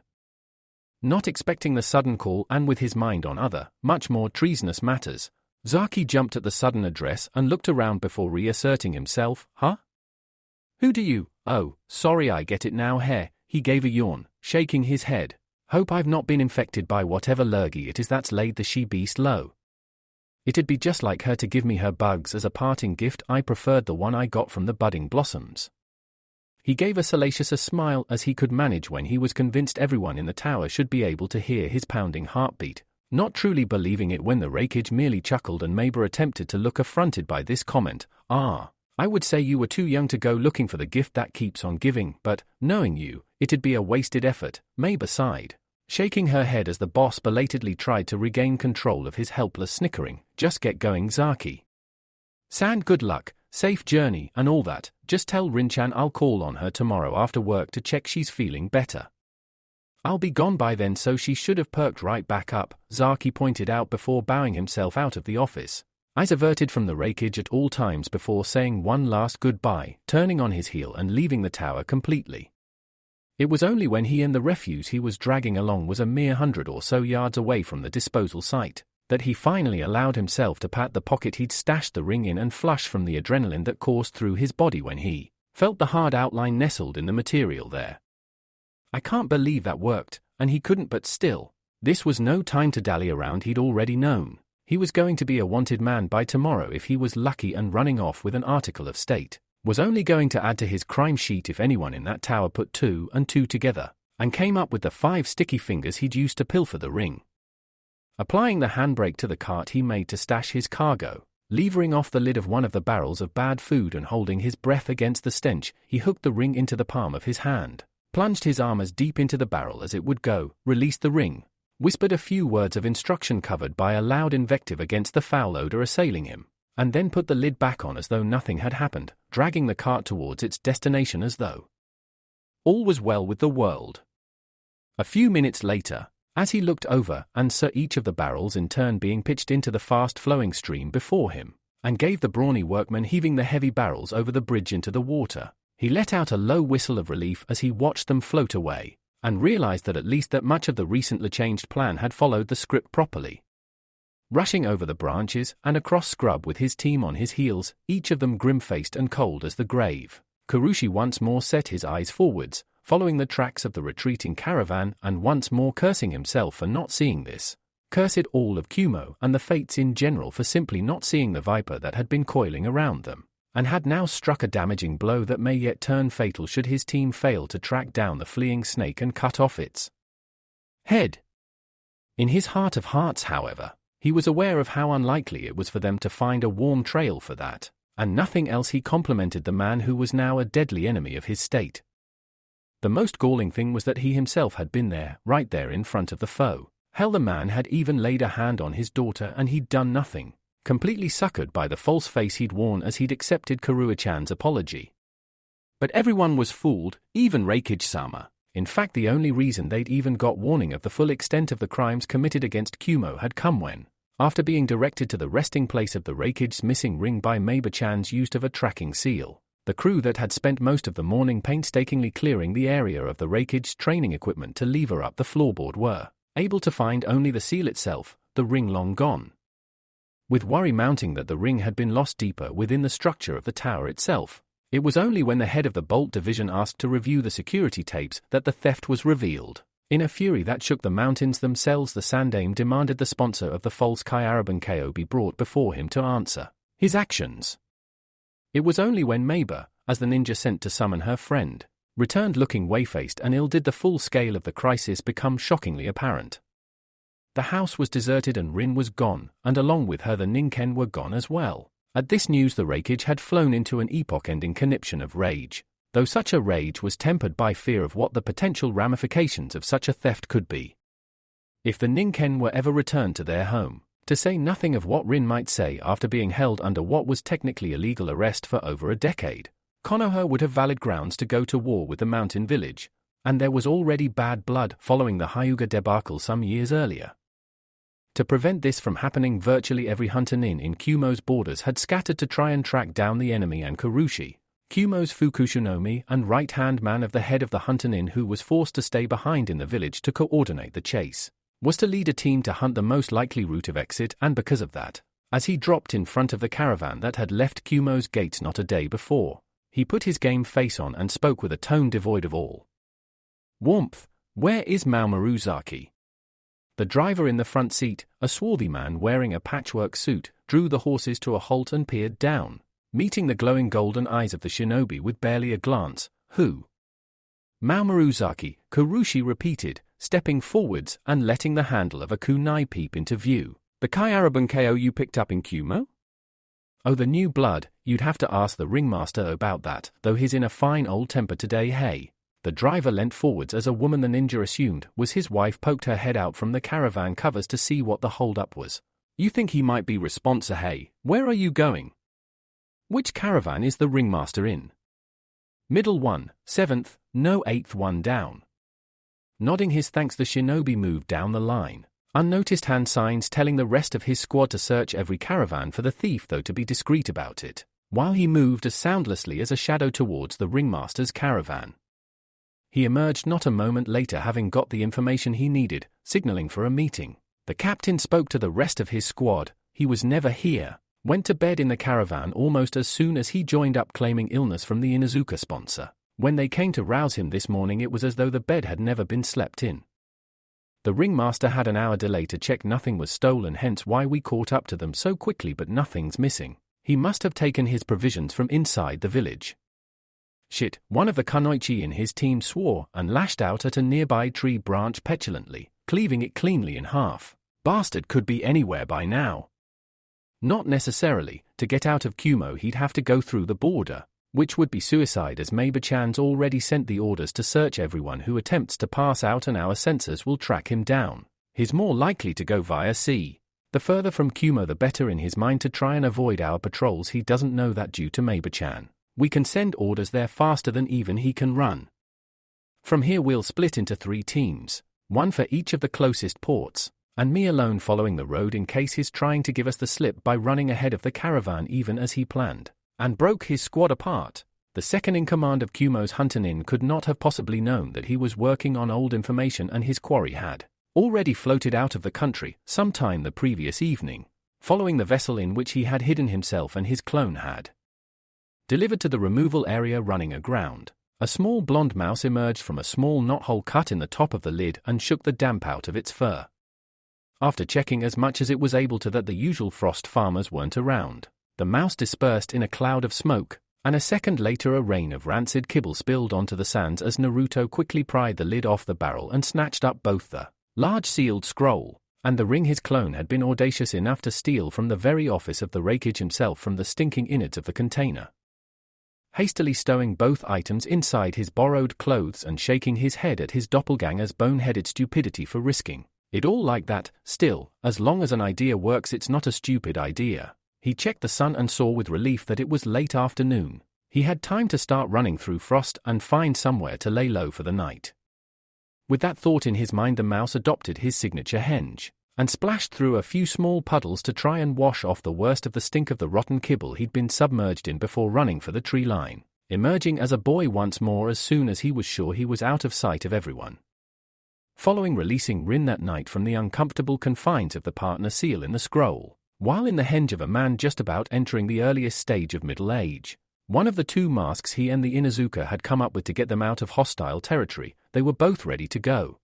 Not expecting the sudden call and with his mind on other, much more treasonous matters, Zaki jumped at the sudden address and looked around before reasserting himself. Huh? Who do you? Oh, sorry, I get it now, hair. He gave a yawn, shaking his head. Hope I've not been infected by whatever lurgy it is that's laid the she-beast low. It'd be just like her to give me her bugs as a parting gift. I preferred the one I got from the budding blossoms. He gave a salacious smile as he could manage when he was convinced everyone in the tower should be able to hear his pounding heartbeat, not truly believing it when the Raikage merely chuckled and Meiba attempted to look affronted by this comment. I would say you were too young to go looking for the gift that keeps on giving, but, knowing you, it'd be a wasted effort, Meiba sighed, shaking her head as the boss belatedly tried to regain control of his helpless snickering. Just get going, Zaki. Sand, good luck, safe journey and all that. Just tell Rin-chan I'll call on her tomorrow after work to check she's feeling better. I'll be gone by then, so she should have perked right back up, Zaki pointed out before bowing himself out of the office, eyes averted from the Raikage at all times before saying one last goodbye, turning on his heel and leaving the tower completely. It was only when he and the refuse he was dragging along was a mere 100 or so yards away from the disposal site that he finally allowed himself to pat the pocket he'd stashed the ring in and flush from the adrenaline that coursed through his body when he felt the hard outline nestled in the material there. I can't believe that worked, and he couldn't, but still, this was no time to dally around. He'd already known he was going to be a wanted man by tomorrow if he was lucky, and running off with an article of state was only going to add to his crime sheet if anyone in that tower put 2 and 2 together and came up with the 5 sticky fingers he'd used to pilfer the ring. Applying the handbrake to the cart he made to stash his cargo, levering off the lid of one of the barrels of bad food and holding his breath against the stench, he hooked the ring into the palm of his hand, plunged his arm as deep into the barrel as it would go, released the ring, whispered a few words of instruction covered by a loud invective against the foul odor assailing him, and then put the lid back on as though nothing had happened, dragging the cart towards its destination as though all was well with the world. A few minutes later, as he looked over and saw each of the barrels in turn being pitched into the fast-flowing stream before him, and gave the brawny workman heaving the heavy barrels over the bridge into the water, he let out a low whistle of relief as he watched them float away, and realized that at least that much of the recently changed plan had followed the script properly. Rushing over the branches and across scrub with his team on his heels, each of them grim-faced and cold as the grave, Kurushi once more set his eyes forwards, following the tracks of the retreating caravan and once more cursing himself for not seeing this, cursed all of Kumo and the fates in general for simply not seeing the viper that had been coiling around them, and had now struck a damaging blow that may yet turn fatal should his team fail to track down the fleeing snake and cut off its head. In his heart of hearts, however, he was aware of how unlikely it was for them to find a warm trail for that, and nothing else. He complimented the man who was now a deadly enemy of his state. The most galling thing was that he himself had been there, right there in front of the foe. Hell, the man had even laid a hand on his daughter and he'd done nothing, completely suckered by the false face he'd worn as he'd accepted Karua-chan's apology. But everyone was fooled, even Reikage-sama. In fact, the only reason they'd even got warning of the full extent of the crimes committed against Kumo had come when, after being directed to the resting place of the Reikage's missing ring by Meiba-chan's use of a tracking seal, the crew that had spent most of the morning painstakingly clearing the area of the Reikage's training equipment to lever up the floorboard were able to find only the seal itself, the ring long gone. With worry mounting that the ring had been lost deeper within the structure of the tower itself, it was only when the head of the Bolt Division asked to review the security tapes that the theft was revealed. In a fury that shook the mountains themselves, the Sandaime demanded the sponsor of the false Kyaraban KO be brought before him to answer his actions. It was only when Meiba, as the ninja sent to summon her friend, returned looking way-faced and ill did the full scale of the crisis become shockingly apparent. The house was deserted and Rin was gone, and along with her the Ninken were gone as well. At this news the Reikage had flown into an epoch-ending conniption of rage, though such a rage was tempered by fear of what the potential ramifications of such a theft could be. If the Ninken were ever returned to their home, to say nothing of what Rin might say after being held under what was technically illegal arrest for over a decade, Konoha would have valid grounds to go to war with the mountain village, and there was already bad blood following the Hyuga debacle some years earlier. To prevent this from happening, virtually every hunter nin in Kumo's borders had scattered to try and track down the enemy, and Kurushi, Kumo's Fukushunomi and right-hand man of the head of the hunter nin who was forced to stay behind in the village to coordinate the chase, was to lead a team to hunt the most likely route of exit, and because of that, as he dropped in front of the caravan that had left Kumo's gates not a day before, he put his game face on and spoke with a tone devoid of all warmth. "Where is Mamoru-zaki?" The driver in the front seat, a swarthy man wearing a patchwork suit, drew the horses to a halt and peered down, meeting the glowing golden eyes of the shinobi with barely a glance. "Who?" "Mamoru-zaki," Kurushi repeated, stepping forwards and letting the handle of a kunai peep into view. "The Kyaraban KO you picked up in Kumo?" "Oh, the new blood, you'd have to ask the ringmaster about that, though he's in a fine old temper today, hey." The driver leant forwards as a woman the ninja assumed was his wife poked her head out from the caravan covers to see what the hold-up was. "You think he might be responsa, hey? Where are you going?" "Which caravan is the ringmaster in?" "Middle one, 7th, no 8th one down." Nodding his thanks, the shinobi moved down the line, unnoticed hand signs telling the rest of his squad to search every caravan for the thief, though to be discreet about it, while he moved as soundlessly as a shadow towards the ringmaster's caravan. He emerged not a moment later, having got the information he needed, signaling for a meeting. The captain spoke to the rest of his squad. He was never here, went to bed in the caravan almost as soon as he joined up, claiming illness from the Inuzuka sponsor. When they came to rouse him this morning, it was as though the bed had never been slept in. The ringmaster had an hour delay to check nothing was stolen, hence why we caught up to them so quickly, but nothing's missing. He must have taken his provisions from inside the village. "Shit," one of the kunoichi in his team swore and lashed out at a nearby tree branch petulantly, cleaving it cleanly in half. "Bastard could be anywhere by now." "Not necessarily. To get out of Kumo he'd have to go through the border, which would be suicide, as Meiba-chan's already sent the orders to search everyone who attempts to pass out, and our sensors will track him down. He's more likely to go via sea. The further from Kumo the better in his mind to try and avoid our patrols. He doesn't know that due to Meiba-chan. We can send orders there faster than even he can run. From here we'll split into 3 teams, one for each of the closest ports, and me alone following the road in case he's trying to give us the slip by running ahead of the caravan even as he planned, and broke his squad apart. The second in command of Kumo's hunter-nin could not have possibly known that he was working on old information, and his quarry had already floated out of the country sometime the previous evening, following the vessel in which he had hidden himself and his clone had delivered to the removal area running aground. A small blonde mouse emerged from a small knothole cut in the top of the lid and shook the damp out of its fur. After checking as much as it was able to that the usual frost farmers weren't around, the mouse dispersed in a cloud of smoke, and a second later a rain of rancid kibble spilled onto the sands as Naruto quickly pried the lid off the barrel and snatched up both the large sealed scroll and the ring his clone had been audacious enough to steal from the very office of the Reikage himself from the stinking innards of the container. hastily stowing both items inside his borrowed clothes and shaking his head at his doppelganger's boneheaded stupidity for risking it all like that. Still, as long as an idea works, it's not a stupid idea. He checked the sun and saw with relief that it was late afternoon. He had time to start running through frost and find somewhere to lay low for the night. With that thought in his mind, the mouse adopted his signature henge and splashed through a few small puddles to try and wash off the worst of the stink of the rotten kibble he'd been submerged in before running for the tree line, emerging as a boy once more as soon as he was sure he was out of sight of everyone. Following releasing Rin that night from the uncomfortable confines of the partner seal in the scroll, while in the henge of a man just about entering the earliest stage of middle age, one of the two masks he and the Inuzuka had come up with to get them out of hostile territory, they were both ready to go.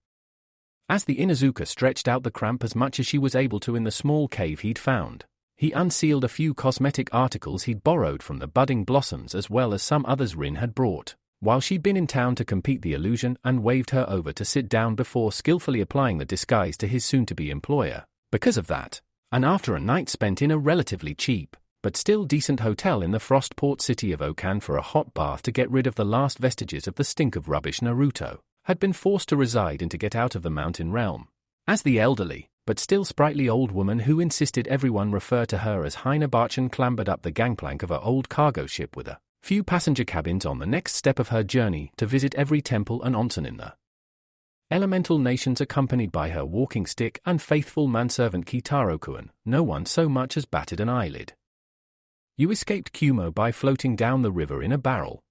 As the Inuzuka stretched out the cramp as much as she was able to in the small cave he'd found, he unsealed a few cosmetic articles he'd borrowed from the budding blossoms as well as some others Rin had brought, while she'd been in town to complete the illusion, and waved her over to sit down before skillfully applying the disguise to his soon-to-be employer. Because of that, and after a night spent in a relatively cheap, but still decent hotel in the Frostport city of Okan for a hot bath to get rid of the last vestiges of the stink of rubbish Naruto had been forced to reside in to get out of the mountain realm. As the elderly, but still sprightly old woman who insisted everyone refer to her as Heinebarchen clambered up the gangplank of her old cargo ship with a few passenger cabins on the next step of her journey to visit every temple and onsen in the elemental nations, accompanied by her walking stick and faithful manservant Kitaro-kun, no one so much as batted an eyelid. You escaped Kumo by floating down the river in a barrel.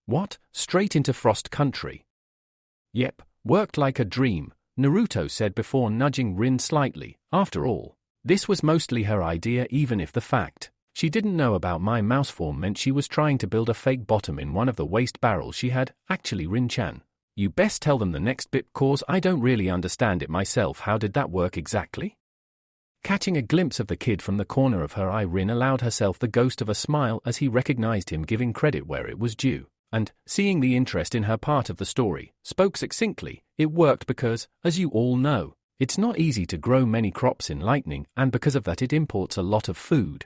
What? Straight into Frost Country? Yep, worked like a dream, Naruto said before nudging Rin slightly. After all, this was mostly her idea, even if the fact she didn't know about my mouse form meant she was trying to build a fake bottom in one of the waste barrels she had. Actually, Rin-chan, you best tell them the next bit, cause I don't really understand it myself. How did that work exactly? Catching a glimpse of the kid from the corner of her eye, Rin allowed herself the ghost of a smile as he recognized him, giving credit where it was due, and, seeing the interest in her part of the story, spoke succinctly. It worked because, as you all know, it's not easy to grow many crops in Lightning, and because of that it imports a lot of food.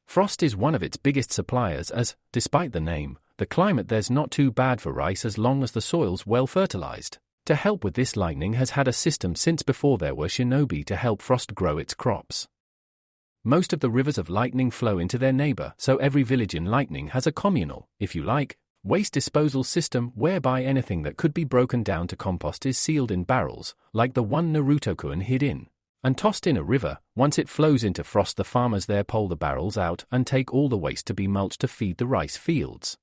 Frost is one of its biggest suppliers as, despite the name, the climate there's not too bad for rice as long as the soil's well fertilized. To help with this, Lightning has had a system since before there were shinobi to help Frost grow its crops. Most of the rivers of Lightning flow into their neighbor, so every village in Lightning has a communal, if you like, waste disposal system whereby anything that could be broken down to compost is sealed in barrels, like the one Naruto-kun hid in, and tossed in a river. Once it flows into Frost, the farmers there pull the barrels out and take all the waste to be mulch to feed the rice fields.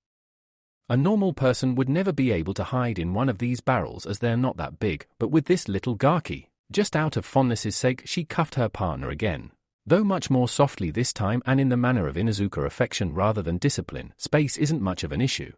A normal person would never be able to hide in one of these barrels as they're not that big, but with this little Gaki, just out of fondness' sake, she cuffed her partner again, though much more softly this time and in the manner of Inuzuka affection rather than discipline. Space isn't much of an issue.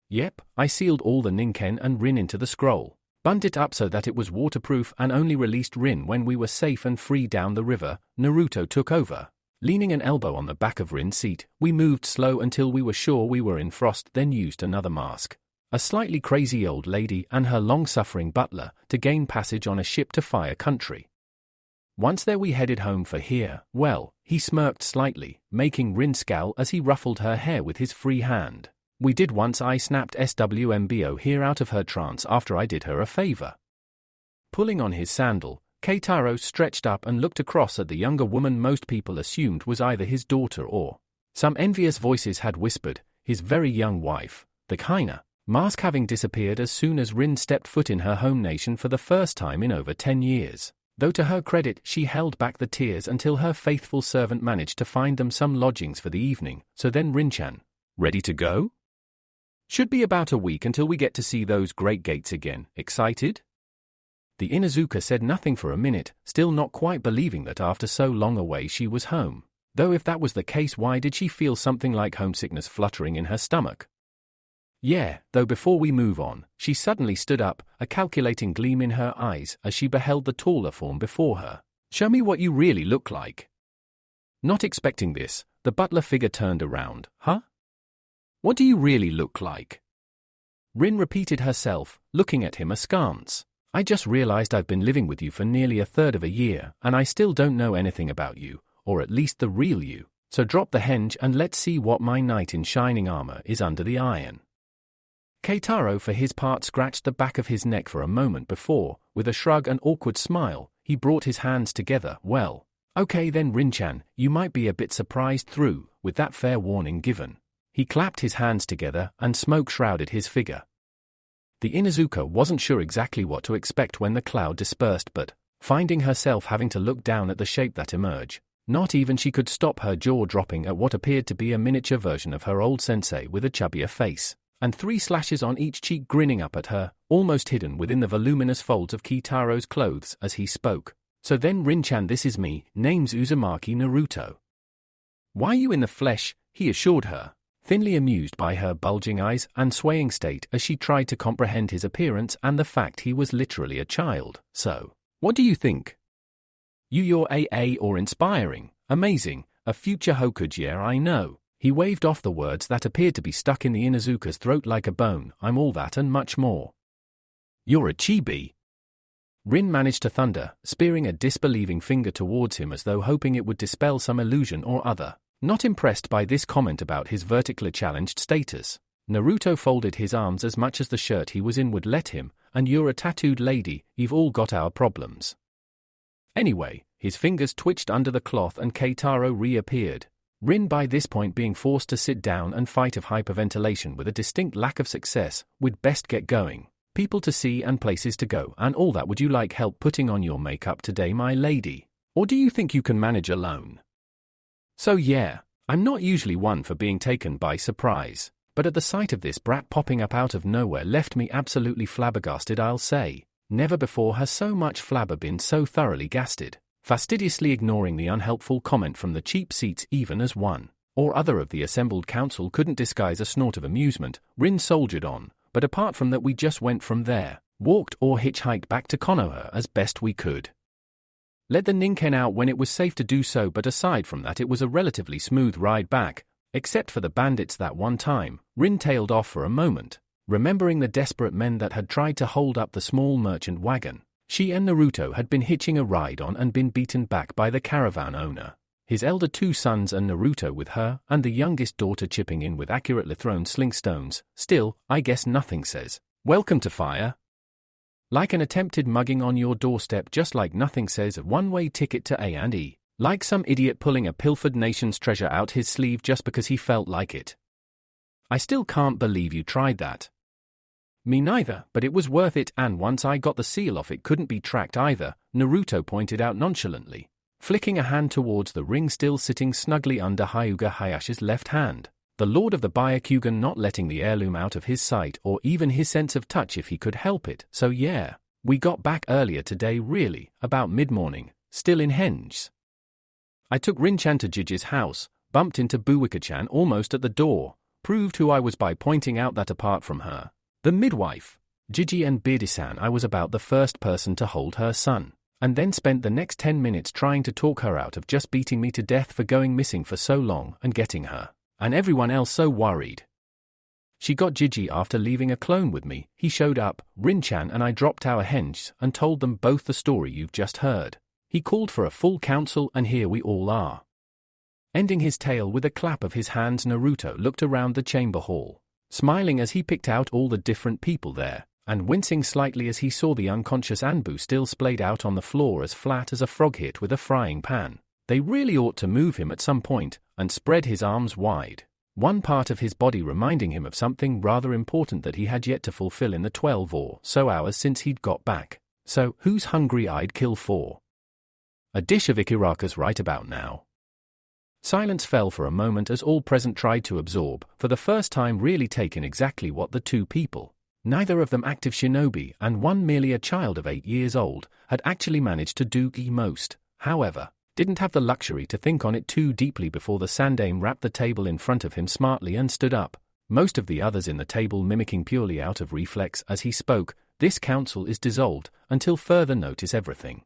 Yep, I sealed all the Ninken and Rin into the scroll, bunt it up so that it was waterproof, and only released Rin when we were safe and free down the river. Naruto took over. Leaning an elbow on the back of Rin's seat, we moved slow until we were sure we were in Frost, then used another mask, a slightly crazy old lady and her long-suffering butler, to gain passage on a ship to Fire Country. Once there we headed home for here. Well, he smirked slightly, making Rin scowl as he ruffled her hair with his free hand. We did once. I snapped SWMBO here out of her trance after I did her a favor. Pulling on his sandal, Keitaro stretched up and looked across at the younger woman most people assumed was either his daughter or, some envious voices had whispered, his very young wife, the Kaina, mask having disappeared as soon as Rin stepped foot in her home nation for the first time in over 10 years. Though to her credit, she held back the tears until her faithful servant managed to find them some lodgings for the evening. So then, Rin-chan, ready to go? Should be about a week until we get to see those great gates again. Excited? The Inuzuka said nothing for a minute, still not quite believing that after so long away she was home. Though if that was the case, why did she feel something like homesickness fluttering in her stomach? Yeah, though before we move on, she suddenly stood up, a calculating gleam in her eyes as she beheld the taller form before her. Show me what you really look like. Not expecting this, the butler figure turned around. Huh? What do you really look like? Rin repeated herself, looking at him askance. I just realized I've been living with you for nearly a third of a year, and I still don't know anything about you, or at least the real you. So drop the henge and let's see what my knight in shining armor is under the iron. Keitaro for his part scratched the back of his neck for a moment before, with a shrug and awkward smile, he brought his hands together. Well, okay then Rin-chan, you might be a bit surprised through, with that fair warning given. He clapped his hands together and smoke shrouded his figure. The Inuzuka wasn't sure exactly what to expect when the cloud dispersed, but, finding herself having to look down at the shape that emerged, not even she could stop her jaw dropping at what appeared to be a miniature version of her old sensei with a chubbier face, and 3 slashes on each cheek grinning up at her, almost hidden within the voluminous folds of Keitaro's clothes as he spoke. So then Rin-chan, this is me, name's Uzumaki Naruto. Why you in the flesh, he assured her, thinly amused by her bulging eyes and swaying state as she tried to comprehend his appearance and the fact he was literally a child. So, what do you think? You're AA or inspiring, amazing, a future Hokage, yeah I know. He waved off the words that appeared to be stuck in the Inuzuka's throat like a bone. I'm all that and much more. You're a chibi. Rin managed to thunder, spearing a disbelieving finger towards him as though hoping it would dispel some illusion or other. Not impressed by this comment about his vertically challenged status, Naruto folded his arms as much as the shirt he was in would let him, and you're a tattooed lady, we've all got our problems. Anyway, his fingers twitched under the cloth and Keitaro reappeared. Rin by this point being forced to sit down and fight of hyperventilation with a distinct lack of success, we'd best get going. People to see and places to go and all that. Would you like help putting on your makeup today, my lady? Or do you think you can manage alone? So yeah, I'm not usually one for being taken by surprise, but at the sight of this brat popping up out of nowhere left me absolutely flabbergasted, I'll say. Never before has so much flabber been so thoroughly gasted. Fastidiously ignoring the unhelpful comment from the cheap seats even as one or other of the assembled council couldn't disguise a snort of amusement, Rin soldiered on, but apart from that we just went from there, walked or hitchhiked back to Konoha as best we could. Let the Ninken out when it was safe to do so, but aside from that it was a relatively smooth ride back, except for the bandits that one time. Rin tailed off for a moment, remembering the desperate men that had tried to hold up the small merchant wagon she and Naruto had been hitching a ride on and been beaten back by the caravan owner. His elder 2 sons and Naruto with her, and the youngest daughter chipping in with accurately thrown slingstones. Still, I guess nothing says, "Welcome to fire." Like an attempted mugging on your doorstep, just like nothing says a one-way ticket to A&E. Like some idiot pulling a pilfered nation's treasure out his sleeve just because he felt like it. I still can't believe you tried that. Me neither, but it was worth it, and once I got the seal off it couldn't be tracked either, Naruto pointed out nonchalantly, flicking a hand towards the ring still sitting snugly under Hyuga Hayashi's left hand, the lord of the Byakugan not letting the heirloom out of his sight or even his sense of touch if he could help it. So yeah, we got back earlier today, really, about mid-morning, still in Henges. I took Rin-chan to Jiji's house, bumped into Buwika-chan almost at the door, proved who I was by pointing out that apart from her, the midwife, Jiji and Beardy-san, I was about the first person to hold her son, and then spent the next 10 minutes trying to talk her out of just beating me to death for going missing for so long and getting her, and everyone else so worried. She got Jiji after leaving a clone with me. He showed up, Rin-chan and I dropped our henges and told them both the story you've just heard. He called for a full council and here we all are. Ending his tale with a clap of his hands, Naruto looked around the chamber hall, smiling as he picked out all the different people there, and wincing slightly as he saw the unconscious Anbu still splayed out on the floor as flat as a frog hit with a frying pan. They really ought to move him at some point, and spread his arms wide, one part of his body reminding him of something rather important that he had yet to fulfill in the 12 or so hours since he'd got back. So, who's hungry I'd kill for? A dish of ikirakas right about now. Silence fell for a moment as all present tried to absorb, for the first time really taken exactly what the 2 people, neither of them active shinobi and one merely a child of 8 years old, had actually managed to do. Most, however, didn't have the luxury to think on it too deeply before the Sandaime rapped the table in front of him smartly and stood up, most of the others in the table mimicking purely out of reflex as he spoke. This council is dissolved until further notice. Everything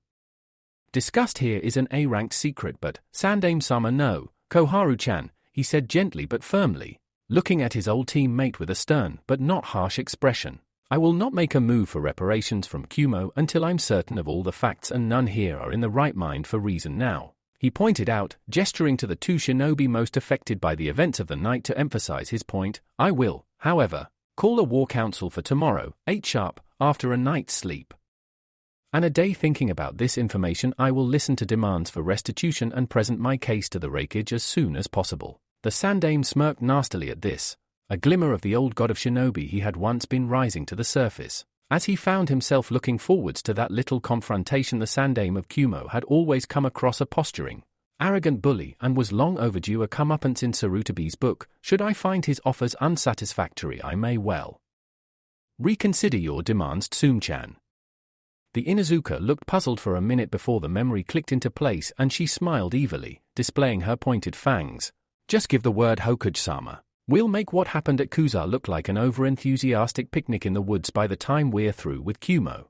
discussed here is an A-ranked secret, but Sandaime-sama no, Koharu-chan, he said gently but firmly, looking at his old teammate with a stern but not harsh expression. I will not make a move for reparations from Kumo until I'm certain of all the facts, and none here are in the right mind for reason now. he pointed out, gesturing to the two shinobi most affected by the events of the night to emphasize his point. I will, however, call a war council for tomorrow, 8 sharp, after a night's sleep. And a day thinking about this information, I will listen to demands for restitution and present my case to the Raikage as soon as possible. The Sandaime smirked nastily at this, a glimmer of the old god of shinobi he had once been rising to the surface. As he found himself looking forwards to that little confrontation, the Sandaime of Kumo had always come across a posturing, arrogant bully and was long overdue a comeuppance in Sarutabi's book. Should I find his offers unsatisfactory, I may well reconsider your demands, Tsume-chan. The Inuzuka looked puzzled for a minute before the memory clicked into place, and she smiled evilly, displaying her pointed fangs. Just give the word, Hokage-sama. We'll make what happened at Kuza look like an over-enthusiastic picnic in the woods by the time we're through with Kumo.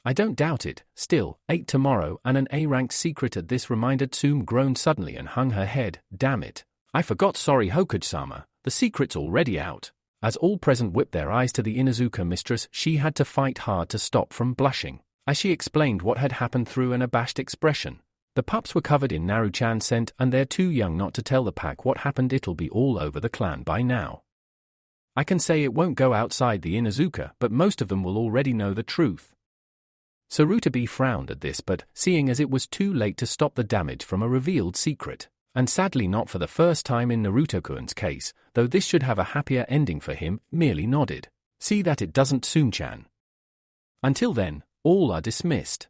I don't doubt it. Still, 8 tomorrow and an A-ranked secret at this, reminded. Tsume groaned suddenly and hung her head. Damn it. I forgot, sorry Hokage-sama, the secret's already out. As all present whipped their eyes to the Inuzuka mistress, she had to fight hard to stop from blushing, as she explained what had happened through an abashed expression. The pups were covered in Naru-chan scent and they're too young not to tell the pack what happened. It'll be all over the clan by now. I can say it won't go outside the Inuzuka, but most of them will already know the truth. Sarutabi frowned at this, but, seeing as it was too late to stop the damage from a revealed secret, and sadly not for the first time in Naruto-kun's case, though this should have a happier ending for him, merely nodded. See that it doesn't, Tsume-chan. Until then, all are dismissed.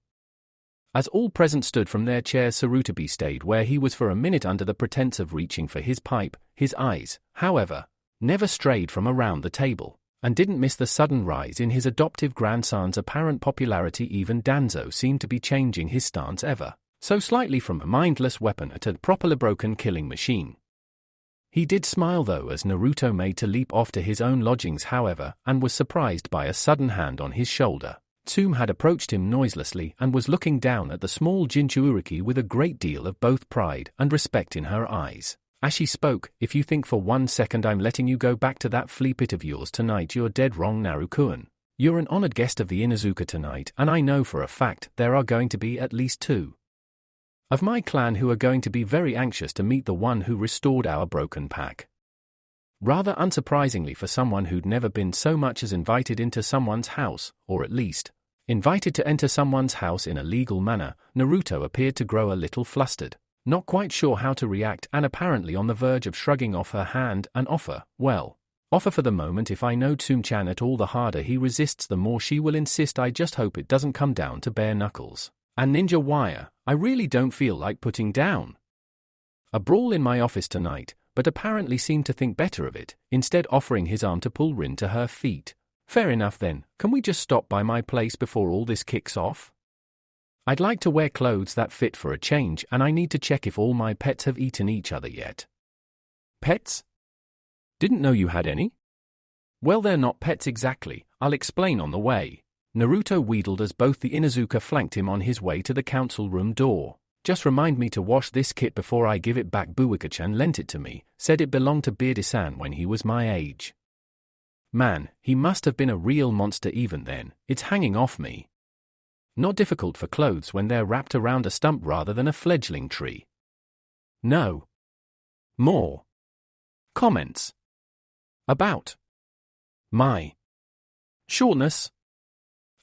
As all present stood from their chairs, Sarutabi stayed where he was for a minute under the pretense of reaching for his pipe. His eyes, however, never strayed from around the table, and didn't miss the sudden rise in his adoptive grandson's apparent popularity. Even Danzo seemed to be changing his stance ever so slightly from a mindless weapon to a properly broken killing machine. He did smile though as Naruto made to leap off to his own lodgings, however, and was surprised by a sudden hand on his shoulder. Tsume had approached him noiselessly and was looking down at the small Jinchuuriki with a great deal of both pride and respect in her eyes. As she spoke, if you think for 1 second I'm letting you go back to that flea pit of yours tonight, you're dead wrong, Naru-kun. You're an honored guest of the Inuzuka tonight, and I know for a fact there are going to be at least 2 of my clan who are going to be very anxious to meet the one who restored our broken pack. Rather unsurprisingly for someone who'd never been so much as invited into someone's house, or at least invited to enter someone's house in a legal manner, Naruto appeared to grow a little flustered, not quite sure how to react and apparently on the verge of shrugging off her hand. An offer, well, offer for the moment. If I know Tsume-chan at all, the harder he resists the more she will insist. I just hope it doesn't come down to bare knuckles and ninja wire. I really don't feel like putting down a brawl in my office tonight, but apparently seemed to think better of it, instead offering his arm to pull Rin to her feet. Fair enough then, can we just stop by my place before all this kicks off? I'd like to wear clothes that fit for a change, and I need to check if all my pets have eaten each other yet. Pets? Didn't know you had any? Well, they're not pets exactly, I'll explain on the way. Naruto wheedled as both the Inuzuka flanked him on his way to the council room door. Just remind me to wash this kit before I give it back. Buika-chan lent it to me, said it belonged to Beardy-san when he was my age. Man, he must have been a real monster even then. It's hanging off me. Not difficult for clothes when they're wrapped around a stump rather than a fledgling tree. No. More comments about my shortness.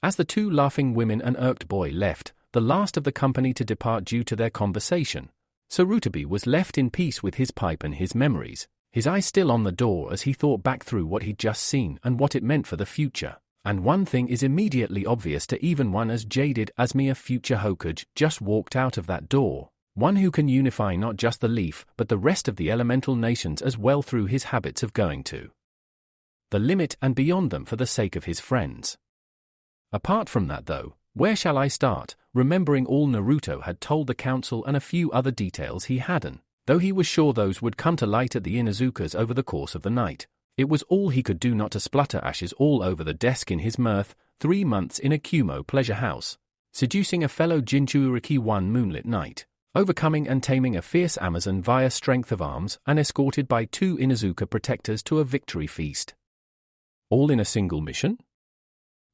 As the 2 laughing women and irked boy left, the last of the company to depart due to their conversation, Sarutabi was left in peace with his pipe and his memories, his eyes still on the door as he thought back through what he'd just seen and what it meant for the future. And one thing is immediately obvious to even one as jaded as me: a future Hokage just walked out of that door, one who can unify not just the Leaf but the rest of the elemental nations as well through his habits of going to the limit and beyond them for the sake of his friends. Apart from that though, where shall I start? Remembering all Naruto had told the council and a few other details he hadn't, though he was sure those would come to light at the Inuzukas over the course of the night. It was all he could do not to splutter ashes all over the desk in his mirth. 3 months in a Kumo pleasure house, seducing a fellow Jinchuuriki one moonlit night, overcoming and taming a fierce Amazon via strength of arms, and escorted by 2 Inuzuka protectors to a victory feast. All in a single mission?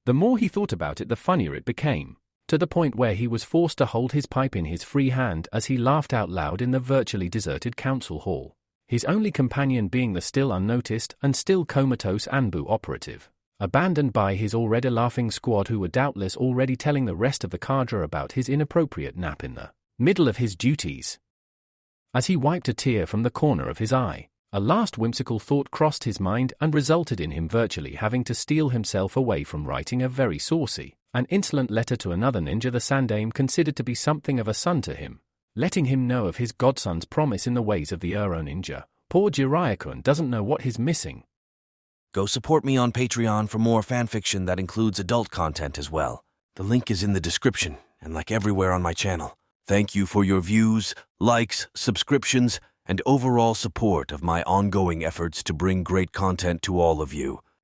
The more he thought about it, the funnier it became. to the point where he was forced to hold his pipe in his free hand as he laughed out loud in the virtually deserted council hall, his only companion being the still unnoticed and still comatose Anbu operative, abandoned by his already laughing squad who were doubtless already telling the rest of the cadre about his inappropriate nap in the middle of his duties. As he wiped a tear from the corner of his eye, a last whimsical thought crossed his mind and resulted in him virtually having to steel himself away from writing a very saucy and insolent letter to another ninja the Sandaime considered to be something of a son to him, letting him know of his godson's promise in the ways of the Uro ninja. Poor Jiraiya-kun doesn't know what he's missing. Go support me on Patreon for more fanfiction that includes adult content as well. The link is in the description and like everywhere on my channel. Thank you for your views, likes, subscriptions, and overall support of my ongoing efforts to bring great content to all of you.